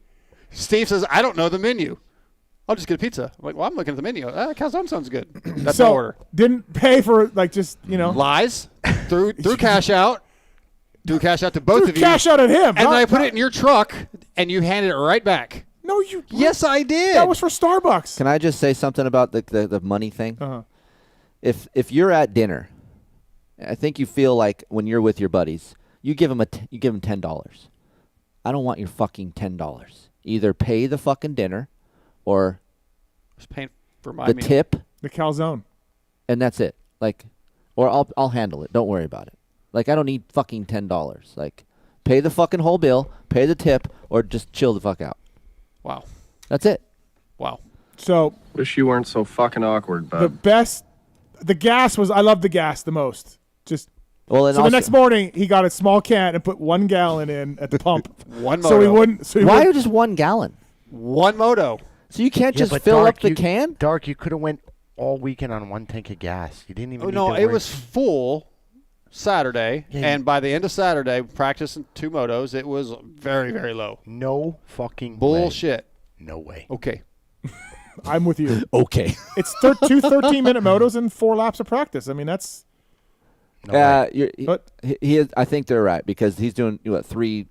Steve says, I don't know the menu. I'll just get a pizza. I'm like, well, I'm looking at the menu. Calzone sounds good. That's so the order. didn't pay for just Lies. Threw cash out. Threw cash out to both Threw of you. cash out at him. And then I put it in your truck, and you handed it right back. No, you. Yes, I did. That was for Starbucks. Can I just say something about the money thing? Uh-huh. If you're at dinner, I think you feel like when you're with your buddies, you give them $10. I don't want your fucking $10. Either pay the fucking dinner, or Just paying for my the meal. tip, The calzone. and that's it. Like, or I'll handle it. Don't worry about it. Like, I don't need fucking $10. Like, pay the fucking whole bill, pay the tip, or just chill the fuck out. Wow. That's it. Wow. So wish you weren't so fucking awkward, bud. The gas was, I love the gas the most. Just well, and so the next morning he got a small can and put 1 gallon in at the pump. One So he moto. wouldn't. So he Why wouldn't- just 1 gallon? One moto. So you can't Yeah, just but fill Dark, up the you- can? Dark, you could have went all weekend on 1 tank of gas. You didn't even. Oh need no, to it worry. was full Saturday, Yeah, and by the end of Saturday, practicing 2 motos, it was very, very low. No fucking bullshit. No way. Okay. I'm with you. Okay. It's 2 13-minute motos and 4 laps of practice. I mean, that's. He is, I think they're right because he's doing what 3.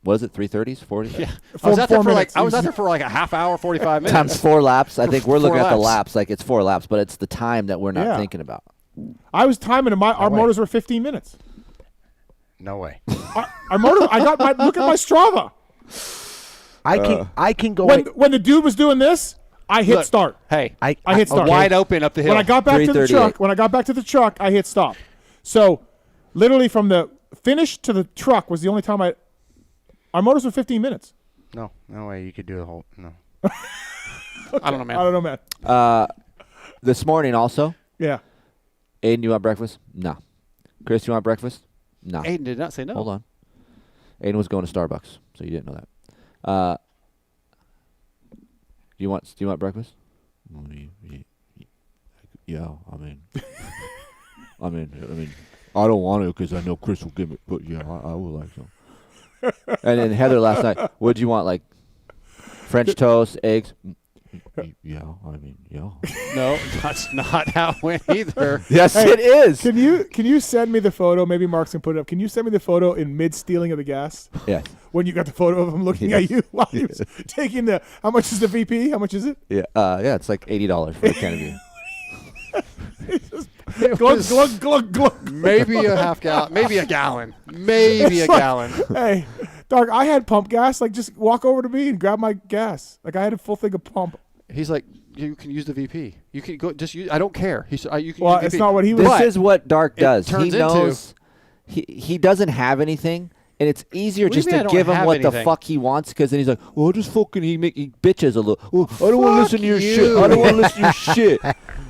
What is it? 3:30s, 40? Yeah. I was out there for like a half hour, 45 minutes. Times 4 laps. I think we're looking at the laps. laps like it's 4 laps, but it's the time that we're not thinking about. I was timing them. Our way. motors were 15 minutes. No way. Our motor. I got my look at my Strava. I can go. When the dude was doing this, I hit Look, start. Hey, I hit start. wide open up the hill. When I got back to the 338. truck, I hit stop. So, literally from the finish to the truck was the only time our motors were 15 minutes. No way. You could do the whole. No. I don't know, man. I don't know, man. This morning also. Yeah. Aiden, you want breakfast? No. Kris, you want breakfast? No. Aiden did not say no. Hold on. Aiden was going to Starbucks, so you didn't know that. Do you want breakfast? Yeah, I mean, I don't want to because I know Kris will give it, but yeah, I would like some. And then Heather last night, what'd you want? Like French toast, eggs? Yeah, I mean, yeah. No, that's not how it went either. Yes, Hey, it is. Can you send me the photo? Maybe Mark's can put it up. Can you send me the photo in mid stealing of the gas? Yes. When you got the photo of him looking at you while he was taking the. How much is the VP? How much is it? Yeah, it's like $80 for a can of beer. Glug, glug, glug, glug. Maybe a half gallon. Maybe a gallon. Maybe a gallon. Hey, Dark, I had pump gas. Like, just walk over to me and grab my gas. Like, I had a full thing of pump. He's like, you can use the VP. You can go. Just use. I don't care. You can. Well, use the it's VP. not what he was. This is what Dark does. He turns knows he doesn't have anything, and it's easier What do you just mean I to don't give him have what the anything? fuck he wants, because then he's like, well, just fucking he bitches a little. Oh, I don't want to Fuck listen to your you. shit. I don't want to listen to your shit.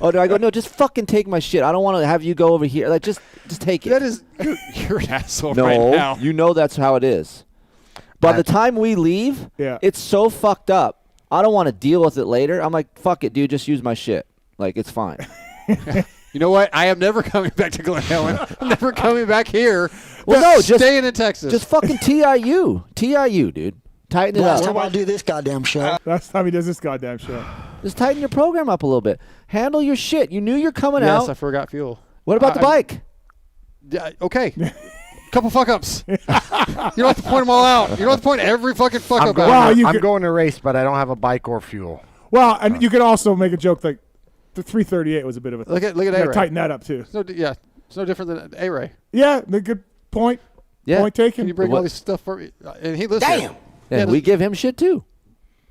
Oh, no, I go, no, just fucking take my shit. I don't want to have you go over here. Like, just take it. That is, you're an asshole No, right now. you know that's how it is. By the time we leave, it's so fucked up. I don't want to deal with it later. I'm like, fuck it, dude. Just use my shit. Like, it's fine. You know what? I am never coming back to Glen Helen. I'm never coming back here. Well, no, just staying in Texas. Just fucking TIU, dude. Tighten it Last up. time I do this goddamn show. Last time he does this goddamn show. Just tighten your program up a little bit. Handle your shit. You knew you're coming out. Yes, I forgot fuel. What about the bike? Yeah, okay. Couple fuck ups. You don't have to point them all out. You don't have to point every fucking fuck up out. I'm going to race, but I don't have a bike or fuel. Well, and you could also make a joke like the 338 was a bit of a. Look at you gotta A-Ray. tighten that up too. It's no different than A-Ray. Yeah, the good point. Yeah. Point taken. Can you bring all this stuff for me? And he listens. Damn. Yeah, we give him shit too.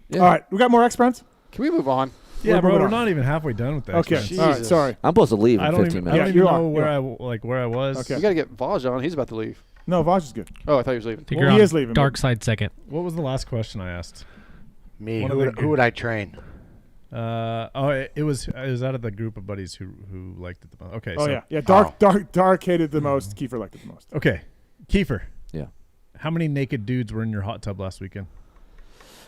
Yeah. All right, we got more X-Brands? Can we move on? Yeah, We're bro, moving we're on. not even halfway done with that. Okay, X-Brands. all right, sorry. I'm supposed to leave in I don't 15 even, minutes. I don't you even are, know you where I was. Okay. You got to get Vaj on. He's about to leave. No, Vaj is good. Oh, I thought he was leaving. Well, he is leaving. Darkside second. What was the last question I asked? Me. One Who of the- would I train? It was out of the group of buddies who liked it the most. Okay. Oh so, yeah. Dark hated the most. Keefer liked it the most. Okay, Keefer. Yeah. How many naked dudes were in your hot tub last weekend?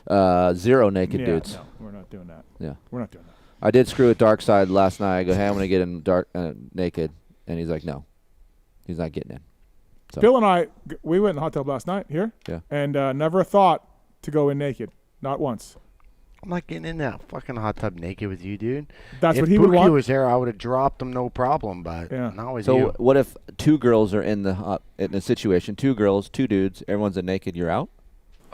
0 naked Yeah, dudes. no, we're not doing that. Yeah. We're not doing that. I did screw with Darkside last night. I go, hey, I'm going to get in naked. And he's like, no. He's not getting in. So. Bill and I, we went in the hot tub last night here. Yeah. And never a thought to go in naked. Not once. I'm not getting in that fucking hot tub naked with you, dude. That's if what he would Pookie want. was there, I would have dropped him, no problem. But Yeah. not with So you. what if 2 girls are in a situation, 2 girls, 2 dudes, everyone's naked, you're out?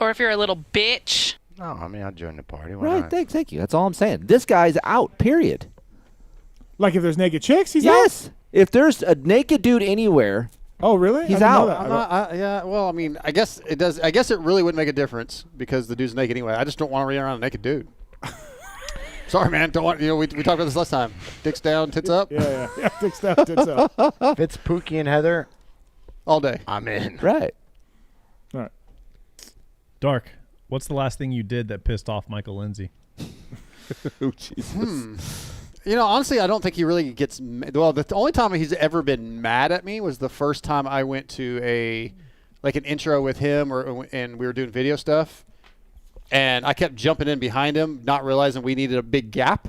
Or if you're a little bitch. No, I mean I'll join the party. Why Right, not? thank you. That's all I'm saying. This guy's out, period. Like if there's naked chicks, he's out? Yes. If there's a naked dude anywhere, Oh, really? he's I didn't know out. that. I'm not, yeah, well, I mean, I guess it does. I guess it really wouldn't make a difference because the dude's naked anyway. I just don't want to be around a naked dude. Sorry, man. Don't want we talked about this last time. Dicks down, tits up. Yeah. Dicks down, tits up. If it's Pookie and Heather, all day. I'm in. Right. All right. Dark. What's the last thing you did that pissed off Michael Lindsay? Oh, Jesus. Honestly, I don't think he really gets. Well, the only time he's ever been mad at me was the first time I went to an intro with him, and we were doing video stuff, and I kept jumping in behind him, not realizing we needed a big gap,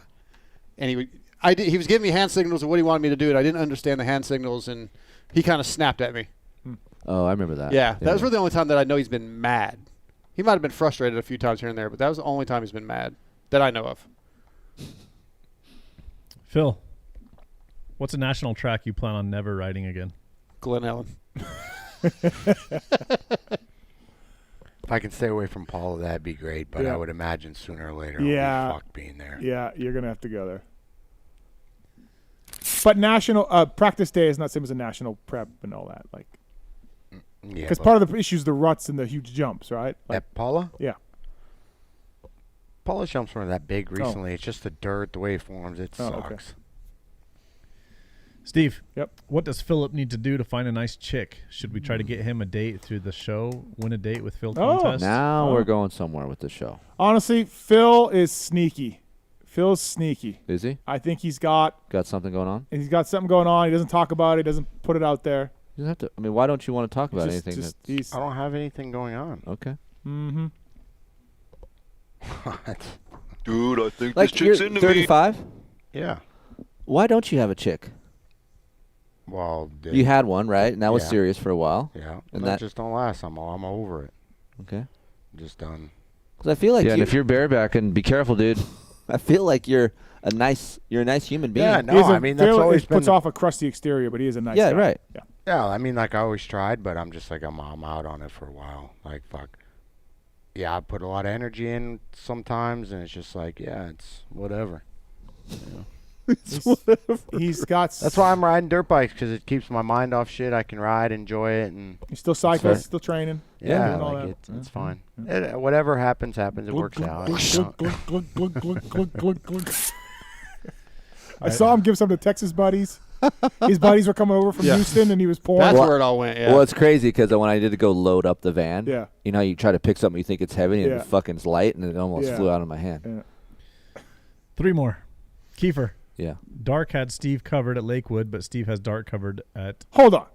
and he was giving me hand signals of what he wanted me to do, and I didn't understand the hand signals, and he kind of snapped at me. Oh, I remember that. Yeah, that was really the only time that I know he's been mad. He might have been frustrated a few times here and there, but that was the only time he's been mad that I know of. Phil, what's a national track you plan on never riding again? Glen, Helen. If I can stay away from Paula, that'd be great. But I would imagine sooner or later I'll be fucked being there. Yeah, you're gonna have to go there. But national practice day is not the same as a national prep and all that. Like, because part of the issue is the ruts and the huge jumps, right? Like, at Paula? Yeah. Paula's jumps weren't that big recently. It's just the dirt, the way it forms. It sucks. Okay. Steve. Yep. What does Philip need to do to find a nice chick? Should we try to get him a date through the show? Win a date with Phil contest? Now we're going somewhere with the show. Honestly, Phil is sneaky. Phil's sneaky. Is he? I think he's got something going on. He's got something going on. He doesn't talk about it. He doesn't put it out there. You don't have to. I mean, why don't you want to talk about anything? I don't have anything going on. Okay. Mm-hmm. Dude, I think Like this chick's into 35? Yeah. Why don't you have a chick? Well, you had one, right? And that was Yeah. serious for a while. Yeah. And that that just don't last. I'm over it. Okay. I'm just done. Because I feel like and if you're barebacking, be careful, dude. I feel like you're a nice human being. Yeah, no, I mean, that's Phil always puts been off a crusty exterior, but he is a nice Yeah, guy. right. Yeah. Yeah, I mean, like I always tried, but I'm just like I'm out on it for a while. Like fuck. Yeah, I put a lot of energy in sometimes, and it's just like, yeah, it's whatever. He's got. That's why I'm riding dirt bikes, because it keeps my mind off shit. I can ride, enjoy it, and He's still cycling, still training. Yeah, doing all like that. it's fine. Whatever happens. It works out. I saw him give some to Texas buddies. His buddies were coming over from Houston, and he was pouring. That's where it all went. Yeah. Well, it's crazy because when I did to go load up the van, Yeah. you know, you try to pick something you think it's heavy and Yeah. it fucking is light, and it almost Yeah. flew out of my hand. Yeah. 3 more. Keefer. Yeah. Dark had Steve covered at Lakewood, but Steve has Dark covered at. Hold on.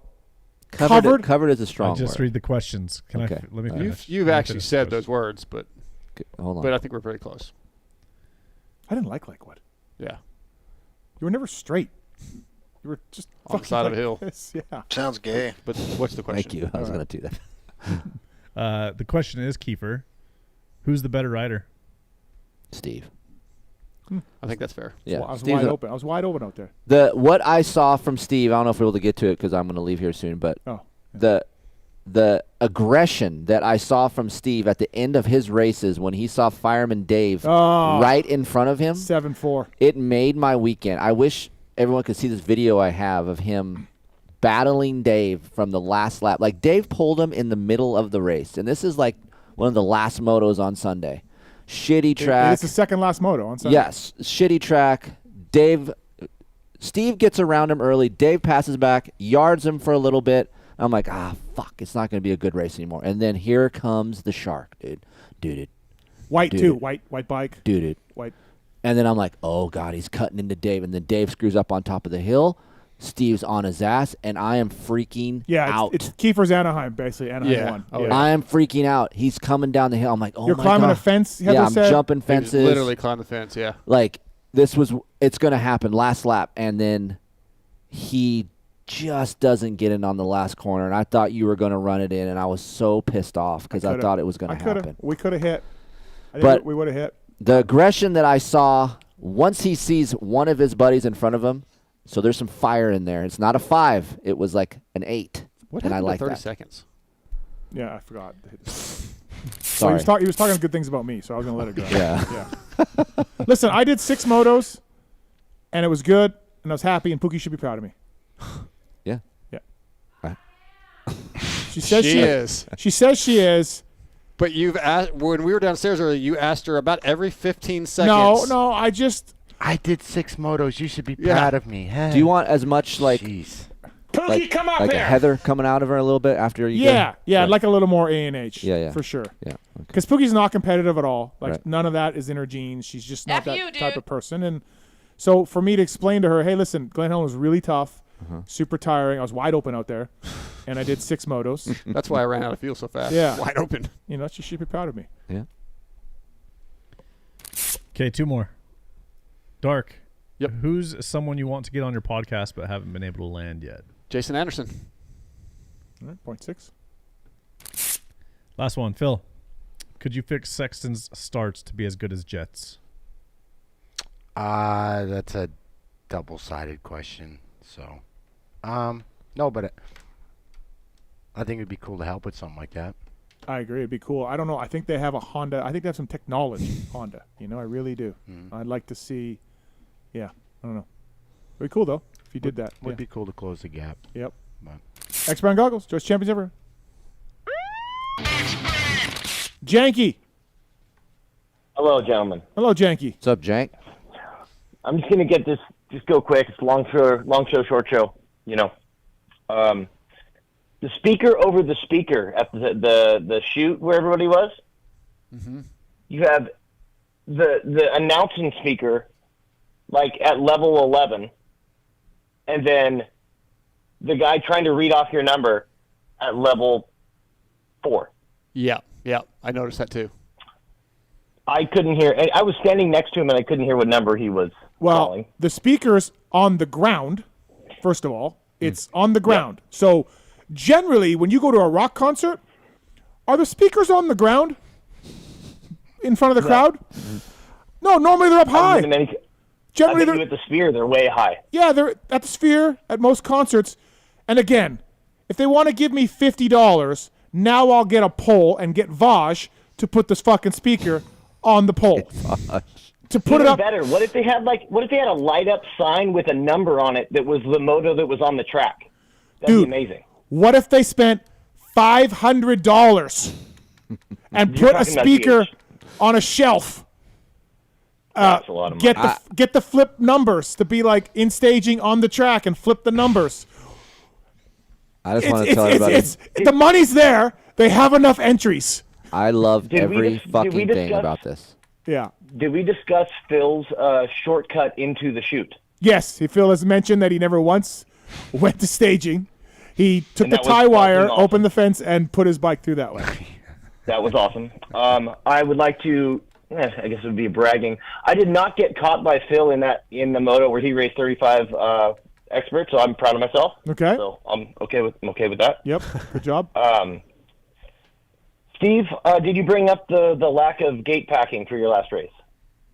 Covered is a strong I just word. read the questions. Can Okay. let me All right. finish. You've Let me actually finish said the those words, but hold on. But I think we're pretty close. I didn't like Lakewood. Yeah. You were never straight. You were just On the fucking side of like a hill. this. Yeah. Sounds gay. But what's the question? Thank you. I was All going right. to do that. The question is, Keefer, who's the better rider? Steve. I think that's fair. Yeah. I was Steve's wide a- open. I was wide open out there. What I saw from Steve, I don't know if we're able to get to it because I'm going to leave here soon, but the aggression that I saw from Steve at the end of his races when he saw Fireman Dave right in front of him, 7-4. it made my weekend. I wish everyone could see this video I have of him battling Dave from the last lap. Like, Dave pulled him in the middle of the race, and this is like one of the last motos on Sunday. Shitty track. It's the second last moto on Sunday. Yes, shitty track. Steve gets around him early. Dave passes back, yards him for a little bit. I'm like, fuck, it's not going to be a good race anymore. And then here comes the shark, dude. White Dude. too. White bike. Dude. White. And then I'm like, oh god, he's cutting into Dave, and then Dave screws up on top of the hill. Steve's on his ass, and I am freaking out. It's Keefer's Anaheim, basically. Anaheim won. I am freaking out. He's coming down the hill. I'm like, oh You're my climbing god. a fence, Heather Yeah, I'm said? jumping fences. Literally climbed the fence, yeah. Like, it's going to happen last lap, and then he just doesn't get in on the last corner, and I thought you were going to run it in, and I was so pissed off because I thought it was going to happen. We could have hit. I think But we would have hit. The aggression that I saw once he sees one of his buddies in front of him, so there's some fire in there. It's not a 5. It was like an 8. What and I happened like to 30 that. seconds? Yeah, I forgot. Sorry. Well, he was talking good things about me, so I was going to let it go. Yeah. Listen, I did 6 motos, and it was good, and I was happy, and Pookie should be proud of me. Yeah. Yeah. Right. She says she is. She says she is, But you've asked, when we were downstairs earlier, you asked her about every 15 seconds. No, I did 6 motos. You should be proud of me. Hey. Do you want as much like Pookie, come up like here. a heather coming out of her a little bit after you? Yeah, go? I'd like a little more A&H. Yeah, for sure. Yeah, because Pookie's not competitive at all. Like Right. none of that is in her genes. She's just not F that you, type dude. of person. And so for me to explain to her, hey, listen, Glen Helen was really tough, super tiring. I was wide open out there, and I did 6 motos. That's why I ran out of fuel so fast. Yeah, Wide open. You know, she should be proud of me. Yeah. Okay, 2 more. Dark. Yep. Who's someone you want to get on your podcast but haven't been able to land yet? Jason Anderson. All right, 0.6. Last one, Phil. Could you fix Sexton's starts to be as good as Jet's? That's a double-sided question. So, no, but I think it'd be cool to help with something like that. I agree. It'd be cool. I don't know. I think they have a Honda. I think they have some technology, Honda. You know, I really do. I'd like to see. Yeah, I don't know. Very cool, though, if you did that. Would be cool to close the gap. Yep. But X-Brand goggles. Joyce champions ever. Janky. Hello, gentlemen. Hello, Janky. What's up, Jank? I'm just gonna get this. Just go quick. It's long show, short show. You know, the speaker over the speaker at the shoot where everybody was. Mm-hmm. You have the announcing speaker, like at level 11, and then the guy trying to read off your number at level 4. Yeah, I noticed that too. I couldn't hear. I was standing next to him, and I couldn't hear what number he was calling. The speaker's on the ground, first of all. It's on the ground. Yeah. So generally, when you go to a rock concert, are the speakers on the ground in front of the crowd? No, normally they're up high. Generally, they're at the Sphere. They're way high. Yeah, they're at the Sphere at most concerts. And again, if they want to give me $50, now I'll get a pole and get Vaj to put this fucking speaker on the pole. To put Even it up better. What if they had a light up sign with a number on it that was the moto that was on the track? That'd be amazing. What if they spent $500 and put a speaker on a shelf? That's a lot of money. Get the flip numbers to be like in staging on the track and flip the numbers. I just want to tell everybody. The money's there. They have enough entries. I love every fucking thing about this. Yeah. Did we discuss Phil's shortcut into the shoot? Yes. Phil has mentioned that he never once went to staging. He took the tie wire, opened the fence, and put his bike through that way. That was awesome. I would like to, I guess it would be bragging. I did not get caught by Phil in the moto where he raced 35 expert, so I'm proud of myself. Okay. So I'm okay with that. Yep. Good job. Steve, did you bring up the lack of gate packing for your last race?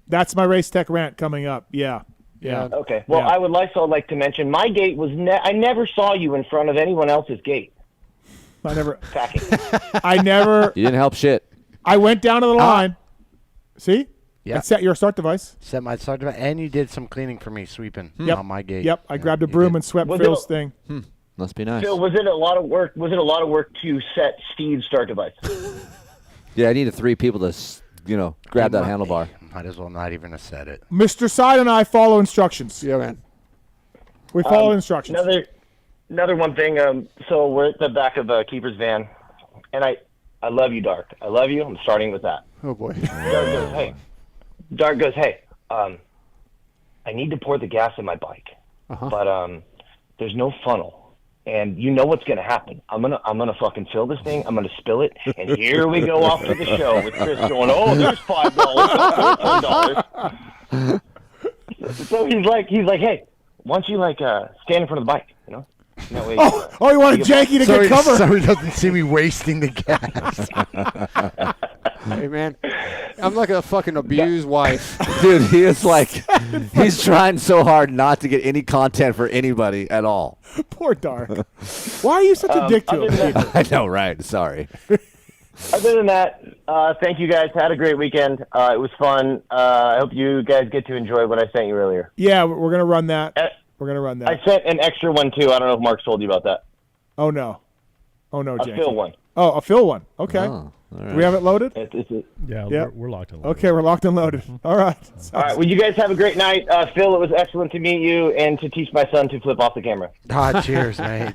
That's my race tech rant coming up. Yeah. Okay. Well, I would also like to mention my gate was I never saw you in front of anyone else's gate. I never packing. I never. You didn't help shit. I went down to the line. See? Yeah. I set your start device. Set my start device, and you did some cleaning for me, sweeping on my gate. Yep. I grabbed a broom and swept Phil's thing. Must be nice. Phil, was it a lot of work? Was it a lot of work to set Steve's start device? Yeah, I needed 3 people to, grab that handlebar. Might as well not even have said it. Mr. Side and I follow instructions. Yeah, man. We follow instructions. Another one thing. So we're at the back of Keefer's van, and I love you, Dark. I love you. I'm starting with that. Oh boy. Dark goes, hey. I need to pour the gas in my bike, but there's no funnel. And you know what's gonna happen. I'm gonna fucking fill this thing. I'm gonna spill it, and here we go off to the show with Kris going, "Oh, there's $5, $13." So he's like, hey, why don't you stand in front of the bike, you know? That way, you wanted Janky to get cover. So he doesn't see me wasting the gas. Hey, man. I'm like a fucking abused wife. Dude, he is he's trying so hard not to get any content for anybody at all. Poor Dark. Why are you such a dick to him? I know, right? Sorry. Other than that, thank you guys. Had a great weekend. It was fun. I hope you guys get to enjoy what I sent you earlier. Yeah, we're going to run that. I sent an extra one, too. I don't know if Mark's told you about that. Oh, no. Oh, no, A Janky. Phil one. Oh, a Phil one. Okay. Oh. Do we have it loaded? Yeah, we're locked and loaded. Okay, we're locked and loaded. All right. All right. Well, you guys have a great night. Phil, it was excellent to meet you and to teach my son to flip off the camera. Cheers, mate.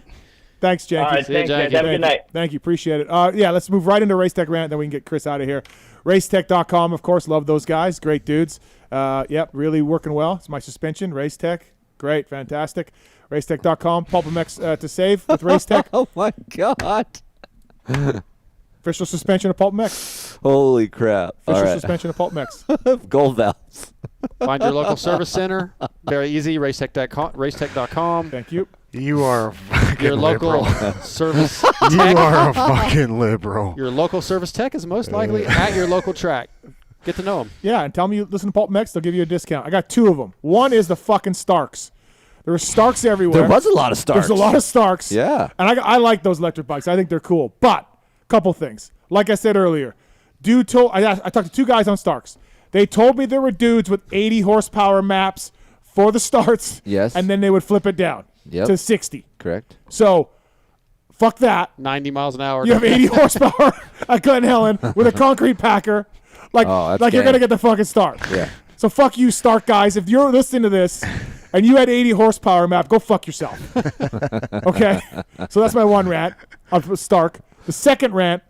Thanks, Janky. All right, thanks, guys. Have a good night. Thank you. Appreciate it. Let's move right into Race Tech Rant, then we can get Kris out of here. Racetech.com, of course. Love those guys. Great dudes. Really working well. It's my suspension. Race Tech. Great. Fantastic. Racetech.com. PulpMX to save with Race Tech. Oh, my God. Official suspension of PulpMX. Holy crap. Official suspension of PulpMX. Gold valves. Find your local service center. Very easy. Racetech.com. Thank you. You are a fucking your local service tech. You are a fucking liberal. Your local service tech is most likely at your local track. Get to know them. Yeah, and tell them you listen to PulpMX. They'll give you a discount. I got two of them. One is the fucking Starks. There were Starks everywhere. There was a lot of Starks. There's a lot of Starks. Yeah. And I like those electric bikes. I think they're cool. But couple things. Like I said earlier, I talked to two guys on Starks. They told me there were dudes with 80 horsepower maps for the starts. Yes. And then they would flip it down to 60. Correct. So, fuck that. 90 miles an hour. You have 80 horsepower at Glen Helen with a concrete packer. Like you're going to get the fucking start. Yeah. So fuck you, Stark guys. If you're listening to this and you had 80 horsepower map, go fuck yourself. Okay? So that's my one rant of Stark. The second rant,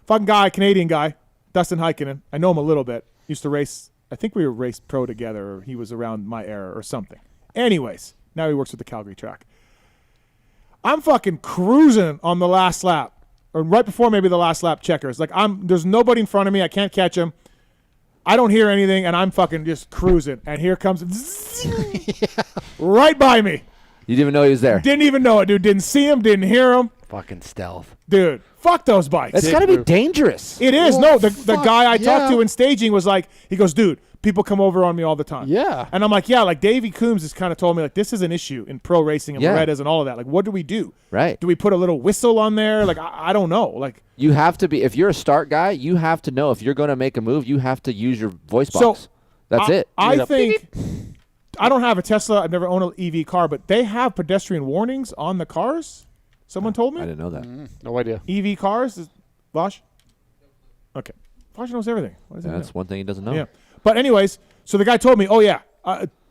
fucking guy, Canadian guy, Dustin Heikkinen. I know him a little bit. Used to race, I think we were race pro together, or he was around my era or something. Anyways, now he works with the Calgary track. I'm fucking cruising on the last lap, or right before maybe the last lap checkers. Like there's nobody in front of me. I can't catch him. I don't hear anything, and I'm fucking just cruising. And here comes right by me. You didn't even know he was there. Didn't even know it, dude. Didn't see him. Didn't hear him. Fucking stealth. Dude, fuck those bikes. It's got to be dangerous. It is. No, the guy I talked to in staging was like, he goes, dude, people come over on me all the time. Yeah. And I'm like, yeah, like Davey Coombs has kind of told me, like, this is an issue in pro racing and Loretta's and all of that. Like, what do we do? Right. Do we put a little whistle on there? Like, I don't know. Like, you have to be, if you're a start guy, you have to know if you're going to make a move, you have to use your voice box. That's it. I think, I don't have a Tesla. I've never owned an EV car, but they have pedestrian warnings on the cars. Someone told me? I didn't know that. No idea. EV cars? Vosh? Okay. Vosh knows everything. What does he That's know? one thing he doesn't know. Yeah. But anyways, so the guy told me, oh, yeah,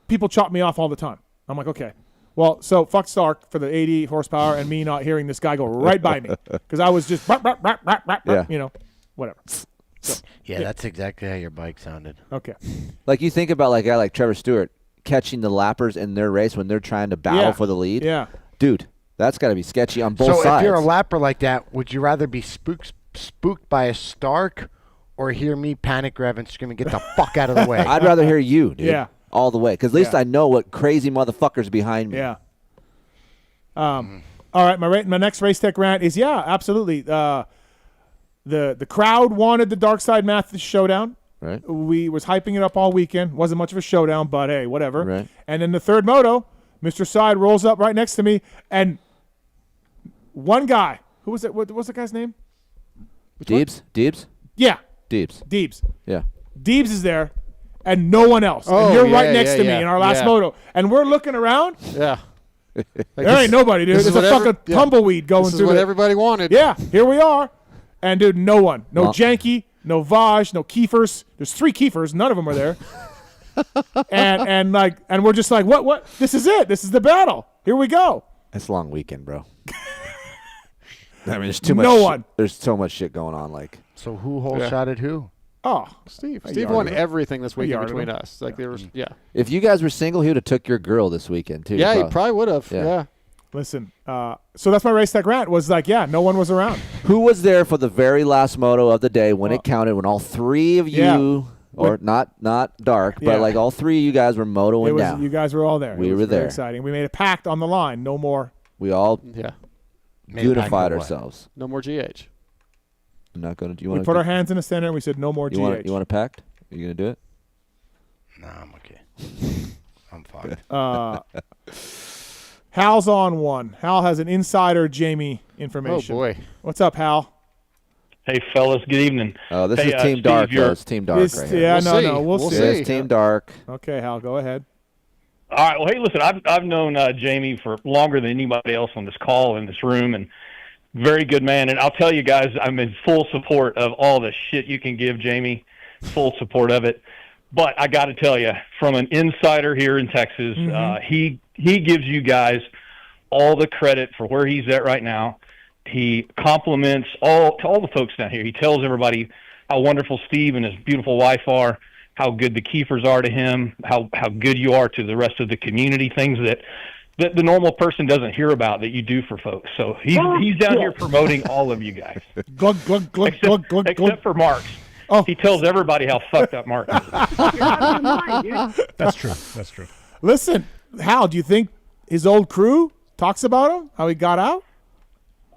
people chop me off all the time. I'm like, okay. Well, so fuck Stark for the 80 horsepower and me not hearing this guy go right by me. Because I was just, you know, whatever. So, yeah, that's exactly how your bike sounded. Okay. Like you think about like a guy like Trevor Stewart catching the lappers in their race when they're trying to battle for the lead. Yeah. Dude, that's got to be sketchy on both sides. So if you're a lapper like that, would you rather be spooked by a Stark or hear me panic rev and screaming, get the fuck out of the way? I'd rather hear you, dude. Yeah. All the way. Because at least I know what crazy motherfuckers behind me. Yeah. All right, my next Race Tech rant is, yeah, absolutely. The crowd wanted the Darkside Mathis showdown. Right. We was hyping it up all weekend. Wasn't much of a showdown, but hey, whatever. Right. And then the third moto, Mr. Side rolls up right next to me, and one guy, who was it? What was the guy's name? Deebs? Deebs? Yeah. Deebs. Yeah. Deebs is there, and no one else. Oh, and you're yeah, right next to me yeah, in our last yeah. moto. And we're looking around. Yeah. There ain't nobody, dude. There's a fucking tumbleweed going through. This through is what everybody wanted. Yeah, here we are. And, dude, no one. No Janky, no Vaj, no Keefers. There's 3 Keefers. None of them are there. and we're just like, what? This is it. This is the battle. Here we go. It's a long weekend, bro. I mean, there's too much. No one. There's so much shit going on. Like, so who hole-shotted who? Oh, Steve won everything this weekend between us. Like there was, if you guys were single, he would have took your girl this weekend too. Yeah, he probably would have. Yeah. Listen, so that's my Race Tech rant. Was like, yeah, no one was around. Who was there for the very last moto of the day when it counted? When all 3 of you, or not dark, but like all 3 of you guys were motoing down. You guys were all there. We were there. Very exciting. We made a pact on the line. No more. We all Made a pact unified of what? ourselves. No more GH. I'm not going to. Do you We want put our hands in the center and we said, no more GH. You want a pact? Are you going to do it? Nah, I'm okay. I'm fine. Hal's on one. Hal has an insider Jamie information. Oh, boy. What's up, Hal? Hey, fellas. Good evening. Oh, this hey, is Team Steve, Dark. It's Team Dark right here. Yeah, we'll see. This is Team Dark. Okay, Hal, go ahead. All right. Well, hey, listen, I've known Jamie for longer than anybody else on this call in this room, and Very good man. And I'll tell you guys, I'm in full support of all the shit you can give Jamie, full support of it. But I got to tell you, from an insider here in Texas, he gives you guys all the credit for where he's at right now. He compliments all the folks down here. He tells everybody how wonderful Steve and his beautiful wife are, how good the Keefers are to him, how good you are to the rest of the community, things that the normal person doesn't hear about that you do for folks. So he's down here promoting all of you guys. Glug, glug, glug, glug, glug, except for Mark's. Oh. He tells everybody how fucked up Mark is. That's true. That's true. Listen, Hal, do you think his old crew talks about him, how he got out?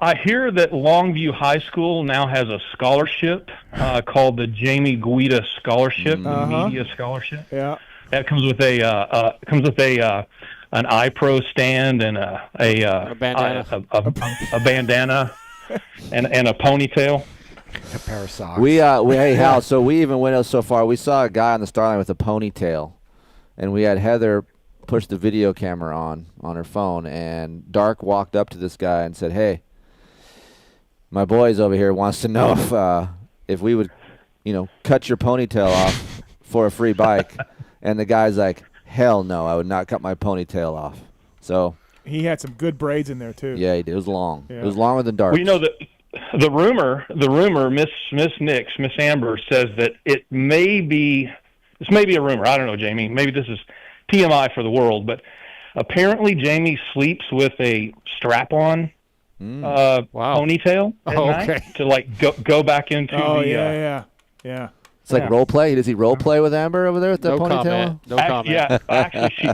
I hear that Longview High School now has a scholarship called the Jamie Guida Scholarship, the Media Scholarship. Yeah, that comes with an iPro stand and a bandana, a bandana, and a ponytail. A pair of socks. Hey Hal, so we even went so far. We saw a guy on the Starline with a ponytail, and we had Heather push the video camera on her phone, and Dark walked up to this guy and said, "Hey, my boys over here wants to know if we would, cut your ponytail off for a free bike." And the guy's like, "Hell no, I would not cut my ponytail off." So he had some good braids in there too. Yeah, he did. It was long. Yeah. It was longer than Dark. Well, the rumor, Miss Amber says that this may be a rumor. I don't know, Jamie. Maybe this is TMI for the world, but apparently Jamie sleeps with a strap-on ponytail at night to go back into yeah. It's like role play. Does he role play with Amber over there with the ponytail? Comment. No comment.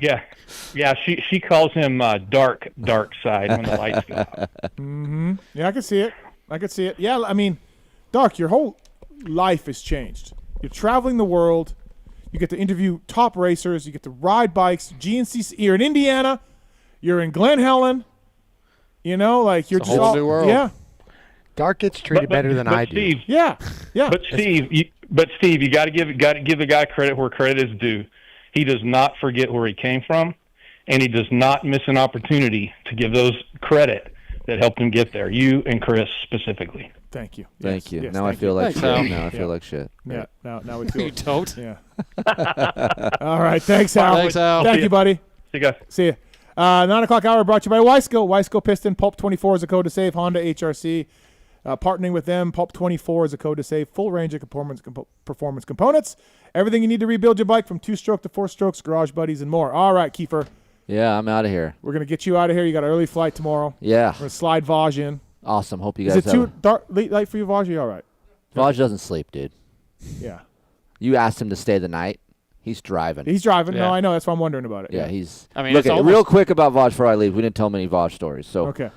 Yeah, actually, she calls him Darkside when the lights go out. Yeah, I can see it. Yeah, I mean, Dark, your whole life has changed. You're traveling the world. You get to interview top racers. You get to ride bikes. GNC. You're in Indiana. You're in Glen Helen. You're it's just a whole new world. Yeah. Dark gets treated better than I do. Steve, yeah. But Steve, you got to give the guy credit where credit is due. He does not forget where he came from, and he does not miss an opportunity to give those credit that helped him get there. You and Kris specifically. Thank you. Thank you. Yes, now I feel like shit. Now I feel like shit. Yeah. Now we feel. You don't. Yeah. All right. Thanks, Hal. Thanks, Hal. Thank you, buddy. See you guys. See you. 9 o'clock hour brought to you by Wiseco. Wiseco Piston. Pulp24 is a code to save. Honda HRC. Partnering with them. Pulp24 is a code to save. Full range of performance components. Everything you need to rebuild your bike from 2-stroke to 4-strokes, garage buddies, and more. All right, Keefer. Yeah, I'm out of here. We're going to get you out of here. You got an early flight tomorrow. Yeah. We're going to slide Vaj in. Awesome. Hope you guys Is it too late for you, Vaj? You all right? Vaj doesn't sleep, dude. Yeah. You asked him to stay the night. He's driving. He's driving. Yeah. No, I know. That's why I'm wondering about it. Yeah, he's. I mean, look, it's real quick about Vaj before I leave. We didn't tell many Vaj stories. So okay.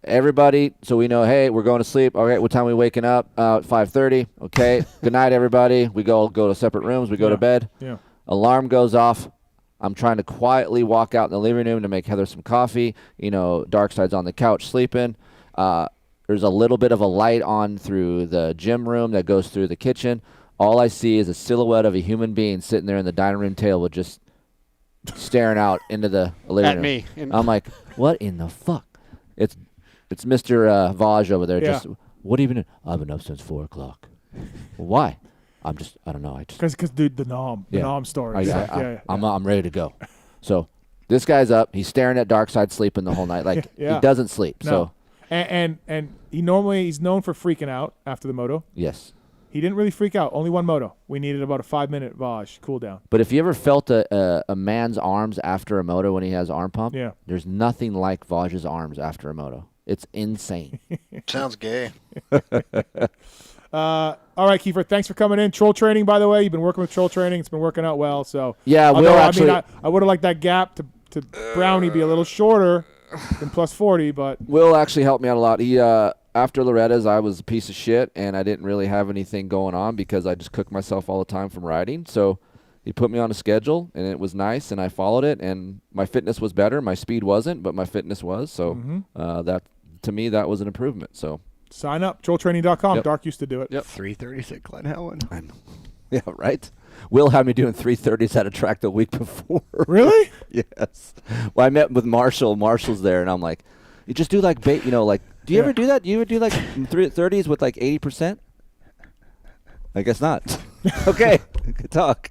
Everybody, so we know, hey, we're going to sleep. All right, what time are we waking up? 5:30. Okay. Good night, everybody. We go to separate rooms. We go to bed. Yeah. Alarm goes off. I'm trying to quietly walk out in the living room to make Heather some coffee. Darkside's on the couch sleeping. There's a little bit of a light on through the gym room that goes through the kitchen. All I see is a silhouette of a human being sitting there in the dining room table just staring out into the living room. At me. I'm like, what in the fuck? It's Mr. Vaj over there. Yeah. Just, what have you been doing? I've been up since 4 o'clock. Well, why? I don't know. Because the Nom story. I'm ready to go. So this guy's up. He's staring at Darkside sleeping the whole night. Like he doesn't sleep. No. So and he's known for freaking out after the moto. Yes. He didn't really freak out. Only one moto. We needed about a 5-minute Vaj cool down. But if you ever felt a man's arms after a moto when he has arm pump, yeah, there's nothing like Vaj's arms after a moto. It's insane. Sounds gay. All right, Keefer, thanks for coming in. Troll training, by the way. You've been working with troll training. It's been working out well. So yeah, I would have liked that gap to Brownie be a little shorter than plus 40, but Will actually helped me out a lot. He after Loretta's, I was a piece of shit, and I didn't really have anything going on because I just cooked myself all the time from riding. So he put me on a schedule, and it was nice, and I followed it, and my fitness was better. My speed wasn't, but my fitness was. So that to me, that was an improvement. So sign up, trolltraining.com. Yep. Dark used to do it. Yep. 3:30 at Glen Helen. Yeah, right. Will had me doing 3:30s at a track the week before. Really? Yes. Well, I met with Marshall. Marshall's there, and I'm like, you just do like Do you ever do that? Do you ever do like 30s with like 80%? I guess not. Okay, good talk.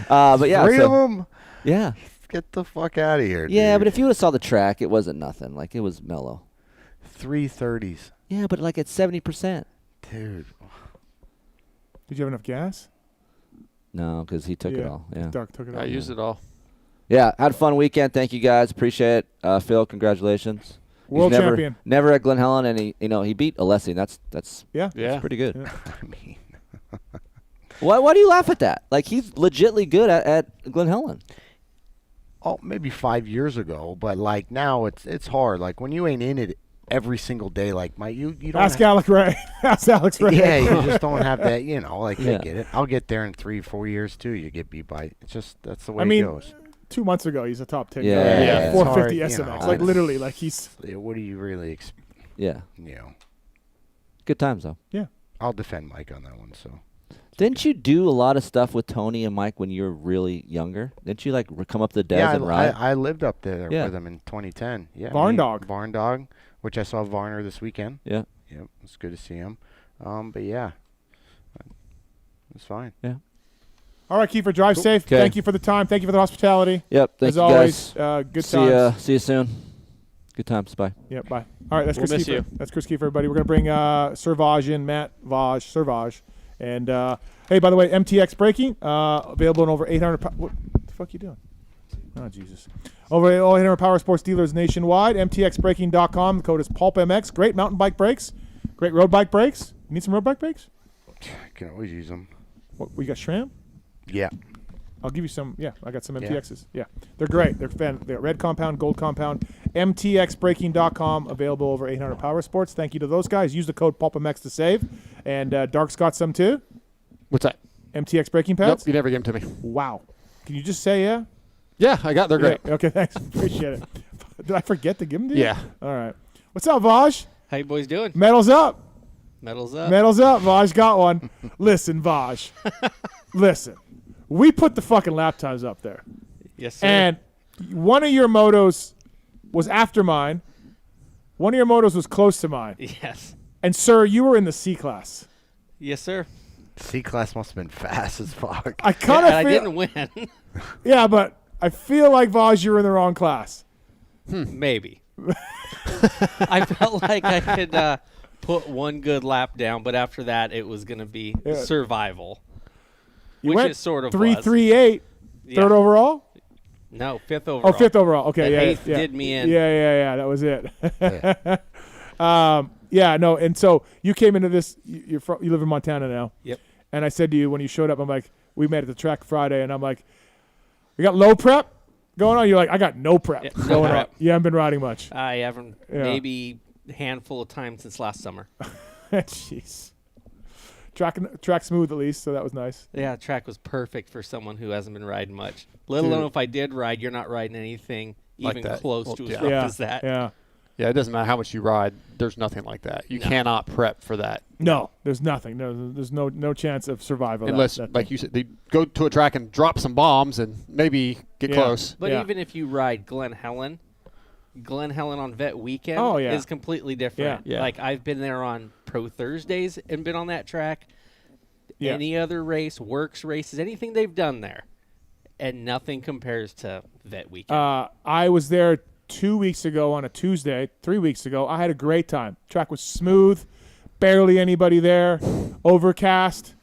But yeah, Three of them. Yeah. Get the fuck out of here. Yeah, dude. but if you would have saw the track, it wasn't nothing. Like it was mellow. 330s. Yeah, but like at 70%. Dude. Did you have enough gas? No, because he took it all. Yeah. Dark took it all. I used it all. Yeah, had a fun weekend. Thank you guys. Appreciate it. Phil, congratulations. World champion. Never at Glen Helen, and he beat Alessi. That's yeah, that's pretty good. Yeah. I mean, why do you laugh at that? Like he's legitly good at Glen Helen. Oh, maybe 5 years ago, but like now it's hard. Like when you ain't in it every single day, like you don't ask Alex Ray. Ask Alex Ray. Yeah, you just don't have that. Like Yeah. I get it. I'll get there in 3-4 years too. You get beat by. It's just that's the way it goes. 2 months ago, he's a top 10 Yeah. guy. Yeah. 450 Hard, SMX. Like literally, like he's. What do you really expect? Yeah. You know. Good times though. Yeah. I'll defend Mike on that one. So. Didn't you do a lot of stuff with Tony and Mike when you were really younger? Didn't you like come up the Des and ride? I lived up there with them in 2010. Yeah. Barn Dog, which I saw Varner this weekend. Yeah. Yep. It's good to see him. But yeah, it's fine. Yeah. All right, Keefer, drive safe. Okay. Thank you for the time. Thank you for the hospitality. Yep. Thank As you always, guys. good times. See you soon. Good times. Bye. Yep. Bye. All right. That's We'll Kris miss Keefer. you. That's Kris Keefer, everybody. We're gonna bring Servage in, Matt Vaj, Servage, and hey, by the way, MTX braking available in over 800. What the fuck you doing? Oh Jesus! Over 800 power sports dealers nationwide. MTXbraking.com. The code is PulpMX. Great mountain bike brakes. Great road bike brakes. You need some road bike brakes? Can always use them. What we got? SRAM? Yeah. I'll give you some. Yeah, I got some MTXs. Yeah, they're great. They're red compound, gold compound. MTXbraking.com. Available over 800 power sports. Thank you to those guys. Use the code PulpMX to save. And Dark's got some too. What's that? MTX braking pads. Nope, you never gave them to me. Wow. Can you just say yeah? Yeah, I got. They're great. Yeah, okay, thanks. Appreciate it. Did I forget to give them to you? Yeah. All right. What's up, Vaj? How you boys doing? Medals up. Medals up. Medals up. Vaj got one. Listen, Vaj. Listen. We put the fucking lap times up there. Yes, sir. And one of your motos was after mine. One of your motos was close to mine. Yes. And, sir, you were in the C class. Yes, sir. C class must have been fast as fuck. I kind of I didn't win. Yeah, but I feel like, Vaj, you were in the wrong class. Maybe. I felt like I could put one good lap down, but after that, it was going to be survival. You which went it sort of 338, Yeah. third overall? No, fifth overall. Oh, fifth overall. Okay, The yeah. eighth yeah. did me in. Yeah. That was it. No, and so you came into this. You live in Montana now. Yep. And I said to you when you showed up, I'm like, we met at the track Friday, and I'm like, you got low prep going on? You're like, I got no prep Yeah, going prep. on. You haven't been riding much. I haven't. Yeah. Maybe a handful of times since last summer. Jeez. Track smooth at least, so that was nice. Yeah, track was perfect for someone who hasn't been riding much. Let alone if I did ride, you're not riding anything Like even that. close Well, to as yeah. rough as that. Yeah. Yeah, it doesn't matter how much you ride. There's nothing like that. You cannot prep for that. No, there's nothing. No, there's no chance of survival. Unless, that like you said, they go to a track and drop some bombs and maybe get close. But even if you ride Glen Helen on Vet Weekend is completely different. Yeah. Like I've been there on Pro Thursdays and been on that track. Yeah. Any other race, works races, anything they've done there, and nothing compares to Vet Weekend. I was there 2 weeks ago on a Tuesday, 3 weeks ago. I had a great time. Track was smooth, barely anybody there, overcast.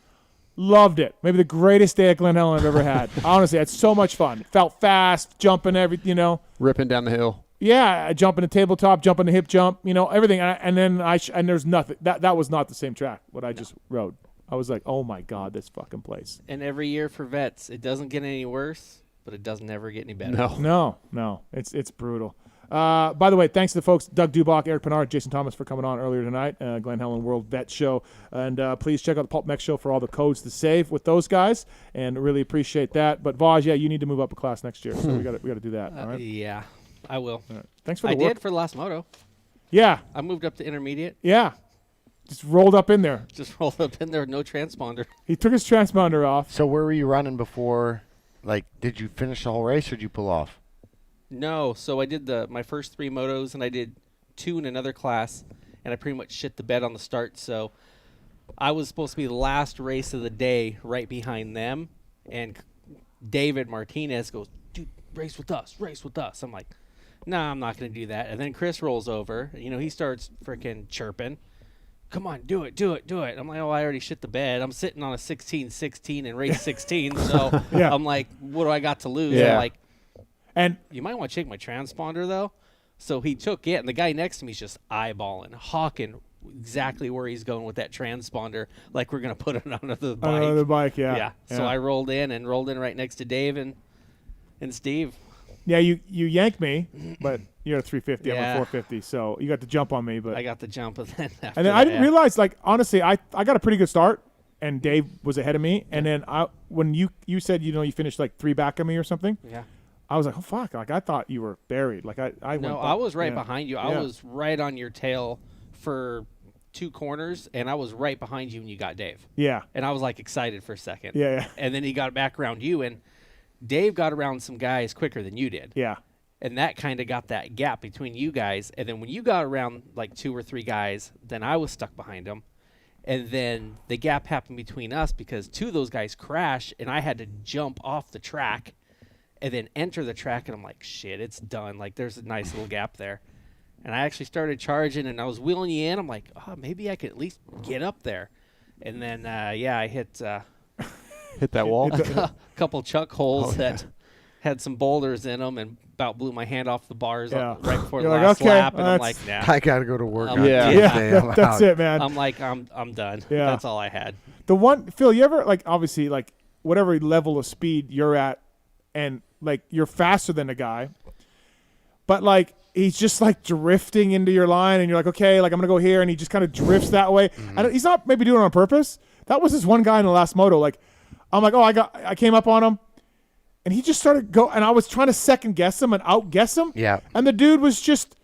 Loved it. Maybe the greatest day at Glen Helen I've ever had. Honestly, I had so much fun. Felt fast, jumping everything, Ripping down the hill. Yeah, jumping the tabletop, jumping the hip jump, everything. And then and there's nothing. That was not the same track, what I just rode. I was like, oh, my God, this fucking place. And every year for vets, it doesn't get any worse, but it doesn't ever get any better. No. It's brutal. By the way, thanks to the folks, Doug Dubach, Eric Peronnard, Jason Thomas for coming on earlier tonight, Glen Helen World Vet Show. And please check out the PulpMX Show for all the codes to save with those guys, and really appreciate that. But, Vaj, you need to move up a class next year, so we got to do that. All right? Yeah, I will. All right. Thanks for the I work. did for the last moto. Yeah. I moved up to intermediate. Yeah. Just rolled up in there. Just rolled up in there with no transponder. He took his transponder off. So where were you running before? Like, did you finish the whole race or did you pull off? No, so I did my first 3 motos, and I did 2 in another class, and I pretty much shit the bed on the start. So I was supposed to be the last race of the day right behind them. And David Martinez goes, dude, race with us. I'm like, nah, I'm not going to do that. And then Kris rolls over. He starts freaking chirping. Come on, do it. I'm like, oh, I already shit the bed. I'm sitting on a 16-16 in race 16. So Yeah. I'm like, what do I got to lose? Yeah. I'm like, and you might want to check my transponder, though. So he took it, and the guy next to me is just eyeballing, hawking exactly where he's going with that transponder, like we're going to put it onto the bike. Onto the bike, yeah. So I rolled in right next to Dave and Steve. Yeah, you yanked me, but you're a 350, I'm a Yeah. 450, so you got the jump on me. But I got the jump, and then after and then that, I didn't realize, like, honestly, I got a pretty good start, and Dave was ahead of me. And then when you said, you finished like 3 back of me or something. Yeah. I was like, oh fuck! Like I thought you were buried. Like I was right behind you. I was right on your tail for 2 corners, and I was right behind you when you got Dave. Yeah. And I was like excited for a second. Yeah. And then he got back around you, and Dave got around some guys quicker than you did. Yeah. And that kind of got that gap between you guys. And then when you got around like 2 or 3 guys, then I was stuck behind them. And then the gap happened between us because 2 of those guys crashed, and I had to jump off the track and then enter the track. And I'm like, shit, it's done. Like, there's a nice little gap there. And I actually started charging, and I was wheeling you in. I'm like, oh, maybe I could at least get up there. And then, I hit hit that wall. A couple chuck holes that had some boulders in them, and about blew my hand off the bars right before the last lap. And I'm like, nah. I got to go to work. That's it, man. I'm like, I'm done. Yeah. That's all I had. The one, Phil, you ever, like, obviously, like, whatever level of speed you're at, and, like, you're faster than a guy, but, like, he's just, like, drifting into your line, and you're like, okay, like, I'm going to go here, and he just kind of drifts that way. And he's not maybe doing it on purpose. That was this one guy in the last moto. Like, I'm like, I came up on him, and he just started and I was trying to second guess him and outguess him. Yeah. And the dude was just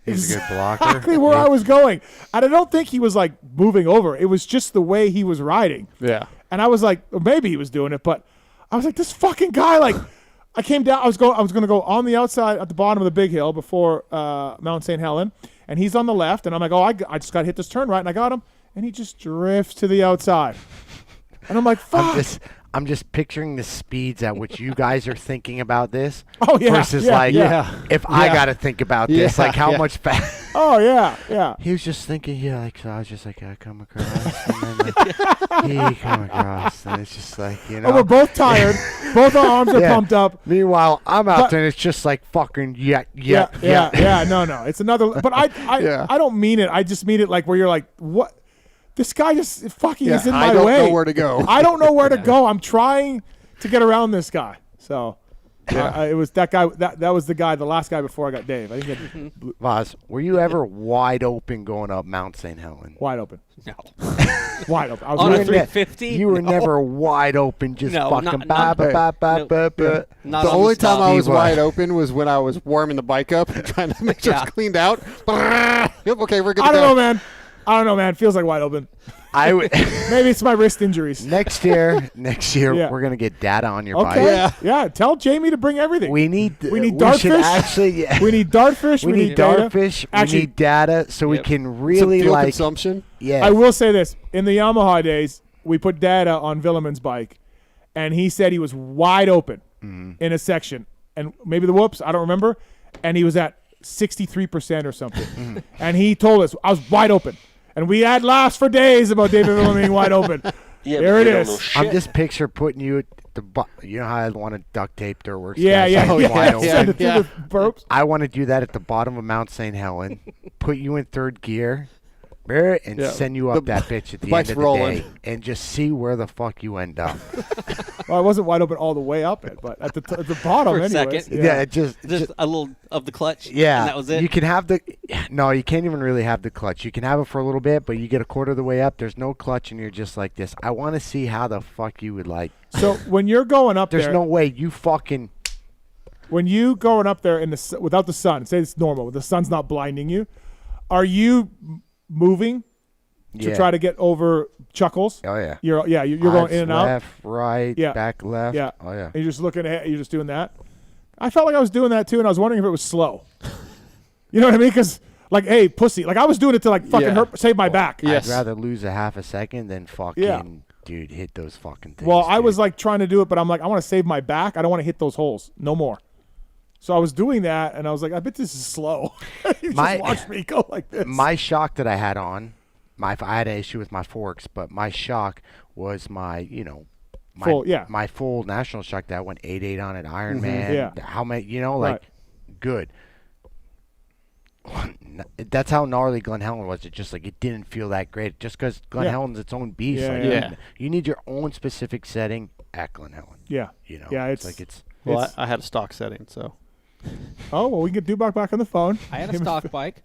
He's a good blocker. exactly where I was going. And I don't think he was, like, moving over. It was just the way he was riding. Yeah. And I was like, well, maybe he was doing it, but I was like, this fucking guy, like, I came down. I was going to go on the outside at the bottom of the big hill before Mount St. Helen, and he's on the left. And I'm like, I just got to hit this turn right, and I got him, and he just drifts to the outside. And I'm like, fuck. I'm just picturing the speeds at which you guys are thinking about this. Oh, yeah. Versus if I got to think about this, like how much fast. Oh, yeah. He was just thinking, so I was just like, I come across, and then like, he come across, and it's just like, Oh, we're both tired. Both our arms are pumped up. Meanwhile, I'm out there, and it's just like fucking yeah. No. It's another. But I don't mean it. I just mean it like where you're like, what? This guy just fucking is in my way. I don't know where to go. I don't know where to go. I'm trying to get around this guy. So it was that guy. That was the guy, the last guy before I got Dave. I think Voz, were you ever wide open going up Mount St. Helen? Wide open. No. Wide open. I was on a 350? You were never wide open, just fucking The only time I was wide open was when I was warming the bike up, trying to make sure it's cleaned out. Yep, okay, we're good to go. I don't know, man. Feels like wide open. Maybe it's my wrist injuries. Next year, we're gonna get data on your bike. Yeah. Tell Jamie to bring everything. We need dartfish. We need dartfish. We need dartfish. We need data so we can really some fuel consumption. Yeah. I will say this: in the Yamaha days, we put data on Villeman's bike, and he said he was wide open in a section, and maybe the whoops, I don't remember, and he was at 63% or something, and he told us I was wide open. And we had laughs for days about David Villeman being wide open. There it is. I'm just picture putting you at the you know how I want to duct tape their works. Yeah. Wide open. Send it through the burps. I want to do that at the bottom of Mount St. Helen. Put you in third gear, and send you up that bitch at the end of the day, and just see where the fuck you end up. Well, I wasn't wide open all the way up it, but at the bottom, for a anyways. second. Yeah, just a little of the clutch. Yeah, and that was it. You can have no, you can't even really have the clutch. You can have it for a little bit, but you get a quarter of the way up. There's no clutch, and you're just like this. I want to see how the fuck you would like. So when you're going up there's no way you fucking. When you going up there without the sun, say it's normal, the sun's not blinding you, are you moving to try to get over chuckles? Oh yeah. You're going in and out. Left, right, back, left. Yeah. Oh yeah. And you're just looking ahead. You're just doing that. I felt like I was doing that too, and I was wondering if it was slow. You know what I mean? Because Like, hey, pussy. Like, I was doing it to, like, fucking save my back. I'd rather lose a half a second than fucking, dude, hit those fucking things. Well, I was, like, trying to do it, but I'm like, I want to save my back. I don't want to hit those holes. No more. So I was doing that, and I was like, I bet this is slow. You just watch me go like this. My shock that I had on, I had an issue with my forks, but my shock was my full national shock that went 8.8 on it, Ironman. Yeah. How many, good. That's how gnarly Glen Helen was. It just like it didn't feel that great. Just because Glen Helen's its own beast. You need your own specific setting at Glen Helen. Yeah. Well, I had a stock setting, so. Oh, well, we can get Dubach back on the phone. I had a stock bike.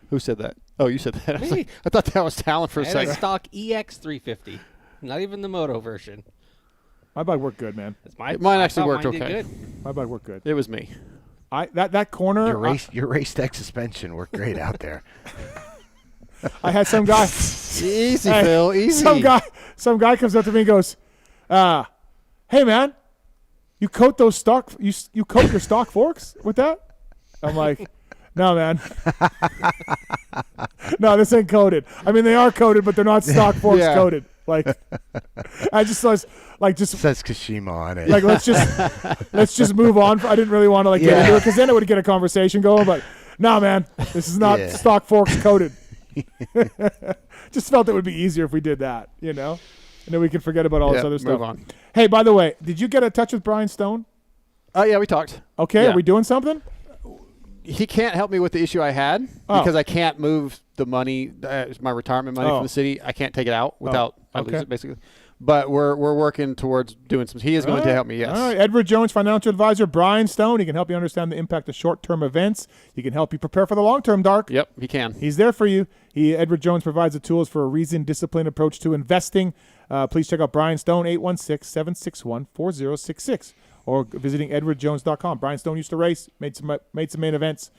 Who said that? Oh, you said that. Me. I thought that was Tallon for a second. I had a stock EX 350. Not even the moto version. My bike worked good, man. Mine actually worked okay. Good. My bike worked good. It was me. That corner. Your race tech suspension worked great out there. I had some guy. Easy, Phil. Easy. Some guy comes up to me and goes, "Hey, man, you coat those stock. You coat your stock forks with that?" I'm like, "No, man. No, this ain't coated. I mean, they are coated, but they're not stock forks coated. Like, I just was like, just says Kashima on it. Like, let's just move on. I didn't really want to get into it because then it would get a conversation going. But no, man, this is not stock forks coated. Just felt it would be easier if we did that, and then we can forget about all this other stuff. Move on. Hey, by the way, did you get in touch with Brian Stone? Oh yeah, we talked. Okay, are we doing something? He can't help me with the issue I had because I can't move the money, my retirement money from the city. I can't take it out without I lose it, basically. But we're working towards doing some. He is going to help me, yes. All right. Edward Jones, financial advisor, Brian Stone. He can help you understand the impact of short-term events. He can help you prepare for the long-term, Dark. Yep, he can. He's there for you. Edward Jones provides the tools for a reasoned, disciplined approach to investing. Please check out Brian Stone, 816-761-4066, or visiting edwardjones.com. Brian Stone used to race, made some main events.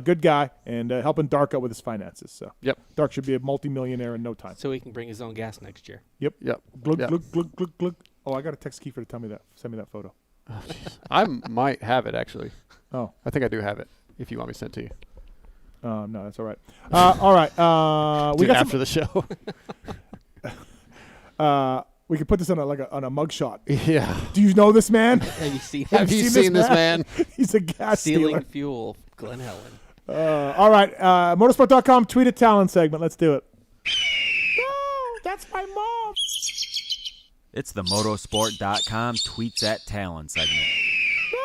Good guy, and helping Dark out with his finances. So Dark should be a multimillionaire in no time. So he can bring his own gas next year. Yep. Glug, glug, glug, glug, glug. Oh, I got to text Keefer to send me that photo. Oh, I might have it, actually. Oh. I think I do have it, if you want me to send it to you. No, that's all right. All right. We got after the show. We could put this on a mugshot. Yeah. Do you know this man? Have you seen? Have you seen this man? He's a gas stealing stealer. fuel, Glen Helen. All right. Motorsport.com tweet at Tallon segment. Let's do it. No, that's my mom. It's the Motorsport.com tweets at Tallon segment.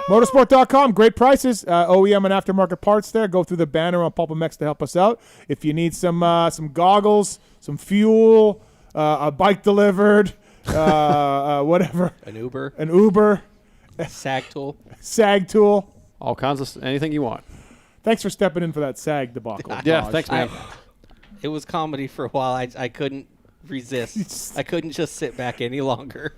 Motorsport.com, great prices. OEM and aftermarket parts there. Go through the banner on PulpMX to help us out. If you need some goggles, some fuel, a bike delivered, whatever. An Uber. SAG tool. All kinds of anything you want. Thanks for stepping in for that SAG debacle. Yeah, thanks, man. It was comedy for a while. I couldn't resist. I couldn't just sit back any longer.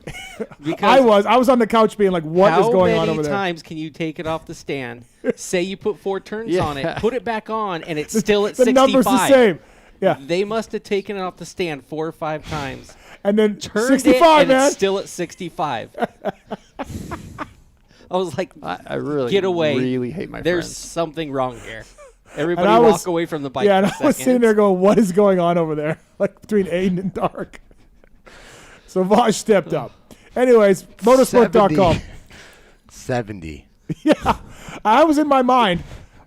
Because I was on the couch being like, what is going on over there? How many times can you take it off the stand, say you put 4 turns on it, put it back on, and it's still at 65? The number's the same. Yeah. They must have taken it off the stand 4 or 5 times. And then turned 65, it, man. And it's still at 65. I was like, I really, get away. really hate my There's friends. something wrong here. Everybody walk away from the bike. Yeah, and for I was sitting there going, what is going on over there? Like between Aiden and Dark. So Vaj stepped up. Anyways, motorsport.com. 70. Yeah. I was in my mind.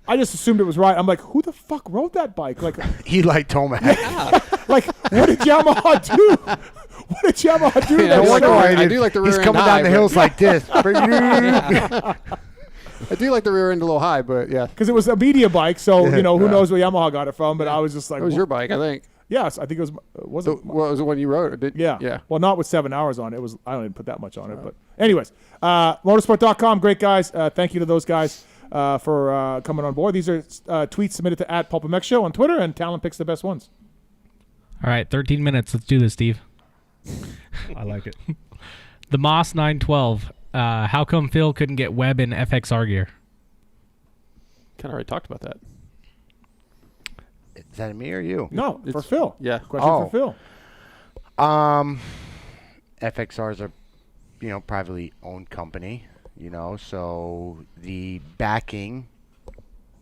I just assumed it was right. I'm like, who the fuck rode that bike? Like he liked Tomac. Like, what did Yamaha do? What did Yamaha do? I do like the rear He's end coming high, down the hills like this. I do like the rear end a little high, but yeah. Because it was a media bike, so who knows where Yamaha got it from? But I was just like, it was your bike, I think. Yes, I think it was. Was it? Well, it was the one you rode. Yeah. Well, not with 7 hours on it. It was. I don't even put that much on it. But anyways, motorsport.com, great guys. Thank you to those guys for coming on board. These are tweets submitted to @PulpMX Show on Twitter, and Tallon picks the best ones. All right, 13 minutes. Let's do this, Steve. I like it. The Moss 912. How come Phil couldn't get Webb in FXR gear? Kind of already talked about that. Is that me or you? No, for Phil. Yeah. Question for Phil. FXRs are, privately owned company, so the backing,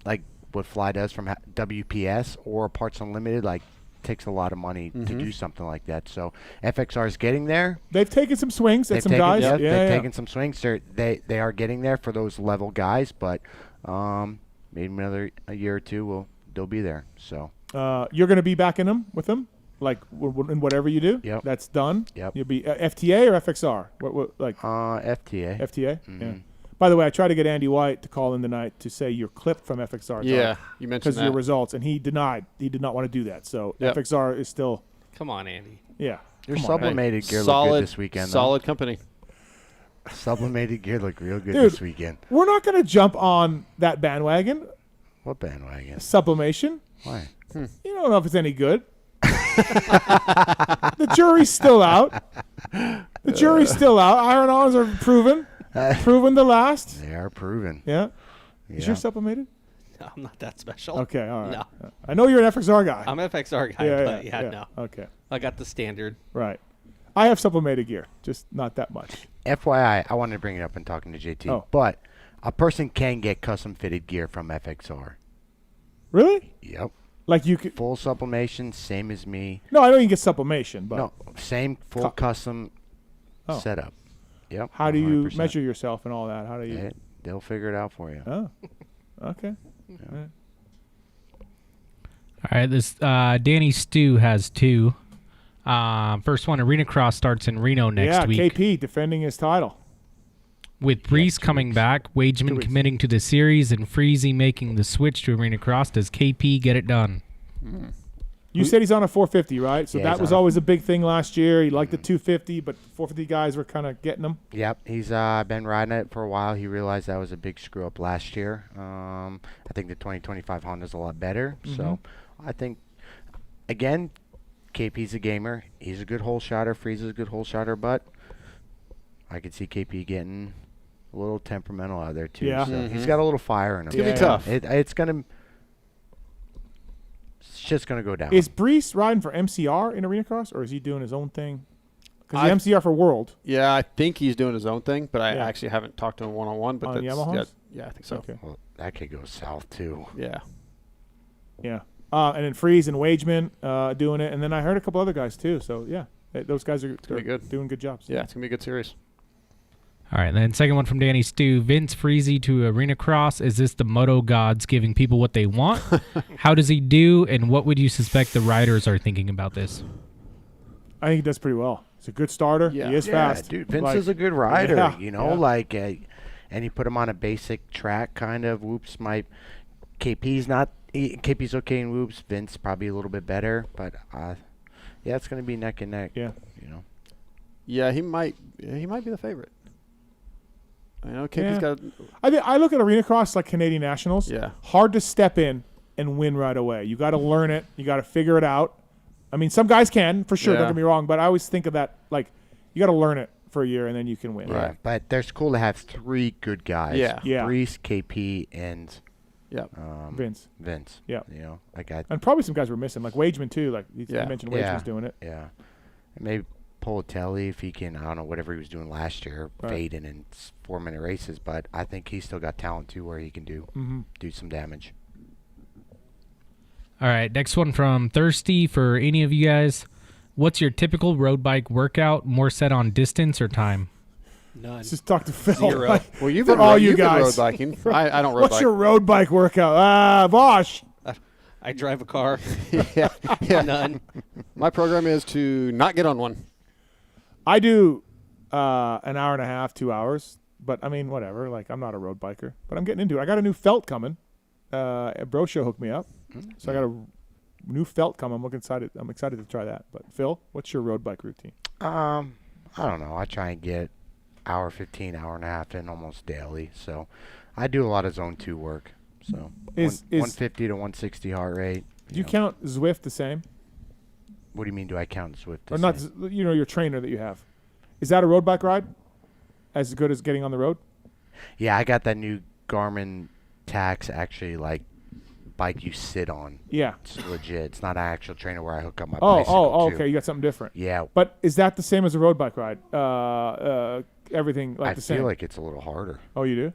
like what Fly does from WPS or Parts Unlimited, like takes a lot of money to do something like that. So FXR is getting there. They've taken some swings at some guys. Yeah, they've taken some swings. They are getting there for those level guys, but maybe another a year or two they'll be there. So you're going to be back in them with them, like in whatever you do. Yep. That's done. Yep. You'll be FTA or FXR. What like FTA. FTA. Yeah. By the way, I tried to get Andy White to call in tonight to say you're clipped from FXR. Yeah, you mentioned because of your results, and he denied. He did not want to do that. So FXR is still. Come on, Andy. Yeah. Your sublimated gear solid, looked good this weekend. Solid company. Sublimated gear looked real good Dude, this weekend. We're not going to jump on that bandwagon. What bandwagon? Sublimation. Why? You don't know if it's any good. The jury's still out. The jury's still out. Iron-ons are proven. Proven the last. They are proven. Yeah. Is yours sublimated? No, I'm not that special. Okay, all right. No. I know you're an FXR guy. I'm an FXR guy, but no. Okay. I got the standard. Right. I have sublimated gear, just not that much. FYI, I wanted to bring it up in talking to JT, but a person can get custom fitted gear from FXR. Really? Yep. Like you could full sublimation, same as me. No, I know you can get sublimation, but no, same full custom setup. Yep. How do you 100%. measure yourself and all that? How do you? They'll figure it out for you. Oh, okay. All right, this Danny Stew has two. First one, Arena Cross starts in Reno next week. Yeah, KP defending his title. With Brees coming back, Wageman committing to the series, and Freezy making the switch to Arena Cross, does KP get it done? You said he's on a 450, right? So Yeah, that he's was on. always a big thing last year. He liked the 250, but 450 guys were kind of getting him. Yep, he's been riding it for a while. He realized that was a big screw up last year. I think the 2025 Honda's a lot better. So I think, again, KP's a gamer. He's a good hole shotter. Freeze's a good hole shotter, but I could see KP getting a little temperamental out there too. Yeah. So he's got a little fire in him. It's gonna be tough. It's just gonna go down. Is Brees riding for MCR in Arena Cross, or is he doing his own thing? Because the MCR for World. Yeah, I think he's doing his own thing, but I Yeah. actually haven't talked to him one-on-one. But On that's, Yamahas? yeah, I think so. Okay. Well, that could go south too. Yeah. Yeah. And then Freeze and Wageman doing it. And then I heard a couple other guys too. So, yeah, those guys are be good. doing good jobs. Yeah, it's going to be a good series. All right, then second one from Danny Stew. Vince Freezy to Arena Cross. Is this the Moto gods giving people what they want? How does he do, and what would you suspect the riders are thinking about this? I think he does pretty well. He's a good starter. Yeah. He is fast. Dude, Vince Like, is a good rider. yeah, You know, and you put him on a basic track, kind of. Whoops, KP's okay in whoops. Vince probably a little bit better, but yeah, it's going to be neck and neck. Yeah. You know. Yeah, he might be the favorite. I know KP's got. I look at Arena Cross like Canadian Nationals. Yeah. Hard to step in and win right away. You got to learn it. You got to figure it out. I mean, some guys can, for sure. Yeah. Don't get me wrong, but I always think of that like you got to learn it for a year and then you can win. Yeah, Right. but there's cool to have three good guys. Yeah. Yeah. Brees, KP, and Vince. Yeah. You know, And probably some guys were missing, like Wageman too. Like you Yeah. mentioned, Wageman's doing it. Yeah. And maybe Politelli, if he can, I don't know, whatever he was doing last year, fading in 4-minute races, but I think he's still got talent too where he can do some damage. All right, next one from Thirsty for any of you guys. What's your typical road bike workout? More set on distance or time? None. Let's just talk to Phil. Zero. Like, Well, you've for been all road, you you've been guys. road biking. I don't road What's bike. your road bike workout? Bosch. I drive a car. yeah. None. My program is to not get on one. I do an hour and a half, 2 hours. But, I mean, whatever. Like, I'm not a road biker. But I'm getting into it. I got a new felt coming. Bro Show hooked me up. So I got a new felt coming. I'm excited to try that. But, Phil, what's your road bike routine? I don't know. I try and get hour 15, hour and a half in almost daily. So I do a lot of zone 2 work. So 150 to 160 heart rate. Do you count Zwift the same? What do you mean, do I count Zwift the Or same? not, your trainer that you have. Is that a road bike ride? As good as getting on the road? Yeah, I got that new Garmin Tax, actually, like, bike you sit on. Yeah. It's legit. It's not an actual trainer where I hook up my bicycle to. Okay. You got something different. Yeah. But is that the same as a road bike ride? Everything like I the same? feel like it's a little harder. Oh, you do?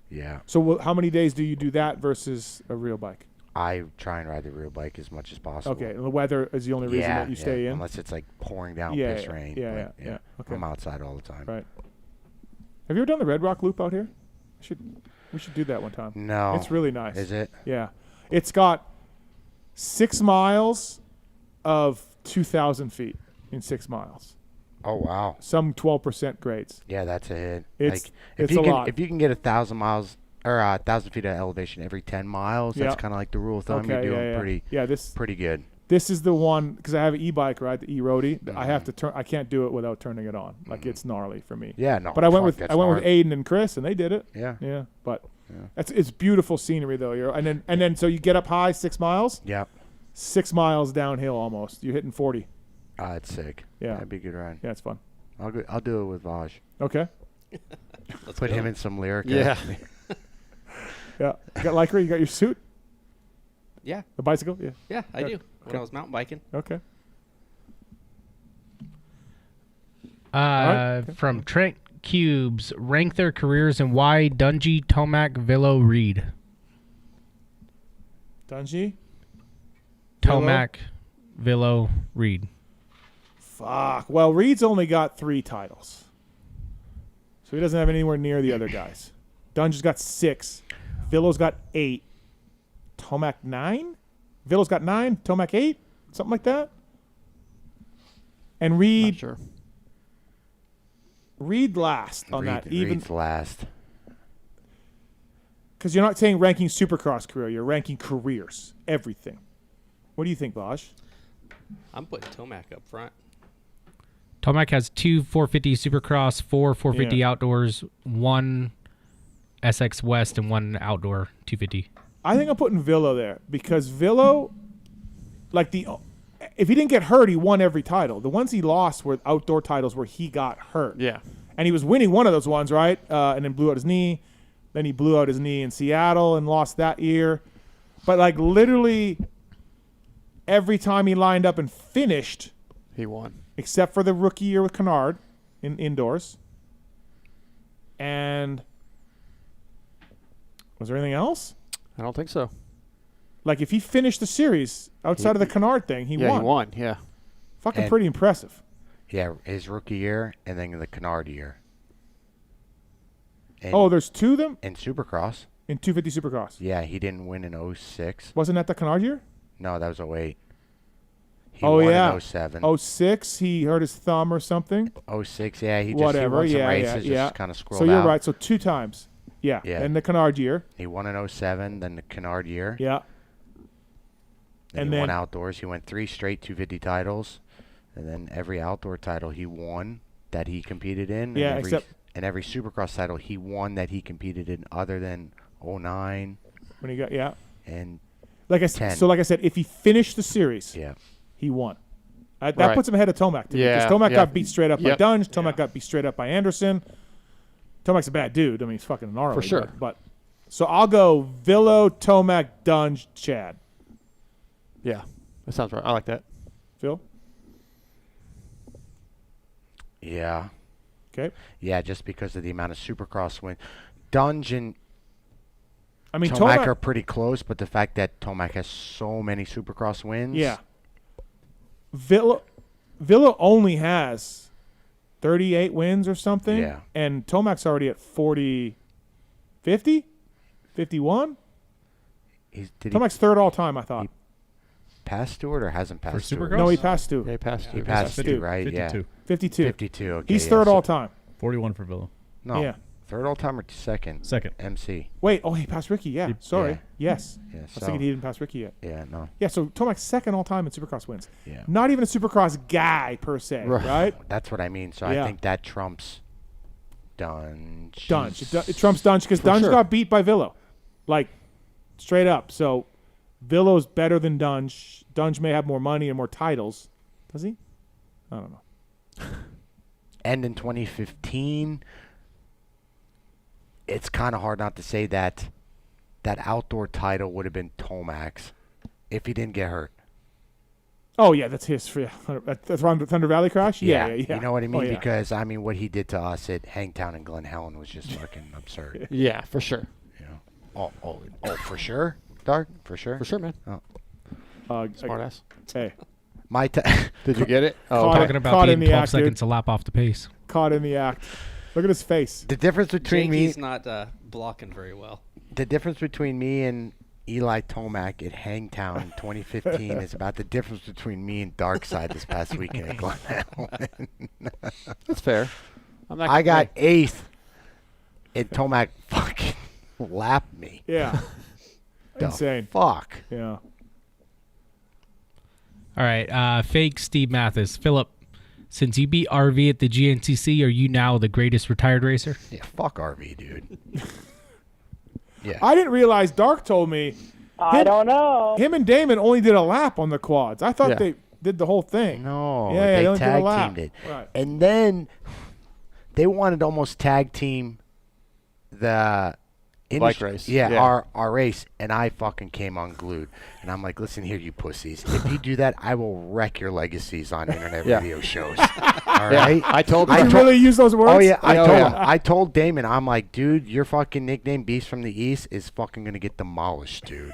Yeah. So how many days do you do that versus a real bike? I try and ride the rear bike as much as possible. Okay, and the weather is the only reason that you stay in? Unless it's like pouring down piss rain. Yeah. Okay. I'm outside all the time. Right. Have you ever done the Red Rock Loop out here? We should do that one time. No. It's really nice. Is it? Yeah. It's got 6 miles of 2,000 feet in 6 miles. Oh, wow. Some 12% grades. Yeah, that's a hit. It's if a you can, lot. If you can get 1,000 miles or 1,000 feet of elevation every 10 miles, that's kind of like the rule of thumb. Okay, You're doing pretty good. This is the one, because I have an e-bike, right, the e-roadie. I have to turn. I can't do it without turning it on. Like it's gnarly for me. Yeah, no. But I went with gnarly. Aiden and Kris, and they did it. Yeah. But it's beautiful scenery though. And then so you get up high 6 miles. Yep. 6 miles downhill almost. You're hitting 40. It's sick. Yeah, that'd be a good ride. Yeah, it's fun. I'll do it with Vaj. Okay. Put him in some lyric. Yeah. Yeah. You got Lycra? You got your suit? Yeah. The bicycle? Yeah. Yeah, I do. When I was mountain biking. Okay. From Trent Cubes, rank their careers and why Dungey, Tomac, Villo, Reed. Dungey? Tomac, Villo, Reed. Fuck. Well, Reed's only got 3 titles. So he doesn't have anywhere near the other guys. Dungey's got 6. Villo's got 8. Tomac 9? Villo's got 9. Tomac 8? Something like that? And Reed... Not sure. Reed last on that. Reed's last. Because you're not saying ranking Supercross career. You're ranking careers. Everything. What do you think, Vaj? I'm putting Tomac up front. Tomac has 2 450 Supercross, 4 450 outdoors, 1 SX West, and 1 outdoor 250. I think I'm putting Villo there because Villo, if he didn't get hurt, he won every title. The ones he lost were outdoor titles where he got hurt. Yeah. And he was winning one of those ones, right? And then blew out his knee. Then he blew out his knee in Seattle and lost that year. But literally every time he lined up and finished, he won. Except for the rookie year with Peronnard in indoors. And was there anything else? I don't think so. Like if he finished the series outside of the Peronnard thing, he won. Yeah, he won. Yeah. Fucking pretty impressive. Yeah, his rookie year and then the Peronnard year. There's 2 of them? In Supercross. In 250 Supercross. Yeah, he didn't win in 06. Wasn't that the Peronnard year? No, that was 08. He won in 07. 06, he hurt his thumb or something. 06, yeah, he won some races, just kind of scrolled out. So you're right, so 2 times. Yeah, in the Peronnard year. He won in 07, then the Peronnard year. Yeah. Then he won outdoors. He went 3 straight 250 titles. And then every outdoor title he won that he competed in. Yeah, and every Supercross title he won that he competed in other than 09. When he got, And like I said, if he finished the series, he won. That puts him ahead of Tomac. Because Tomac got beat straight up by Dunge. Tomac got beat straight up by Anderson. Tomac's a bad dude. I mean, he's fucking gnarly. For sure. But so I'll go Villo, Tomac, Dunge, Chad. Yeah, that sounds right. I like that. Phil? Yeah. Okay. Yeah, just because of the amount of Supercross wins. Dunge and Tomac are pretty close, but the fact that Tomac has so many Supercross wins. Yeah. Villo only has 38 wins or something. Yeah. And Tomac's already at 50? 51? Tomac's third all time, I thought. He passed Stewart or hasn't passed Stewart? No, he passed Stewart. Yeah, he passed Stewart. He passed Stewart, right? 52. Yeah. 52. 52, okay. He's third all time. 41 for Villo. No. Yeah. Third all time or second? Second. MC. Wait, he passed Ricky, yeah. Sorry. Yeah. Yes. Yeah, I was thinking he didn't pass Ricky yet. Yeah, no. Yeah, so Tomac's second all time in Supercross wins. Yeah. Not even a Supercross guy, per se, right? That's what I mean. So I think that trumps Dunge. It trumps Dunge because Dunge got beat by Villo. Straight up. So Villo's better than Dunge. Dunge may have more money and more titles. Does he? I don't know. And in 2015, it's kind of hard not to say that outdoor title would have been Tomac's if he didn't get hurt. Oh, yeah, that's his. That's around the Thunder Valley crash? Yeah. You know what I mean? Oh, yeah. Because, I mean, what he did to us at Hangtown and Glen Helen was just fucking absurd. Yeah, for sure. You know? Oh, for sure? Dark, for sure. For sure, man. Smart ass. Hey. Did you get it? Oh, Talking about being 12 seconds to lap off the pace. Caught in the act. Look at his face. The difference between Jakey's not blocking very well. The difference between me and Eli Tomac at Hangtown 2015 is about the difference between me and Darkside this past weekend at Glen. That's fair. I got 8th, and Tomac fucking lapped me. Yeah. The Insane. Fuck. Yeah. All right, fake Steve Mathis. Philip, since you beat RV at the GNCC, are you now the greatest retired racer? Yeah, fuck RV, dude. Yeah. I didn't realize Dark told me. I don't know. Him and Damon only did a lap on the quads. I thought Yeah. they did the whole thing. No, Yeah, they only did a tag lap. teamed it. Right. And then they wanted to almost tag team the Bike race. Yeah, Yeah. Our race, and I fucking came unglued. And I'm like, listen here, you pussies. If you do that, I will wreck your legacies on internet Yeah. radio shows. All right? I told Did you really use those words? Oh, yeah. I Oh, told yeah. him. I told Damon, I'm like, dude, your fucking nickname, Beast from the East, is fucking going to get demolished, dude.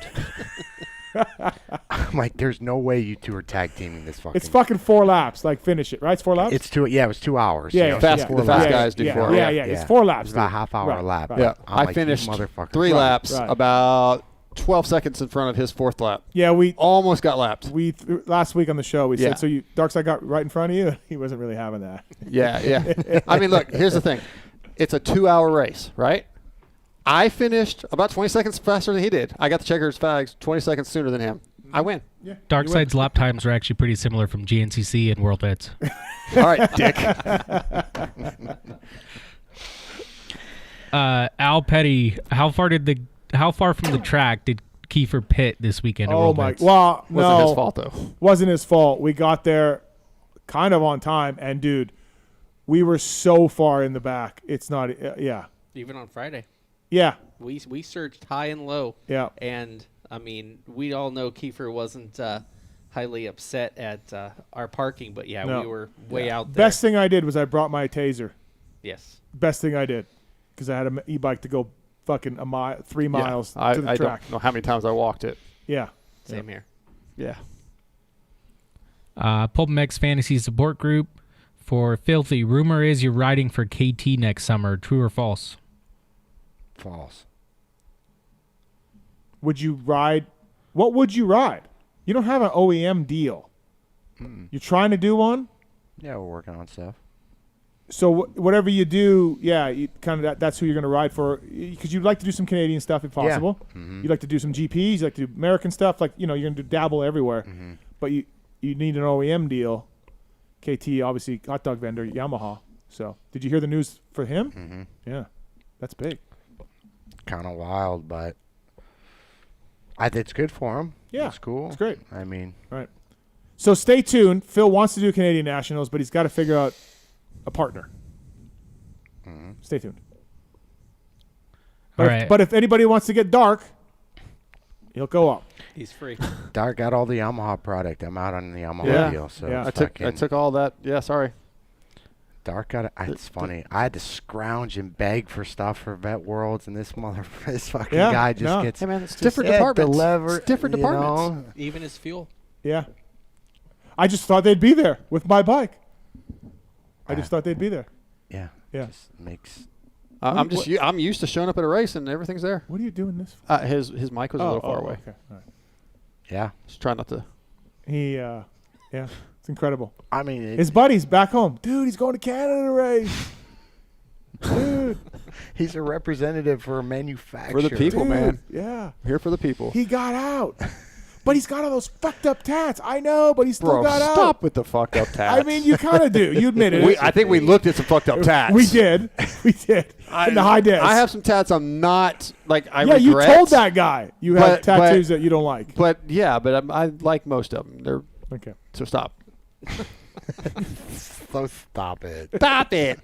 I'm like, there's no way you two are tag teaming this fucking. It's fucking 4 laps. Like, finish it, right? It's 4 laps? It was 2 hours. Yeah, you know, yeah, so yeah. four The fast laps. guys do 4. Yeah, it's 4 laps. It's about a dude. half-hour Right, lap. right. Yeah, I'm I like, finished you motherfucker. 3 Right, laps, right. about 12 seconds in front of his 4th lap. Yeah, we almost got lapped. Last week on the show, we Yeah. said, so you Darkside got right in front of you? He wasn't really having that. Yeah. I mean, look, here's the thing. It's a 2-hour race, right? I finished about 20 seconds faster than he did. I got the checkers flags 20 seconds sooner than him. I win. Yeah. Darkside's lap times are actually pretty similar from GNCC and World Vets. All right, dick. Al Petty, how far from the track did Keefer pit this weekend at World Vets? Well, no. Wasn't his fault, though. Wasn't his fault. We got there kind of on time, and, dude, we were so far in the back. It's not, yeah. Even on Friday. Yeah. We searched high and low. Yeah. And, I mean, we all know Keefer wasn't highly upset at our parking, but, yeah, No. we were way out there. Best thing I did was I brought my taser. Yes. Best thing I did, because I had an e-bike to go fucking 3 miles to the I track. don't know how many times I walked it. Yeah. Same here. Yeah. PulpMX Fantasy Support Group for Filthy. Rumor is you're riding for KT next summer. True or false? False. Would you ride? What would you ride? You don't have an OEM deal. You're trying to do one? Yeah, we're working on stuff. So whatever you do, yeah, you kind of that's who you're going to ride for, because you'd like to do some Canadian stuff if possible. Yeah. Mm-hmm. You'd like to do some GPs, you'd like to do American stuff, like, you're going to dabble everywhere. Mm-hmm. But you need an OEM deal. KT, obviously, hot dog vendor, Yamaha. So did you hear the news for him? Mm-hmm. Yeah, that's big. Kind of wild, but it's good for him. Yeah, it's cool. It's great. I mean, right. So stay tuned. Phil wants to do Canadian Nationals, but he's got to figure out a partner. Mm-hmm. Stay tuned. All right. But if anybody wants to get Dark, he'll go up. He's free. Dark got all the Yamaha product. I'm out on the Yamaha deal. So Yeah. I took all that. Yeah, sorry. Dark got it. It's funny. I had to scrounge and beg for stuff for Vet Worlds, and this fucking guy just gets. Hey man, it's different departments. It's different you departments. know? Even his fuel. Yeah. I just thought they'd be there with my bike. I just thought they'd be there. Yeah. Yeah. Just makes. I'm used to showing up at a race and everything's there. What are you doing this for? His mic was a little far away. Okay. All right. Yeah. Just try not to. Yeah, it's incredible. I mean, his buddy's back home. Dude, he's going to Canada to race. Dude. He's a representative for a manufacturer. For the people, Dude, man. Yeah. Here for the people. He got out. But he's got all those fucked up tats. I know, but he still Bro, got out. stop with the fucked up tats. I mean, you kind of do. You admit it. I think we looked at some fucked up tats. We did. We did. In the high des. I have some tats I'm not, like, I regret. You told that guy you have tattoos that you don't like. But, yeah, but I like most of them. They're okay. So stop. So stop it. Stop it.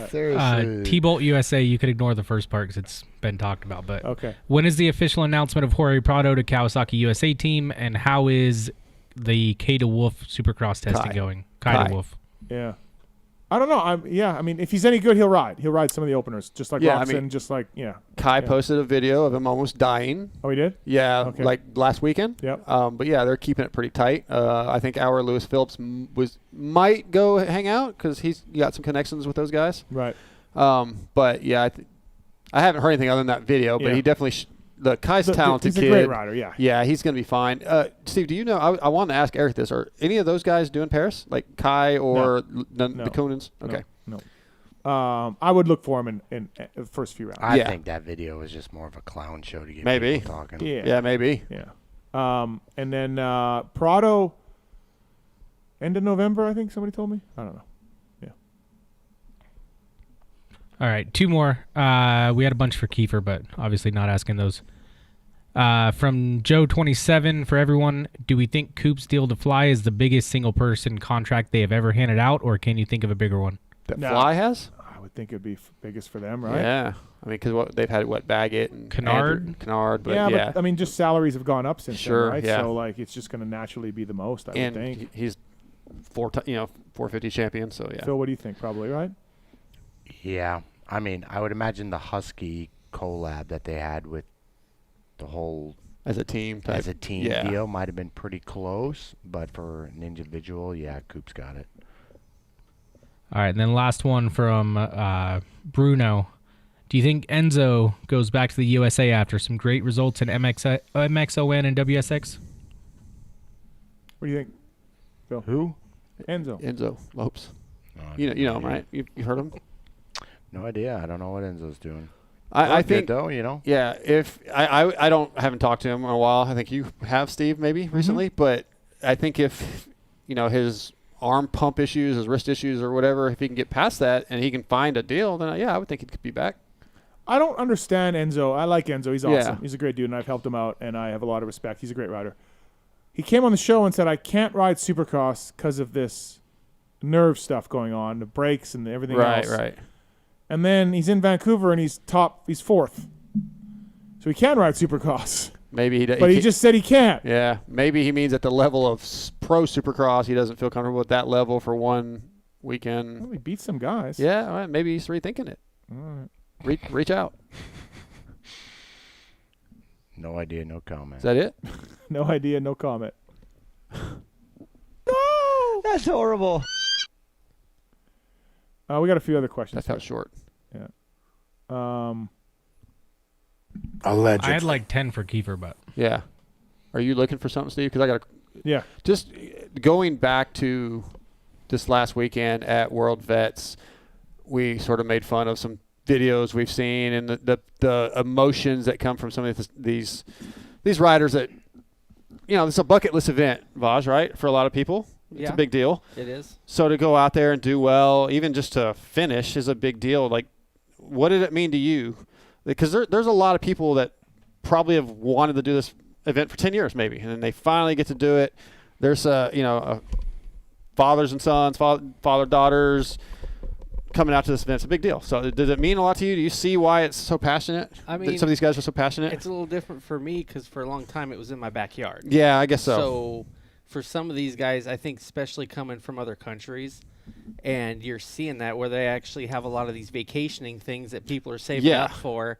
Seriously. T-Bolt USA, you could ignore the first part because it's been talked about. But okay. When is the official announcement of Jorge Prado to Kawasaki USA team, and how is the K to Wolf Supercross testing going? Kai to Wolf. Yeah. I don't know. I mean, if he's any good, he'll ride. He'll ride some of the openers, just like Roxon, Kai posted a video of him almost dying. Oh, he did? Yeah, Okay. like last weekend. Yep. But yeah, they're keeping it pretty tight. I think our Lewis Phillips might go hang out because he's got some connections with those guys. Right. But yeah, I haven't heard anything other than that video. But he definitely. Kai's talented kid. He's a great rider, yeah. Yeah, he's going to be fine. Steve, do you know? I wanted to ask Eric this. Are any of those guys doing Paris, like Kai or the Conans? Okay. No. I would look for him in the first few rounds. I think that video was just more of a clown show to get people talking. Yeah, maybe. Yeah. And then Prado, end of November, I think somebody told me. I don't know. All right, 2 more. We had a bunch for Keefer, but obviously not asking those. From Joe27, for everyone, do we think Coop's deal to Fly is the biggest single-person contract they have ever handed out, or can you think of a bigger one? That Fly has? I would think it would be biggest for them, right? Yeah. I mean, because they've had, Baggett and Kennard? Kennard, but but I mean, just salaries have gone up since then, right? Yeah. So, it's just going to naturally be the most, I would think. He's 450 champion, so yeah. Phil, what do you think? Probably, right? Yeah. I mean, I would imagine the Husky collab that they had with the whole as a team deal might have been pretty close, but for an individual, Coop's got it. All right, and then last one from Bruno. Do you think Enzo goes back to the USA after some great results in MXON and WSX? What do you think, Phil? Who? Enzo Lopes. You know him, right? You heard him? No idea. I don't know what Enzo's doing. I think though, Yeah, if I haven't talked to him in a while. I think you have, Steve, maybe recently, but I think if his arm pump issues, his wrist issues, or whatever, if he can get past that and he can find a deal, then I would think he could be back. I don't understand Enzo. I like Enzo. He's awesome. Yeah. He's a great dude, and I've helped him out, and I have a lot of respect. He's a great rider. He came on the show and said, "I can't ride Supercross because of this nerve stuff going on, the brakes and everything else." Right. And then he's in Vancouver and he's fourth. So he can ride Supercross. Maybe But he just said he can't. Yeah. Maybe he means at the level of pro Supercross, he doesn't feel comfortable with that level for one weekend. Well, he beat some guys. Yeah, well, maybe he's rethinking it. All right. Reach out. No idea, no comment. Is that it? No idea, no comment. No! That's horrible. We got a few other questions. That felt short. Yeah. I had like 10 for Keefer, but yeah. Are you looking for something, Steve? Because I got just going back to this last weekend at World Vets, we sort of made fun of some videos we've seen and the emotions that come from some of these riders that it's a bucket list event, Vaj, right? For a lot of people. It's a big deal. It is. So to go out there and do well, even just to finish, is a big deal. Like, what did it mean to you? Because there's a lot of people that probably have wanted to do this event for 10 years maybe, and then they finally get to do it. There's fathers and sons, father-daughters coming out to this event. It's a big deal. So does it mean a lot to you? Do you see why it's so passionate? I mean, some of these guys are so passionate? It's a little different for me because for a long time it was in my backyard. Yeah, I guess so. So for some of these guys, I think especially coming from other countries, and you're seeing that where they actually have a lot of these vacationing things that people are saving up for.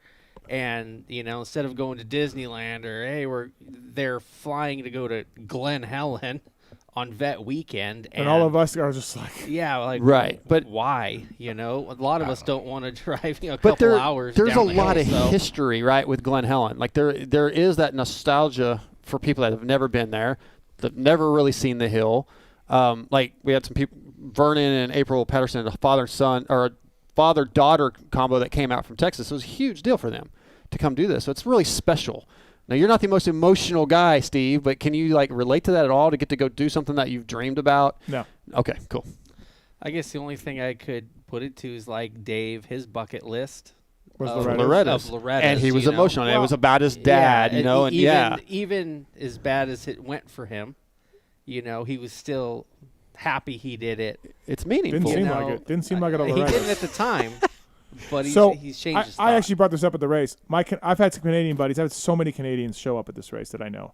And, instead of going to Disneyland or, they're flying to go to Glen, Helen on vet weekend. And all of us are just like. Yeah, like. Right. But why? A lot of us don't want to drive, a but couple hours there's down a lot hill, of history, right, with Glen Helen. Like, there is that nostalgia for people that have never been there, that never really seen the hill. Like, we had some people, Vernon and April Patterson, a father-son or a father-daughter combo that came out from Texas. It was a huge deal for them to come do this. So it's really special. Now, you're not the most emotional guy, Steve, but can you relate to that at all, to get to go do something that you've dreamed about? No. Okay, cool. I guess the only thing I could put it to is like Dave, his bucket list. Was Loretta's. And he was emotional. Well, it was about his dad, even as bad as it went for him, he was still happy he did it. It's meaningful. Didn't seem like it. He didn't at the time, but he's changed his thought. I actually brought this up at the race. I've had some Canadian buddies. I've had so many Canadians show up at this race that I know.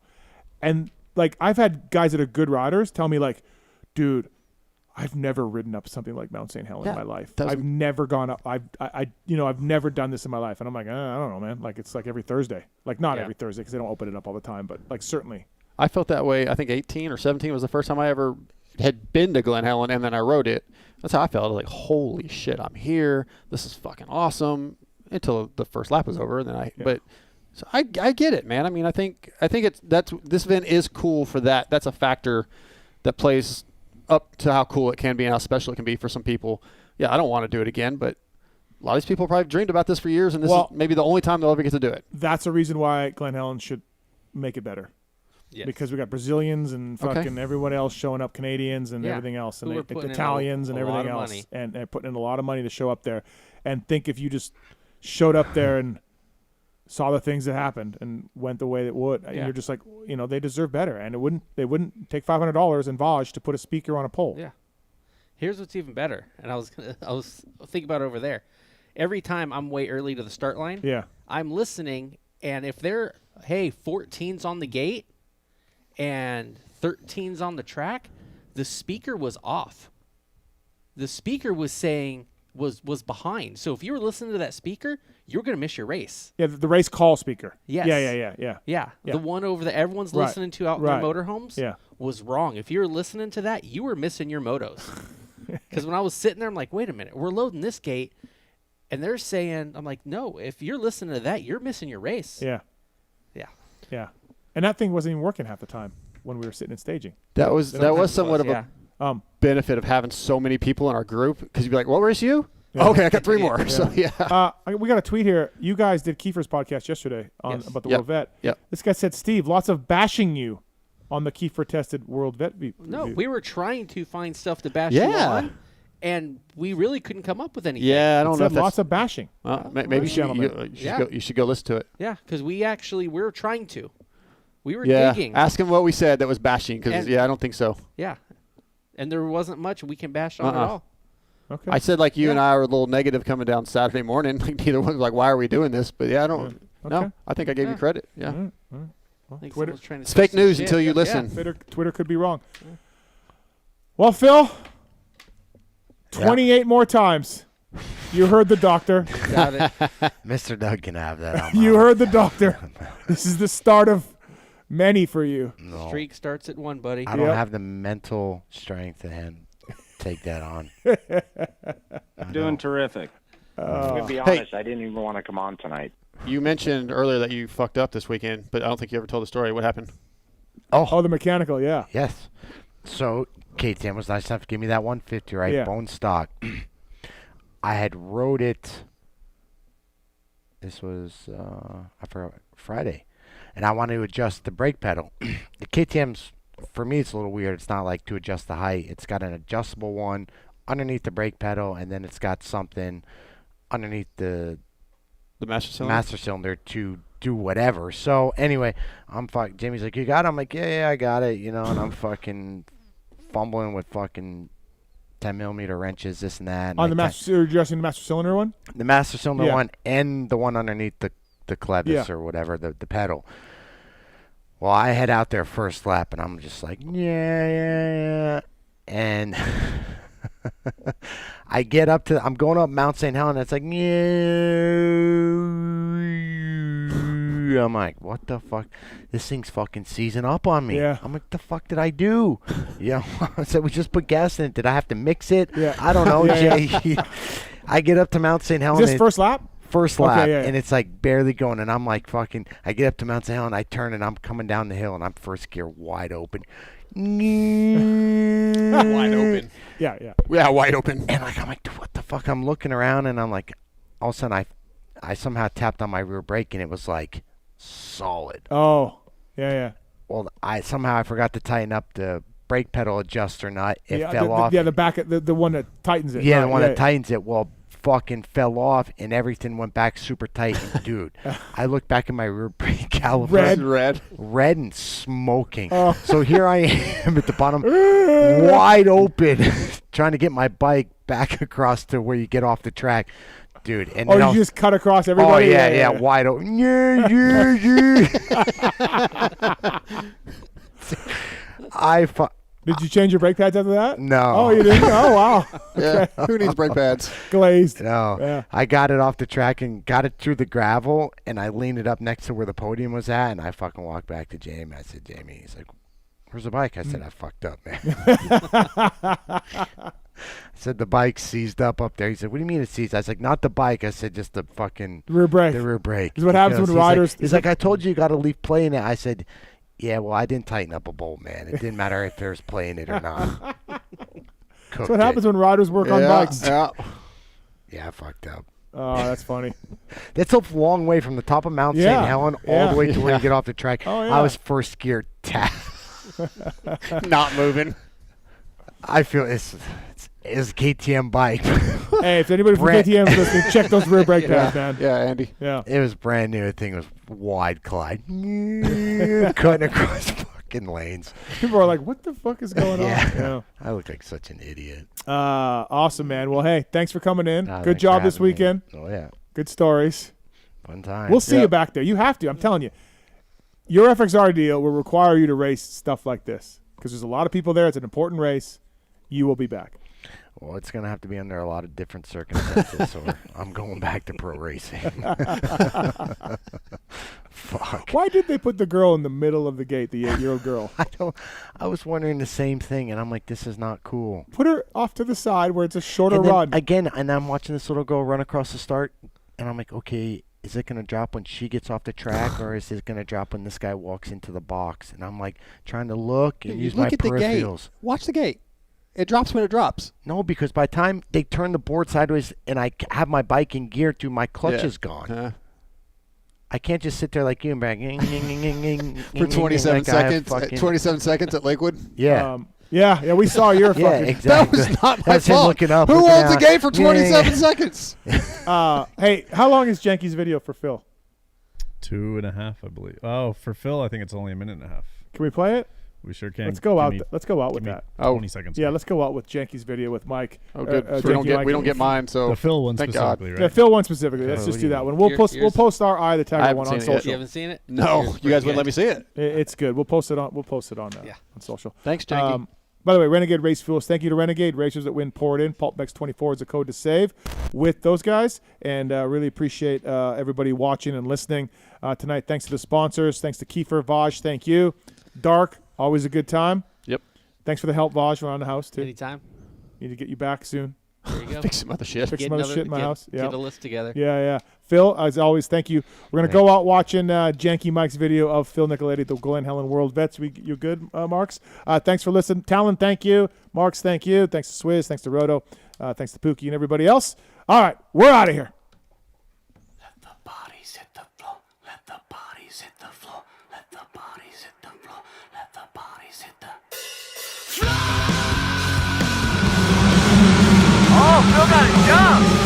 And, I've had guys that are good riders tell me, dude, I've never ridden up something like Mount St. Helens in my life. That was- I've never gone up. I've never done this in my life. And I'm like, I don't know, man. Like, it's like every Thursday. Like, not every Thursday because they don't open it up all the time, but like certainly. I felt that way. I think 18 or 17 was the first time I ever had been to Glen Helen, and then I rode it. That's how I felt. I was like, holy shit, I'm here. This is fucking awesome. Until the first lap was over, and then but so I get it, man. I mean, I think this event is cool for that. That's a factor that plays up to how cool it can be and how special it can be for some people. Yeah, I don't want to do it again, but a lot of these people probably dreamed about this for years, and this is maybe the only time they'll ever get to do it. That's a reason why Glen Helen should make it better. Yes. Because we got Brazilians and fucking everyone else showing up, Canadians and everything else, and Italians and everything else, and they're putting in a lot of money to show up there. And think if you just showed up there and saw the things that happened and went the way it would, and you're just like, they deserve better. And they wouldn't take $500 in Vaj to put a speaker on a pole. Yeah. Here's what's even better, and I was thinking about it over there. Every time I'm way early to the start line, I'm listening, and if they're 14's on the gate and 13's on the track, the speaker was off. The speaker was saying was behind. So if you were listening to that speaker, you were going to miss your race. Yeah, the race call speaker. Yes. Yeah. The one over that everyone's listening to out in their motorhomes was wrong. If you were listening to that, you were missing your motos. Because when I was sitting there, I'm like, wait a minute, we're loading this gate, and they're saying, I'm like, no, if you're listening to that, you're missing your race. Yeah. And that thing wasn't even working half the time when we were sitting and staging. That was somewhat of a benefit of having so many people in our group, because you'd be like, what race you? Yeah. Okay, I got 3 more. So we got a tweet here. You guys did Keefer's podcast yesterday about the World Vet. Yep. This guy said, Steve, lots of bashing you on the Keefer tested World Vet review. No, we were trying to find stuff to bash you on, and we really couldn't come up with anything. Yeah, I don't know. Lots of bashing. Maybe you should go listen to it. Yeah, because we were trying to. We were digging. Ask him what we said that was bashing, because I don't think so. Yeah, and there wasn't much we can bash on at all. Okay. I said you and I were a little negative coming down Saturday morning. Neither one was like, why are we doing this? But I don't. No, I think I gave you credit. Yeah. All right. Well, Twitter. It's fake news until you listen. Twitter could be wrong. Well, Phil, 28 more times. You heard the doctor. Got it. Mr. Doug can have that. You heard the doctor. This is the start of many for you. No. Streak starts at 1, buddy. I don't have the mental strength to take that on. Doing terrific. I'm going to be honest, I didn't even want to come on tonight. You mentioned earlier that you fucked up this weekend, but I don't think you ever told the story. What happened? Oh, the mechanical, yeah. Yes. So KTM was nice enough to give me that 150, right? Yeah. Bone stock. I had rode it. This was I forgot, Friday, and I wanted to adjust the brake pedal. The KTM's, for me, it's a little weird. It's not like to adjust the height. It's got an adjustable one underneath the brake pedal, and then it's got something underneath the master cylinder to do whatever. So anyway, Jamie's like, you got it? I'm like, yeah, I got it. And I'm fucking fumbling with fucking 10mm wrenches, this and that. On the master, you're adjusting the master cylinder one? The master cylinder one and the one underneath the clevis or whatever, the pedal. Well, I head out there first lap, and I'm just like, yeah. And I get up I'm going up Mount St. Helen, and it's like, yeah. I'm like, what the fuck? This thing's fucking seizing up on me. Yeah. I'm like, the fuck did I do? I said, we just put gas in it. Did I have to mix it? Yeah. I don't know, Jay. I get up to Mount St. Helen. Is this first lap? First lap, Okay, and it's like barely going, and I'm like fucking, I get up to Mount St. Helen, I turn, and I'm coming down the hill, and I'm first gear wide open. Wide open. Yeah, wide open. And I'm like, what the fuck? I'm looking around, and I'm like, all of a sudden, I somehow tapped on my rear brake, and it was like solid. Oh, yeah. Well, I forgot to tighten up the brake pedal adjuster nut. It fell off. The back, the one that tightens it. Yeah, right, the one that tightens it. Well, fucking fell off, and everything went back super tight. And dude, I looked back at my rear brake caliper. Red and smoking. Oh. So here I am at the bottom, wide open, trying to get my bike back across to where you get off the track. Dude, and you just cut across everybody? Oh, yeah, wide open. Yeah. Did you change your brake pads after that? No. Oh, you didn't? Oh, wow. Yeah. Okay. Who needs brake pads? Glazed. No. Yeah. I got it off the track and got it through the gravel, and I leaned it up next to where the podium was at, and I fucking walked back to Jamie. I said, Jamie, he's like, where's the bike? I said, I fucked up, man. I said, the bike's seized up there. He said, what do you mean it's seized? I was like, not the bike. I said, just the fucking rear brake. The rear brake. Is what happens when riders. He's like, I told you got to leave play in it. I said, yeah, well, I didn't tighten up a bolt, man. It didn't matter if there's play in it or not. That's what happens when riders work on bikes. Yeah, I fucked up. Oh, that's funny. That's a long way from the top of Mount St. Helen all the way to where you get off the track. Oh, yeah. I was first gear not moving. I feel it's a KTM bike. Hey, if anybody from KTM is listening, check those rear brake pads, man. Yeah, Andy. Yeah. It was brand new. The thing was wide Clyde. Cutting across fucking lanes. People are like, what the fuck is going on? Yeah. I look like such an idiot. Awesome, man. Well, hey, thanks for coming in. Good thanks job for this having me. weekend. Oh, yeah. Good stories. Fun time. We'll see you back there. You have to. I'm telling you. Your FXR deal will require you to race stuff like this because there's a lot of people there. It's an important race. You will be back. Well, it's going to have to be under a lot of different circumstances, or I'm going back to pro racing. Fuck. Why did they put the girl in the middle of the gate, the 8-year-old girl? I was wondering the same thing, and I'm like, this is not cool. Put her off to the side where it's a shorter And then, run. Again, and I'm watching this little girl run across the start, and I'm like, okay, is it going to drop when she gets off the track, or is it going to drop when this guy walks into the box? And I'm like trying to look and use my look at the gate. peripherals. Watch the gate. It drops when it drops. No, because by the time they turn the board sideways and I have my bike in gear, dude, my clutch is gone. I can't just sit there like you and back for 27 seconds. 27 seconds at Lakewood. Yeah. Yeah, we saw your fucking. Exactly. That was not my That's him fault. looking up. Who looking owns the out. gate for 27 seconds? Hey, how long is Jenky's video for Phil? 2.5, I believe. Oh, for Phil, I think it's only 1.5 minutes. Can we play it? We sure can. Let's go out with that. 20 seconds. Yeah, let's go out with Jenky's video with Mike. Oh, good. We don't get mine. So the Phil one thank specifically, God. right? Yeah, Phil one specifically. Let's just do that one. We'll post our Eye the Tiger one on social. You haven't seen it? No, you guys wouldn't let me see it. It's good. We'll post it on. On social. Thanks, Jenky. By the way, Renegade Race Fuels. Thank you to Renegade Racers that win. Pour it in. PulpMX 24 is the code to save with those guys, and really appreciate everybody watching and listening tonight. Thanks to the sponsors. Thanks to Keefer, Vaj. Thank you. Dark, always a good time. Yep. Thanks for the help, Vaj, around the house too. Anytime. Need to get you back soon. There you go. Fix some other shit. Fix some other shit in my house. Yeah. Get a list together. Yeah. Phil, as always, thank you. We're going to go out watching Janky Mike's video of Phil Nicoletti at the Glen Helen World Vets. You good, Marks? Thanks for listening. Tallon, thank you. Marks, thank you. Thanks to Swizz. Thanks to Roto. Thanks to Pookie and everybody else. All right, we're out of here. Let the bodies hit the floor. Let the bodies hit the floor. Let the bodies hit the floor. Let the bodies hit the floor. Oh, Phil got a jump.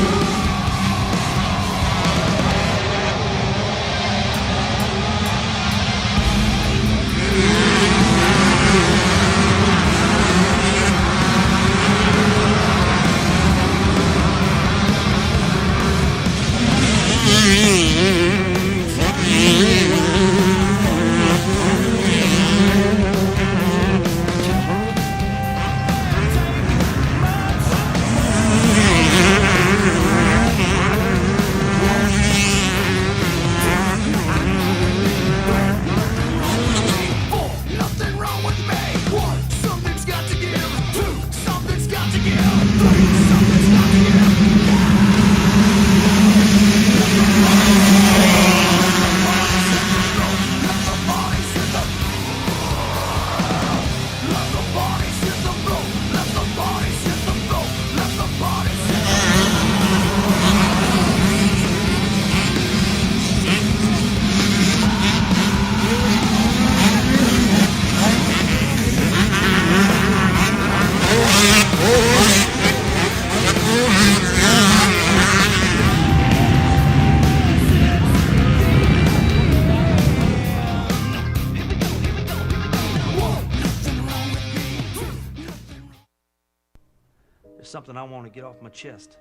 Something I want to get off my chest,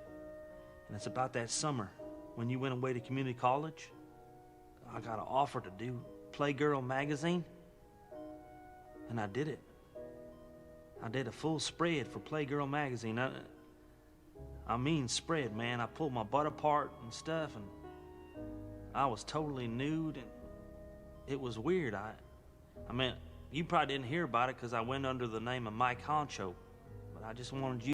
and it's about that summer when you went away to community college. I got an offer to do Playgirl magazine, and I did it. I did a full spread for Playgirl magazine. I mean spread, man. I pulled my butt apart and stuff, and I was totally nude, and it was weird. I mean, you probably didn't hear about it because I went under the name of Mike Honcho, but I just wanted you